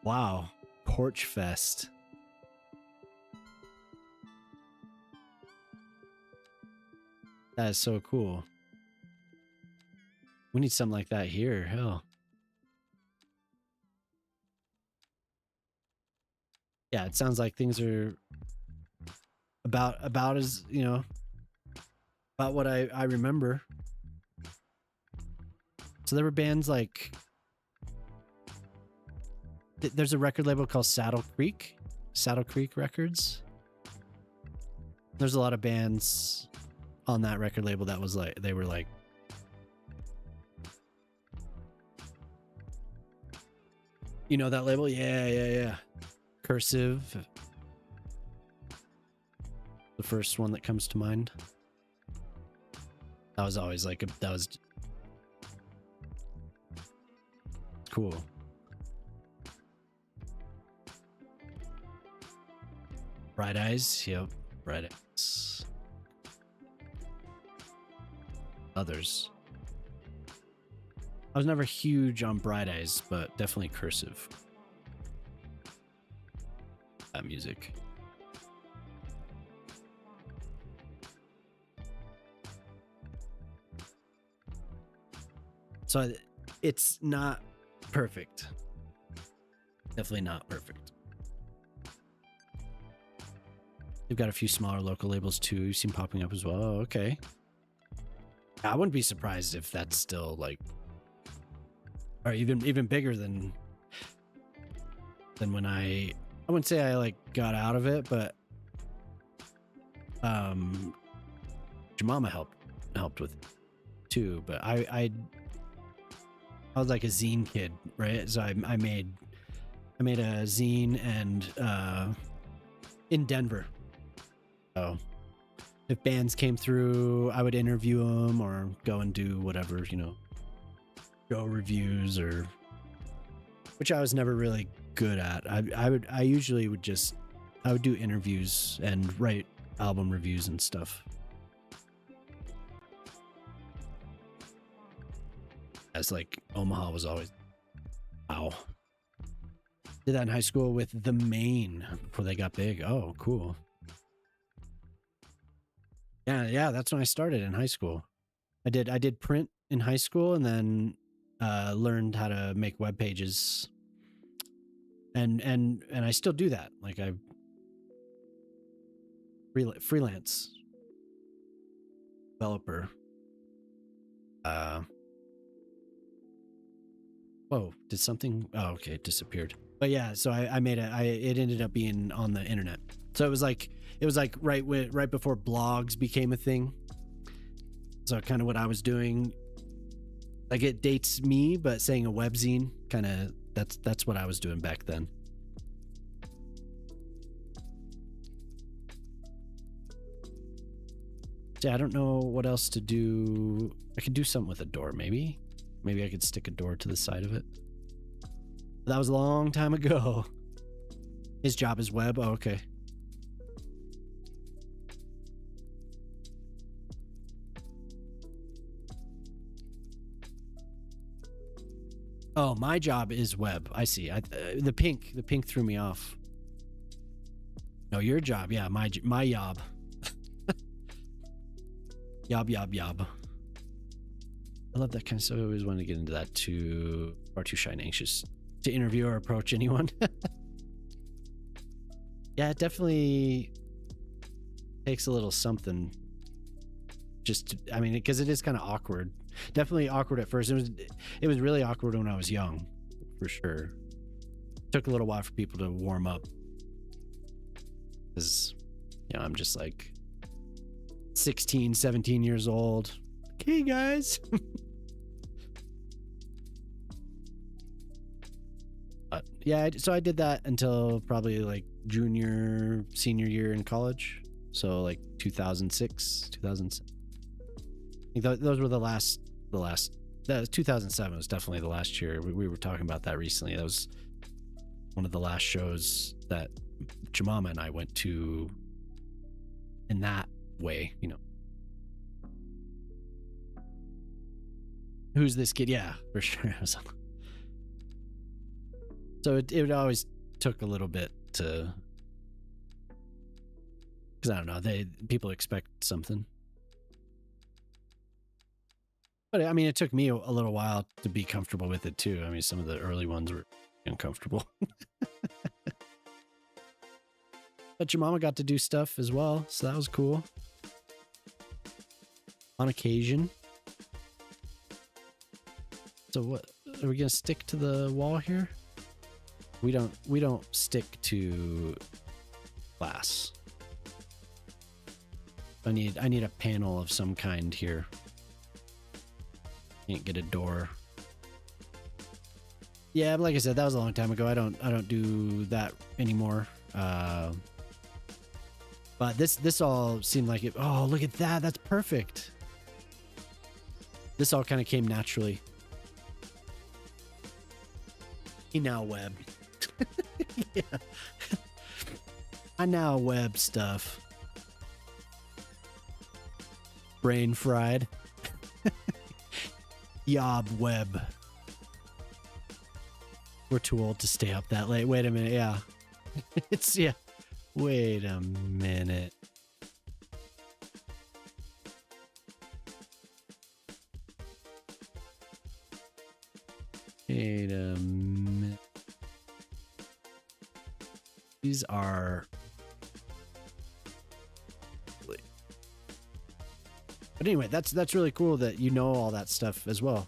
Wow. Porch Fest. That is so cool. We need something like that here. Hell. Yeah, it sounds like things are about as, you know, about what I remember. So there were bands like, there's a record label called Saddle Creek Records. There's a lot of bands on that record label that was like, they were like, you know that label? Yeah. Cursive. The first one that comes to mind. That was always like that was cool. Bright Eyes, yep, Bright Eyes. Others. I was never huge on Bright Eyes, but definitely Cursive. That music. So it's not perfect. Definitely not perfect. They've got a few smaller local labels too. You've seen popping up as well. Oh, okay. I wouldn't be surprised if that's still like, or even bigger than when I wouldn't say I like got out of it, but Jemima helped with it too. But I was like a zine kid, right? So I made a zine and in Denver. So if bands came through, I would interview them or go and do whatever, you know, go reviews, or which I was never really good at. I usually would do interviews and write album reviews and stuff. As like Omaha was always, wow. Did that in high school with The Maine before they got big. Oh, cool. Yeah, that's when I started in high school. I did print in high school, and then learned how to make web pages. And I still do that. Like I freelance developer. Whoa, did something? Oh, okay, it disappeared. But yeah, so I made it ended up being on the internet. So it was like right before blogs became a thing. So kind of what I was doing, like it dates me, but saying a webzine, kind of that's what I was doing back then. Yeah, I don't know what else to do. I could do something with a door, maybe. Maybe I could stick a door to the side of it. That was a long time ago. His job is web. Oh, okay. Oh, my job is web. I see. The pink threw me off. No, your job. Yeah, my job. Yob. I love that kind of stuff. I always wanted to get into that too. Far too shy and anxious to interview or approach anyone. Yeah, it definitely takes a little something. I mean, because it is kind of awkward. Definitely awkward at first. It was really awkward when I was young, for sure. Took a little while for people to warm up. Because, you know, I'm just like 16, 17 years old. Okay, guys. But yeah, so I did that until probably like senior year in college. So like 2006, 2007. I think those were the last, 2007 was definitely the last year. We were talking about that recently. That was one of the last shows that Jemima and I went to in that way, you know. Who's this kid? Yeah, for sure. So it always took a little bit to, because I don't know, people expect something. But I mean, it took me a little while to be comfortable with it too. I mean, some of the early ones were uncomfortable. But your mama got to do stuff as well, so that was cool. On occasion. So what, are we gonna stick to the wall here? We don't stick to glass. I need a panel of some kind here. Can't get a door. Yeah, but like I said, that was a long time ago. I don't do that anymore. But this all seemed like it. Oh, look at that. That's perfect. This all kind of came naturally. He now web. Yeah. I now web stuff. Brain fried. Yob web. We're too old to stay up that late. Wait a minute. Yeah. Yeah. Wait a minute. Wait a minute. These are... But anyway, that's really cool that you know all that stuff as well.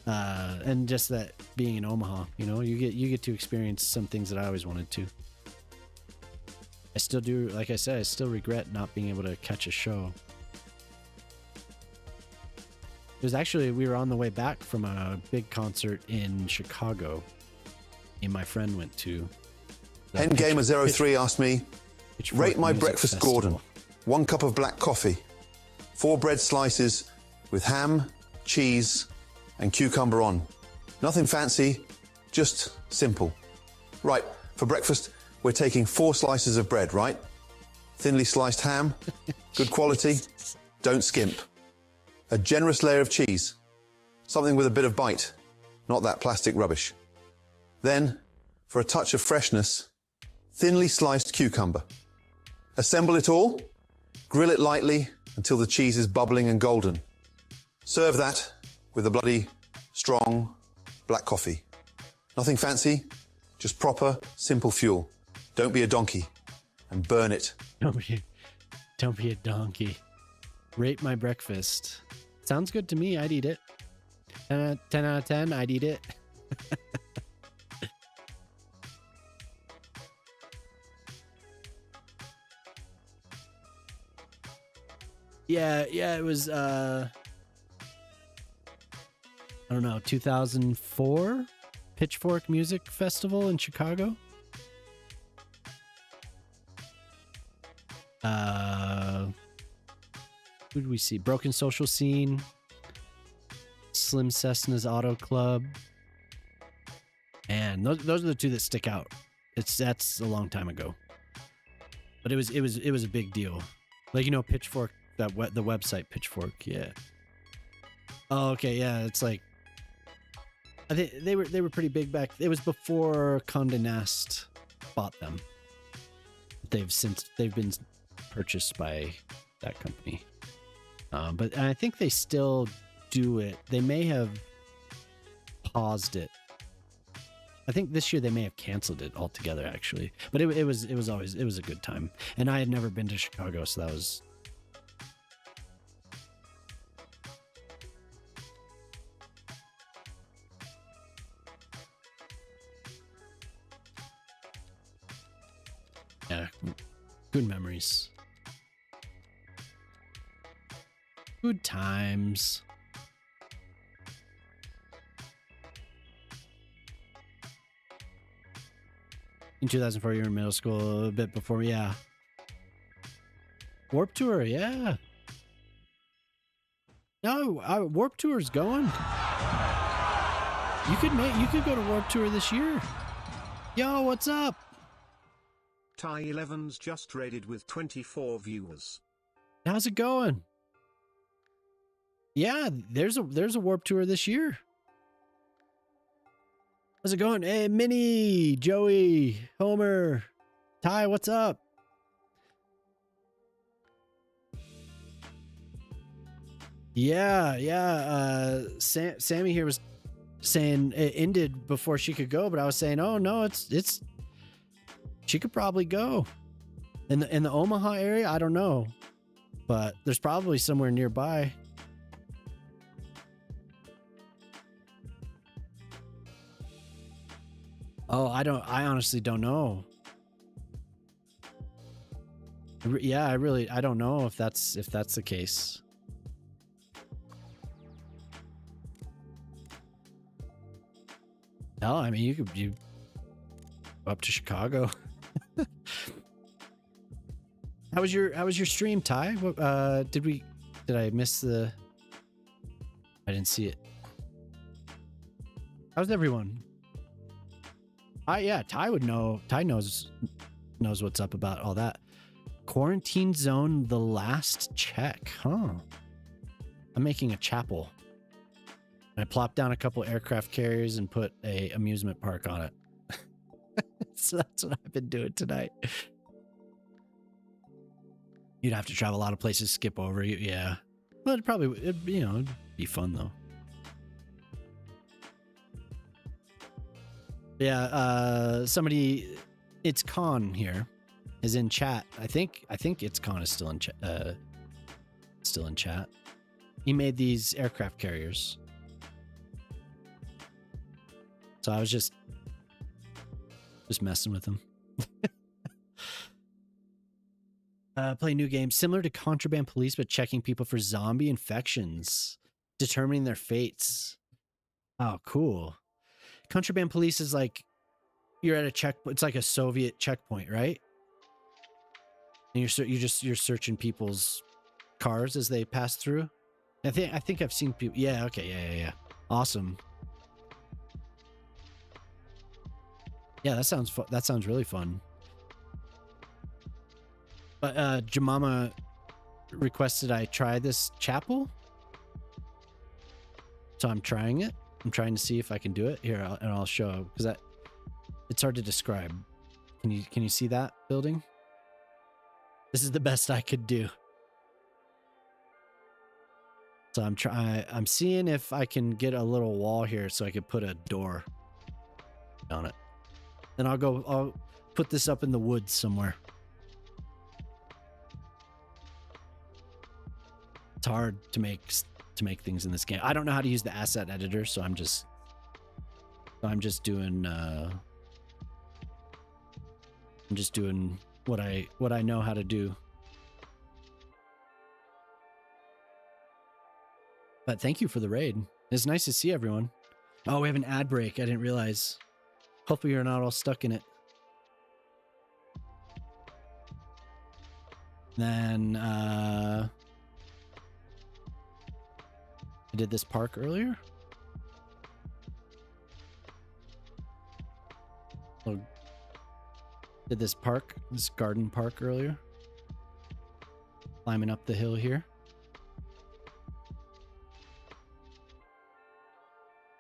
And just that being in Omaha, you know, you get to experience some things that I always wanted to. I still do, like I said, I still regret not being able to catch a show. It was actually, we were on the way back from a big concert in Chicago. Me and my friend went to. Hengamer03 asked me, rate my breakfast Festival. Gordon. 1 cup of black coffee, 4 bread slices with ham, cheese, and cucumber on. Nothing fancy, just simple. Right, for breakfast, we're taking 4 slices of bread, right? Thinly sliced ham, good quality, don't skimp. A generous layer of cheese, something with a bit of bite, not that plastic rubbish. Then, for a touch of freshness, thinly sliced cucumber. Assemble it all, grill it lightly until the cheese is bubbling and golden. Serve that with a bloody, strong, black coffee. Nothing fancy, just proper, simple fuel. Don't be a donkey and burn it. Don't be a donkey. Rate my breakfast. Sounds good to me. I'd eat it. 10 out of 10, I'd eat it. Yeah, it was I don't know, 2004 Pitchfork Music Festival in Chicago. Who did we see? Broken Social Scene, Slim Cessna's Auto Club, and those are the two that stick out. That's a long time ago, but it was a big deal. Like, you know, Pitchfork, the website Pitchfork, yeah. Oh, okay, yeah. It's like, I think they were pretty big back. It was before Condé Nast bought them. They've been purchased by that company. But I think they still do it. They may have paused it. I think this year they may have canceled it altogether, actually. But it was a good time. And I had never been to Chicago, so that was. Yeah, good memories. Good times. In 2004, you were in middle school, a bit before, yeah. Warp Tour, yeah. No, Warp Tour's going. You could go to Warp Tour this year. Yo, what's up? Ty 11's just raided with 24 viewers. How's it going? Yeah, there's a Warp Tour this year. How's it going? Hey, Minnie, Joey, Homer, Ty, what's up? Yeah. Sammy here was saying it ended before she could go, but I was saying, oh no, it's she could probably go. In the Omaha area, I don't know, but there's probably somewhere nearby. Oh, I honestly don't know. Yeah, I don't know if that's the case. No, I mean, you go up to Chicago. How was your stream, Ty? Did I miss the? I didn't see it. How's everyone? Yeah, Ty would know. Ty knows what's up about all that. Quarantine zone, the last check, huh? I'm making a chapel. I plopped down a couple aircraft carriers and put a amusement park on it. So that's what I've been doing tonight. You'd have to travel a lot of places, skip over you, yeah. But it'd be fun though. Yeah, somebody, it's Con here, is in chat. I think it's Con is still in chat. He made these aircraft carriers. So I was just messing with him. Play new games similar to Contraband Police, but checking people for zombie infections, determining their fates. Oh, cool. Contraband Police is like you're at a checkpoint. It's like a Soviet checkpoint, right? And you're searching people's cars as they pass through. I think I've seen people. Yeah. Okay. Yeah. Awesome. Yeah, that sounds fun. That sounds really fun. But Jamama requested I try this chapel, so I'm trying it. I'm trying to see if I can do it here, and I'll show, because it's hard to describe. Can you see that building? This is the best I could do. So I'm seeing if I can get a little wall here so I could put a door on it. Then I'll put this up in the woods somewhere. It's hard to make things in this game. I don't know how to use the asset editor, so I'm just doing what I know how to do. But thank you for the raid. It's nice to see everyone. Oh, we have an ad break. I didn't realize. Hopefully you're not all stuck in it. Then, I did this park earlier. Oh, did this garden park earlier. Climbing up the hill here.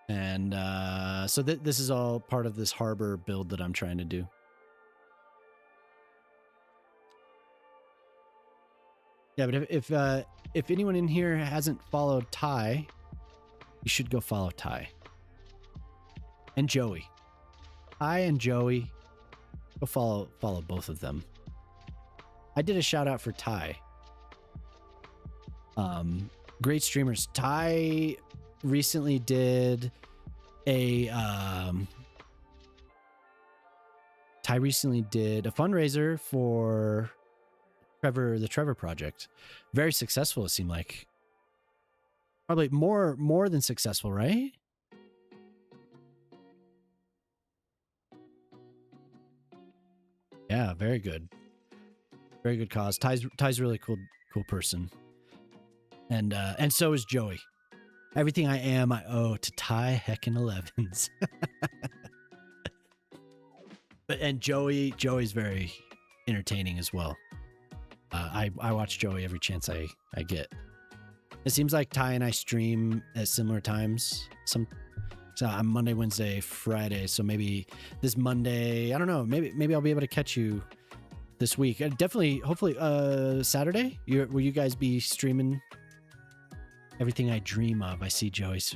And so this is all part of this harbor build that I'm trying to do. Yeah, but if anyone in here hasn't followed Ty, you should go follow Ty. And Joey. Ty and Joey. Go follow both of them. I did a shout out for Ty. Great streamers. Ty recently did a fundraiser for the Trevor Project. Very successful, it seemed like. Probably more than successful, right? Yeah, very good. Very good cause. Ty's really cool person. And so is Joey. Everything I am, I owe to Ty Heckin' Elevens. And Joey's very entertaining as well. I watch Joey every chance I get. It seems like Ty and I stream at similar times. So I'm Monday, Wednesday, Friday. So maybe this Monday, I don't know. Maybe I'll be able to catch you this week. Definitely, hopefully, Saturday. Will you guys be streaming everything I dream of? I see Joey's.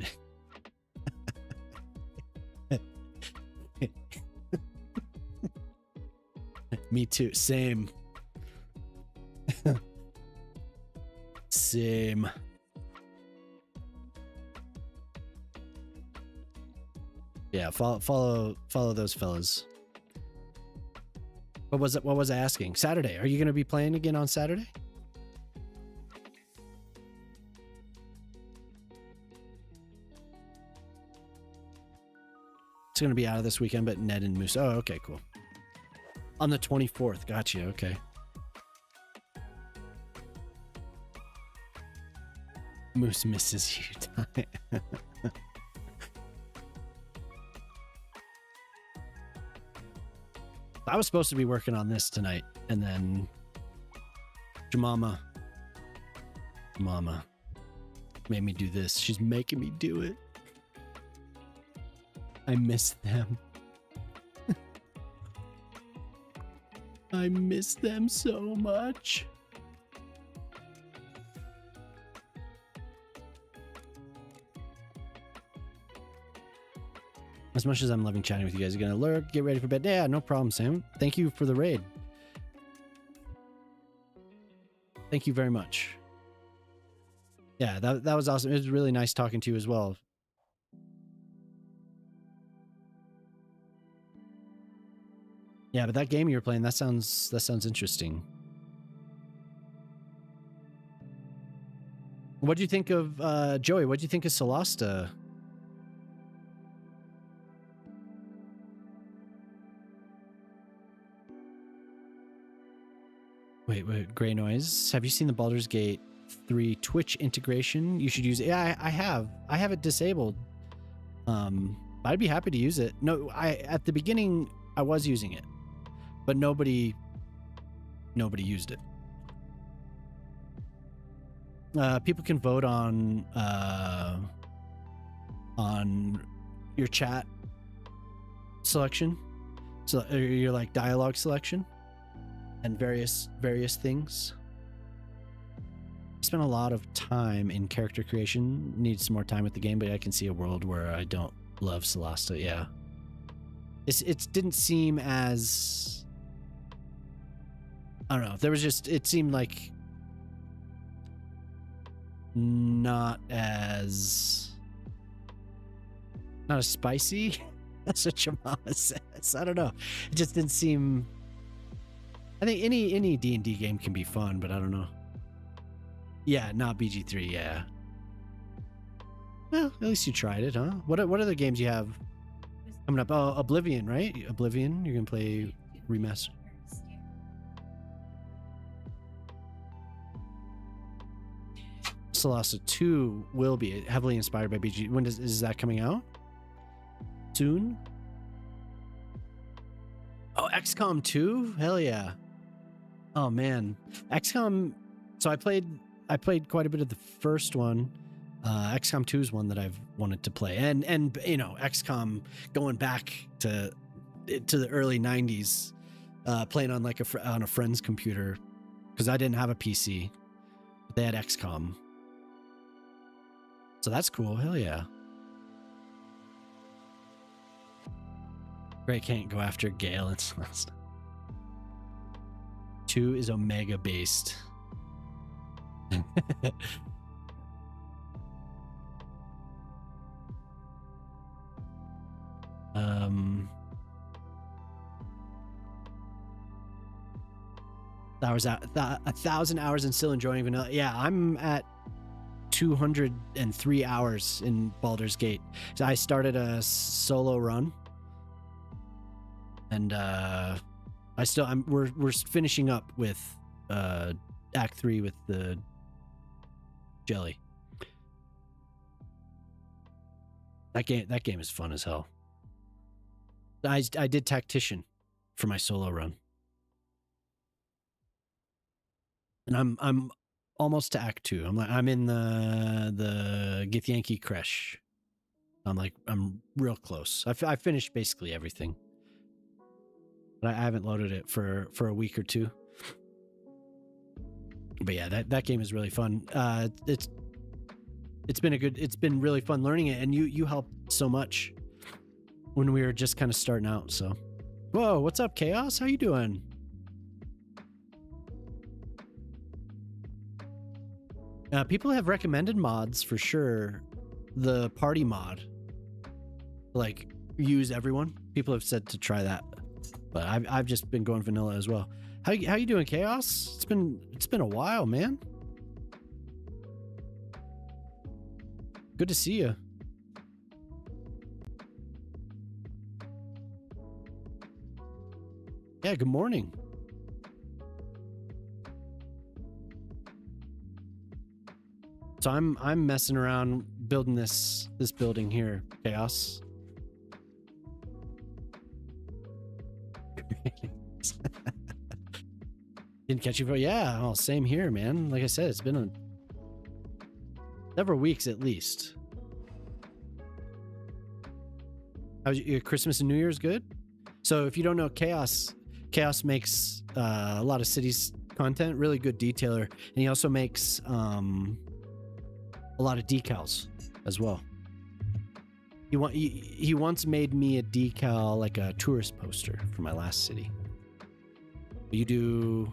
Me too. Same. Same. Yeah, follow those fellas. What was I asking? Saturday. Are you going to be playing again on Saturday? It's going to be out of this weekend, but Ned and Moose. Oh, okay, cool. On the 24th. Gotcha. Okay. Moose misses you. I was supposed to be working on this tonight, and then Mama made me do this. She's making me do it. I miss them. I miss them so much. As much as I'm loving chatting with you guys, you're gonna lurk, get ready for bed. Yeah, no problem, Sam. Thank you for the raid. Thank you very much. Yeah, that was awesome. It was really nice talking to you as well. Yeah, but that game you were playing, that sounds interesting. What do you think of Joey? What do you think of Solasta? Wait, Gray Noise. Have you seen the Baldur's Gate 3 Twitch integration? You should use it. Yeah, I have. I have it disabled. I'd be happy to use it. No, at the beginning I was using it, but nobody used it. People can vote on your chat selection, so your like dialogue selection. And various things. I spent a lot of time in character creation. Need some more time with the game, but I can see a world where I don't love Solasta. Yeah, it didn't seem as, I don't know. There was just, it seemed like not as spicy. That's what your mama says. I don't know. It just didn't seem. I think any D&D game can be fun, but I don't know. Yeah, not BG3, yeah. Well, at least you tried it, huh? What other games you have coming up? Oh, Oblivion, right? Oblivion. You're gonna play remaster. Solasta 2 will be heavily inspired by BG. When is that coming out? Soon? Oh, XCOM 2? Hell yeah. Oh man. XCOM, so I played quite a bit of the first one. XCOM 2 is one that I've wanted to play. And you know, XCOM going back to the early 90s, playing on like on a friend's computer, because I didn't have a PC. But they had XCOM. So that's cool. Hell yeah. Ray can't go after Gale and Celeste. 2 is Omega based. That was 1,000 hours and still enjoying vanilla. Yeah, I'm at 203 hours in Baldur's Gate. So I started a solo run, and we're finishing up with Act 3 with the jelly. That game is fun as hell. I did Tactician for my solo run, and I'm almost to Act 2. I'm in the Githyanki Kresh. I'm real close. I finished basically everything, but I haven't loaded it for a week or two. But yeah, that game is really fun. It's been really fun learning it, and you helped so much when we were just kind of starting out. So, whoa, what's up, Chaos? How you doing? People have recommended mods for sure. The party mod, like use everyone. People have said to try that, but I've just been going vanilla as well. How you doing, Chaos? It's been a while, man. Good to see you. Yeah, good morning. So I'm messing around building this building here, Chaos. Didn't catch you for yeah. Oh, same here, man. Like I said, it's been several weeks at least. How's your Christmas and New Year's? Good. So if you don't know Chaos makes a lot of cities content, really good detailer, and he also makes a lot of decals as well. He once made me a decal, like a tourist poster for my last city. You do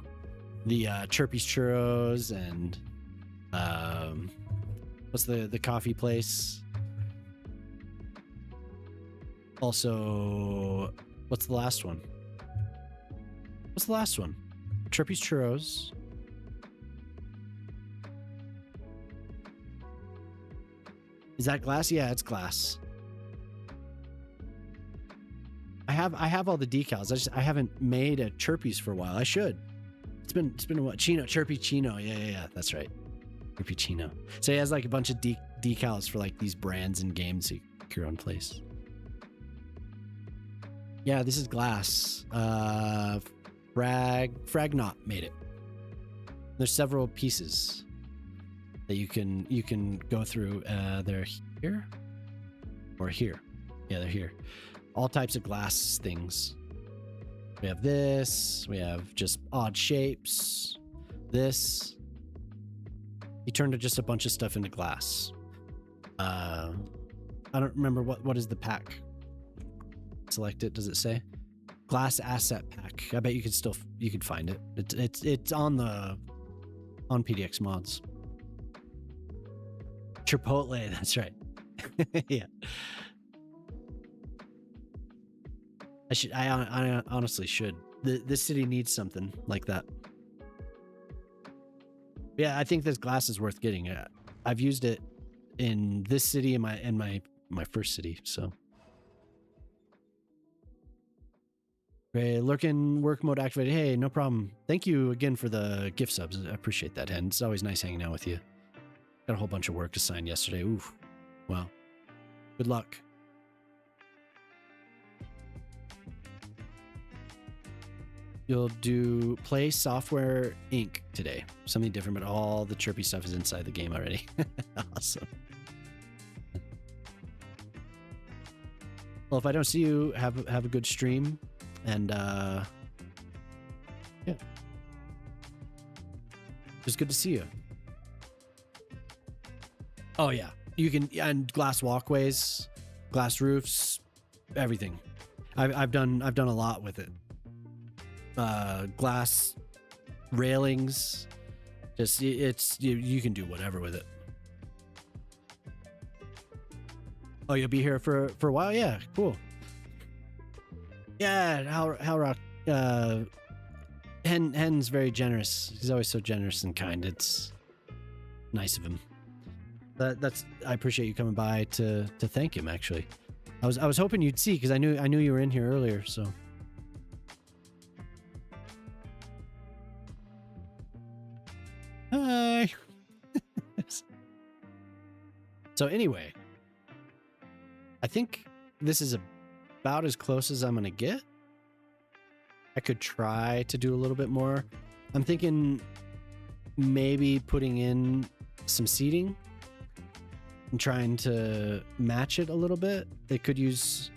the Chirpy's Churros and what's the coffee place? Also, what's the last one? Chirpy's Churros. Is that glass? Yeah, it's glass. I have all the decals. I haven't made a Chirpy's for a while. I should. It's been a while. Chirpy Chino. Yeah. That's right. Chirpy Chino. So he has like a bunch of decals for like these brands and games that you make your own place. Yeah, this is glass. Fragnot made it. There's several pieces that you can go through. They're here or here. Yeah, they're here. All types of glass things. We have this. We have just odd shapes. This. He turned just a bunch of stuff into glass. I don't remember what is the pack. Select it. Does it say glass asset pack? I bet you could find it. It's on PDX mods. Chipotle, that's right. Yeah. I honestly should. This city needs something like that. Yeah, I think this glass is worth getting. I've used it in this city and my first city. So. Okay, lurking work mode activated. Hey, no problem. Thank you again for the gift subs. I appreciate that, Hen. It's always nice hanging out with you. Got a whole bunch of work to sign yesterday. Oof. Wow. Good luck. You'll do Play Software Inc. today. Something different, but all the chirpy stuff is inside the game already. Awesome. Well, if I don't see you, have a good stream. And yeah, it was good to see you. Oh yeah, you can, and glass walkways, glass roofs, everything. I've done a lot with it. Glass railings, just you can do whatever with it. Oh, you'll be here for a while? Yeah, cool. Yeah, Halrock, Hen's very generous. He's always so generous and kind. It's nice of him. I appreciate you coming by to thank him. Actually, I was hoping you'd see, because I knew you were in here earlier. So. Hi. So anyway, I think this is about as close as I'm gonna get. I could try to do a little bit more. I'm thinking maybe putting in some seating and trying to match it a little bit. They could use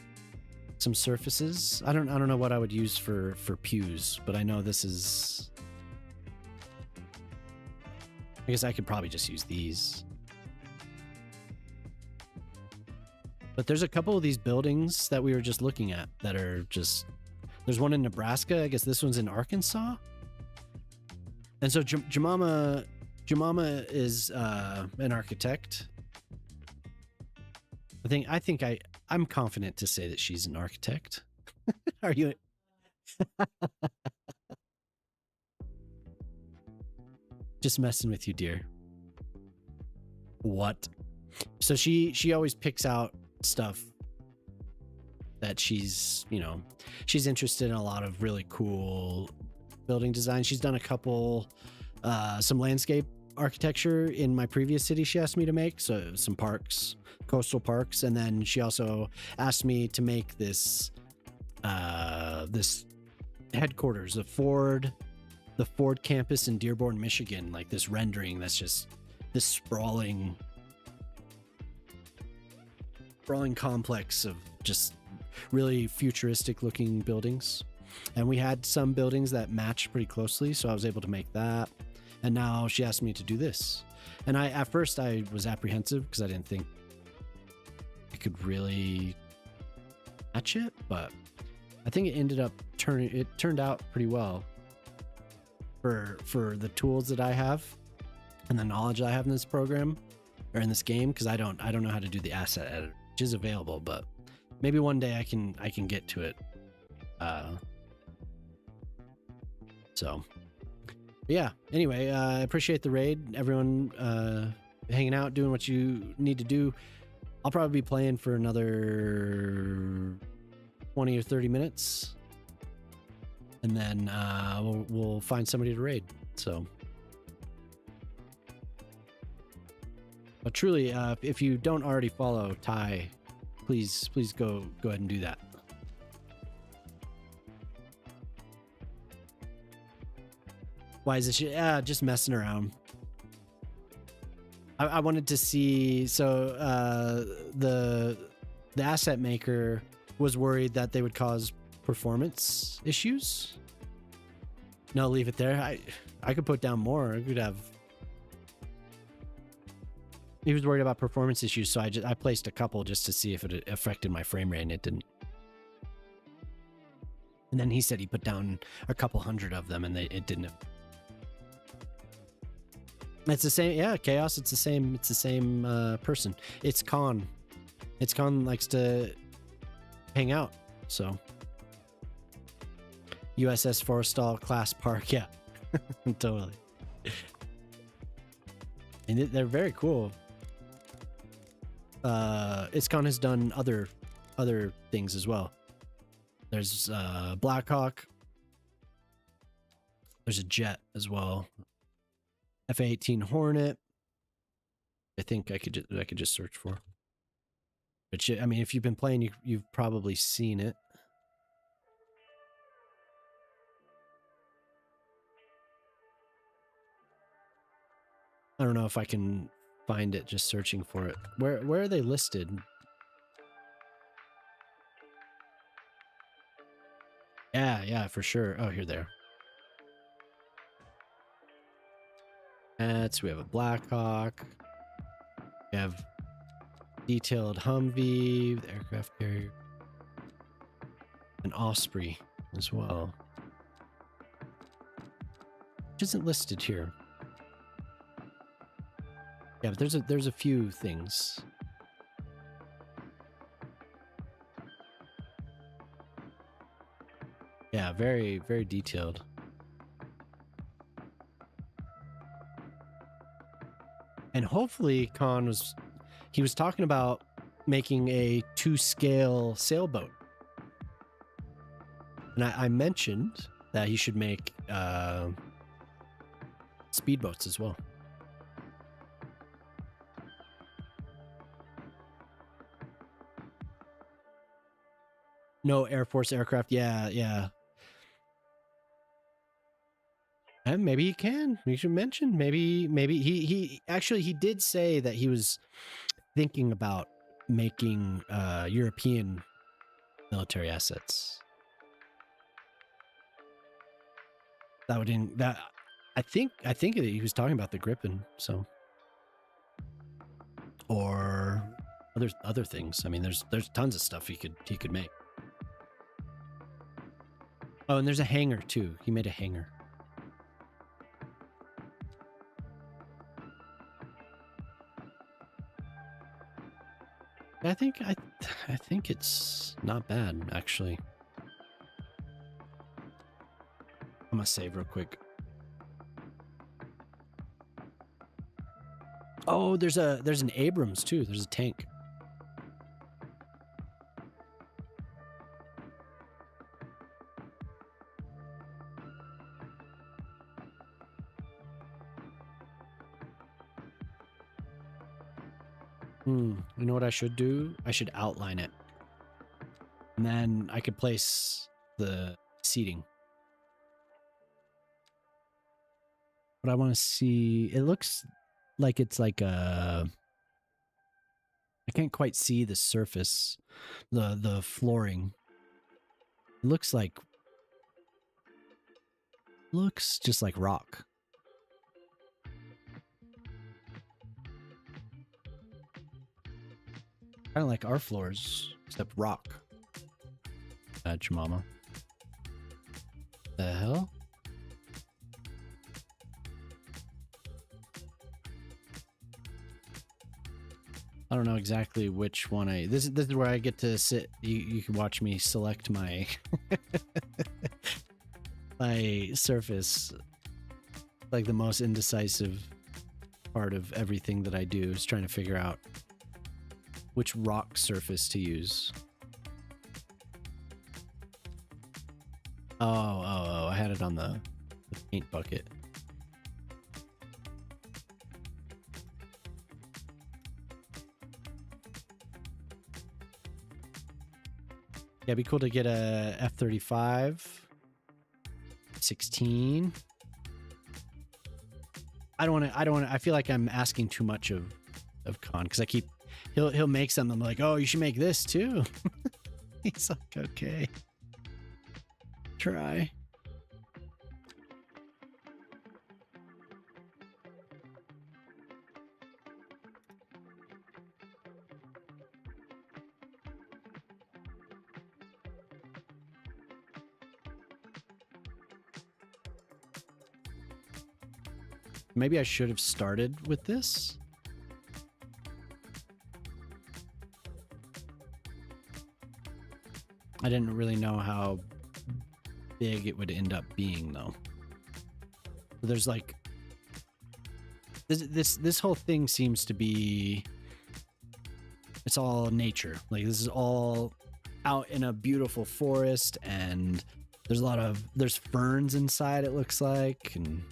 some surfaces. I don't know what I would use for pews, but I know this is, I guess I could probably just use these. But there's a couple of these buildings that we were just looking at that are just, there's one in Nebraska. I guess this one's in Arkansas. And so Jemima is an architect. I'm confident to say that she's an architect. Are you? Just messing with you, dear. What? So she always picks out stuff that she's interested in, a lot of really cool building design. She's done a couple, some landscape architecture in my previous city she asked me to make, so some parks, coastal parks, and then she also asked me to make this this headquarters, the Ford campus in Dearborn, Michigan, like this rendering that's just this sprawling complex of just really futuristic looking buildings. And we had some buildings that matched pretty closely, so I was able to make that. And now she asked me to do this. And at first I was apprehensive because I didn't think I could really match it, but I think it turned out pretty well for the tools that I have and the knowledge I have in this program or in this game, because I don't know how to do the asset editor, which is available, but maybe one day I can get to it. So yeah, anyway, I appreciate the raid, everyone hanging out, doing what you need to do. I'll probably be playing for another 20 or 30 minutes, and then we'll find somebody to raid. So, but truly, if you don't already follow Ty, please go ahead and do that. Why is this shit? Just messing around. I wanted to see, so the asset maker was worried that they would cause performance issues. No, leave it there. I could put down more. I could have. He was worried about performance issues, so I placed a couple just to see if it affected my frame rate, and it didn't. And then he said he put down a couple hundred of them, and it didn't. It's the same, yeah, Chaos. It's the same person. It's Khan. Khan likes to hang out. So USS Forrestal class park, yeah, totally. And they're very cool. ISKCON has done other things as well. There's Blackhawk. There's a jet as well. F-18 Hornet. I think I could just search for. But I mean, if you've been playing, you've probably seen it. I don't know if I can find it just searching for it. Where are they listed? Yeah, for sure. Oh, here they are. We have a Blackhawk. We have detailed Humvee, the aircraft carrier, an Osprey as well, which isn't listed here. Yeah, but there's a few things. Yeah, very, very detailed. And hopefully Khan was talking about making a 2-scale sailboat. And I mentioned that he should make speedboats as well. No Air Force aircraft. Yeah. And maybe he can. We should mention. Maybe he actually he did say that he was thinking about making European military assets. I think he was talking about the Gripen, so, or other things. I mean, there's tons of stuff he could make. Oh, and there's a hangar too. He made a hangar. I think it's not bad, actually. I'm gonna save real quick. Oh, there's an Abrams too. There's a tank. You know what I should do? I should outline it. And then I could place the seating. But I want to see, it looks like it's like a, I can't quite see the surface, the flooring. It looks just like rock. Kind of like our floors, except rock. Badge mama. The hell? I don't know exactly which one this is where I get to sit. You can watch me select my my surface. Like the most indecisive part of everything that I do is trying to figure out which rock surface to use. Oh, I had it on the paint bucket. Yeah, it'd be cool to get a F-35, 16. I don't want to, I feel like I'm asking too much of Khan, because he'll make something. I'm like, oh, you should make this too. He's like, okay, try. Maybe I should have started with this. I didn't really know how big it would end up being, though. There's like this whole thing seems to be it's all nature. Like this is all out in a beautiful forest, and there's ferns inside, it looks like, and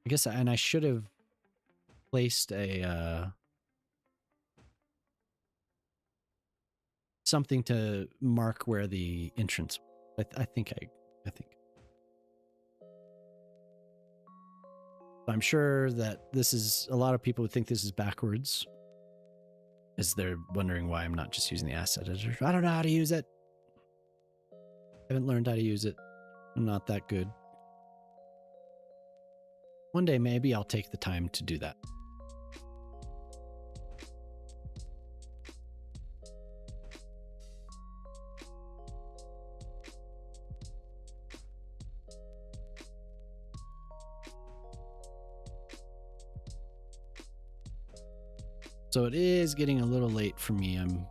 I guess, and I should have placed a something to mark where the entrance. I think. I'm sure that this is, a lot of people would think this is backwards, as they're wondering why I'm not just using the asset editor. I don't know how to use it. I haven't learned how to use it. I'm not that good. One day, maybe I'll take the time to do that. So it is getting a little late for me. I'm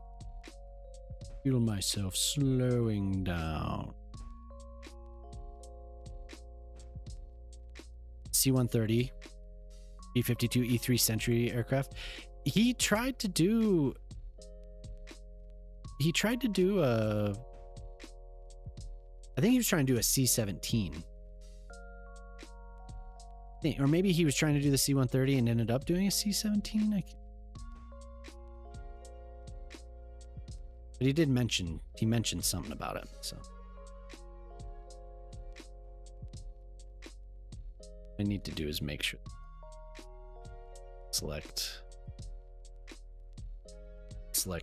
feeling myself slowing down. C-130, B-52 E-3 Sentry aircraft. He tried to do a, I think he was trying to do a C-17. Or maybe he was trying to do the C-130 and ended up doing a C-17. But he mentioned something about it, so what I need to do is make sure select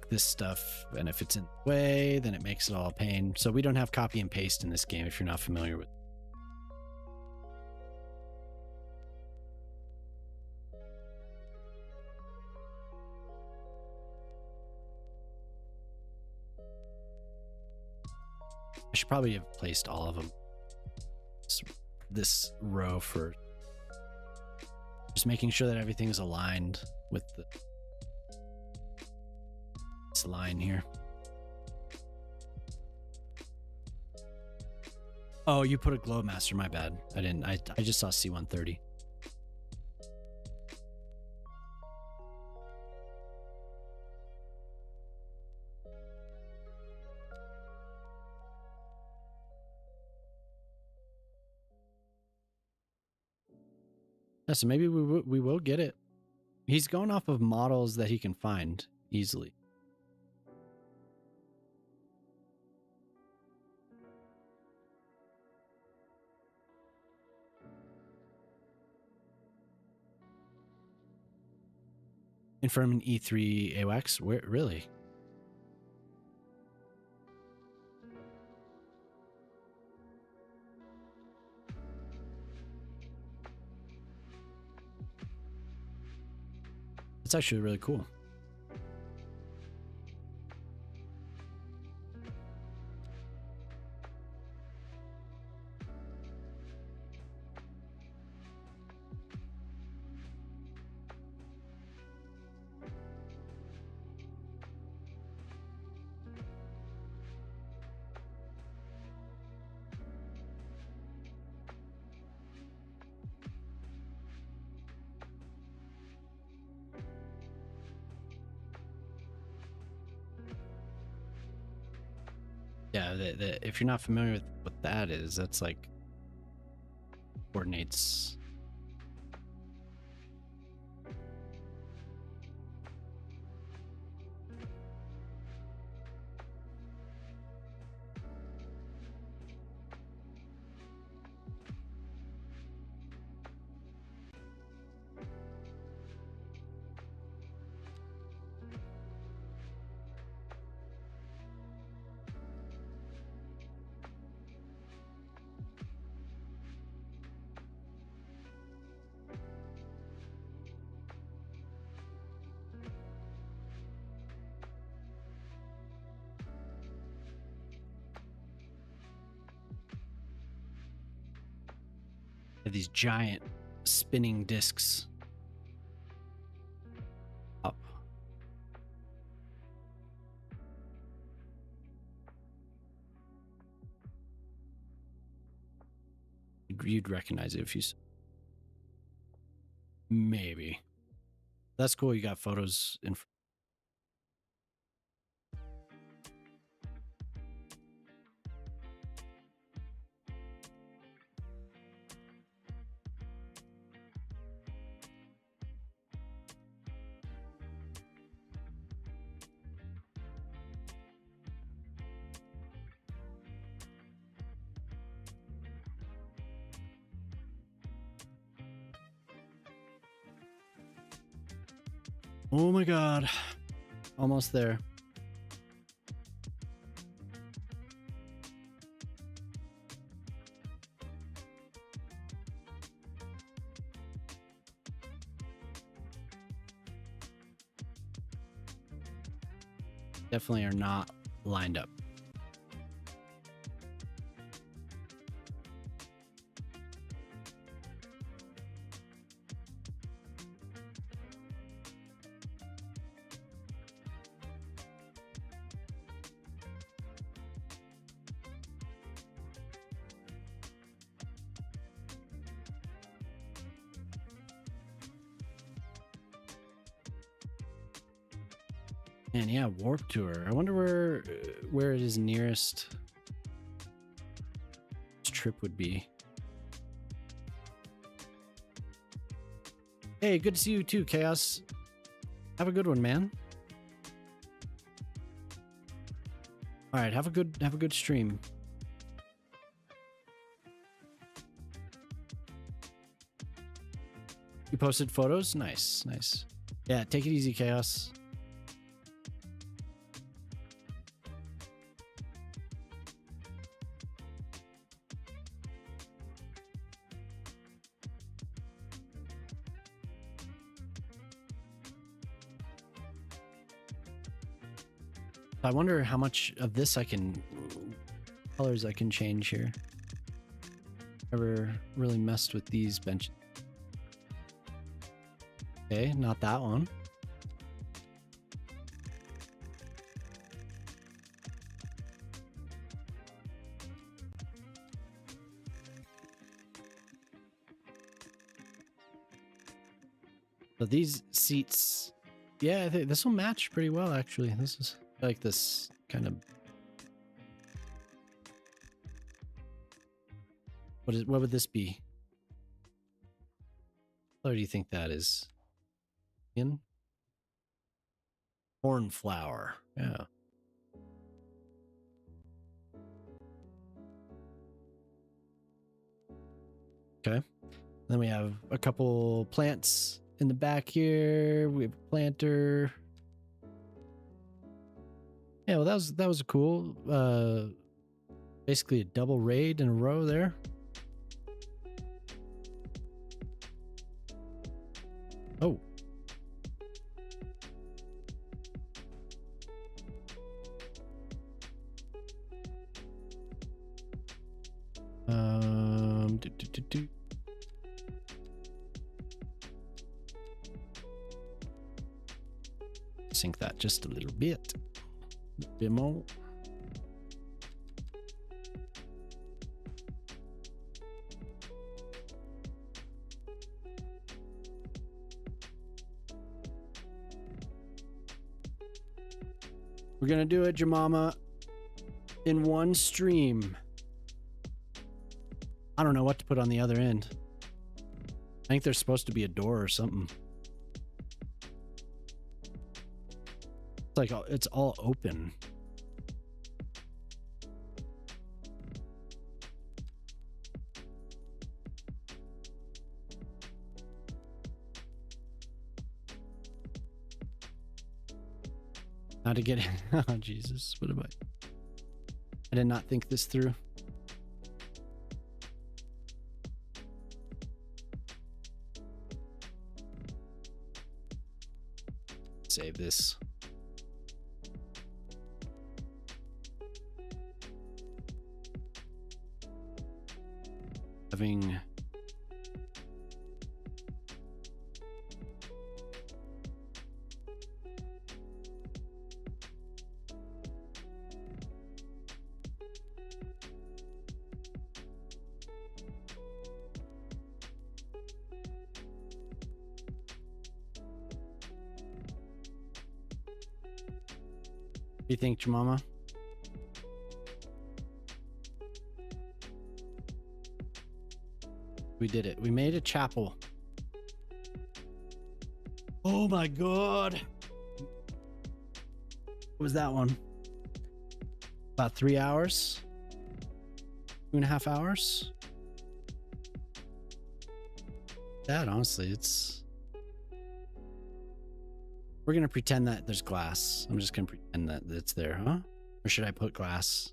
this stuff, and if it's in the way, then it makes it all a pain. So we don't have copy and paste in this game if you're not familiar with. I should probably have placed all of them. This row for just making sure that everything's aligned with this line here. Oh, you put a Glowmaster, my bad. I didn't. I just saw C-130. Yeah, so maybe we will get it. He's going off of models that he can find easily. Infirm an E3 AWACS? Where, really? It's actually really cool. Yeah, if you're not familiar with what that is, that's like coordinates. These giant spinning discs up. You'd recognize it if you. Maybe. That's cool. You got photos in. Oh my god. Almost there. Definitely are not lined up. And yeah, Warp Tour. I wonder where it is nearest this trip would be. Hey, good to see you too, Chaos. Have a good one, man. All right, have a good stream. You posted photos? Nice, nice. Yeah, take it easy, Chaos. I wonder how much of this colors I can change here. Never really messed with these benches. Okay, not that one. So these seats, yeah, I think this will match pretty well actually. This is like this kind of, what would this be? What color do you think that is? In cornflower, yeah. Okay, then we have a couple plants in the back here. We have a planter. Yeah, well, that was cool. Basically a double raid in a row there. Oh. Sync that just a little bit. Demo. We're gonna do it, Jemama, in one stream. I don't know what to put on the other end. I think there's supposed to be a door or something. It's like it's all open. How to get in? Oh Jesus! What am I? I did not think this through. Save this. Having You think, Jamama? We did it. We made a chapel. Oh my god. What was that one? About 3 hours? 2.5 hours? That honestly, it's... We're gonna pretend that there's glass. I'm just gonna pretend that it's there, huh? Or should I put glass?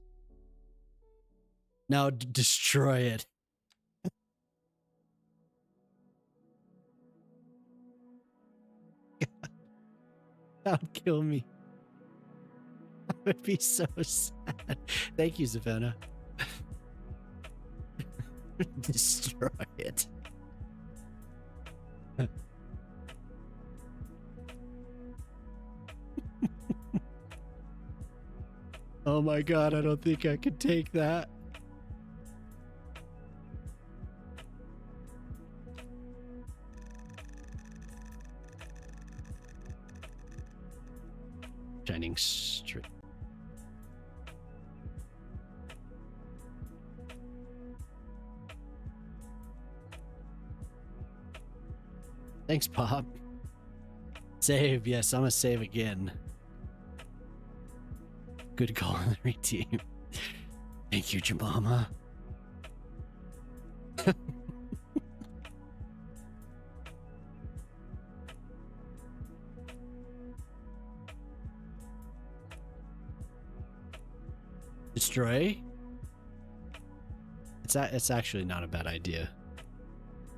No, destroy it. That would kill me. I would be so sad. Thank you, Savannah. Destroy it. Oh my god, I don't think I could take that. Shining straight. Thanks, Pop. Save, yes, I'm gonna save again. Good call on the team. Thank you, Jamama. Destroy? It's actually not a bad idea.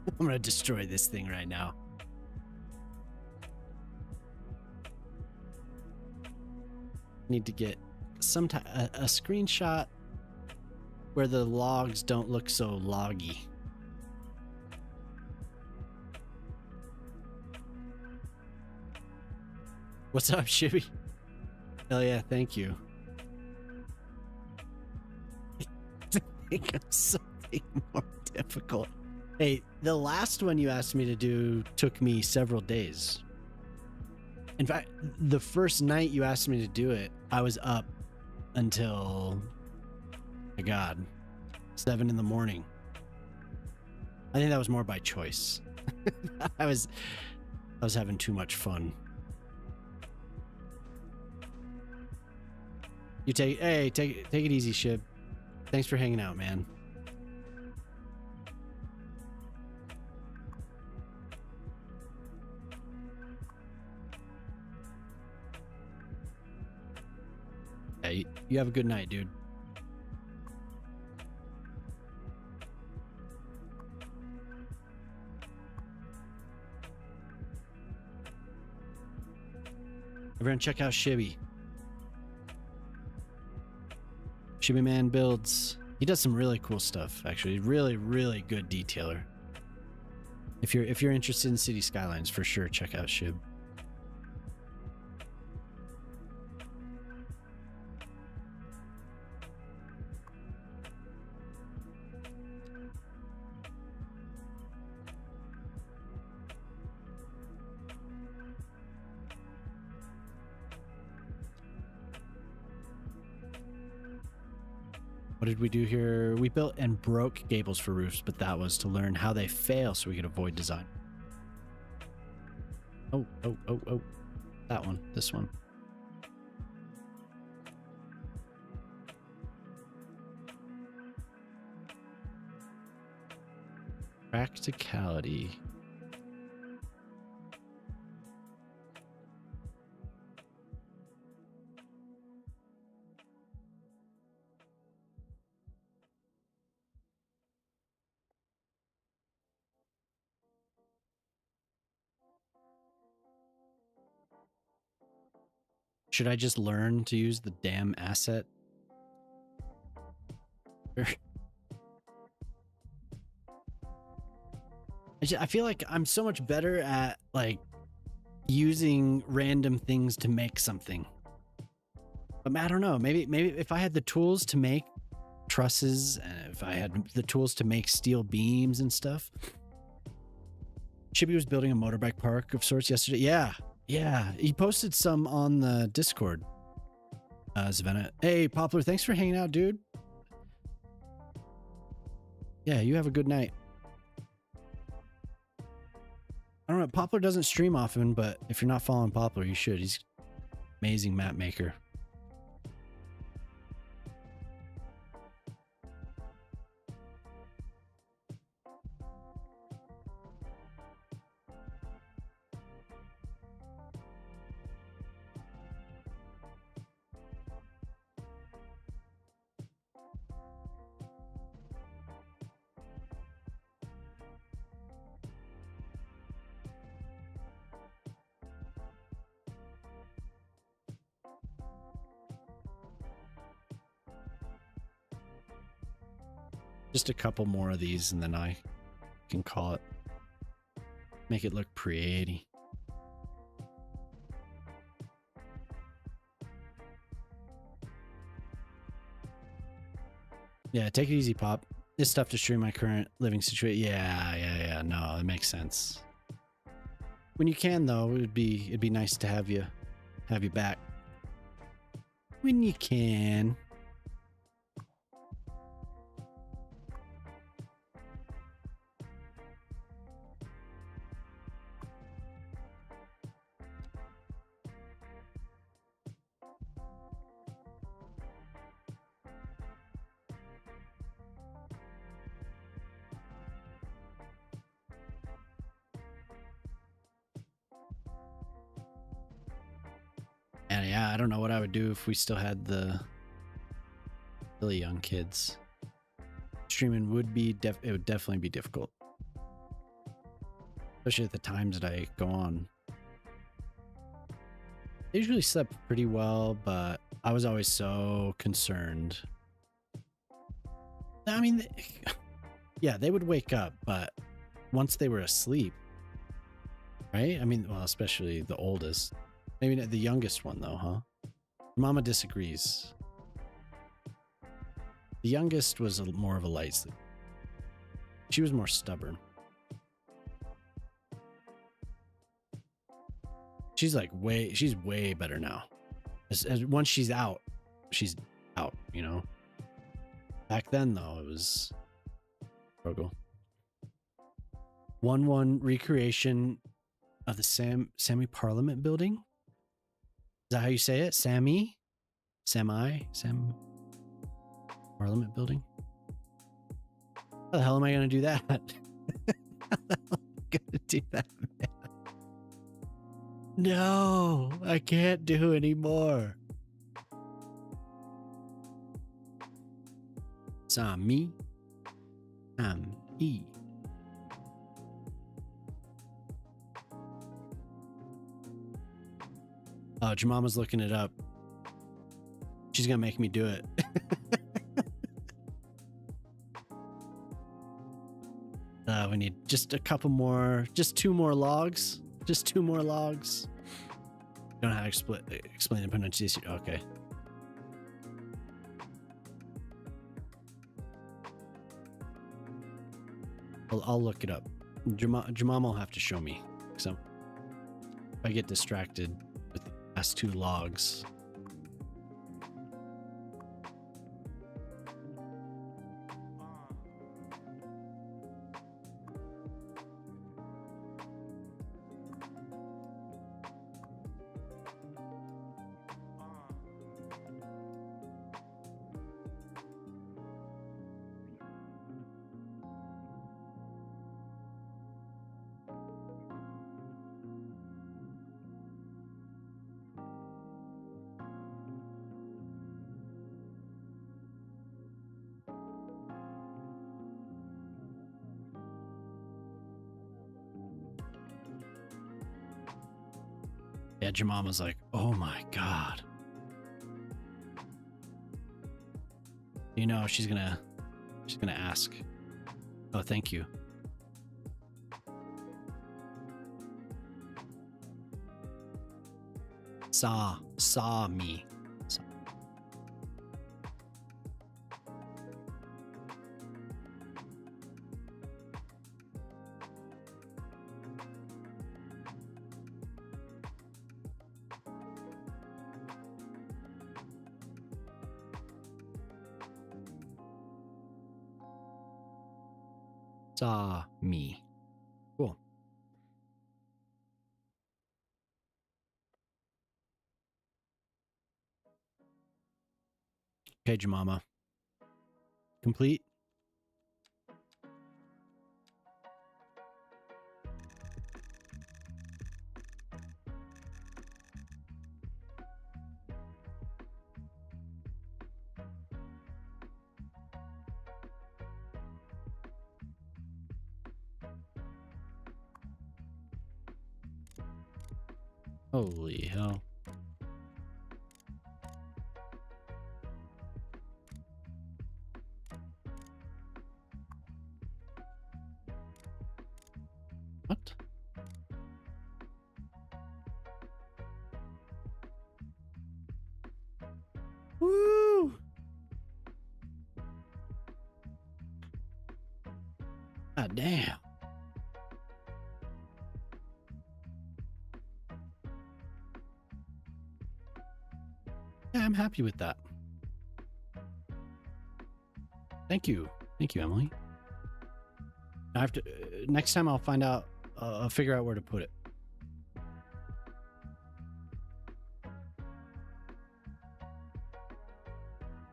I'm gonna destroy this thing right now. Need to get some a screenshot where the logs don't look so loggy. What's up, Shibby? Hell yeah, thank you. Think of something more difficult. Hey, the last one you asked me to do took me several days. In fact, the first night you asked me to do it, I was up until, my God, 7 in the morning. I think that was more by choice. I was having too much fun. You take it easy, Shib. Thanks for hanging out, man. Hey, you have a good night, dude. Everyone check out Shibby. Shibby Man builds. He does some really cool stuff, actually. Really, really good detailer. If you're interested in City Skylines, for sure check out Shib. What did we do here? We built and broke gables for roofs, but that was to learn how they fail so we could avoid design. Oh. That one. This one. Practicality. Should I just learn to use the damn asset? I feel like I'm so much better at like using random things to make something. But I don't know, maybe if I had the tools to make trusses and if I had the tools to make steel beams and stuff. Chibi was building a motorbike park of sorts yesterday. Yeah, he posted some on the Discord. Savannah. Hey, Poplar, thanks for hanging out, dude. Yeah, you have a good night. I don't know, Poplar doesn't stream often, but if you're not following Poplar, you should. He's an amazing map maker. Just a couple more of these and then I can call it. Make it look pretty. Yeah, take it easy, Pop. It's tough to stream my current living situation. Yeah. No, it makes sense. When you can, though, it'd be nice to have you back. When you can. And yeah, I don't know what I would do if we still had the really young kids. Streaming would be it would definitely be difficult. Especially at the times that I go on. I usually slept pretty well, but I was always so concerned. I mean, yeah, they would wake up, but once they were asleep, right? I mean, well, especially the oldest. Maybe not the youngest one, though, huh? Mama disagrees. The youngest was more of a light sleep. She was more stubborn. She's way better now. As once she's out, you know? Back then, though, it was struggle. 1-1 recreation of the Sami Parliament building. Is that how you say it? Sam Parliament building? How the hell am I going to do that? How the hell am I going to do that, man? No, I can't do anymore. Sami. Sami. Oh, Jemama's looking it up. She's gonna make me do it. We need just a couple more, just 2 more logs. Just 2 more logs. Don't know how to explain the pronunciation. Okay. I'll look it up. Jemama will have to show me. So if I get distracted with the last 2 logs. Yeah, Jemama's like, oh my God. You know, she's gonna ask. Oh, thank you. Saw me. Saw me. Cool. Okay, Jemama. Complete. Holy hell. What? Woo! God damn. Yeah, I'm happy with that. Thank you. Thank you, Emily. I have to, next time I'll find out, I'll figure out where to put it.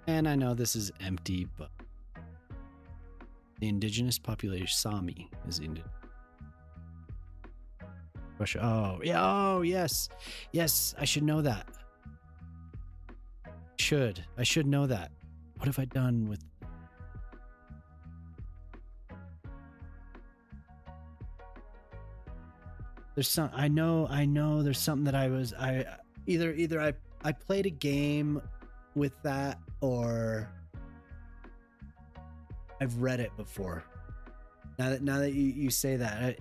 And I know this is empty, but the indigenous population, Sami, is Indian. Russia. Oh, yeah. Oh, yes. Yes, I should know that. I should know that. What have I done with... There's some, I know there's something that either I played a game with that, or I've read it before. Now that you say that,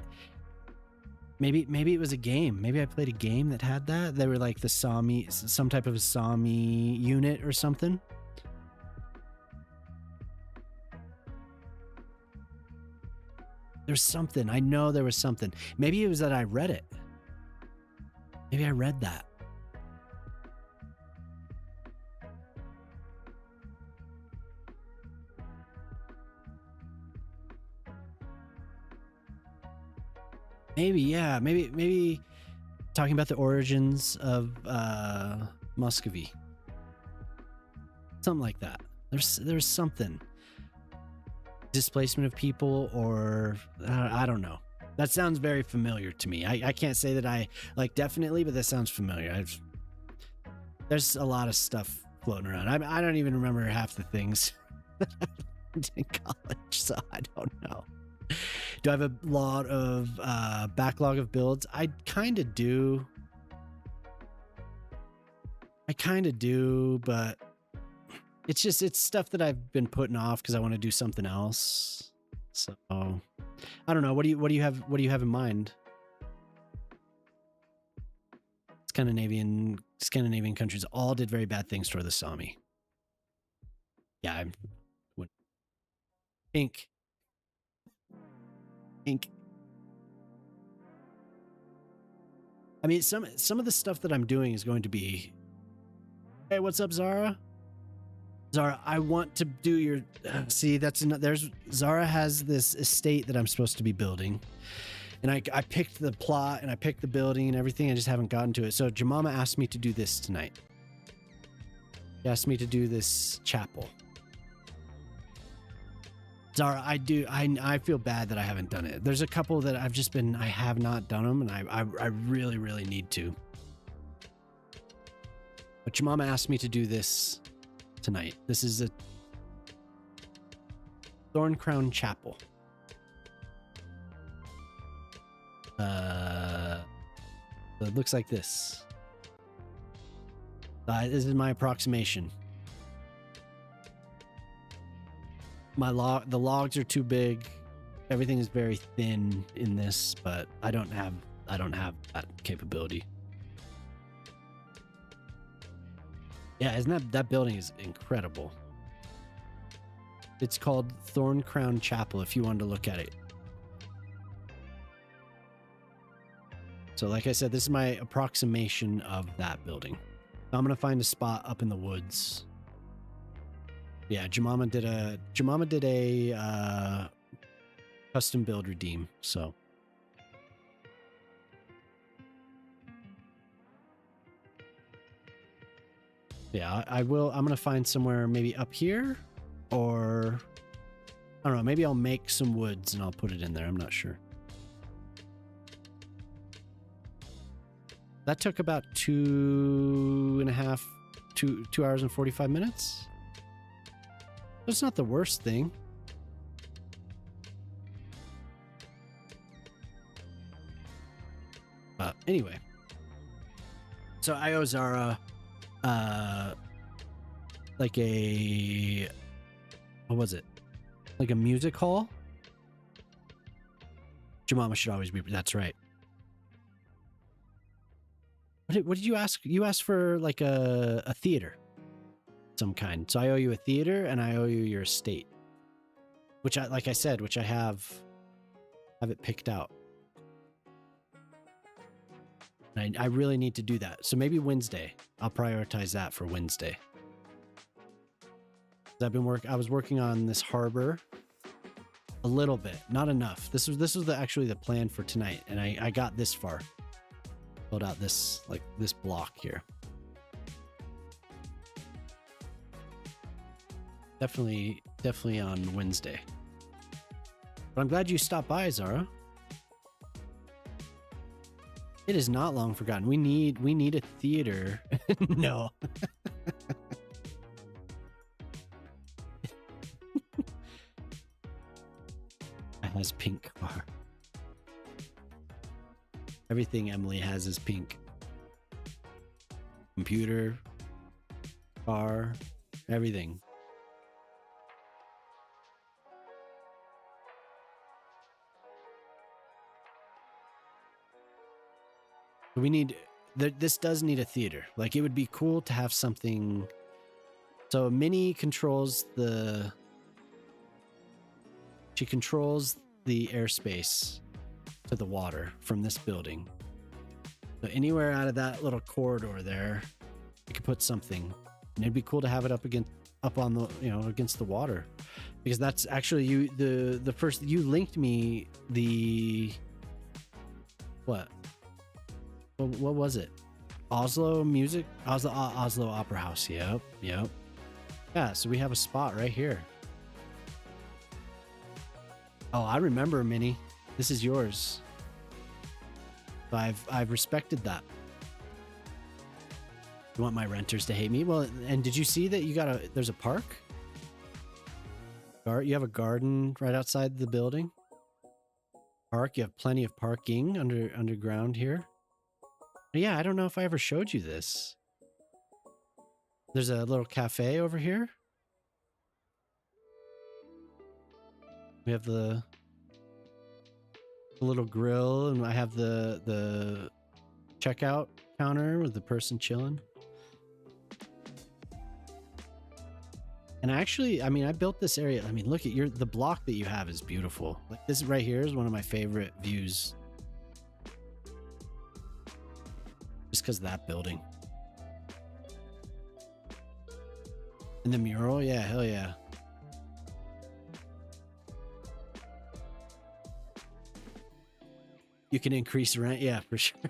maybe it was a game. Maybe I played a game that had that. They were like the Sami, some type of a Sami unit or something. There's something. I know there was something. Maybe it was that I read it. Maybe I read that. Maybe, yeah. Maybe talking about the origins of Muscovy. Something like that. There's something. Displacement of people, or I don't know. That sounds very familiar to me. I can't say that I like definitely, but that sounds familiar. There's a lot of stuff floating around. I don't even remember half the things that I learned in college, so I don't know. Do I have a lot of backlog of builds? I kind of do, but it's stuff that I've been putting off because I want to do something else. So I don't know. What do you have in mind? Scandinavian countries all did very bad things toward the Sami. Yeah, Ink. I mean, some of the stuff that I'm doing is going to be, hey, what's up, Zara? Zara, I want to do your, see, there's, Zara has this estate that I'm supposed to be building. And I picked the plot and I picked the building and everything. I just haven't gotten to it. So Jemama asked me to do this tonight. She asked me to do this chapel. Zara, I feel bad that I haven't done it. There's a couple that I have not done them, and I really, really need to. But Jemama asked me to do this tonight. This is a Thorn Crown Chapel. So it looks like this. This is my approximation. The logs are too big. Everything is very thin in this, but I don't have that capability. Yeah, isn't that building is incredible. It's called Thorn Crown Chapel if you wanted to look at it. So like I said, this is my approximation of that building. I'm going to find a spot up in the woods. Yeah, Jemama did a custom build redeem. So yeah, I will. I'm gonna find somewhere maybe up here, or I don't know. Maybe I'll make some woods and I'll put it in there. I'm not sure. That took about 2 hours and 45 minutes. That's not the worst thing. Anyway, so I owe Zara like a, what was it? Like a music hall? Jemima should always be, that's right. What did you ask? You asked for like a theater, some kind. So I owe you a theater and I owe you your estate, which like I said, which I have it picked out. And I really need to do that. So maybe Wednesday, I'll prioritize that for Wednesday. I was working on this harbor a little bit, not enough. This was actually the plan for tonight. And I got this far. Build out this block here. Definitely on Wednesday. But I'm glad you stopped by, Zara. It is not long forgotten. We need a theater. No. It has pink car. Everything Emily has is pink. Computer, car, everything. We need, this does need a theater. Like, it would be cool to have something. So Minnie controls she controls the airspace to the water from this building. So anywhere out of that little corridor there, you could put something, and it'd be cool to have it up on the, against the water, because that's actually the first, you linked me the, what was it? Oslo Opera House. Yep. Yeah, so we have a spot right here. Oh, I remember, Minnie. This is yours. I've respected that. You want my renters to hate me? Well, and did you see that there's a park? You have a garden right outside the building. Park, you have plenty of parking underground here. Yeah, I don't know if I ever showed you this. There's a little cafe over here. We have the little grill, and I have the checkout counter with the person chilling. And actually, I built this area. Look at the block that you have is beautiful. Like, this right here is one of my favorite views. Just because of that building. And the mural, yeah, hell yeah. You can increase rent, yeah, for sure.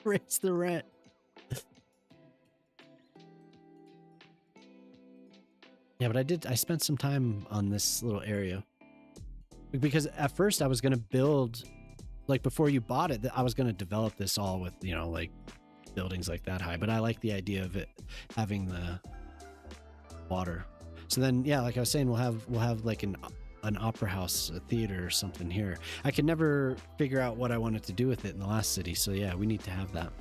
Raise the rent. Yeah, but I spent some time on this little area. Because at first I was going to build, like, before you bought it, I was going to develop this all with, like buildings like that high. But I like the idea of it having the water. So then, yeah, like I was saying, we'll have like an opera house, a theater or something here. I could never figure out what I wanted to do with it in the last city. So yeah, we need to have that.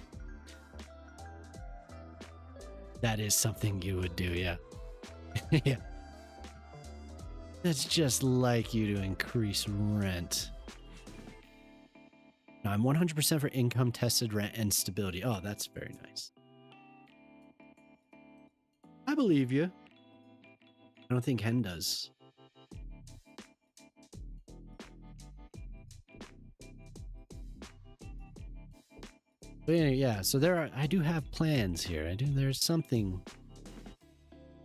That is something you would do, yeah. Yeah. That's just like you to increase rent. No, I'm 100% for income tested rent and stability. Oh, that's very nice. I believe you. I don't think Hen does. But anyway, yeah, so I do have plans here. There's something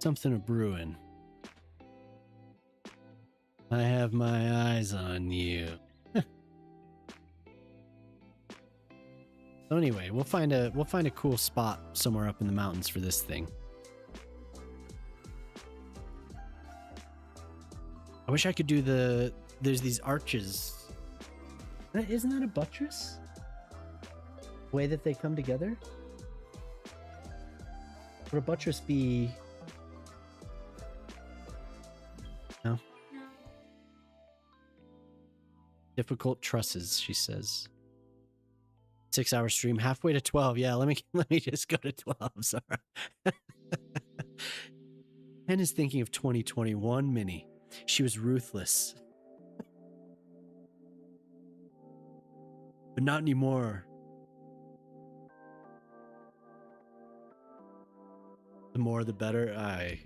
a brewing. I have my eyes on you. So anyway, we'll find a cool spot somewhere up in the mountains for this thing. I wish I could do there's these arches. Isn't that a buttress? The way that they come together? Would a buttress be... No? Difficult trusses, she says. 6-hour stream, halfway to 12. Yeah, let me just go to 12. Sorry. Ken is thinking of 2021 Minnie. She was ruthless. But not anymore. The more the better. I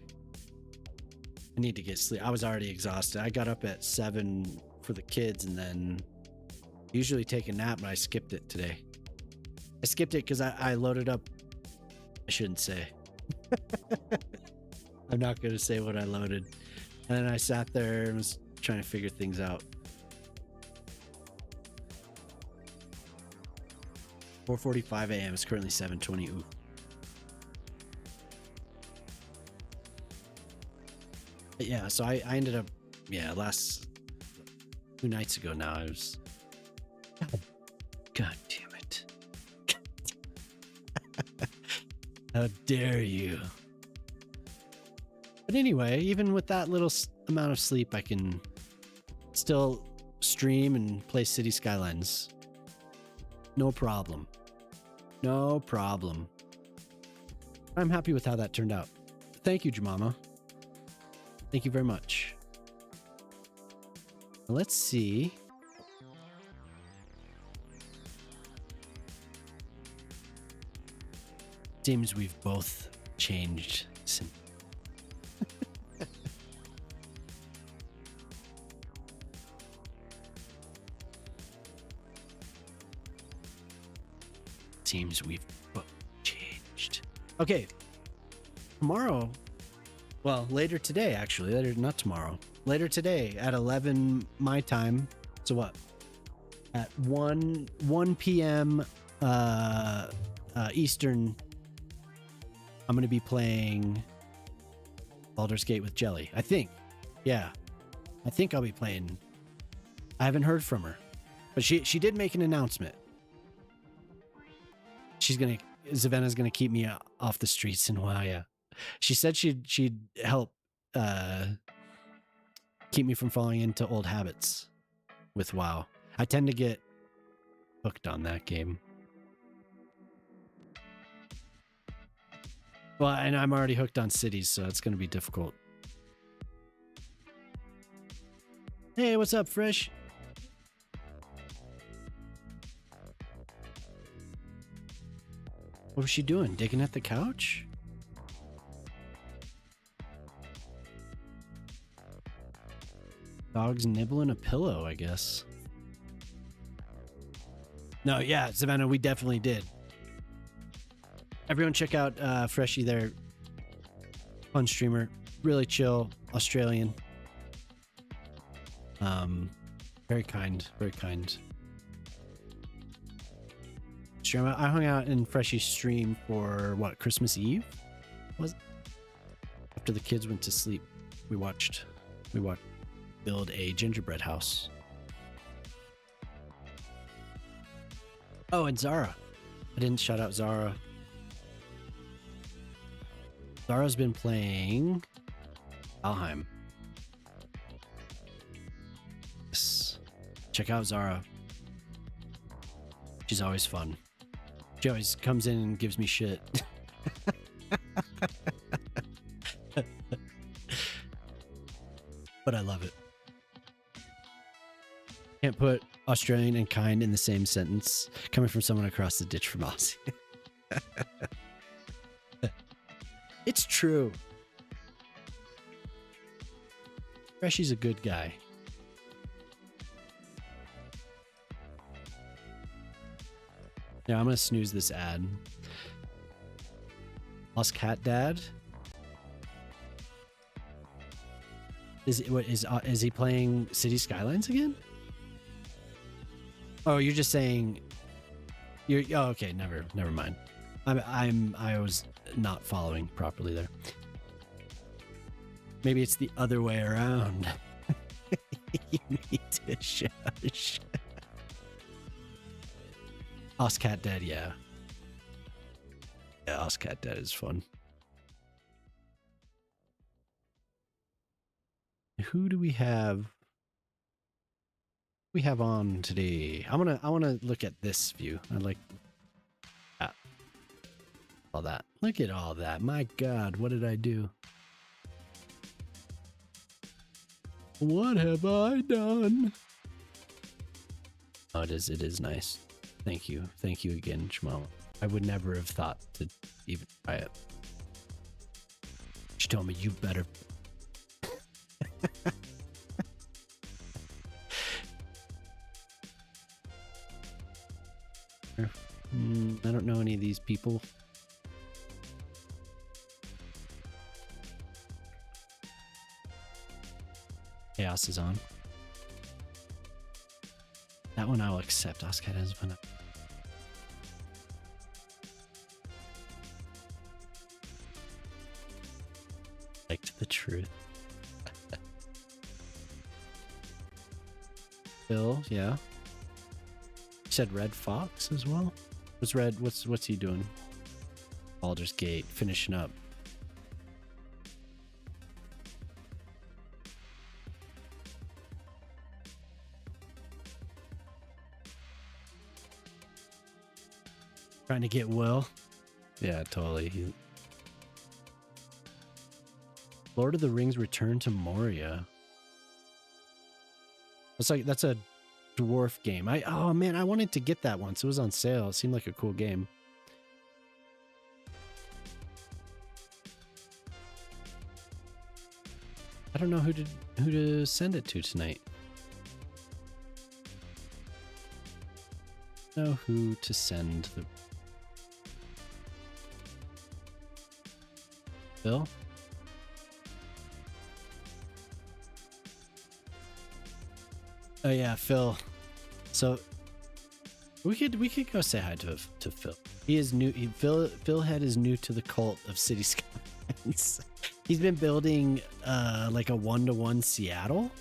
need to get sleep. I was already exhausted. I got up at 7 for the kids and then usually take a nap, but I skipped it today. I skipped it because I loaded up. I shouldn't say. I'm not going to say what I loaded. And then I sat there and was trying to figure things out. 4:45 a.m. It's currently 7:20. Ooh. But yeah, so I ended up, last 2 nights ago now, I was... God damn it. How dare you. But anyway, even with that little amount of sleep, I can still stream and play City Skylines. No problem. No problem. I'm happy with how that turned out. Thank you, Jemima. Thank you very much. Let's see. Seems we've both changed since. Seems we've both changed. Okay. Tomorrow, well, later today, actually. Not tomorrow. Later today at 11 my time. So what? At 1 p.m. Eastern, I'm going to be playing Baldur's Gate with Jelly. I think. Yeah. I think I'll be playing. I haven't heard from her. But she did make an announcement. Savannah's gonna keep me off the streets in WoW. Yeah, she said she'd help keep me from falling into old habits with WoW. I tend to get hooked on that game. Well, and I'm already hooked on cities, so it's gonna be difficult. Hey, what's up, Fresh? What was she doing? Digging at the couch? Dog's nibbling a pillow, I guess. No, yeah, Savannah, we definitely did. Everyone check out Freshie there. Fun streamer. Really chill. Australian. Very kind. Very kind. I hung out in Freshie's stream for what, Christmas Eve? Was it? After the kids went to sleep, we watched build a gingerbread house. Oh, and Zara. I didn't shout out Zara. Zara's been playing Valheim. Yes. Check out Zara. She's always fun. She always comes in and gives me shit. But I love it. Can't put Australian and kind in the same sentence, coming from someone across the ditch from Aussie. It's true. Freshie's a good guy. Yeah, I'm gonna snooze this ad. Lost Cat Dad. Is he playing City Skylines again? Oh, you're just saying you're okay, never mind. I was not following properly there. Maybe it's the other way around. You need to shush. Oscat Dead, yeah. Yeah, Oscat Dead is fun. Who do we have? We have on today. I wanna look at this view. I like that. All that. Look at all that. My God, what did I do? What have I done? Oh, it is nice. Thank you again, Shmama. I would never have thought to even try it. She told me you better. I don't know any of these people. Chaos is on. That one I'll accept. Oscar has fun. Liked the truth. Phil, yeah. You said Red Fox as well? What's Red? What's he doing? Baldur's Gate, finishing up. Trying to get Will. Yeah, totally. Lord of the Rings Return to Moria. That's a dwarf game. Oh man, I wanted to get that once. It was on sale. It seemed like a cool game. I don't know who to send it to tonight. Know who to send the Phil? Oh yeah, Phil. So we could go say hi to Phil. He is new. Phil Head is new to the cult of City Skylines. He's been building like a 1-to-1 Seattle,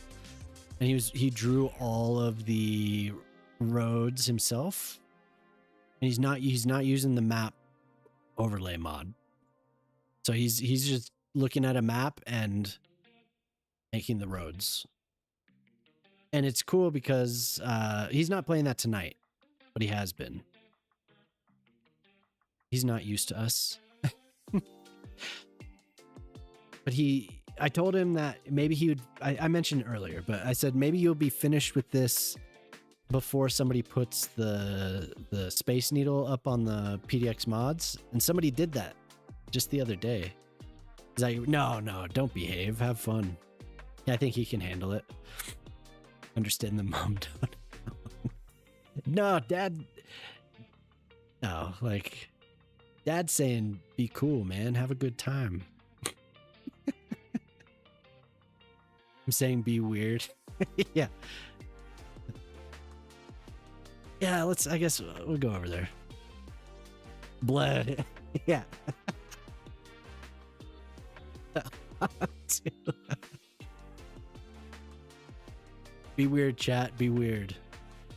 and he drew all of the roads himself, and he's not using the map overlay mod. So he's just looking at a map and making the roads. And it's cool because he's not playing that tonight, but he has been. He's not used to us. But I told him that maybe he would, I mentioned it earlier, but I said maybe you'll be finished with this before somebody puts the Space Needle up on the PDX mods. And somebody did that just the other day. He's like, no, don't behave. Have fun. Yeah, I think he can handle it. Understand the mom tone. No, Dad. No, like, Dad's saying, be cool, man. Have a good time. I'm saying, be weird. Yeah. Yeah, I guess we'll go over there. Blood. Yeah. Be weird, chat. Be weird.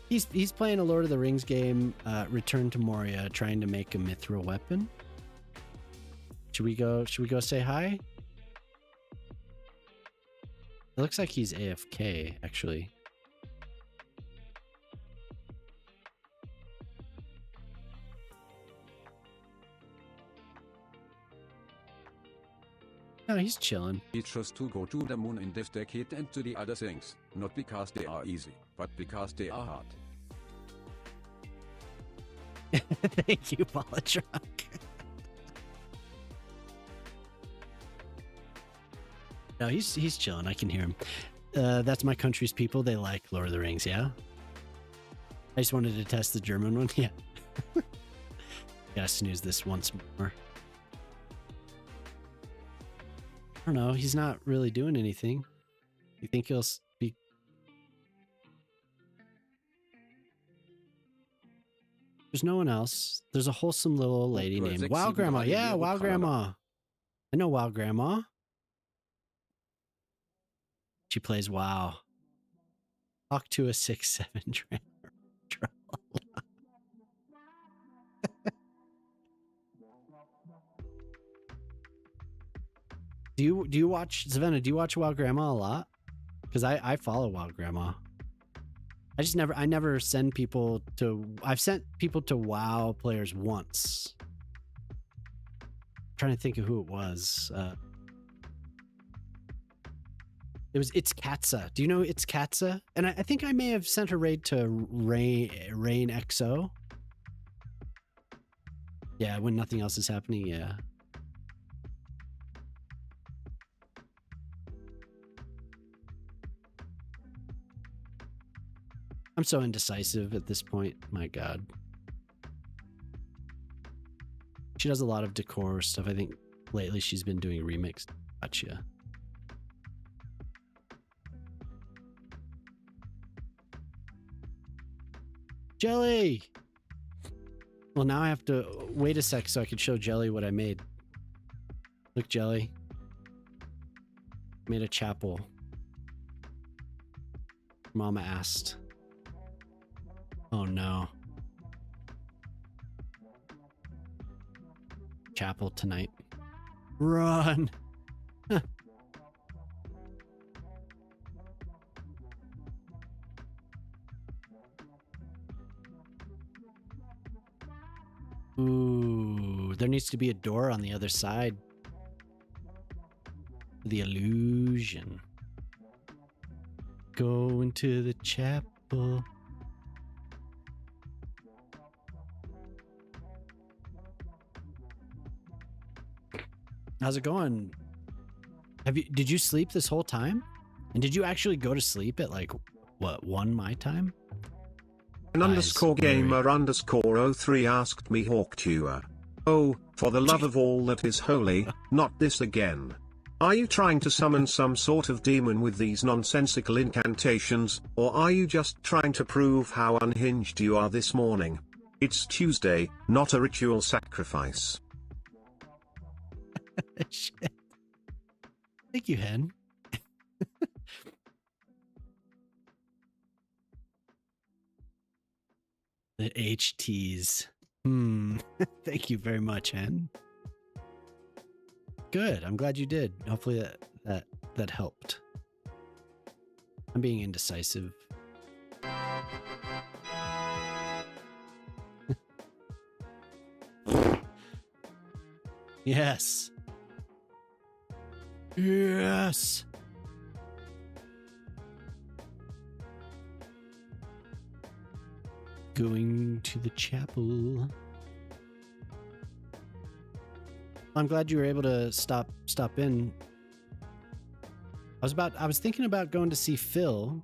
He's playing a Lord of the Rings game, Return to Moria, trying to make a mithril weapon. Should we go say hi? It looks like he's AFK, actually. No, he's chilling. We chose to go to the moon in this decade and to the other things, not because they are easy, but because they are hard. Thank you, Polytruck. No, he's chilling. I can hear him. That's my country's people. They like Lord of the Rings, yeah? I just wanted to test the German one. Yeah. Gotta snooze this once more. I don't know. He's not really doing anything. You think he'll be? There's no one else. There's a wholesome little lady named Wow Grandma. Yeah, Wow Grandma. I know Wow Grandma. She plays WoW. Talk to a 6'7" Do you watch Savannah? Do you watch WoW Grandma a lot? Because I follow WoW Grandma. I never send people to. I've sent people to WoW players once. I'm trying to think of who it was. It's Katza. Do you know It's Katza? And I think I may have sent a raid to Rain XO. Yeah, when nothing else is happening. Yeah. I'm so indecisive at this point. My God. She does a lot of decor stuff. I think lately she's been doing remix. Gotcha. Jelly! Well, now I have to wait a sec so I can show Jelly what I made. Look, Jelly. Made a chapel. Mama asked. Oh no. Chapel tonight. Run! Ooh, there needs to be a door on the other side. The illusion. Go into the chapel. How's it going? Did you sleep this whole time? And did you actually go to sleep at like what, 1 my time? An underscore gamer underscore 03 asked me Hawktua. Oh, for the love of all that is holy, not this again. Are you trying to summon some sort of demon with these nonsensical incantations, or are you just trying to prove how unhinged you are this morning? It's Tuesday, not a ritual sacrifice. Shit. Thank you, Hen. The HTs. Thank you very much, Hen. Good. I'm glad you did. Hopefully that helped. I'm being indecisive. Yes. Yes. Going to the chapel. I'm glad you were able to stop in. I was thinking about going to see Phil.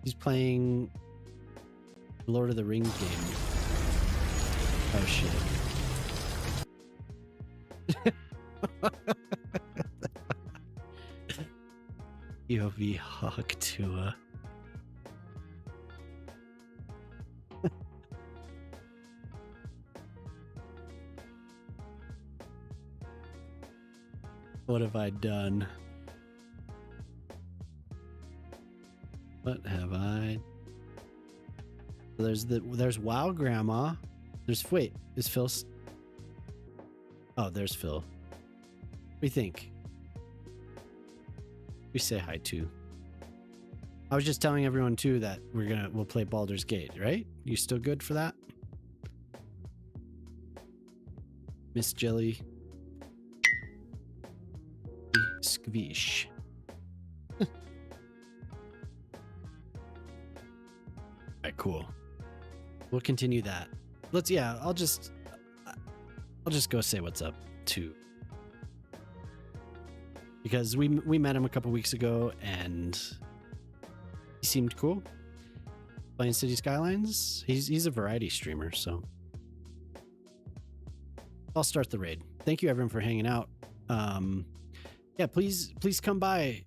He's playing Lord of the Rings game. Oh shit. POV Hawktua. What have I done? What have I? There's Wow Grandma. Wait, is Phil? Oh, there's Phil. What do you think? We say hi to. I was just telling everyone too that we'll play Baldur's Gate, right? You still good for that? Miss Jelly. Squish. Alright, cool. We'll continue that. I'll just go say what's up too. Because we met him a couple weeks ago and he seemed cool. Playing City Skylines. He's a variety streamer, so I'll start the raid. Thank you everyone for hanging out. Yeah, please come by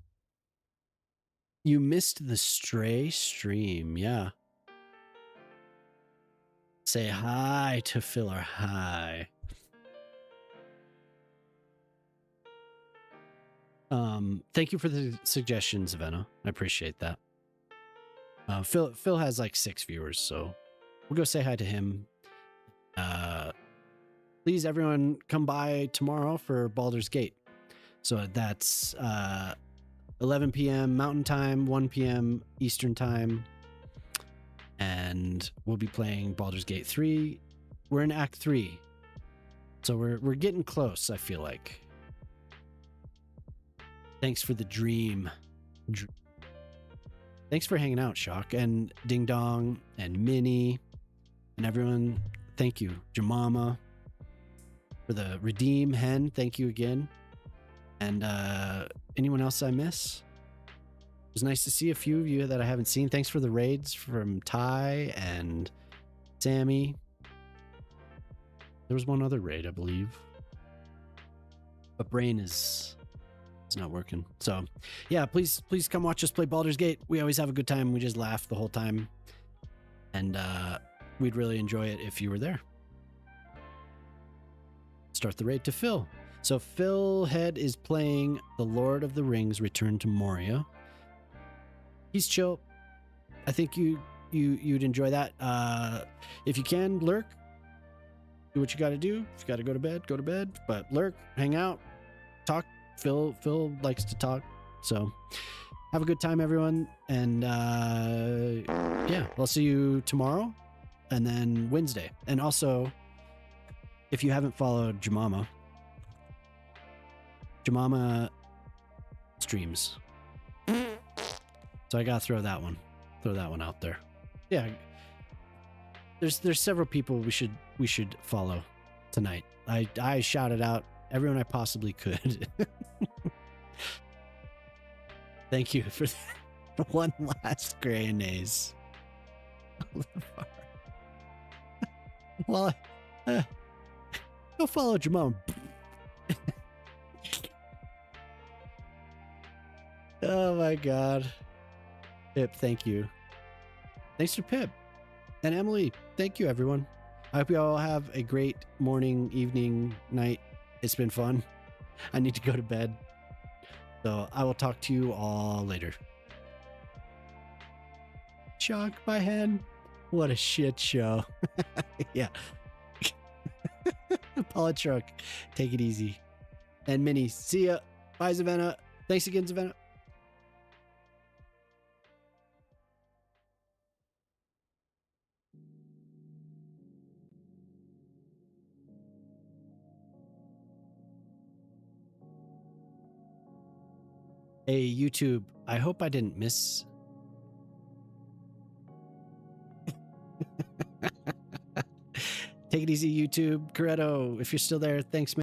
You missed the Stray stream, yeah. Say hi to Phil or hi. Thank you for the suggestions, Venna. I appreciate that. Phil has like 6 viewers, so we'll go say hi to him. Please, everyone, come by tomorrow for Baldur's Gate. So that's 11 p.m. Mountain Time, 1 p.m. Eastern Time. And we'll be playing Baldur's Gate 3. We're in Act 3. So we're getting close, I feel like. Thanks for the dream. Thanks for hanging out, Shock, and Ding Dong, and Minnie, and everyone. Thank you, Jamama, for the Redeem Hen. Thank you again. And anyone else I miss? It was nice to see a few of you that I haven't seen. Thanks for the raids from Ty and Sammy. There was one other raid, I believe. But brain is not working. So yeah, please come watch us play Baldur's Gate. We always have a good time. We just laugh the whole time. And we'd really enjoy it if you were there. Start the raid to Phil. So Phil Head is playing The Lord of the Rings Return to Moria. He's chill. I think you'd enjoy that. If you can, lurk. Do what you got to do. If you got to go to bed. But lurk, hang out, talk. Phil likes to talk. So have a good time, everyone. And yeah, I'll see you tomorrow and then Wednesday. And also, if you haven't followed Jamama streams. So I gotta throw that one out there. Yeah, there's several people we should follow tonight. I shouted out everyone I possibly could. Thank you for one last Grayonnaise. Well, go follow Jamon. Oh my God. Pip, thank you. Thanks to Pip. And Emily, thank you, everyone. I hope you all have a great morning, evening, night. It's been fun. I need to go to bed. So I will talk to you all later. Shock my head. What a shit show. Yeah. Paula Truck, take it easy. And Minnie, see ya. Bye, Savannah. Thanks again, Savannah. Hey, YouTube, I hope I didn't miss. Take it easy, YouTube. Corretto, if you're still there, thanks, man.